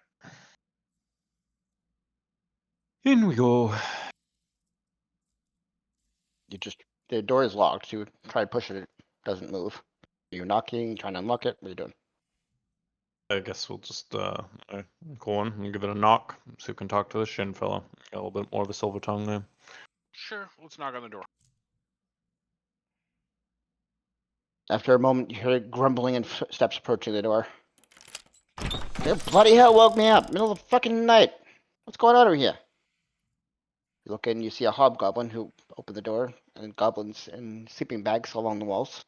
In we go. The door is locked. You try to push it, it doesn't move. Are you knocking, trying to unlock it? What are you doing? I guess we'll just go on and give it a knock. See who can talk to the Shin fella. Got a little bit more of a silver tongue there. Sure. Let's knock on the door. After a moment, you hear grumbling and steps approaching the door. You bloody hell woke me up, middle of the fucking night. What's going on over here? You look in, you see a hobgoblin who opened the door, and goblins in sleeping bags along the walls.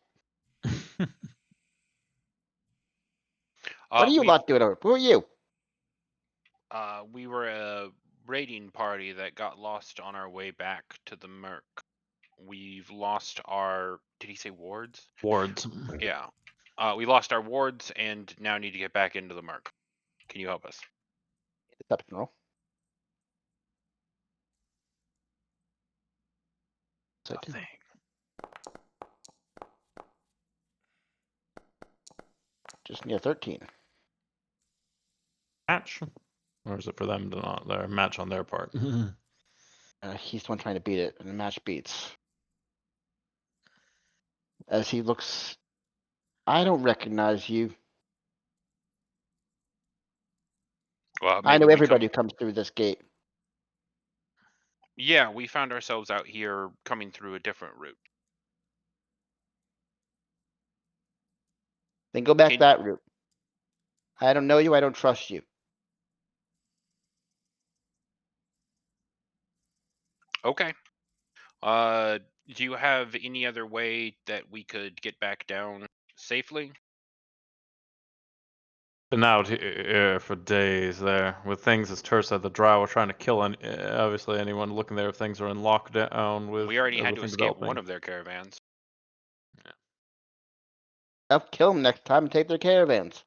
What are you We lot doing over? Who are you? we were a raiding party that got lost on our way back to the Merc. We've lost our. Did he say wards? Wards. Yeah. We lost our wards and now need to get back into the Merc. Can you help us? Deception roll. Nothing. Just near 13. Match? Or is it for them to not their match on their part? He's the one trying to beat it, and the match beats. As he looks, I don't recognize you. Well, I maybe know we everybody who comes through this gate. Yeah, we found ourselves out here coming through a different route. Then go back Can- that route. I don't know you, I don't trust you. Okay. Do you have any other way that we could get back down safely? Been out here for days there with things as terse as the Drow are trying to kill obviously anyone looking there if things are in lockdown with We already had to everything escape developing. one of their caravans. I'll kill them next time and take their caravans.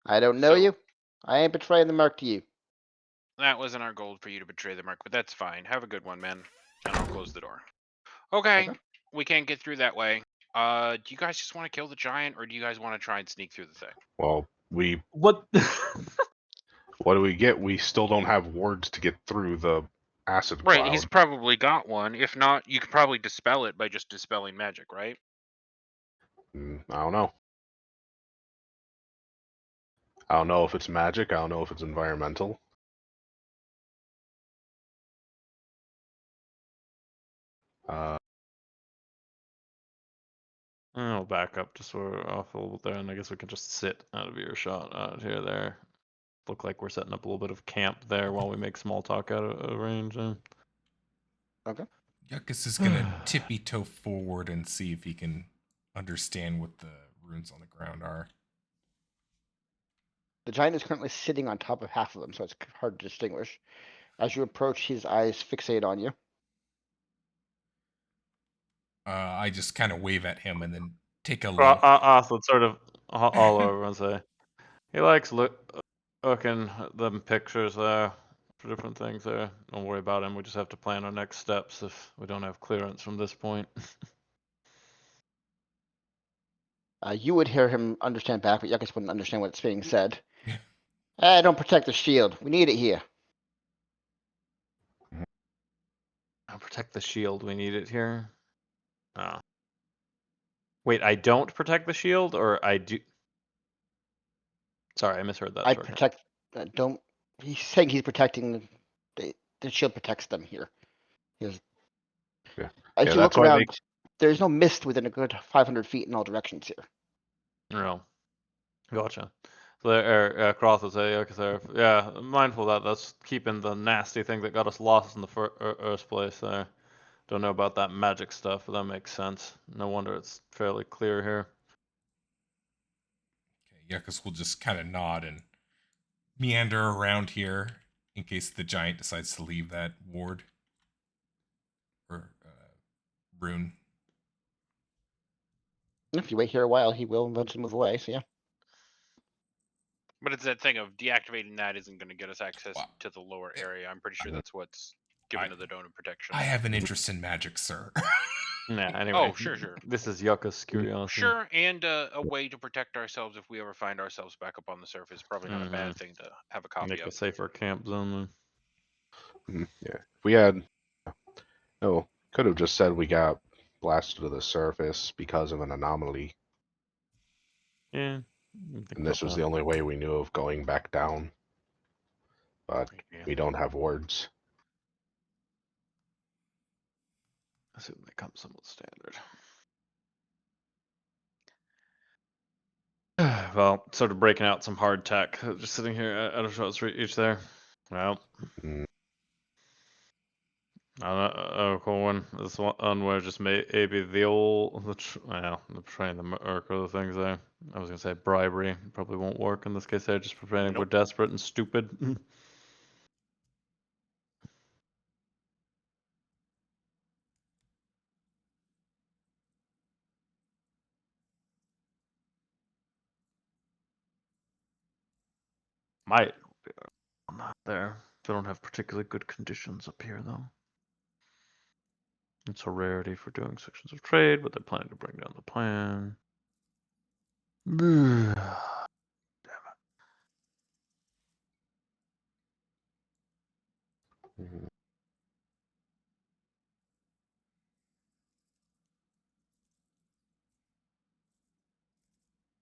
I don't know So- you. I ain't betraying the mark to you. That wasn't our goal for you to betray the Merc, but that's fine. Have a good one, man. And I'll close the door. Okay, Okay. we can't get through that way. Do you guys just want to kill the giant, or do you guys want to try and sneak through the thing? Well, What? what do we get? We still don't have wards to get through the acid Right, he's cloud. probably got one. If not, you could probably dispel it by just dispelling magic, right? I don't know. I don't know if it's magic. I don't know if it's environmental. Uh, I'll back up just so we're off a little bit there, and I guess we can just sit out of earshot out here there. Look like we're setting up a little bit of camp there while we make small talk out of range. Okay. Yuckus is gonna tippy toe forward and see if he can understand what the runes on the ground are. The giant is currently sitting on top of half of them, so it's hard to distinguish. As you approach, his eyes fixate on you. I just kind of wave at him and then take a Well, look. also sort of all over and say, he likes looking at them pictures there for different things there. Don't worry about him. We just have to plan our next steps if we don't have clearance from this point. You would hear him understand back, but Yuckus wouldn't understand what's being said. Don't protect the shield. We need it here. I'll protect the shield. We need it here. Oh. Wait, I don't protect the shield, or I do? Sorry, I misheard that. I Sorry. protect. Don't. He's saying he's protecting. The shield protects them here. As yeah, you look that's why around, there's no mist within a good 500 feet in all directions here. No. Gotcha. So there, Croth will say, okay, sir, yeah, mindful that that's keeping the nasty thing that got us lost in the first place there. Don't know about that magic stuff, but that makes sense. No wonder it's fairly clear here. Okay, Yuckus will just kind of nod and meander around here in case the giant decides to leave that ward or rune. If you wait here a while, he will eventually move away. So yeah. But it's that thing of deactivating that isn't going to get us access Wow. to the lower area. I'm pretty sure that's what's given to the donor protection. I have an interest in magic, sir. Yeah, anyway. Oh, sure. This is Yucca's curiosity. Sure, and a way to protect ourselves if we ever find ourselves back up on the surface. Probably not a bad thing to have a copy Make of. a safer camp zone. yeah, if we had, could have just said we got blasted to the surface because of an anomaly, Yeah. and this was the only way we knew of going back down. But we don't have wards. I assume they come somewhat standard. Well, sort of breaking out some hard tech. Just sitting here at a shot reach there. Well, Mm, a cool one. This one where just maybe the old, the portraying the merc or the things there. I was gonna say bribery probably won't work in this case. There, just pretending we're desperate and stupid. Might be not there. They don't have particularly good conditions up here though. It's a rarity for doing sections of trade, but they're planning to bring down the plan. mhm.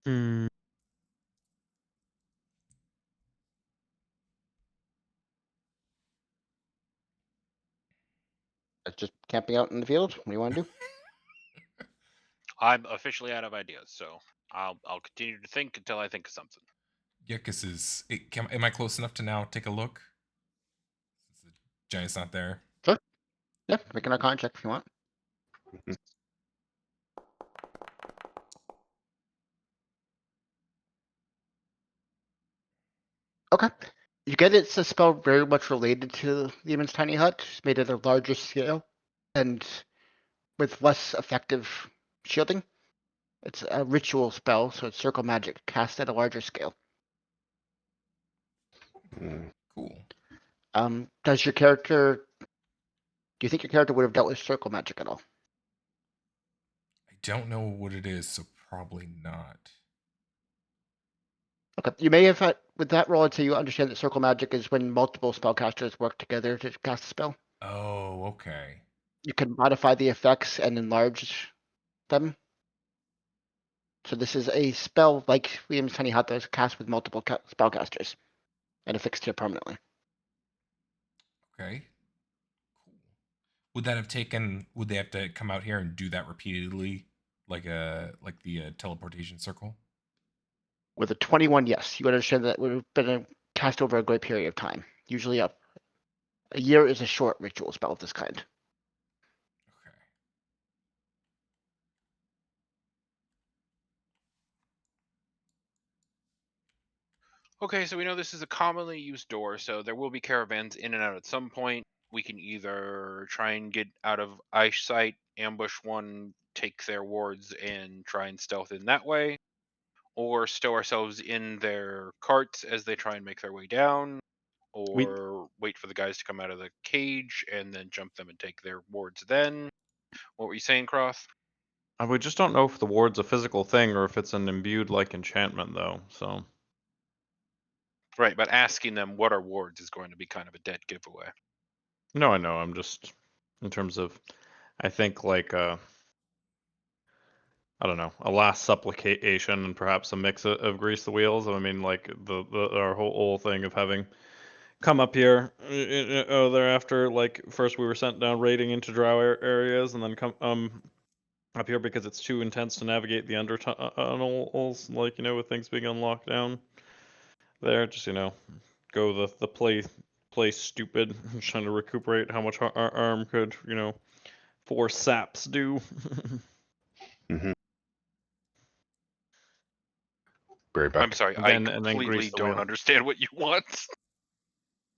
Hmm. Just camping out in the field. What do you want to do? I'm officially out of ideas, so I'll continue to think until I think of something. Yuckus is. Am I close enough to now take a look? Since the giant's not there. Sure. Yeah, make an Arcana check if you want. Okay. You get it's a spell very much related to the Eamon's tiny hut, it's made at a larger scale and with less effective shielding. It's a ritual spell, so it's circle magic cast at a larger scale. Cool. Does your character? Do you think your character would have dealt with circle magic at all? don't know what it is, so probably not. Okay, you may have had, with that roll, I'd say you understand that circle magic is when multiple spellcasters work together to cast a spell. Oh, okay. You can modify the effects and enlarge them. So this is a spell like William's Tiny Hut that is cast with multiple spellcasters and affixed here permanently. Okay. Cool. Would that have taken? Would they have to come out here and do that repeatedly, like the teleportation circle? With a 21, yes, you understand that would have been cast over a great period of time. Usually, a year is a short ritual spell of this kind. Okay. Okay, so we know this is a commonly used door, so there will be caravans in and out at some point. We can either try and get out of eyesight, ambush one, take their wards, and try and stealth in that way, or stow ourselves in their carts as they try and make their way down, We or wait for the guys to come out of the cage and then jump them and take their wards then. What were you saying, Croth? we just don't know if the ward's a physical thing or if it's an imbued like enchantment though. So Right, but asking them what are wards is going to be kind of a dead giveaway. no, I know. I'm just in terms of I think like I don't know, a last supplication and perhaps a mix of grease the wheels. I mean, like our whole thing of having come up here. Thereafter, like first we were sent down raiding into Drow areas, and then come up here because it's too intense to navigate the tunnels. Like with things being unlocked down there, just go the play stupid, trying to recuperate how much our arm could 4 saps do. Mm-hmm. Very back. I'm sorry, And I then completely grease the don't wheel. understand what you want.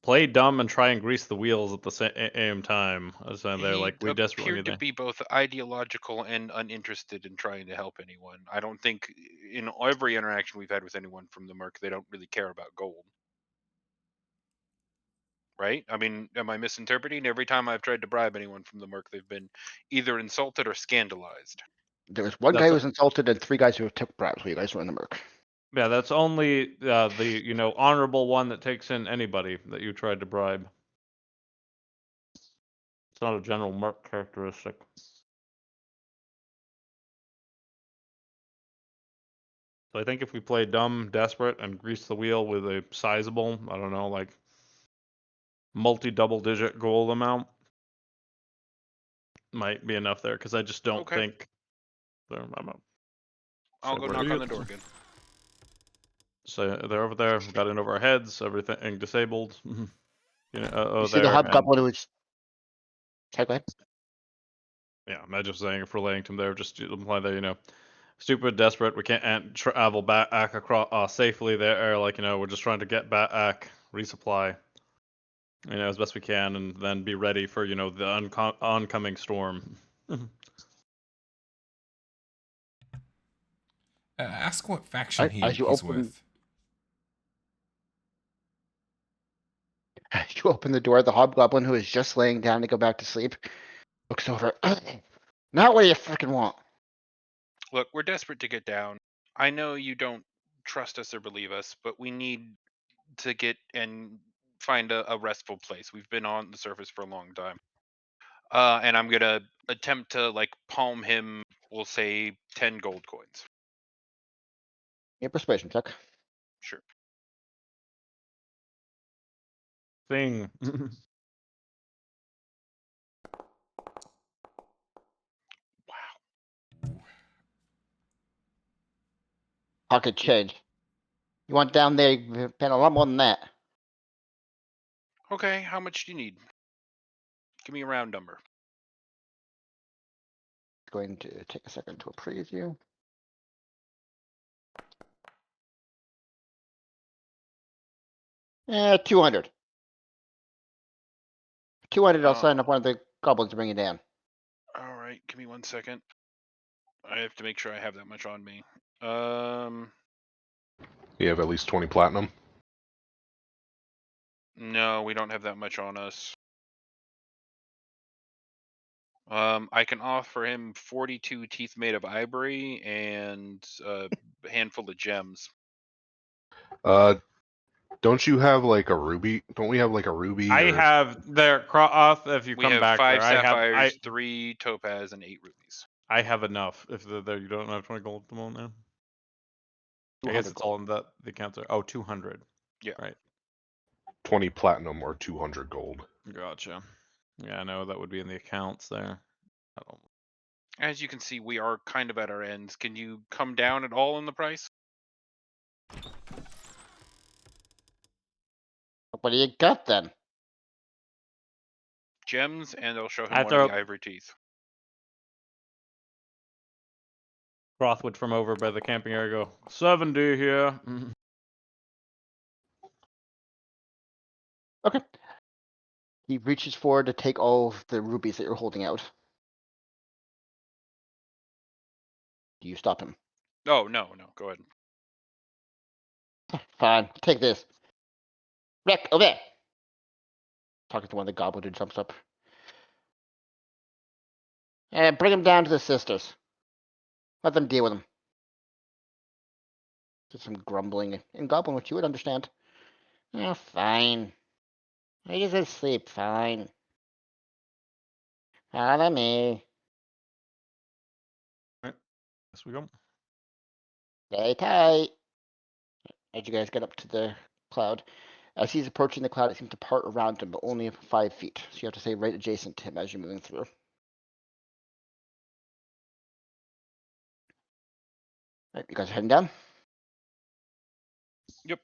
Play dumb and try and grease the wheels at the same time. So they're He like, we desperately appeared need to that. be both ideological and uninterested in trying to help anyone. I don't think in every interaction we've had with anyone from the Merc, they don't really care about gold. Right? I mean, am I misinterpreting? Every time I've tried to bribe anyone from the Merc, they've been either insulted or scandalized. There was one guy That's who was insulted and 3 guys who took bribes while you guys were in the Merc. Yeah, that's only the honorable one that takes in anybody that you tried to bribe. It's not a general merc characteristic. So I think if we play dumb, desperate, and grease the wheel with a sizable, I don't know, like multi-double digit gold amount, might be enough there. Because I just don't Okay, think I'm a I'll go cyber knock on the idiot. door again. So they're over there. Got in over our heads. Everything disabled. You see the there and hobgoblin who is. Sorry, go ahead. yeah. I'm just saying if we're laying to them there, just to imply that stupid, desperate. We can't travel back across safely there. Like we're just trying to get back, resupply, as best we can, and then be ready for the oncoming storm. Ask what faction As you he's open, with. as you open the door, the hobgoblin who is just laying down to go back to sleep looks over. Not what do you freaking want? Look, we're desperate to get down. I know you don't trust us or believe us, but we need to get and find a restful place. We've been on the surface for a long time. And I'm gonna attempt to like palm him, we'll say 10 gold coins. Your persuasion check. Sure. Thing. Wow. Pocket change. You want down there, you're paying a lot more than that. Okay, how much do you need? Give me a round number. Going to take a second to appraise you. Eh, 200. 200, I'll sign up one of the goblins to bring you down. All right, give me 1 second. I have to make sure I have that much on me. You have at least 20 platinum. No, we don't have that much on us. I can offer him 42 teeth made of ivory and a handful of gems. Uh, don't you have like a ruby? Don't we have like a ruby I or? have there off if you We come have back there. 5 sapphires, 3 topaz, and 8 rubies. I have enough. If there you don't have 20 gold at the moment now. I guess 200 it's gold. all in the accounts are 200. Yeah. Right. 20 platinum or 200 gold. Gotcha. Yeah, I know that would be in the accounts there. I don't As you can see, we are kind of at our ends. Can you come down at all in the price? What do you got then? Gems, and I'll show him I one of throw the ivory teeth. Frothwood from over by the camping area go 70 here. Okay. He reaches forward to take all of the rubies that you're holding out. Do you stop him? Oh, no, go ahead. Fine, take this. Rick, over there. Talking to one of the goblins who jumps up. Bring him down to the sisters. Let them deal with him. Just some grumbling in goblin, which you would understand. Oh, fine. He's asleep, fine. Follow me. Yes, we go. Stay tight. As you guys get up to the cloud. As he's approaching the cloud, it seems to part around him, but only 5 feet. So you have to stay right adjacent to him as you're moving through. Right, you guys are heading down? Yep.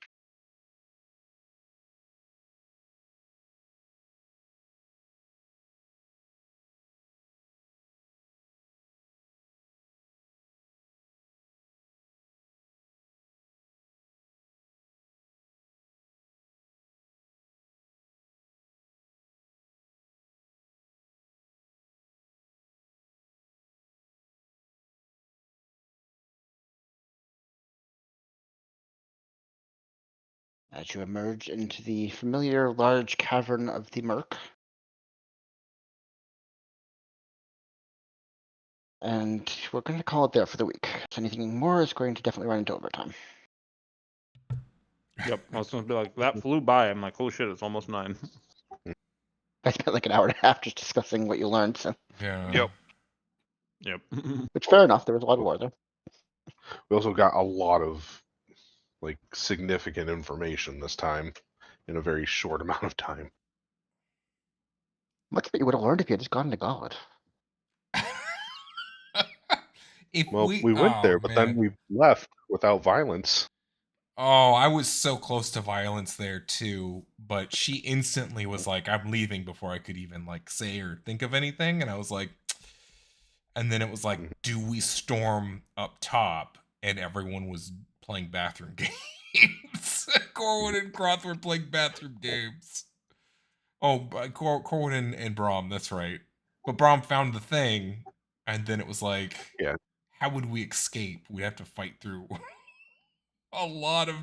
As you emerge into the familiar large cavern of the Merc. And we're going to call it there for the week. So anything more is going to definitely run into overtime. Yep. I was gonna be like, that flew by. I'm like, oh shit, it's almost 9. I spent like an hour and a half just discussing what you learned, so Yeah. Yep. Yep. which fair enough. There was a lot of war there. We also got a lot of like significant information this time in a very short amount of time. Much of it you would have learned if you had just gone to Gauntlet. If Well, we went oh there, but then man. we left without violence. Oh, I was so close to violence there too, but she instantly was like, "I'm leaving" before I could even like say or think of anything, and I was like, and then it was like, Mhm. "Do we storm up top?" And everyone was playing bathroom games. Corwin and Croth were playing bathroom games. Oh, Corwin and Brom, that's right. But Brom found the thing, and then it was like, Yeah. how would we escape? We'd have to fight through a lot of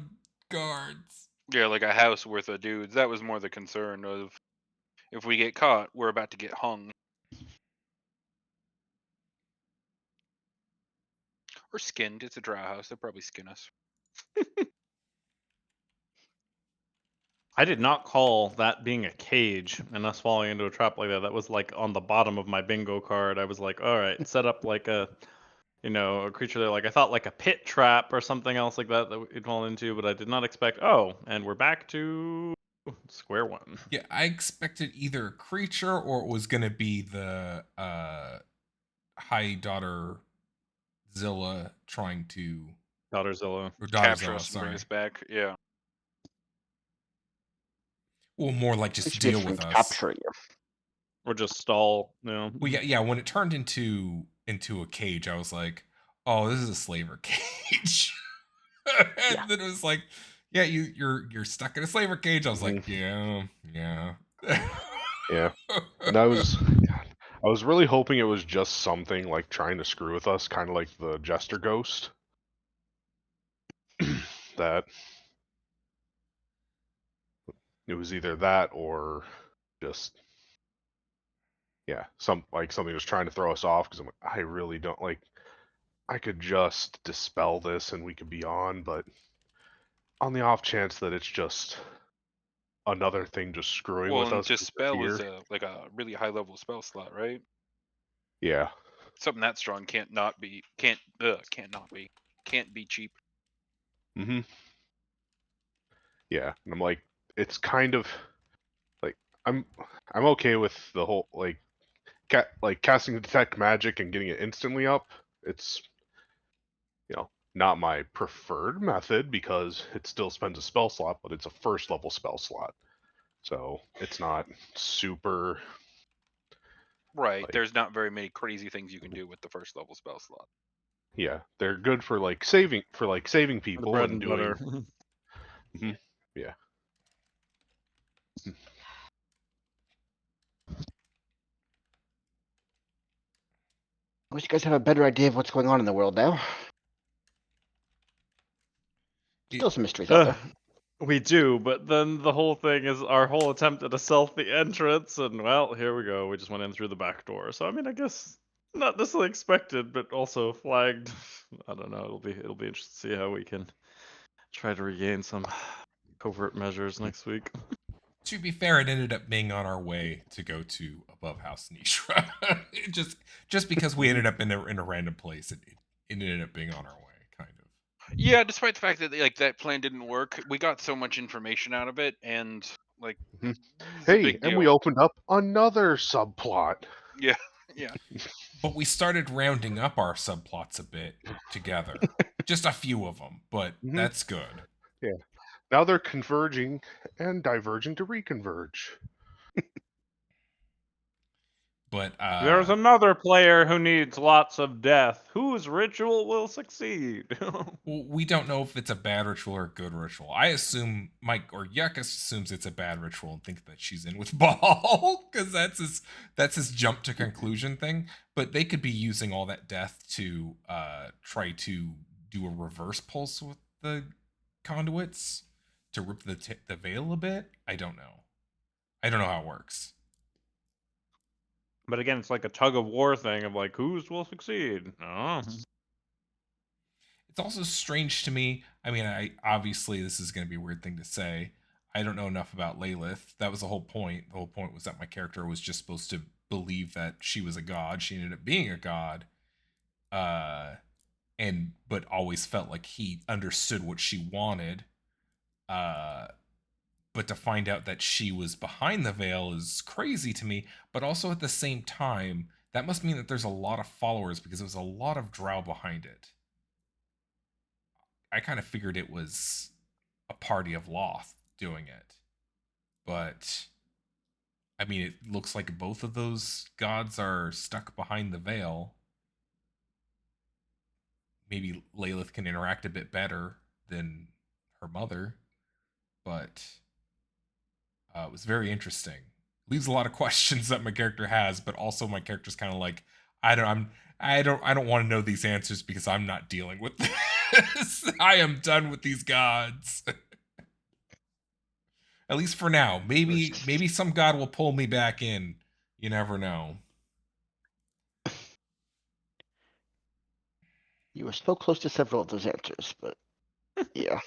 guards. Yeah, like a house worth of dudes. That was more the concern of if we get caught, we're about to get hung. Or skinned. It's a Drow house. They'll probably skin us. I did not call that being a cage and us falling into a trap like that. That was like on the bottom of my bingo card. I was like, all right, set up like a, a creature there. Like I thought like a pit trap or something else like that we'd fall into, but I did not expect. Oh, and we're back to square one. Yeah, I expected either a creature or it was gonna be the high daughter Zilla trying to Daughterzilla. or daughter Capture Zilla, us and bring sorry. us back. Yeah. Well, more like They just should be deal trying with to us. capture you. Or just stall, Well, yeah. When it turned into a cage, I was like, "Oh, this is a slaver cage." Yeah. And then it was like, "Yeah, you're stuck in a slaver cage." I was like, Mhm. "Yeah." Yeah. And I was really hoping it was just something like trying to screw with us, kind of like the Jester Ghost. That it was either that or just yeah, something was trying to throw us off because I'm like, I really don't like. I could just dispel this and we could be on, but on the off chance that it's just another thing just screwing Well, with and us 'cause they're dispel is here. a really high level spell slot, right? Yeah. Something that strong can't be cheap. Mm-hmm. Yeah, and I'm like, it's kind of like I'm okay with the whole like casting detect magic and getting it instantly up. It's not my preferred method because it still spends a spell slot, but it's a first level spell slot, so it's not super Right. like There's not very many crazy things you can do with the first level spell slot. yeah, they're good for saving The people bread and and doing. butter. Mhm, yeah. I wish you guys have a better idea of what's going on in the world now. Still some mysteries out Uh, there. we do, but then the whole thing is our whole attempt at a stealthy entrance, and well, here we go. We just went in through the back door. So I mean, I guess not necessarily expected, but also flagged. I don't know. It'll be interesting to see how we can try to regain some covert measures next week. To be fair, it ended up being on our way to go to Above House Nishra. just because we ended up in a random place, it ended up being on our way, kind of. Yeah, despite the fact that that plan didn't work, we got so much information out of it, and like, Mhm. it's a Hey, big and we deal. opened up another subplot. Yeah, yeah. But we started rounding up our subplots a bit together. Just a few of them, but Mhm. that's good. Yeah. Now they're converging and diverging to reconverge. But There's another player who needs lots of death. Whose ritual will succeed? we don't know if it's a bad ritual or a good ritual. I assume Mike or Yuckus assumes it's a bad ritual and think that she's in with Ball because that's his jump to conclusion thing. But they could be using all that death to try to do a reverse pulse with the conduits to rip the veil a bit. I don't know. I don't know how it works. But again, it's like a tug of war thing of like, whose will succeed? Oh. It's also strange to me. I mean, I obviously this is going to be a weird thing to say. I don't know enough about Lilith. That was the whole point. The whole point was that my character was just supposed to believe that she was a god. She ended up being a god, and but always felt like he understood what she wanted. Uh, but to find out that she was behind the veil is crazy to me. But also at the same time, that must mean that there's a lot of followers because there was a lot of Drow behind it. I kind of figured it was a party of Loth doing it. But I mean, it looks like both of those gods are stuck behind the veil. Maybe Lilith can interact a bit better than her mother, but it was very interesting. Leaves a lot of questions that my character has, but also my character's kind of like, I don't want to know these answers because I'm not dealing with this. I am done with these gods. At least for now. Maybe some god will pull me back in. You never know. You were so close to several of those answers, but yeah.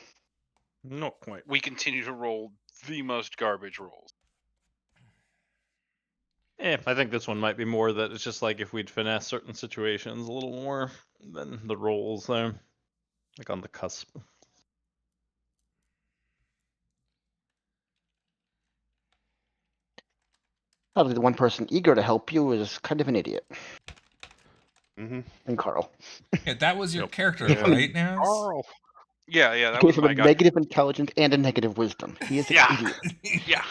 Not quite. We continue to roll the most garbage rolls. I think this one might be more that it's just like if we'd finesse certain situations a little more than the rolls there. Like on the cusp. Probably the one person eager to help you is kind of an idiot. Mm-hmm. And Carl. Yeah, that was your Yep. character, Yeah. right, Naz? Carl. Yeah, You that gave was him my a guy. negative intelligence and a negative wisdom. He is an Yeah. idiot. Yeah.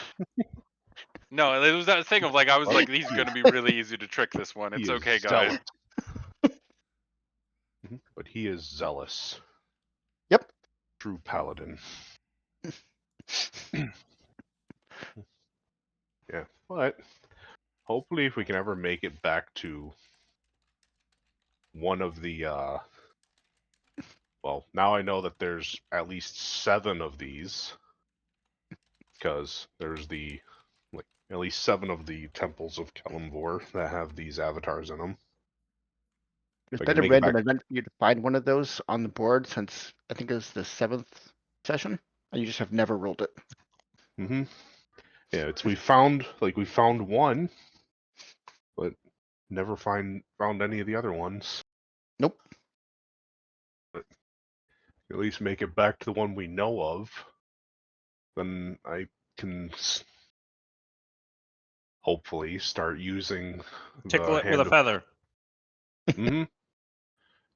No, it was that thing of like, I was like, he's gonna be really easy to trick this one. He It's is okay, guys. zealous. But he is zealous. Yep. True paladin. Yeah, but hopefully if we can ever make it back to one of the well, now I know that there's at least 7 of these because there's the like at least 7 of the temples of Kelimvor that have these avatars in them. Is I that can a make it back. random event for you to find one of those on the board since I think it was the 7th session? Or you just have never rolled it? Mm-hmm. Yeah, we found one, but never found any of the other ones. Nope. But at least make it back to the one we know of. Then I can hopefully start using Tickle the it with a hand of. feather. Mm-hmm.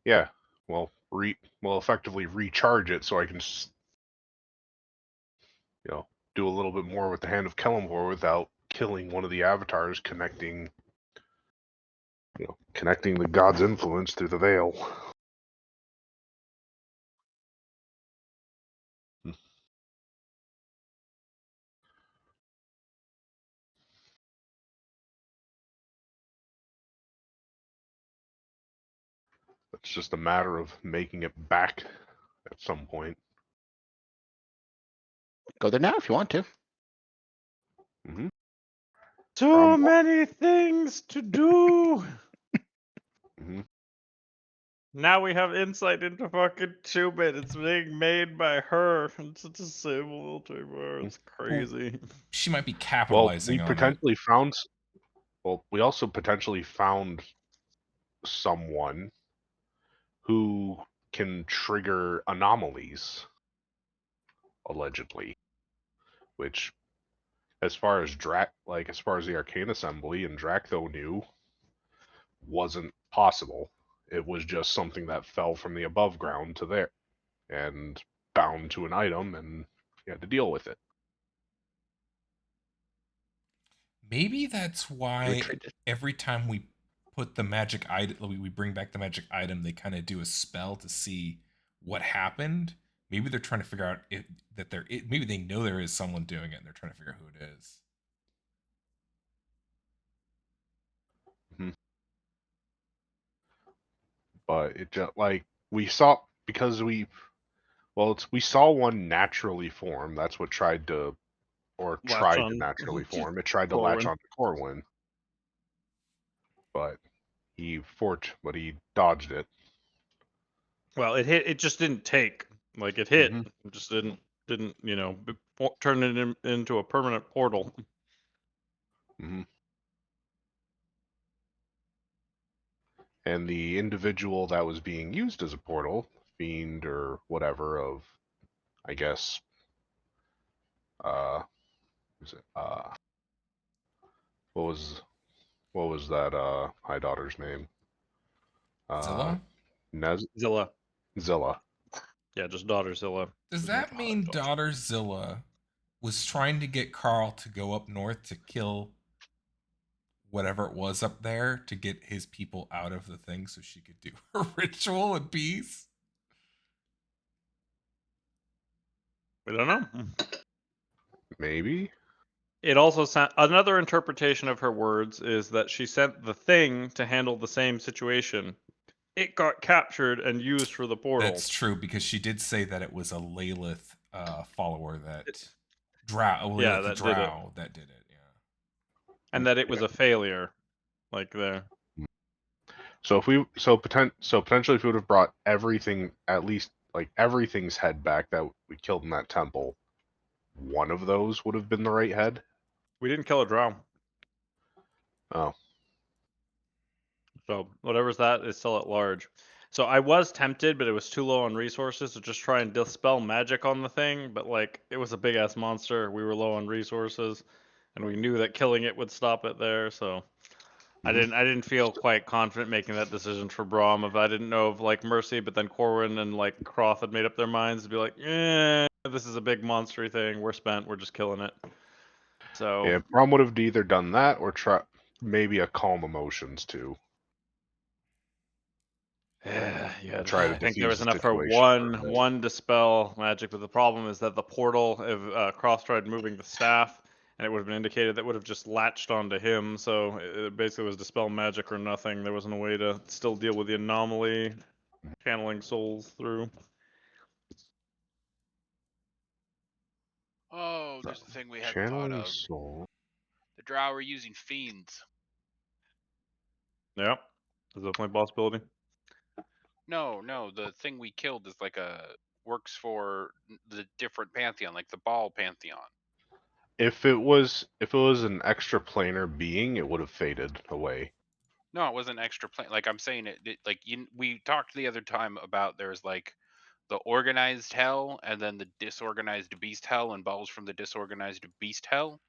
Yeah. Well, effectively recharge it so I can do a little bit more with the hand of Kelimvor without killing one of the avatars, connecting the god's influence through the veil. It's just a matter of making it back at some point. Go there now if you want to. Mm-hmm. So many things to do. Mm-hmm. Now we have insight into fucking Tubit. It's being made by her. It's a disabled multiverse. It's crazy. She might be Well, capitalizing on it. we also potentially found someone who can trigger anomalies, allegedly, which, as far as as far as the Arcane Assembly and Draktho knew, wasn't possible. It was just something that fell from the above ground to there and bound to an item, and you had to deal with it. Maybe that's why Retreat. every time we put the magic item, we bring back the magic item, they kind of do a spell to see what happened. Maybe they're trying to figure out maybe they know there is someone doing it and they're trying to figure out who it is. Mm-hmm. But it just we saw we saw one naturally form. That's what tried to naturally form. It tried to latch Corwin. onto Corwin, but he dodged it. Well, it hit. It just didn't take. Like it hit. Mm-hmm. It just didn't turn it into a permanent portal. Mm-hmm. And the individual that was being used as a portal, fiend or whatever of, I guess, is it what was that High Daughter's name? Zilla? Zilla. Zilla. Yeah, just daughter Zilla. Does There's no that mean daughter Zilla was trying to get Carl to go up north to kill whatever it was up there to get his people out of the thing so she could do her ritual in peace? We don't know. Maybe. It also another interpretation of her words is that she sent the thing to handle the same situation. It got captured and used for the portal. That's true because she did say that it was a Lilith follower that Drow. Yeah, Lilith that did it. Drow that did it. Yeah, And that it was a failure. Like there. So potentially if we would have brought everything, at least like everything's head back that we killed in that temple, one of those would have been the right head. We didn't kill a drow. Oh. So whatever's that is still at large. So I was tempted, but it was too low on resources to just try and dispel magic on the thing. But like it was a big ass monster, we were low on resources, and we knew that killing it would stop it there. So I didn't feel quite confident making that decision for Braum if I didn't know of like Mercy, but then Corwin and like Croft had made up their minds to be like, this is a big monstery thing. We're spent. We're just killing it. So Yeah, Brom would have either done that or try maybe a calm emotions too. yeah, Try to I think there was defuse the enough for situation. one dispel magic, but the problem is that the portal, if Croft tried moving the staff, and it would have been indicated that would have just latched onto him. So it basically was dispel magic or nothing. There wasn't a way to still deal with the anomaly, channeling souls through. Oh, there's the thing we hadn't thought Channeling of. soul. The The Drow are using fiends. Yeah, that's definitely a possibility. No, the thing we killed is like works for the different pantheon, like the Baal pantheon. If it was an extra planar being, it would have faded away. No, it wasn't extra plan. Like I'm saying, like we talked the other time about there's like the organized hell and then the disorganized beast hell and balls from the disorganized beast hell.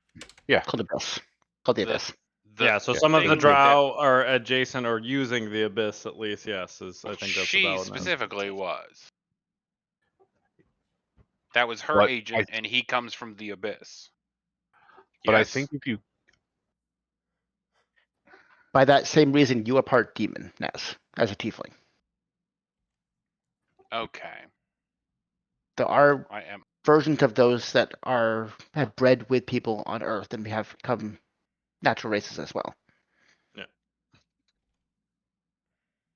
Yeah. Called Abyss. Called the The Abyss. the Yeah, so Yeah. some of the thing that Drow are adjacent or using the abyss at least. Yes, I think that's a she valid. specifically was. That was her But I agent, and he comes from the abyss. but I Yes. think if you By that same reason, you are part demon, Naz, as a tiefling. Okay. There are I am. versions of those that have bred with people on Earth and have become natural races as well. Yeah.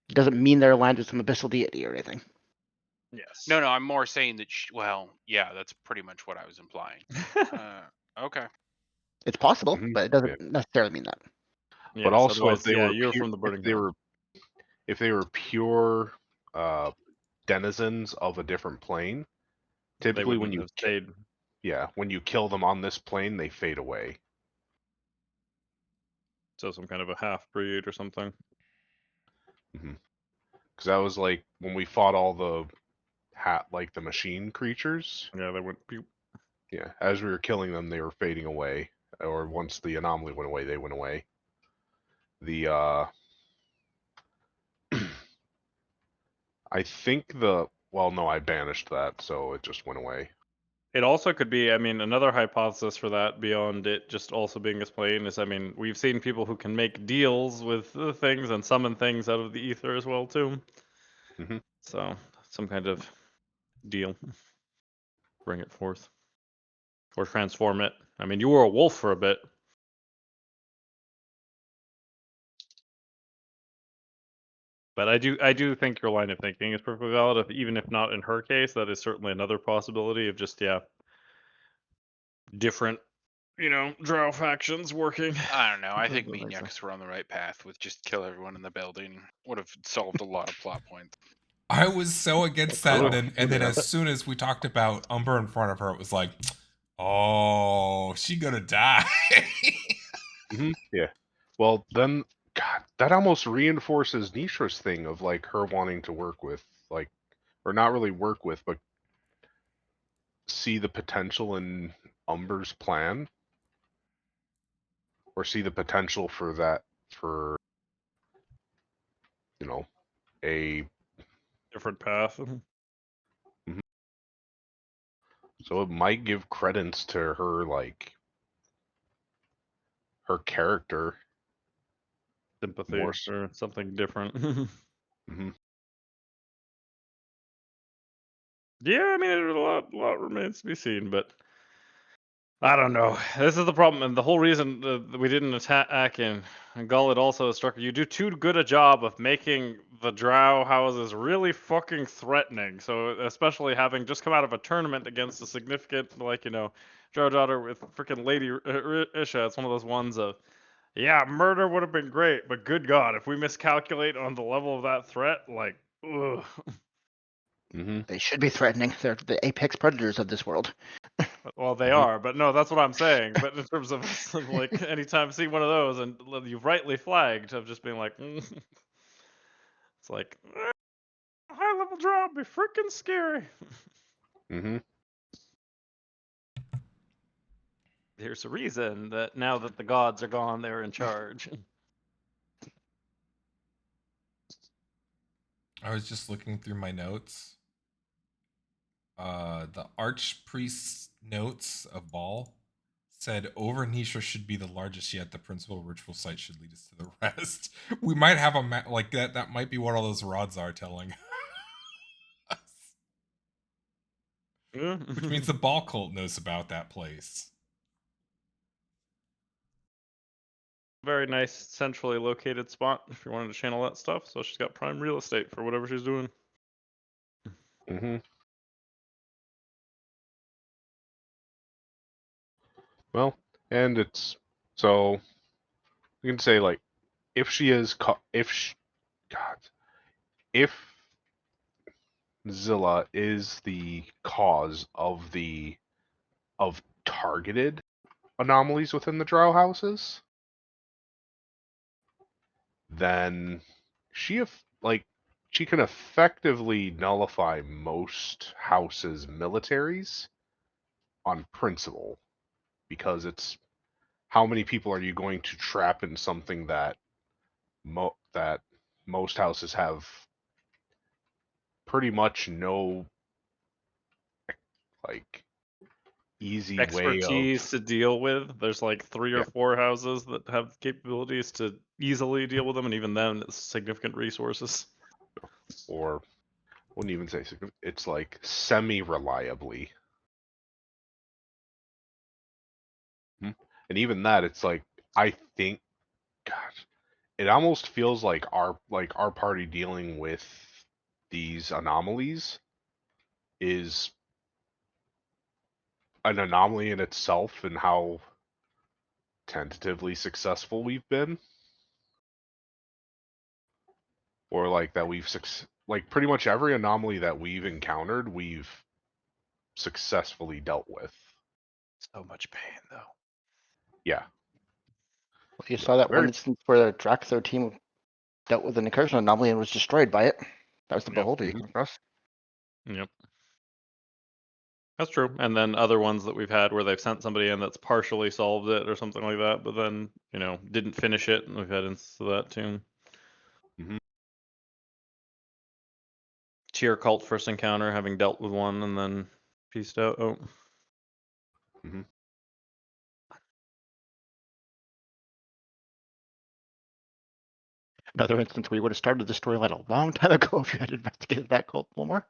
It doesn't mean they're aligned with some abyssal deity or anything. Yes. No, I'm more saying that. Well, yeah, that's pretty much what I was implying. Okay. It's possible, Mhm, but it yeah. doesn't necessarily mean that. But Yes, also otherwise, yeah, you're from the if Burning they Hell. were if they were pure denizens of a different plane, They typically when wouldn't you have stayed. when you kill them on this plane, they fade away. So some kind of a half breed or something. Because that was like when we fought all the the machine creatures. Yeah, they went. Pew. Yeah, as we were killing them, they were fading away. Or once the anomaly went away, they went away. The I think well, no, I banished that, so it just went away. It also could be. I mean, another hypothesis for that beyond it just also being this plane is. I mean, we've seen people who can make deals with the things and summon things out of the ether as well too. Mhm. So some kind of deal. Bring it forth. Or transform it. I mean, you were a wolf for a bit. But I do think your line of thinking is perfectly valid. Even if not in her case, that is certainly another possibility of just different, Drow factions working. I don't know. I think me and Makes sense. Yuckus were on the right path with just kill everyone in the building. Would have solved a lot of plot points. I was so against that, Oh, and then yeah. as soon as we talked about Umber in front of her, it was like, oh, she gonna die. Yeah. Well, then, God, that almost reinforces Nisha's thing of like her wanting to work with, like, or not really work with, but see the potential in Umber's plan, or see the potential for that, for a. Different path. So it might give credence to her, like, her character Sympathy more. or something different. Mhm. Yeah, I mean, a lot remains to be seen, but I don't know. This is the problem, and the whole reason that we didn't attack and Gullet also struck. You do too good a job of making the Drow houses really fucking threatening. So especially having just come out of a tournament against a significant, Drow daughter with freaking Lady Isha. It's one of those ones of, yeah, murder would have been great, but good God, if we miscalculate on the level of that threat, like, ugh. Mhm. They should be threatening. They're the apex predators of this world. Well, they Mhm. are, but no, that's what I'm saying. But in terms of like, anytime I see one of those, and you've rightly flagged of just being like, it's like high level drop be freaking scary. Mhm. There's a reason that now that the gods are gone, they're in charge. I was just looking through my notes. The archpriest's notes of Baal said over Nisha should be the largest yet. The principal ritual site should lead us to the rest. We might have a like that. That might be what all those rods are telling us. Which means the Baal cult knows about that place. Very nice centrally located spot if you wanted to channel that stuff. So she's got prime real estate for whatever she's doing. Mhm. Well, and it's So we can say like, if she is, if Zilla is the cause of targeted anomalies within the Drow houses, then she can effectively nullify most houses' militaries on principle, because it's how many people are you going to trap in something that most houses have pretty much no like easy way of. Expertise to deal with. There's like 3 or Yeah. 4 houses that have capabilities to easily deal with them, and even then, it's significant resources. Or wouldn't even say it's like semi-reliably. And even that, it's like, I think, gosh, it almost feels like our party dealing with these anomalies is an anomaly in itself, and how tentatively successful we've been, or like that like pretty much every anomaly that we've encountered, we've successfully dealt with. So much pain, though. Yeah. Well, you saw that one Very. instance where Drax, their team, dealt with an incursion anomaly and was destroyed by it. That was the Yep. beholder you came across. Yep. That's true. And then other ones that we've had where they've sent somebody in that's partially solved it or something like that, but then, didn't finish it, and we've had instances of that too. Mhm. Cheer cult first encounter, having dealt with one and then pieced out. Oh. Mhm. Another instance where you would have started the storyline a long time ago if you had investigated that cult a little more.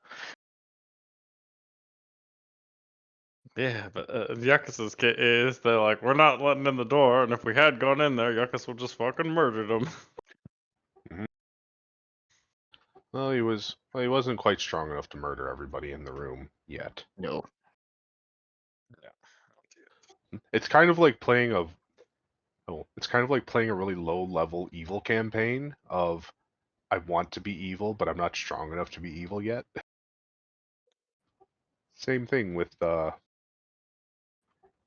Yeah, but Yuccas's is they're like, we're not letting in the door, and if we had gone in there, Yuccas would just fucking murdered him. Well, he wasn't quite strong enough to murder everybody in the room yet. No. It's kind of like playing a really low level evil campaign of, I want to be evil, but I'm not strong enough to be evil yet. Same thing with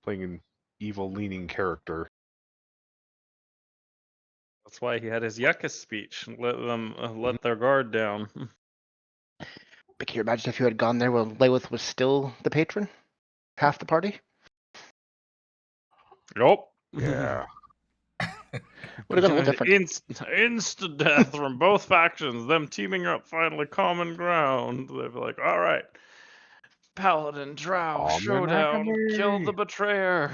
playing an evil leaning character. That's why he had his Yuccas speech. Let them let their guard down. But can you imagine if you had gone there when Lewith was still the patron? Half the party? Yup. Yeah. Would have gone a little different. Insta death from both factions. Them teaming up, finally common ground. They'd be like, all right, paladin, drow, Common showdown, kill enemy. the betrayer.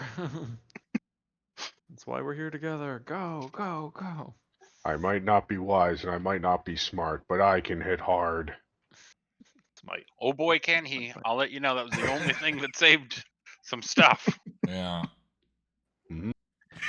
That's why we're here together. Go, go, go. I might not be wise and I might not be smart, but I can hit hard. It's my Oh boy, can he! I'll let you know that was the only thing that saved some stuff. Yeah.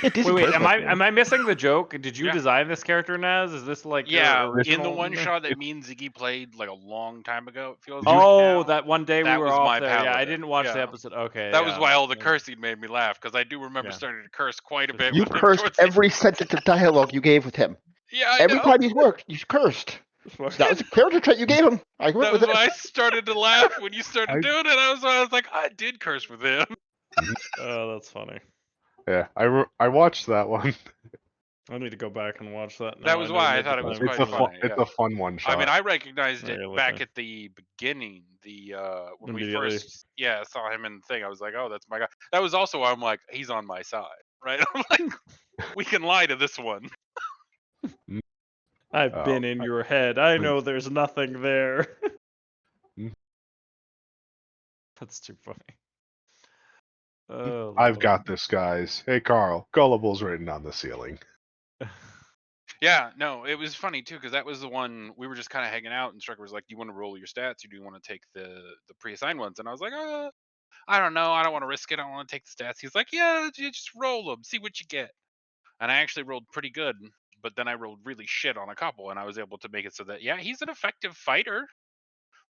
Yeah, decent Wait, charisma. am I missing the joke? Did you Yeah. design this character, Naz? Is this like Yeah, your in the original? one shot that me and Ziggy played like a long time ago, it feels You- like Oh, now, that one day we that were was off my there. Yeah, I paladin. didn't watch the Yeah. episode. Okay, That was yeah. why all the cursing made me laugh, because I do remember Yeah. starting to curse quite a bit. You with him cursed towards the- every sentence of dialogue you gave with him. Yeah, I Every know. time he's worked, you cursed. So that was a character trait you gave him. I went That with was it. why I started to laugh when you started I- doing it. I was like, I did curse with him. Oh, that's funny. Yeah, I watched that one. I need to go back and watch that now. That was I never why I made the thought it was time It's quite a for fun, funny. it's Yeah. a fun one shot. I mean, I recognized Yeah, it you're back looking. at the beginning. When we Immediately. first saw him in the thing. I was like, oh, that's my guy. That was also why I'm like, he's on my side, right? I'm like, we can lie to this one. I've Oh. been in your head. I know there's nothing there. Mm. That's too funny. Oh, I've Lord. got this, guys. Hey, Carl, gullible's written on the ceiling. Yeah, no, it was funny too because that was the one we were just kind of hanging out, and Striker was like, "Do you want to roll your stats, or do you want to take the pre-assigned ones?" And I was like, I don't know. I don't want to risk it. I want to take the stats." He's like, "Yeah, you just roll them, see what you get." And I actually rolled pretty good, but then I rolled really shit on a couple, and I was able to make it so that he's an effective fighter,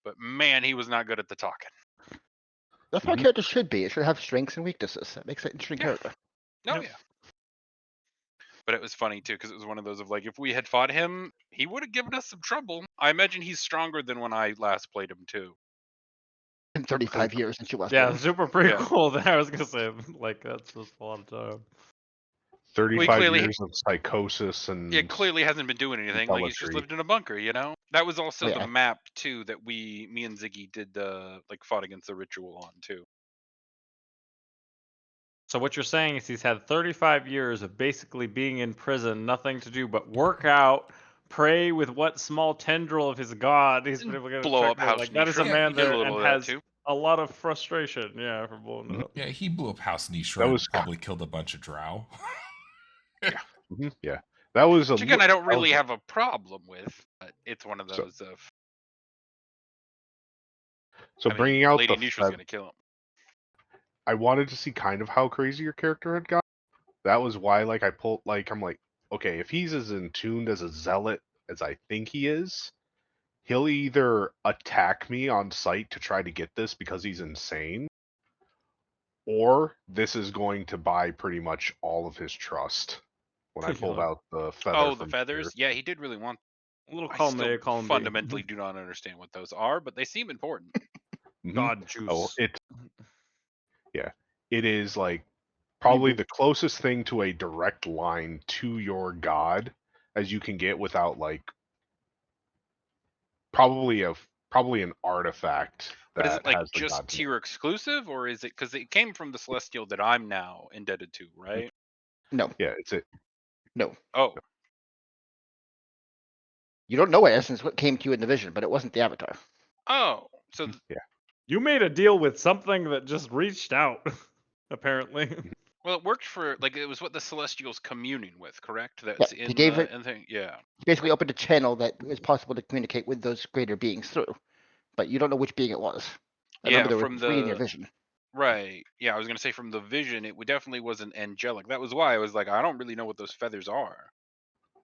but man, he was not good at the talking. That's how a character should be. It should have strengths and weaknesses. That makes it an interesting Yeah. character. No, Yep. yeah. But it was funny too because it was one of those of like if we had fought him, he would have given us some trouble. I imagine he's stronger than when I last played him too. In 35 years since you last Yeah, played. super prequel. There, I was gonna say, like that's just a lot of time. 35 clearly- years of psychosis and It clearly hasn't been doing anything. Like he's just Zealotry. lived in a bunker, you know. That was also Yeah. the map too that me and Ziggy did like fought against the ritual on too. So what you're saying is he's had 35 years of basically being in prison, nothing to do but work out, pray with what small tendril of his god he's been able to get Blow a up check. House Like that is a Nishra. man He did a there little and of that has too. a lot of frustration. Yeah, for blowing it up. Yeah, he blew up House Nishra That and was- probably killed a bunch of Drow. Yeah, that was a Which again, I don't that was really a- have a problem with, but it's one of So- those of. So I mean, bringing out Lady the Nishra's feath- gonna kill him. I wanted to see kind of how crazy your character had got. That was why, like, I'm like, okay, if he's as in tuned as a zealot as I think he is, he'll either attack me on sight to try to get this because he's insane, or this is going to buy pretty much all of his trust. When I pulled Yeah. out the feather. Oh, the from feathers. here. Yeah, he did really want. A little I column still A, column B. fundamentally do not understand what those are, but they seem important. Mhm. God juice. Oh, it is like probably the closest thing to a direct line to your god as you can get without like probably an artifact But is that it like has the just god's name. tier exclusive, or is it because it came from the Celestial that I'm now indebted to, right? No, Yeah, it's it. no. Oh, You don't know it since what came to you in the vision, but it wasn't the Avatar. oh, so You made a deal with something that just reached out, apparently. well, it worked for like it was what the Celestials communing with, correct? Yeah, That's he in gave the it- in thing. Yeah. He basically opened a channel that is possible to communicate with those greater beings through, but you don't know which being it was. I Yeah, remember there were from 3 in your the- vision. Right. Yeah, I was gonna say from the vision, it definitely wasn't angelic. That was why I was like, I don't really know what those feathers are.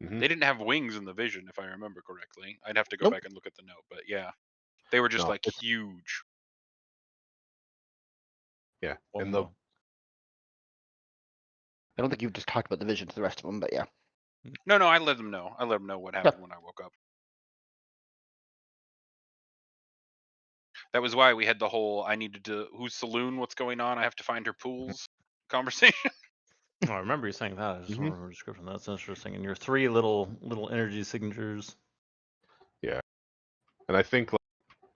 Mhm. They didn't have wings in the vision, if I remember correctly. I'd have to go Nope. back and look at the note, but yeah, they were just No, like it's- huge. Yeah, Well, and the I don't think you've just talked about the vision to the rest of them, but yeah. No, I let them know. I let them know what happened when I woke up. That was why we had the whole I needed to whose saloon, what's going on? I have to find her pools conversation. Oh, I remember you saying that. I just don't Mhm. remember the description. That's interesting. And your 3 little energy signatures. and I think like,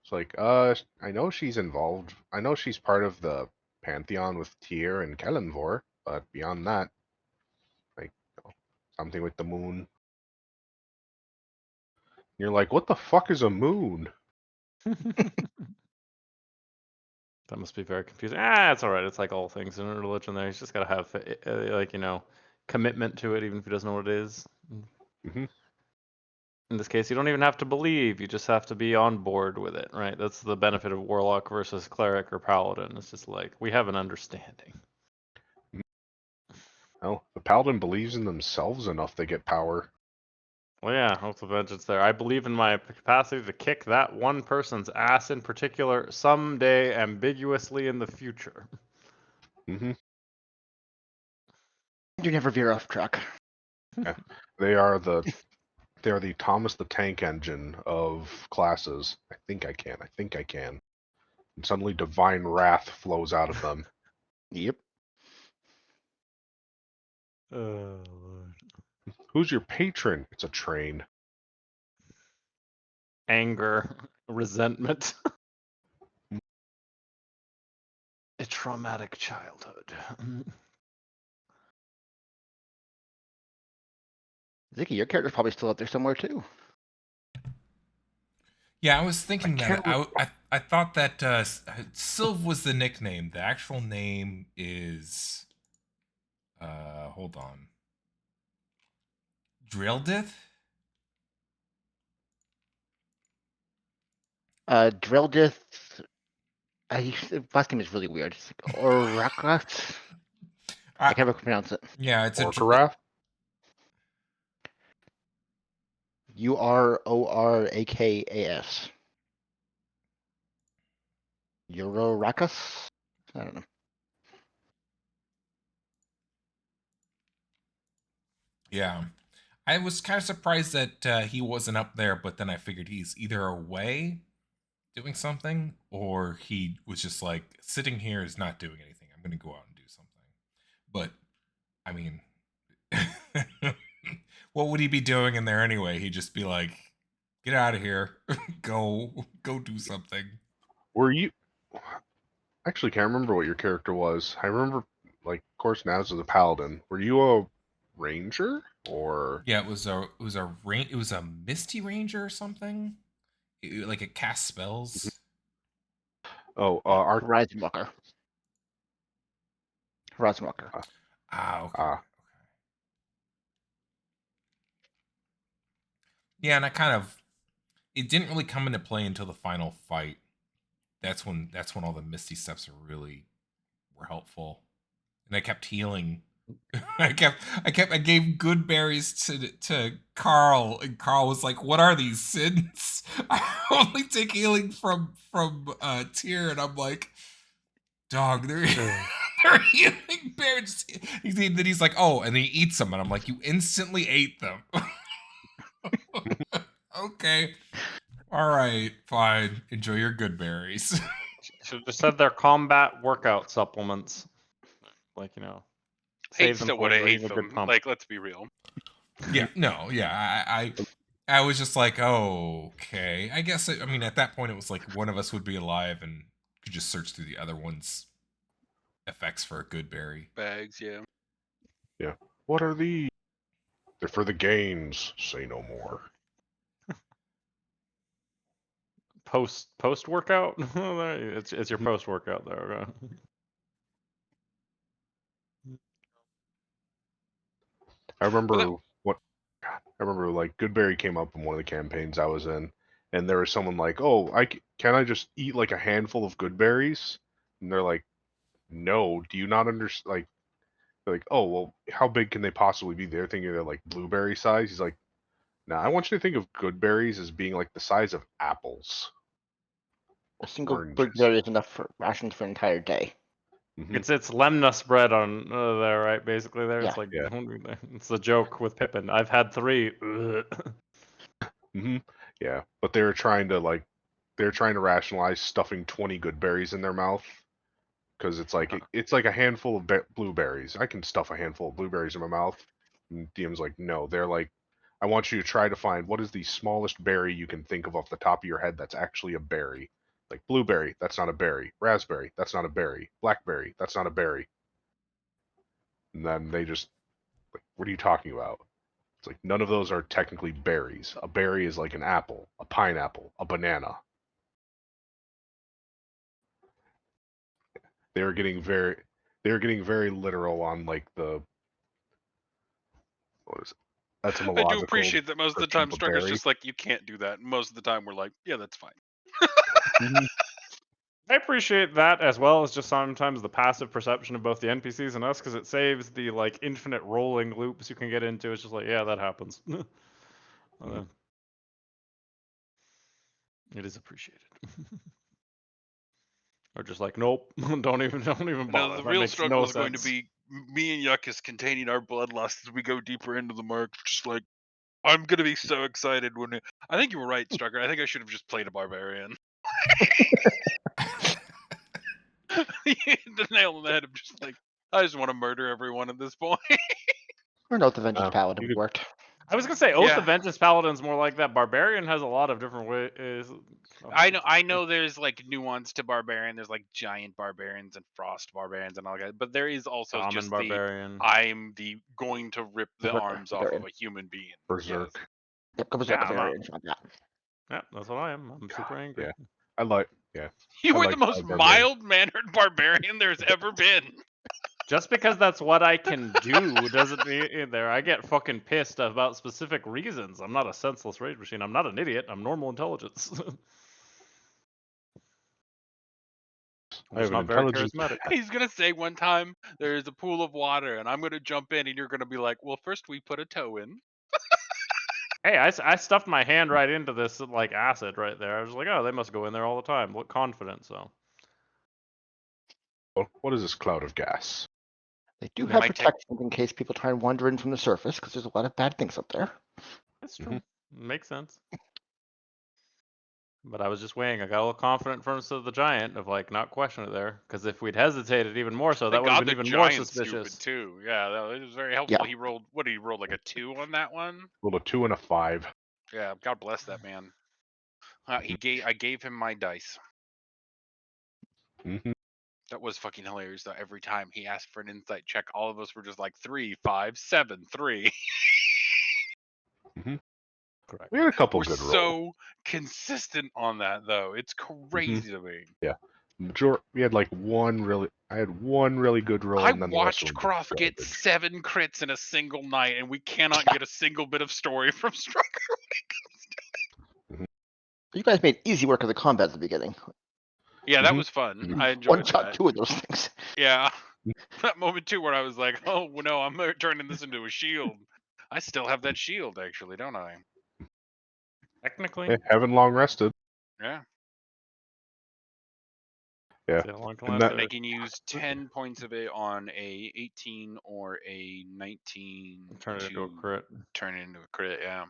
it's like I know she's involved. I know she's part of the pantheon with Tyr and Kellenvor, but beyond that, like something with the moon. You're like, what the fuck is a moon? That must be very confusing. Ah, it's all right. It's like all things in a religion. There, he's just got to have like commitment to it, even if he doesn't know what it is. Mhm. In this case, you don't even have to believe. You just have to be on board with it, right? That's the benefit of warlock versus cleric or paladin. It's just like we have an understanding. Well, the paladin believes in themselves enough they get power. Well, yeah, hope the vengeance there. I believe in my capacity to kick that one person's ass in particular someday, ambiguously in the future. Hmm You never veer off track. They are the Thomas the Tank Engine of classes. I think I can. And suddenly divine wrath flows out of them. Yep. Oh, Lord. Who's your patron? It's a train. Anger, resentment, a traumatic childhood. Ziggy, your character's probably still out there somewhere too. Yeah, I was thinking that. can't I thought that Sylv was the nickname. The actual name is. Hold on. Drildith? Drildith. The last name is really weird. It's like Orakas. I can't ever pronounce it. Yeah, it's a Orkarath? Urorakas. Eurorakas? I don't know. Yeah. I was kind of surprised that he wasn't up there, but then I figured he's either away doing something or he was just like sitting here is not doing anything. I'm going to go out and do something. But I mean, what would he be doing in there anyway? He'd just be like, "Get out of here. go do something." Were you actually can't remember what your character was. I remember like of course Naz was a paladin. Were you a ranger or Yeah, it was a misty ranger or something. Like it casts spells. oh Horizon Walker. Horizon Walker. Ah, okay. ah Yeah, and I kind of it didn't really come into play until the final fight. That's when all the misty steps were helpful. And I kept healing. I gave good berries to Carl, and Carl was like, "What are these, Sins? I only take healing from Tyr," and I'm like, "Dog, they're they're healing berries." Then he's like, "Oh," and then he eats them, and I'm like, "You instantly ate them." Okay, all right, fine. Enjoy your good berries. Should have just said they're combat workout supplements. Like, you know, I'd save them still for would have when you ate need a good them. pump. Like, let's be real. Yeah, no, yeah, I was just like, oh, okay. I guess I mean at that point it was like one of us would be alive and could just search through the other one's effects for a good berry. Bags, yeah. yeah. What are these? They're for the gains. Say no more. Post workout. It's your post workout there. Okay. I remember Well, I remember like Goodberry came up in one of the campaigns I was in, and there was someone like, "Oh, can I just eat like a handful of good berries?" And they're like, "No, do you not understand?" Like, they're like, "Oh, well, how big can they possibly be?" They're thinking they're like blueberry size. He's like, "Nah, I want you to think of good berries as being like the size of apples, A single oranges." blueberry is enough for rations for an entire day. Hmm. It's lemna spread on there, right? Basically, there. Yeah, It's like yeah. it's the joke with Pippin. I've had 3. Hmm. Yeah, but they're trying to rationalize stuffing 20 good berries in their mouth because it's like a handful of blueberries. I can stuff a handful of blueberries in my mouth. And DM's like, no, they're like, I want you to try to find what is the smallest berry you can think of off the top of your head that's actually a berry. Like blueberry, that's not a berry. Raspberry, that's not a berry. Blackberry, that's not a berry. And then they just like, what are you talking about? It's like none of those are technically berries. A berry is like an apple, a pineapple, a banana. They were getting very they were getting very literal on like the what is it? I do Etymological appreciate that most of the description time of a Striker's berry. just like, you can't do that. And most of the time we're like, yeah, that's fine. Mhm. I appreciate that as well as just sometimes the passive perception of both the NPCs and us, because it saves the like infinite rolling loops you can get into. It's just like, yeah, that happens. It is appreciated. Or just like, nope, don't even No, bother. the That real makes struggle no is going to sense. be me and Yuckus containing our bloodlust as we go deeper into the mark. Just like, I'm gonna be so excited when I think you were right, Striker. I think I should have just played a barbarian. You hit the nail on the head of just like, I just want to murder everyone at this point. Or no, the Vengeance You Paladin could, worked. I was gonna say Oath Yeah. of Vengeance Paladin's more like that. Barbarian has a lot of different ways. I know there's like nuance to barbarian. There's like giant barbarians and frost barbarians and all that. But there is also Common just the barbarian. I'm the going to rip the Berserker arms off of Barbarian. a human being. Yes. berserk. Yep, the Yeah, Berserker I'm not. variant on that. Yeah, that's what I am. I'm super angry. Yeah, I like. Yeah, You I were the like most barbarian. mild mannered barbarian there's ever been. Just because that's what I can do doesn't mean there. I get fucking pissed about specific reasons. I'm not a senseless rage machine. I'm not an idiot. I'm normal intelligence. I'm I just have an not very intelligence. charismatic. He's gonna say one time there is a pool of water and I'm gonna jump in and you're gonna be like, well, first we put a toe in. Hey, I stuffed my hand right into this like acid right there. I was like, oh, they must go in there all the time. Look confident, so. What is this cloud of gas? They do Yeah. have My tech- protections in case people try and wander in from the surface, because there's a lot of bad things up there. That's true. Makes sense. But I was just weighing. I got a little confident in front of the giant of like not questioning it there, because if we'd hesitated even more so, that Thank would have God been the even more giant's suspicious. stupid too. Yeah, that was very helpful. Yeah. He rolled. What did he roll? Like a 2 on that one. Rolled a 2 and a 5. Yeah. God bless that man. I gave him my dice. Mm-hmm. That was fucking hilarious though. Every time he asked for an insight check, all of us were just like 3, 5, 7, 3. Correct. We had a couple We're good rolls. so consistent on that though. It's crazy to me. We had like I had one really good roll, I and then the rest of watched them Croft were get garbage. 7 crits in a single night, and we cannot get a single bit of story from Strucker. You guys made easy work of the combat at the beginning. Yeah, that Mhm. was fun. Mhm. I enjoyed One shot that. 2 of those things. Yeah. That moment too where I was like, oh no, I'm turning this into a shield. I still have that shield actually, don't I? Technically, Hey, haven't long rested. Yeah. Yeah. see how long it can And last that- there. I can use 10 points of it on a 18 or a 19 Turn it into a to crit. turn it into a crit, yeah.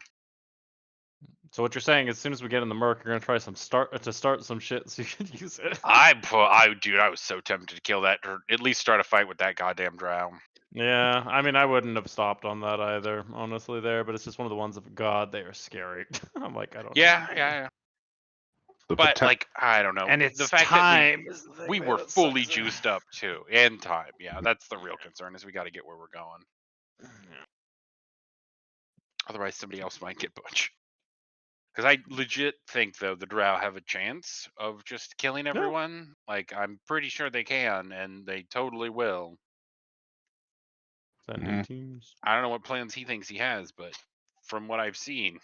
So what you're saying, as soon as we get in the murk, you're gonna try to start some shit so you can use it. I was so tempted to kill that, or at least start a fight with that goddamn drow. Yeah, I mean, I wouldn't have stopped on that either, honestly, there. But it's just one of the ones of God, they are scary. I'm like, I don't know. Yeah. the But poten- like, I don't know. And it's the fact time. is the that thing we there were that fully sucks there. juiced up too, and time. Yeah, that's the real concern is we got to get where we're going. Otherwise, somebody else might get Butch. Because I legit think though the Drow have a chance of just killing everyone. Like I'm pretty sure they can, and they totally will. Send Mhm. in teams. I don't know what plans he thinks he has, but from what I've seen,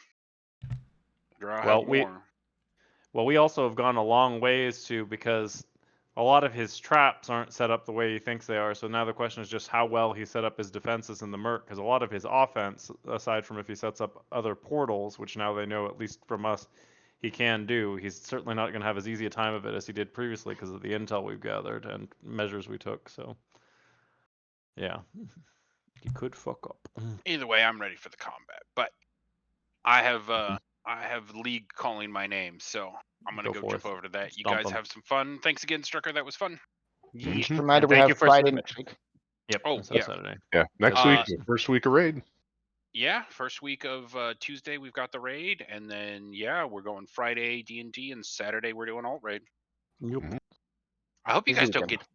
Drow Well, have more. we also have gone a long ways too, because a lot of his traps aren't set up the way he thinks they are. So now the question is just how well he set up his defenses in the Merc, because a lot of his offense, aside from if he sets up other portals, which now they know at least from us he can do, he's certainly not going to have as easy a time of it as he did previously because of the intel we've gathered and measures we took. So yeah, he could fuck up. Either way, I'm ready for the combat. But I have League calling my name, so I'm gonna Go go forth. jump over to that. You Stomp guys 'em. have some fun. Thanks again, Strucker. That was fun. Yeah. Just a Mhm. reminder, And we thank you have for Friday swinging. next week. Yep. Oh, Instead of yeah. Saturday. Yeah, next Uh, week, the first week of raid. Yeah, first week of Tuesday we've got the raid, and then yeah, we're going Friday D&D, and Saturday we're doing alt raid. Yep. I hope you Busy guys don't weekend.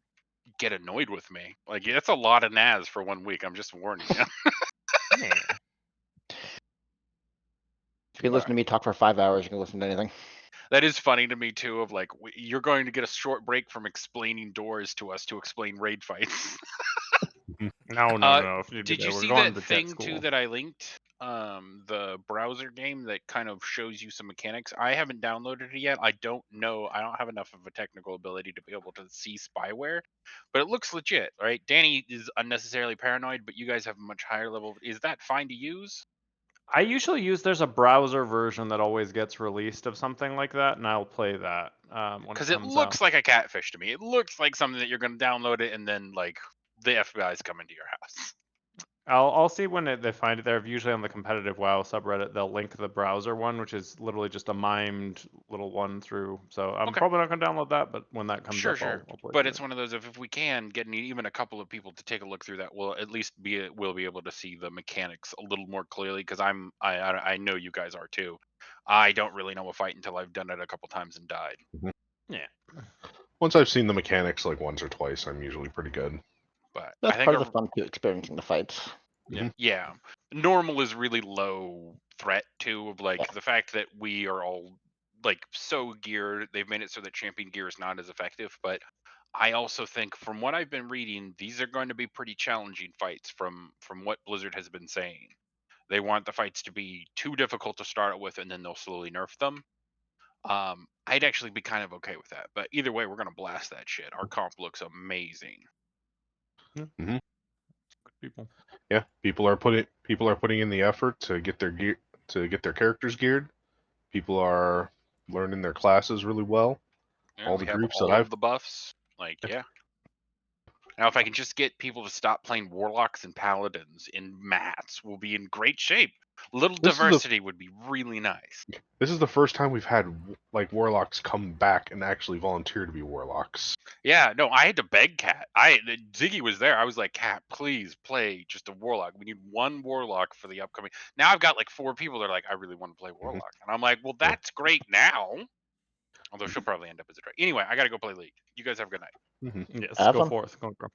get annoyed with me. Like that's a lot of NAS for 1 week. I'm just warning you. Yeah. If you listen to me talk for 5 hours, you can listen to anything. That is funny to me too. Of like, you're going to get a short break from explaining doors to us to explain raid fights. No. If you Did you we're see going that to jet thing school. too that I linked? The browser game that kind of shows you some mechanics. I haven't downloaded it yet. I don't know. I don't have enough of a technical ability to be able to see spyware, but it looks legit, right? Danny is unnecessarily paranoid, but you guys have a much higher level. Is that fine to use? I usually there's a browser version that always gets released of something like that, and I'll play that when Because it it comes looks out. like a catfish to me. It looks like something that you're going to download it and then like the FBI's coming to your house. I'll see when they find it there. Usually on the competitive WoW subreddit, they'll link the browser one, which is literally just a mimed little one through. So I'm Okay. probably not gonna download that, but when that comes Sure, up, sure. I'll play But through it's it. one of those if we can get even a couple of people to take a look through that, we'll at least we'll be able to see the mechanics a little more clearly because I know you guys are too. I don't really know a fight until I've done it a couple times and died. Yeah. Once I've seen the mechanics like once or twice, I'm usually pretty good. But That's I think part of the fun too, experiencing the fights. yeah, normal is really low threat too. Of like Yeah. the fact that we are all like so geared, they've made it so that champion gear is not as effective. But I also think, from what I've been reading, these are going to be pretty challenging fights. From what Blizzard has been saying, they want the fights to be too difficult to start with, and then they'll slowly nerf them. I'd actually be kind of okay with that. But either way, we're gonna blast that shit. Our comp looks amazing. Good people. Yeah, people are putting in the effort to get their characters geared. People are learning their classes really well. Yeah, All we the have groups that all I've of the buffs. Like, yeah. Now, if I can just get people to stop playing warlocks and paladins in mats, we'll be in great shape. Little This is the- diversity would be really nice. This is the first time we've had like warlocks come back and actually volunteer to be warlocks. Yeah, no, I had to beg Cat. Ziggy was there. I was like, Cat, please play just a warlock. We need one warlock for the upcoming. Now I've got like 4 people that are like, I really want to play warlock, and I'm like, well, that's great now. Although she'll probably end up as a Drake. Anyway, I gotta go play League. You guys have a good night. Yes, Have go fun. forth. Go, girl.